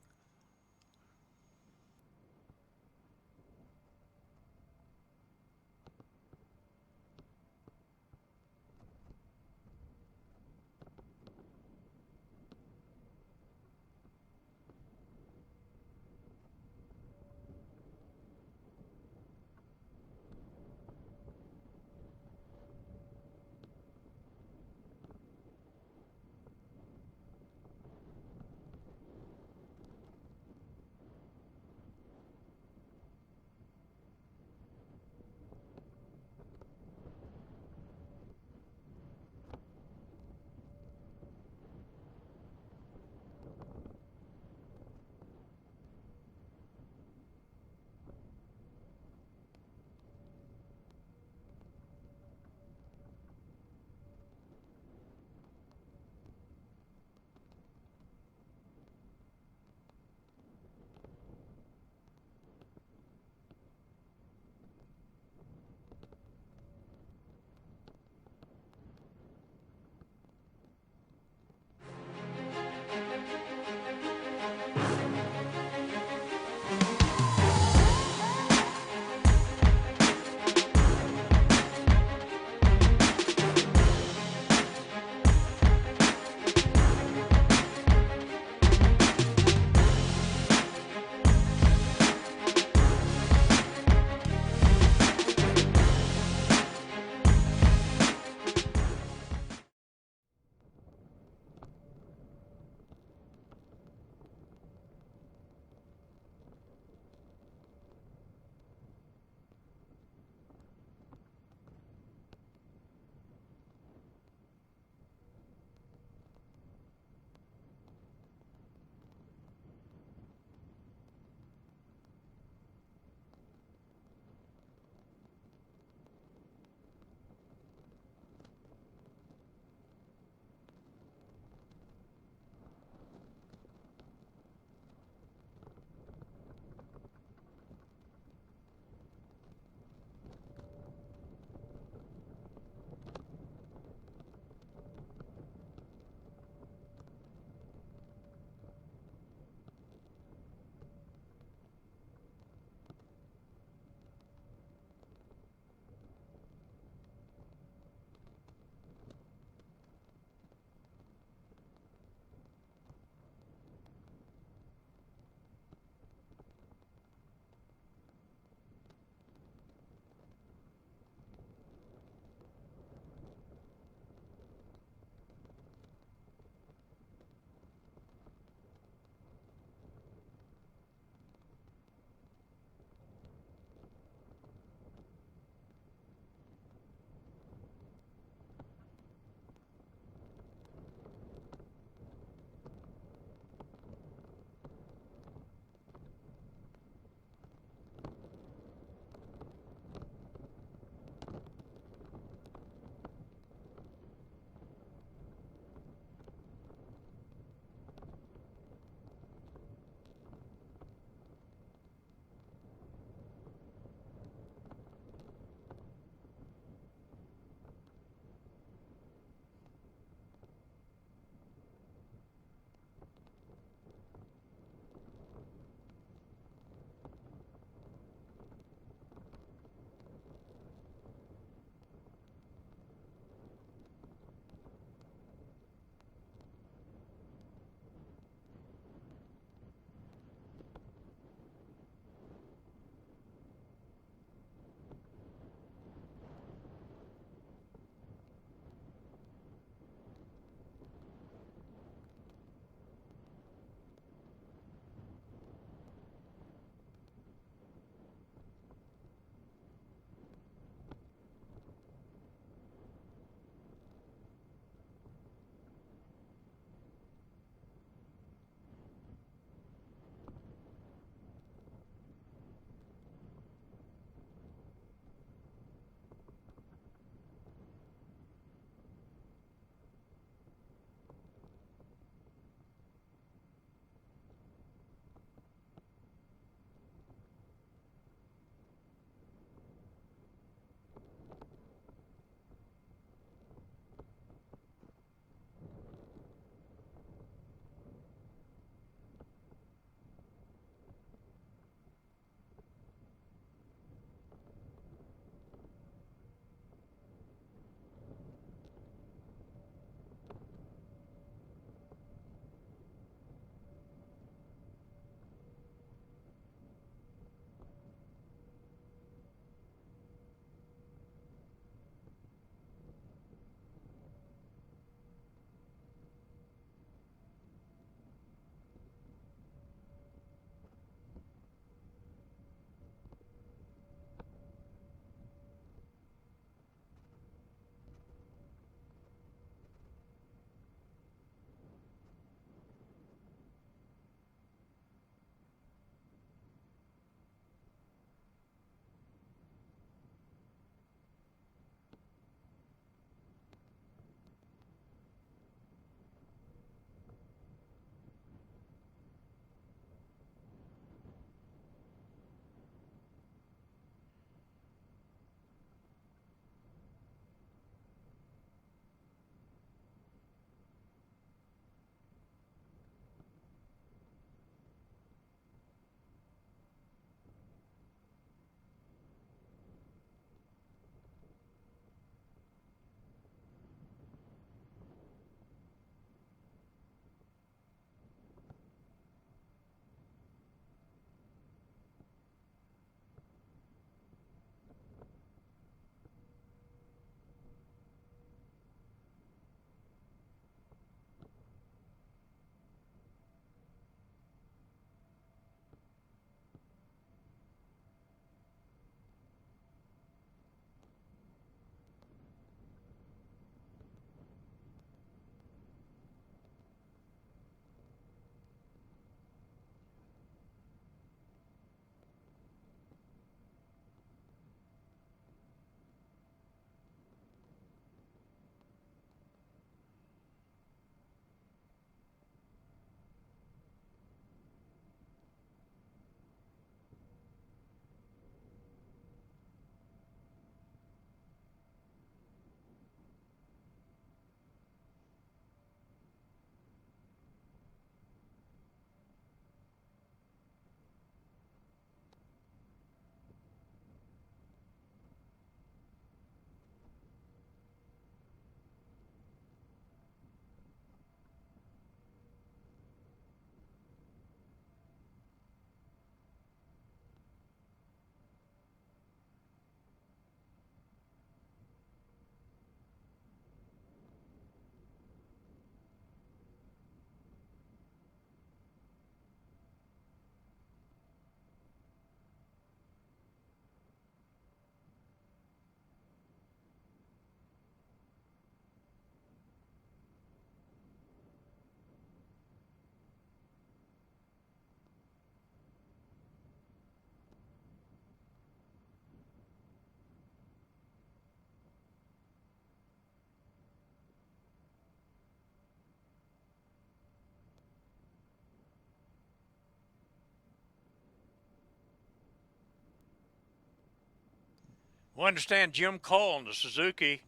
We understand Jim Cole on the Suzuki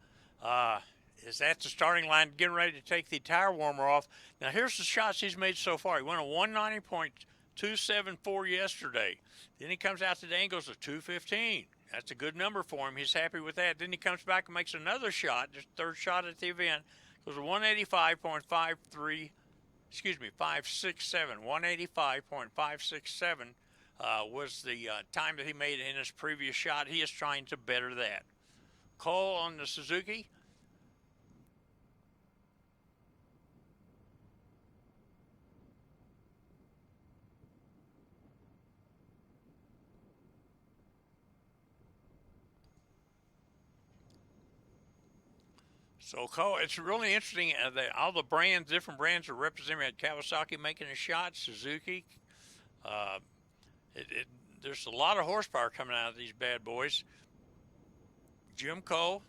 is at the starting line getting ready to take the tire warmer off. Now here's the shots he's made so far. He went a 190.274 yesterday. Then he comes out today and goes to 215. That's a good number for him. He's happy with that. Then he comes back and makes another shot, just third shot at the event. Goes to 185.567. 185.567 was the time that he made in his previous shot. He is trying to better that. Cole on the Suzuki. So, Cole, it's really interesting that all the brands, different brands are represented. We had Kawasaki making a shot, Suzuki. There's a lot of horsepower coming out of these bad boys. Jim Cole,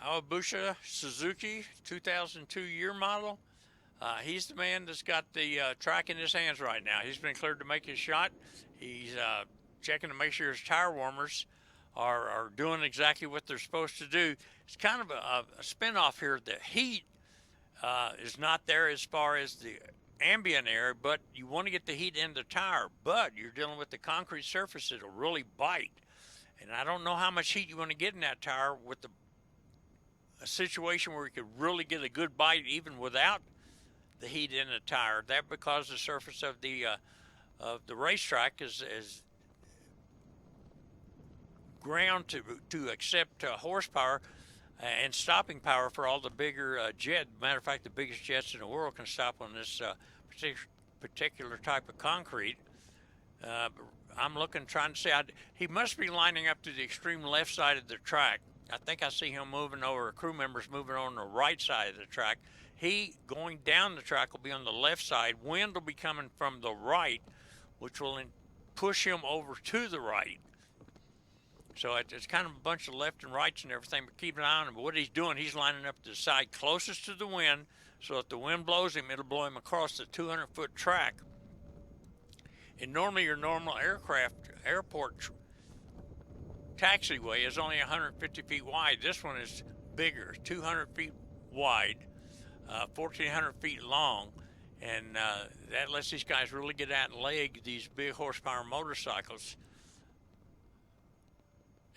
Hayabusa Suzuki, 2002 year model. He's the man that's got the track in his hands right now. He's been cleared to make his shot. He's checking to make sure his tire warmers are doing exactly what they're supposed to do. It's kind of a spin-off here. The heat is not there as far as the ambient air, but you want to get the heat in the tire, but you're dealing with the concrete surface that'll really bite. And I don't know how much heat you want to get in that tire with a situation where you could really get a good bite even without the heat in the tire. That because the surface of the racetrack is ground to accept horsepower and stopping power for all the bigger jet. Matter of fact, the biggest jets in the world can stop on this particular type of concrete. I'm looking, trying to see. He must be lining up to the extreme left side of the track. I think I see him moving over, crew members moving on the right side of the track. He going down the track will be on the left side. Wind will be coming from the right, which will push him over to the right. So it's kind of a bunch of left and rights and everything, but keep an eye on him. But what he's doing, he's lining up the side closest to the wind, so if the wind blows him, it'll blow him across the 200-foot track. And normally your normal airport taxiway is only 150 feet wide. This one is bigger, 200 feet wide, 1,400 feet long, and that lets these guys really get out and leg these big horsepower motorcycles.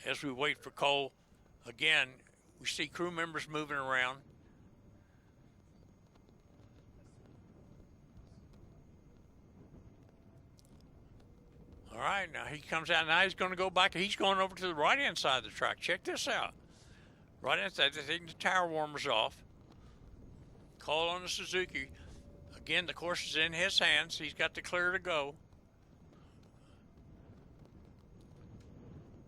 As we wait for Cole, again, we see crew members moving around. All right, now he comes out. Now he's going to go back. He's going over to the right-hand side of the track. Check this out. Right-hand side, they're taking the tire warmers off. Cole on the Suzuki. Again, the course is in his hands. He's got the clear to go.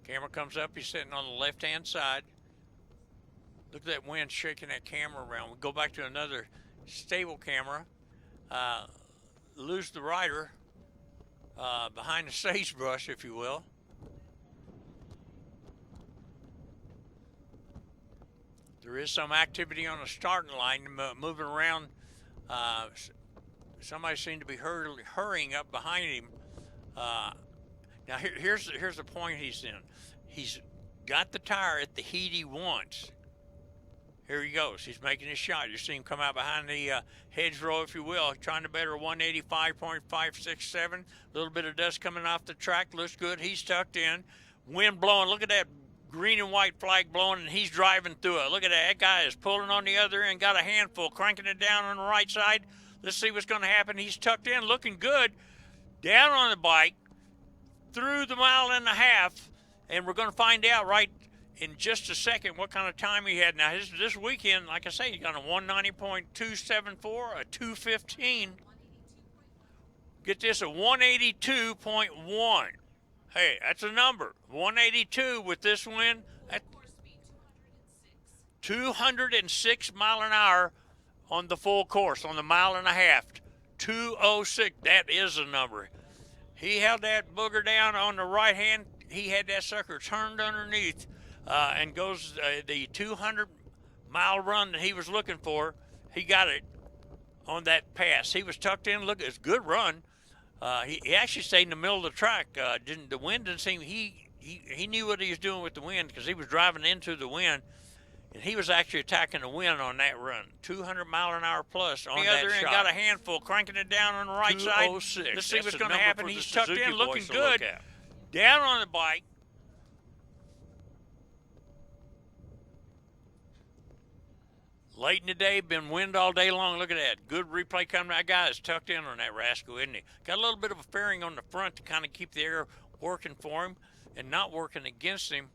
Camera comes up. He's sitting on the left-hand side. Look at that wind shaking that camera around. We go back to another stable camera. Lose the rider behind the sagebrush, if you will. There is some activity on the starting line, moving around. Somebody seemed to be hurrying up behind him. Now here's the point he's in. He's got the tire at the heat he wants. Here he goes. He's making his shot. You see him come out behind the hedgerow, if you will, trying to better 185.567. A little bit of dust coming off the track. Looks good. He's tucked in. Wind blowing. Look at that green and white flag blowing, and he's driving through it. Look at that. That guy is pulling on the other end, got a handful, cranking it down on the right side. Let's see what's going to happen. He's tucked in, looking good. Down on the bike, through the 1.5 miles, and we're going to find out right in just a second what kind of time he had. Now, this weekend, like I say, he got a 190.274, a 215. Get this, a 182.1. Hey, that's a number. 182 with this wind. That's 206 mile an hour on the full course, on the 1.5 miles. 206, that is a number. He held that booger down on the right hand. He had that sucker turned underneath and goes the 200-mile run that he was looking for. He got it on that pass. He was tucked in. Look, it's a good run. He actually stayed in the middle of the track. The wind didn't seem, he he knew what he was doing with the wind because he was driving into the wind, and he was actually attacking the wind on that run. 200-mile-an-hour plus on that shot. And got a handful, cranking it down on the right side. 206. Let's see That's what's the going to number happen. for the He's tucked Suzuki in, looking boys to look good. at. Down on the bike. Late in the day, been wind all day long. Look at that. Good replay coming. That guy is tucked in on that rascal, isn't he? Got a little bit of a fairing on the front to kind of keep the air working for him and not working against him.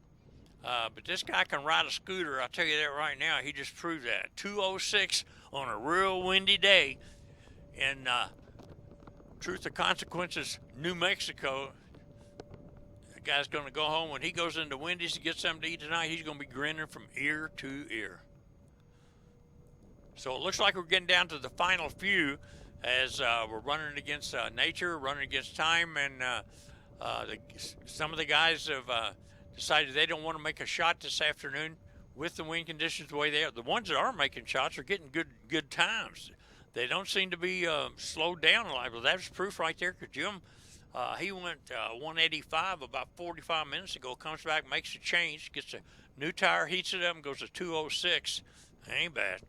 But this guy can ride a scooter. I'll tell you that right now. He just proved that. 206 on a real windy day. And truth of consequences, New Mexico. The guy's going to go home. When he goes into Wendy's to get something to eat tonight, he's going to be grinning from ear to ear. So it looks like we're getting down to the final few as we're running against nature, running against time, and some of the guys have decided they don't want to make a shot this afternoon with the wind conditions the way they are. The ones that are making shots are getting good times. They don't seem to be slowed down a lot. Well, that's proof right there, because Jim, he went 185 about 45 minutes ago, comes back, makes a change, gets a new tire, heats it up, and goes to 206. Ain't bad.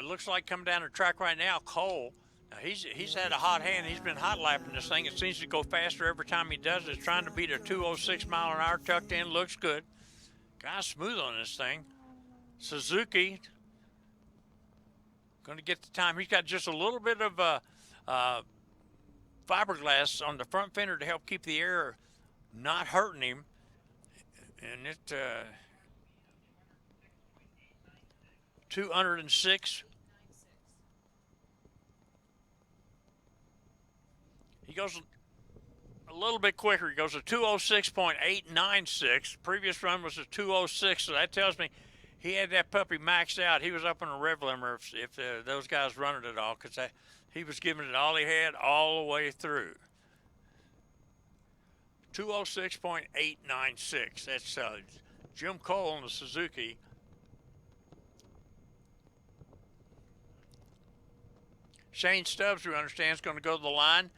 looks like coming down the track right now, Cole. Now he's had a hot hand. He's been hot lapping this thing. It seems to go faster every time he does it. It's trying to beat a 206 mile an hour tucked in. Looks good. Guy's smooth on this thing. Suzuki going to get the time. He's got just a little bit of fiberglass on the front fender to help keep the air not hurting him. And it 206. He goes a little bit quicker. He goes to 206.896. Previous run was a 206, so that tells me he had that puppy maxed out. He was up on a rev limiter if those guys run it at all, because he was giving it all he had all the way through. 206.896. That's Jim Cole on the Suzuki. Shane Stubbs, we understand, is going to go to the line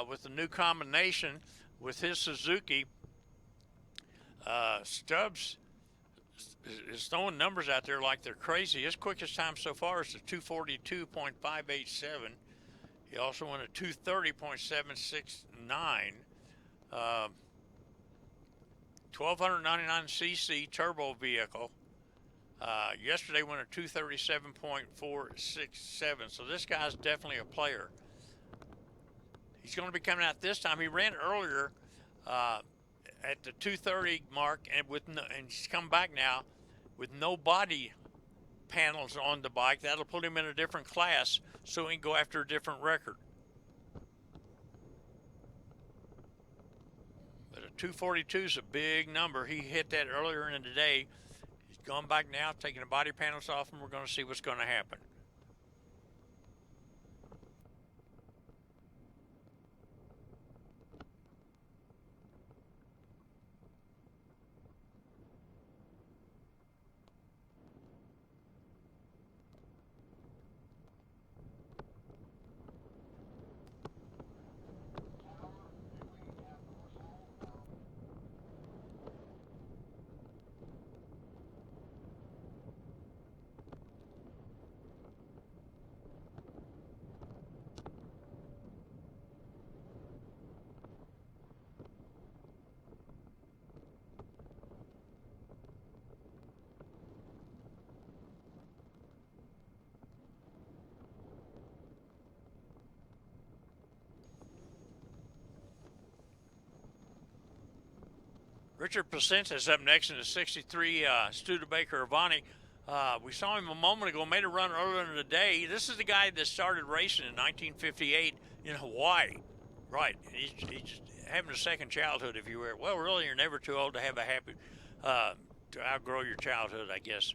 with the new combination with his Suzuki. Stubbs is throwing numbers out there like they're crazy. His quickest time so far is a 242.587. He also went a 230.769. 1299 cc turbo vehicle. Yesterday went a 237.467. So this guy's definitely a player. He's going to be coming out this time. He ran earlier at the 230 mark, and he's come back now with no body panels on the bike. That'll put him in a different class, so he can go after a different record. But a 242 is a big number. He hit that earlier in the day. He's gone back now, taking the body panels off, and we're going to see what's going to happen. Richard Placenta is up next in the 63 Studebaker Avani. We saw him a moment ago, made a run earlier in the day. This is the guy that started racing in 1958 in Hawaii. Right. He's just having a second childhood, if you were. Well, really, you're never too old to have a happy, to outgrow your childhood, I guess.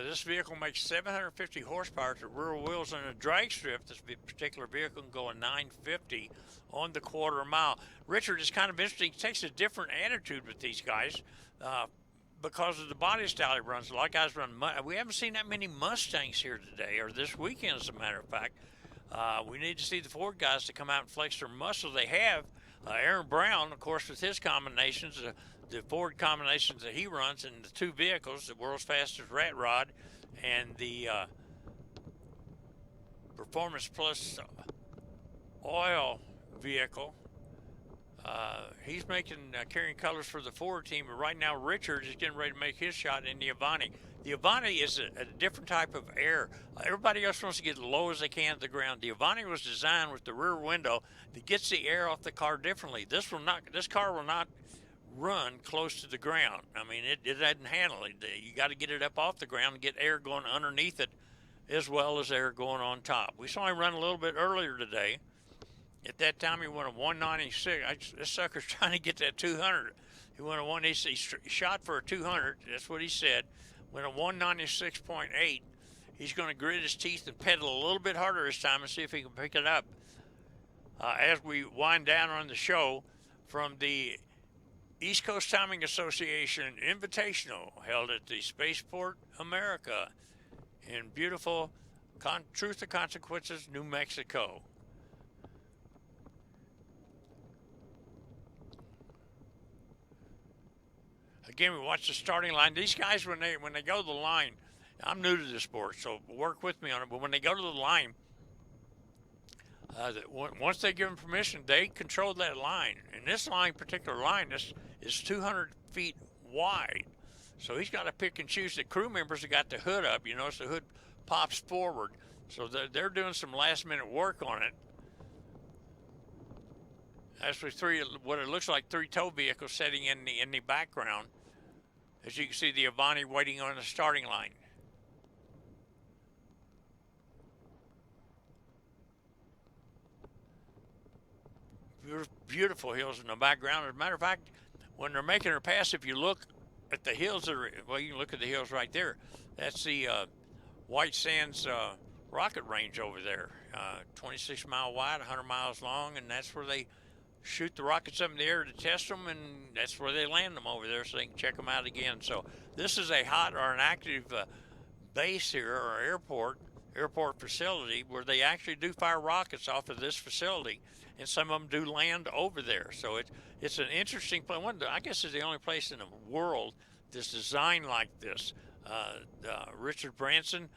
This vehicle makes 750 horsepower to rear wheels on a drag strip. This particular vehicle can go a 950 on the quarter mile. Richard is kind of interesting. He takes a different attitude with these guys because of the body style he runs. A lot of guys run. We haven't seen that many Mustangs here today, or this weekend, as a matter of fact. We need to see the Ford guys to come out and flex their muscle. They have. Aaron Brown, of course, with his combinations, the Ford combinations that he runs in the two vehicles, the world's fastest rat rod and the Performance Plus oil vehicle. He's making carrying colors for the Ford team, and right now Richard is getting ready to make his shot in the Avani. The Avani is a different type of air. Everybody else wants to get as low as they can to the ground. The Avani was designed with the rear window that gets the air off the car differently. This car will not run close to the ground. I mean, it doesn't handle it. You got to get it up off the ground and get air going underneath it as well as air going on top. We saw him run a little bit earlier today. At that time, he went a 196. This sucker's trying to get that 200. He went a 196. He shot for a 200. That's what he said. Went a 196.8. He's going to grit his teeth and pedal a little bit harder this time and see if he can pick it up. As we wind down on the show from the East Coast Timing Association Invitational held at the Spaceport, America in beautiful Truth or Consequences, New Mexico. Again, we watch the starting line. These guys, when they go to the line, I'm new to this sport, so work with me on it. But when they go to the line, once they give them permission, they control that line. And this particular line, is 200 feet wide. So he's got to pick and choose. The crew members have got the hood up, so the hood pops forward. So they're doing some last-minute work on it. Actually, what it looks like 3 tow vehicles sitting in the background. As you can see, the Avani waiting on the starting line. Beautiful hills in the background. As a matter of fact, when they're making their pass, if you look at the hills, you can look at the hills right there. That's the White Sands rocket range over there. 26 mile wide, 100 miles long, and that's where they shoot the rockets up in the air to test them, and that's where they land them over there so they can check them out again. So this is an active base here, or airport facility, where they actually do fire rockets off of this facility, and some of them do land over there. So it's an interesting place. I guess it's the only place in the world that's designed like this. Richard Branson,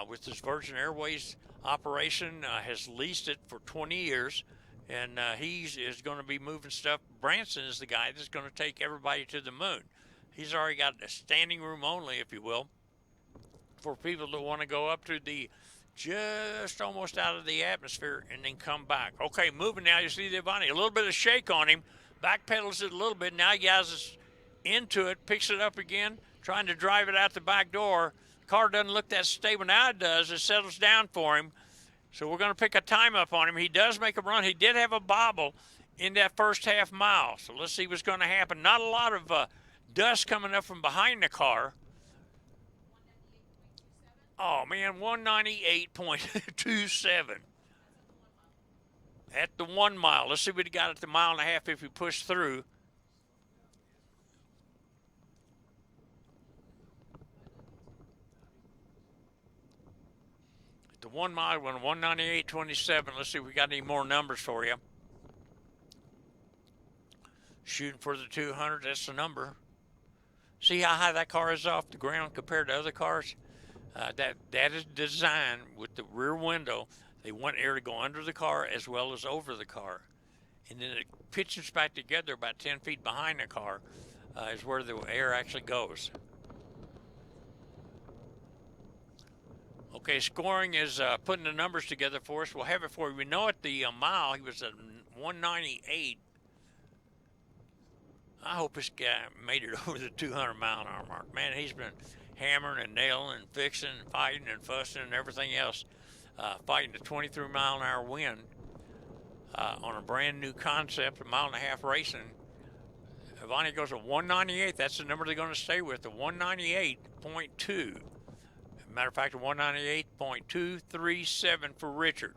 with his Virgin Airways operation, has leased it for 20 years, and he is going to be moving stuff. Branson is the guy that's going to take everybody to the moon. He's already got a standing room only, if you will, for people that want to go up to the just almost out of the atmosphere and then come back. Okay, moving now. You see the Avani, a little bit of shake on him, back pedals it a little bit. Now he gets into it, picks it up again, trying to drive it out the back door. Car doesn't look that stable. Now it does. It settles down for him. So we're going to pick a time up on him. He does make a run. He did have a bobble in that first half mile. So let's see what's going to happen. Not a lot of dust coming up from behind the car. Oh, man, 198.27 at the 1 mile. Let's see what he got at the 1.5 miles if we push through. At the 1 mile, we went 198.27. Let's see if we got any more numbers for you. Shooting for the 200, that's the number. See how high that car is off the ground compared to other cars? That is designed with the rear window. They want air to go under the car as well as over the car. And then it pitches back together about 10 feet behind the car is where the air actually goes. Okay, scoring is putting the numbers together for us. We'll have it for you. We know at the mile he was at 198. I hope this guy made it over the 200 mile an hour mark. Man, he's been hammering and nailing and fixing and fighting and fussing and everything else, fighting the 23 mile an hour wind on a brand new concept, 1.5 mile racing. Avani goes to 198. That's the number they're going to stay with, the 198.2. Matter of fact, 198.237 for Richard.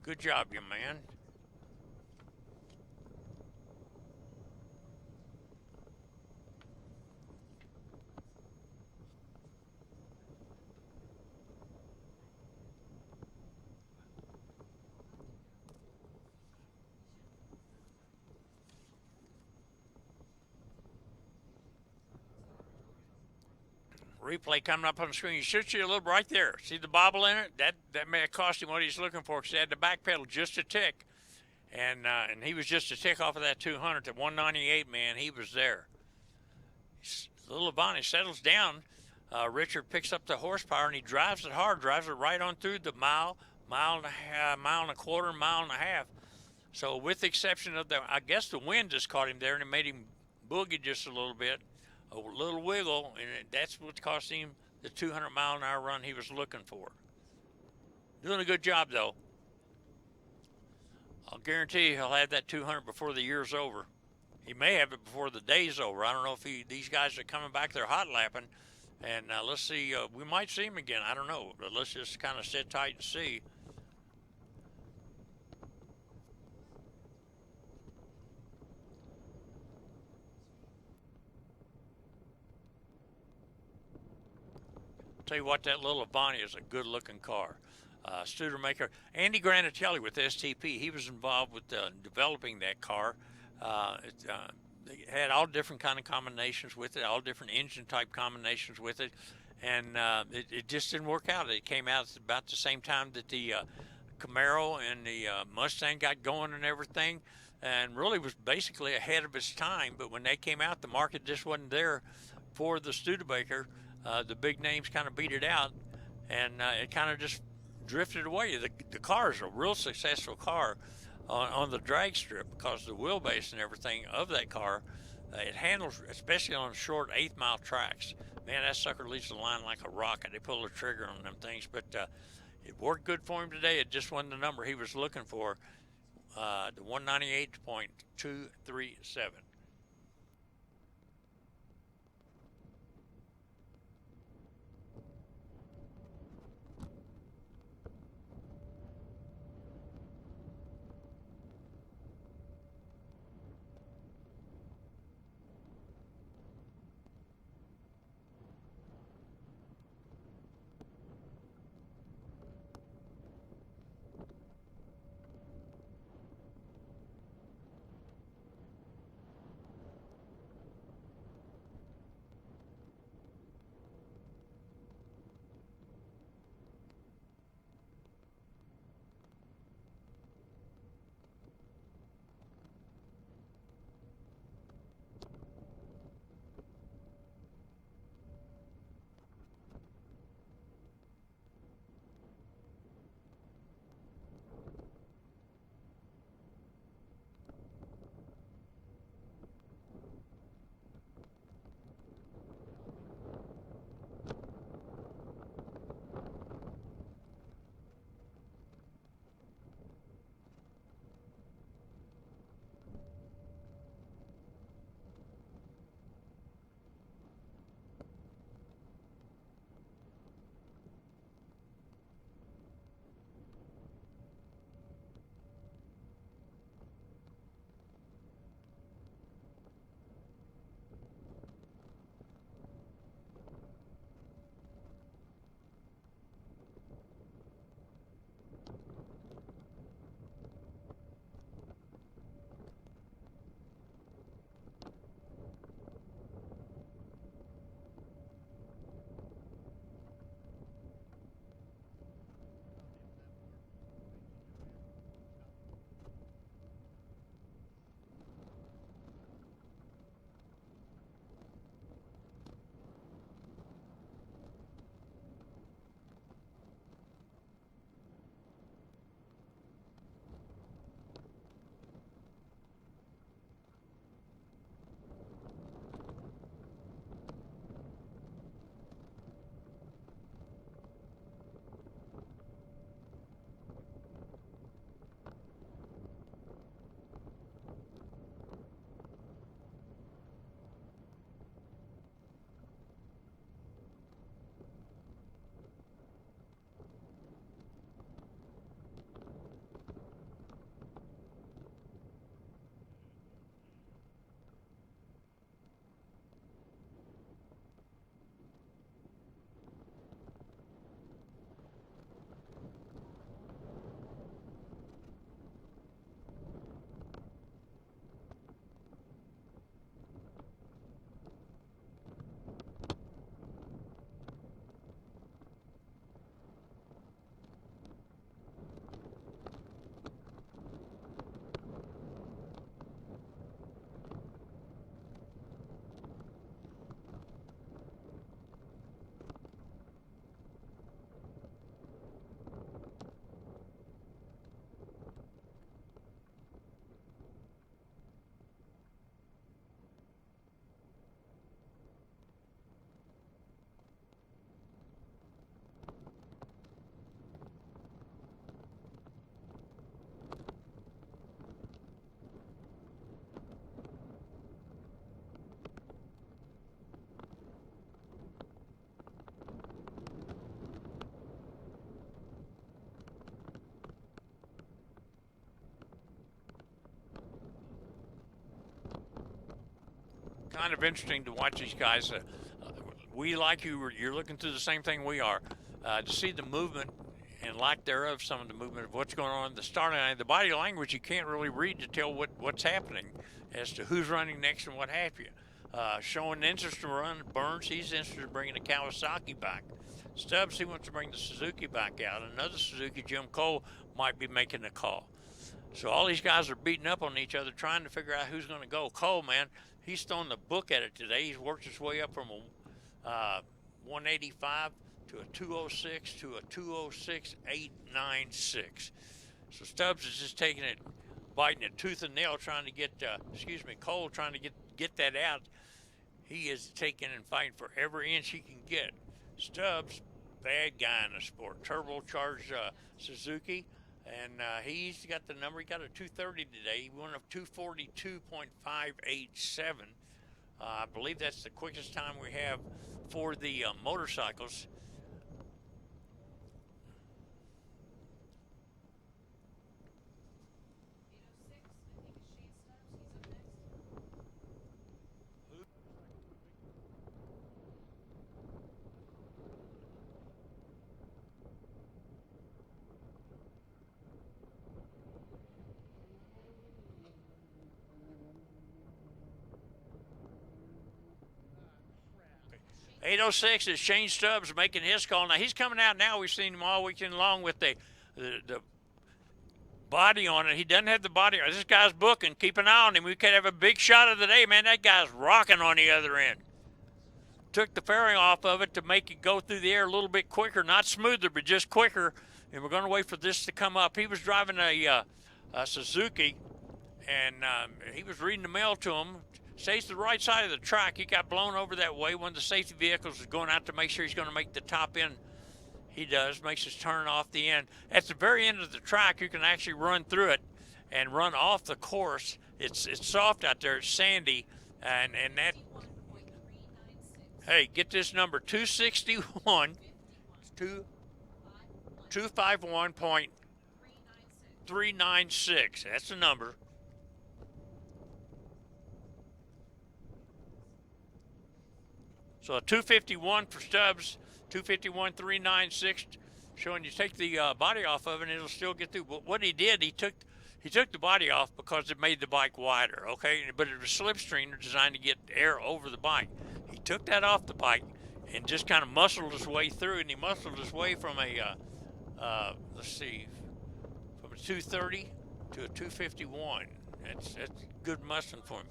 Good job, you man. Replay coming up on the screen. He shoots you a little right there. See the bobble in it? That may have cost him what he's looking for, because he had the back pedal just a tick. And he was just a tick off of that 200. To 198, man, he was there. Little Avani settles down. Richard picks up the horsepower, and he drives it hard, drives it right on through the mile and a quarter, 1.5 miles. So with the exception of I guess the wind just caught him there, and it made him boogie just a little bit. A little wiggle, and that's what cost him the 200 mile an hour run he was looking for. Doing a good job, though. I'll guarantee you he'll have that 200 before the year's over. He may have it before the day's over. I don't know if these guys are coming back, they're hot lapping, and let's see. We might see him again. I don't know, but let's just kind of sit tight and see. Tell you what, that little Avani is a good-looking car. Studebaker, Andy Granatelli with STP, he was involved with developing that car. They had all different kind of combinations with it, all different engine type combinations with it, and it just didn't work out. It came out about the same time that the Camaro and the Mustang got going and everything, and really was basically ahead of its time. But when they came out, the market just wasn't there for the Studebaker. The big names kind of beat it out, and it kind of just drifted away. The car is a real successful car on the drag strip because the wheelbase and everything of that car, it handles, especially on short 8th mile tracks. Man, that sucker leaves the line like a rocket. They pull the trigger on them things, but it worked good for him today. It just wasn't the number he was looking for, the 198.237. Kind of interesting to watch these guys. We, like you, you're looking through the same thing we are. To see the movement and lack thereof, some of the movement of what's going on in the starting line, the body language you can't really read to tell what's happening as to who's running next and what have you. showing interest in running. Burns, he's interested in bringing the Kawasaki back. Stubbs, he wants to bring the Suzuki back out. Another Suzuki, Jim Cole, might be making a call. So all these guys are beating up on each other, trying to figure out who's going to go. Cole, man, he's thrown the book at it today. He's worked his way up from a 185 to a 206 to a 206.896. So Stubbs is just taking it, biting it tooth and nail, trying to get, Cole trying to get that out. He is taking and fighting for every inch he can get. Stubbs, bad guy in the sport. Turbocharged Suzuki, and he's got the number. He got a 230 today. He won a 242.587. I believe that's the quickest time we have for the motorcycles. .806 is Shane Stubbs making his call. Now, he's coming out now. We've seen him all weekend long with the body on it. He doesn't have the body on. This guy's booking. Keep an eye on him. We could have a big shot of the day, man. That guy's rocking on the other end. Took the fairing off of it to make it go through the air a little bit quicker. Not smoother, but just quicker. And we're going to wait for this to come up. He was driving a Suzuki, and he was reading the mail to him. Stays to the right side of the track. He got blown over that way. One of the safety vehicles is going out to make sure he's going to make the top end. He does, makes his turn off the end. At the very end of the track, you can actually run through it and run off the course. It's soft out there, it's sandy, and that, hey, get this number, 251.396. That's the number. So a 251 for Stubbs, 251.396, showing you take the body off of it and it'll still get through. But what he did, he took the body off because it made the bike wider, okay? But it was slipstream designed to get air over the bike. He took that off the bike and just kind of muscled his way through, and he muscled his way from a, let's see, from a 230 to a 251. That's good muscling for him.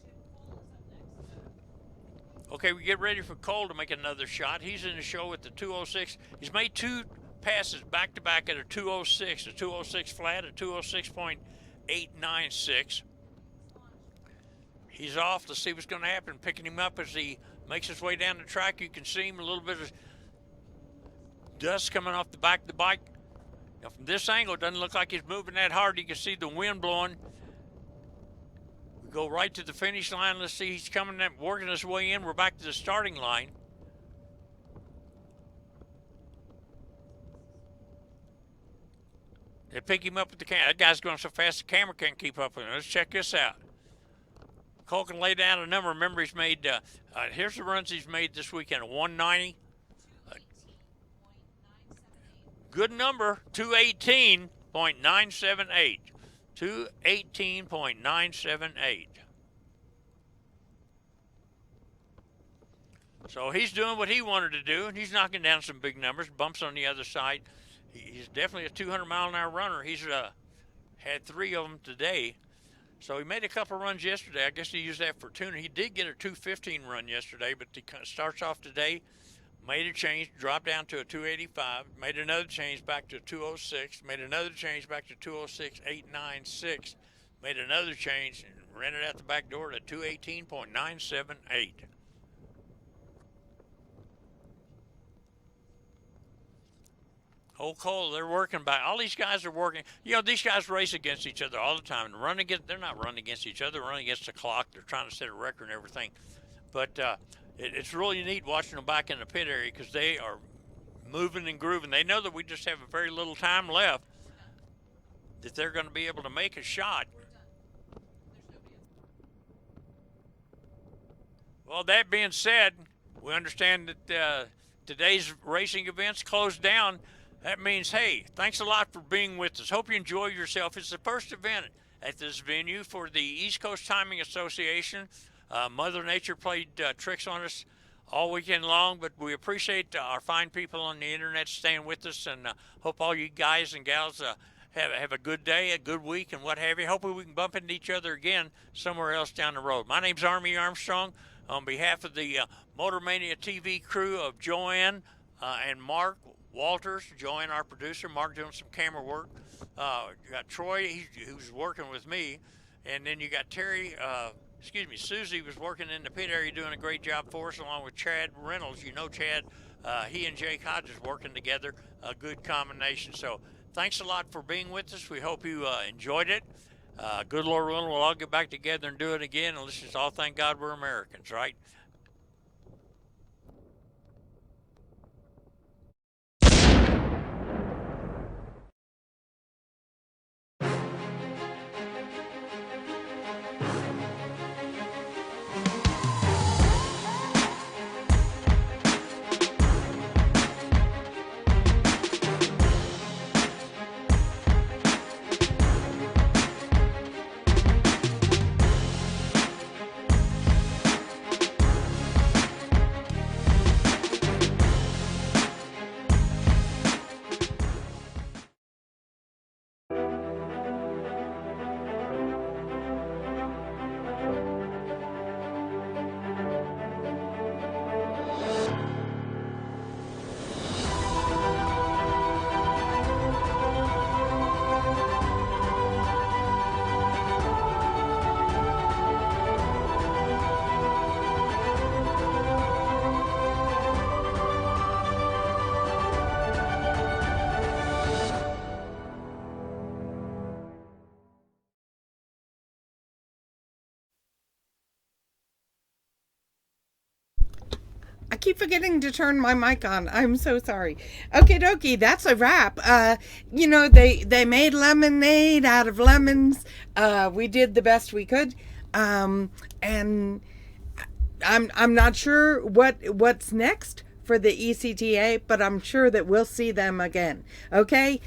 Okay, we get ready for Cole to make another shot. He's in the show at the 206. He's made two passes back-to-back at a 206, a 206 flat, a 206.896. He's off. Let's see what's going to happen. Picking him up as he makes his way down the track. You can see him, a little bit of dust coming off the back of the bike. Now, from this angle, it doesn't look like he's moving that hard. You can see the wind blowing. Go right to the finish line. Let's see, he's coming in, working his way in. We're back to the starting line. They pick him up with the camera. That guy's going so fast the camera can't keep up with him. Let's check this out. Cole can lay down a number. Remember, he's made, here's the runs he's made this weekend. A 190. Good number, 218.978. 218.978. So he's doing what he wanted to do, and he's knocking down some big numbers, bumps on the other side. He's definitely a 200-mile-an-hour runner. He's had 3 of them today. So he made a couple runs yesterday. I guess he used that for tuning. He did get a 215 run yesterday, but he starts off today, made a change, dropped down to a 285, made another change back to a 206, made another change back to 206.896, made another change and ran it out the back door to 218.978. Old Cole, they're working by, all these guys are working. You know, these guys race against each other all the time. And they're not running against each other, they're running against the clock. They're trying to set a record and everything. But it's really neat watching them back in the pit area because they are moving and grooving. They know that we just have a very little time left, that they're going to be able to make a shot. Well, that being said, we understand that today's racing events closed down. That means, hey, thanks a lot for being with us. Hope you enjoy yourself. It's the first event at this venue for the East Coast Timing Association. Mother Nature played tricks on us all weekend long, but we appreciate our fine people on the internet staying with us, and hope all you guys and gals have a good day, a good week, and what have you. Hopefully we can bump into each other again somewhere else down the road. My name's Army Armstrong. On behalf of the Motor Mania TV crew of Joanne and Mark Walters, Joanne, our producer, Mark doing some camera work. You got Troy, who's working with me, and then you got Terry, Susie was working in the pit area doing a great job for us, along with Chad Reynolds. You know Chad, he and Jake Hodges working together, a good combination. So thanks a lot for being with us. We hope you enjoyed it. Good Lord willing, we'll all get back together and do it again, and let's just all thank God we're Americans, right? I keep forgetting to turn my mic on. I'm so sorry. Okay, dokie, that's a wrap. They made lemonade out of lemons. We did the best we could. And I'm not sure what's next for the ECTA, but I'm sure that we'll see them again. Okay,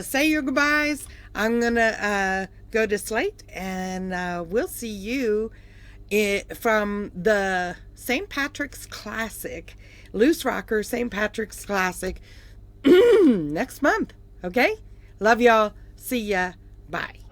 say your goodbyes. I'm gonna go to Slate, and we'll see you from the St. Patrick's Classic, Loose Rocker St. Patrick's Classic next month. Okay, love y'all. See ya. Bye.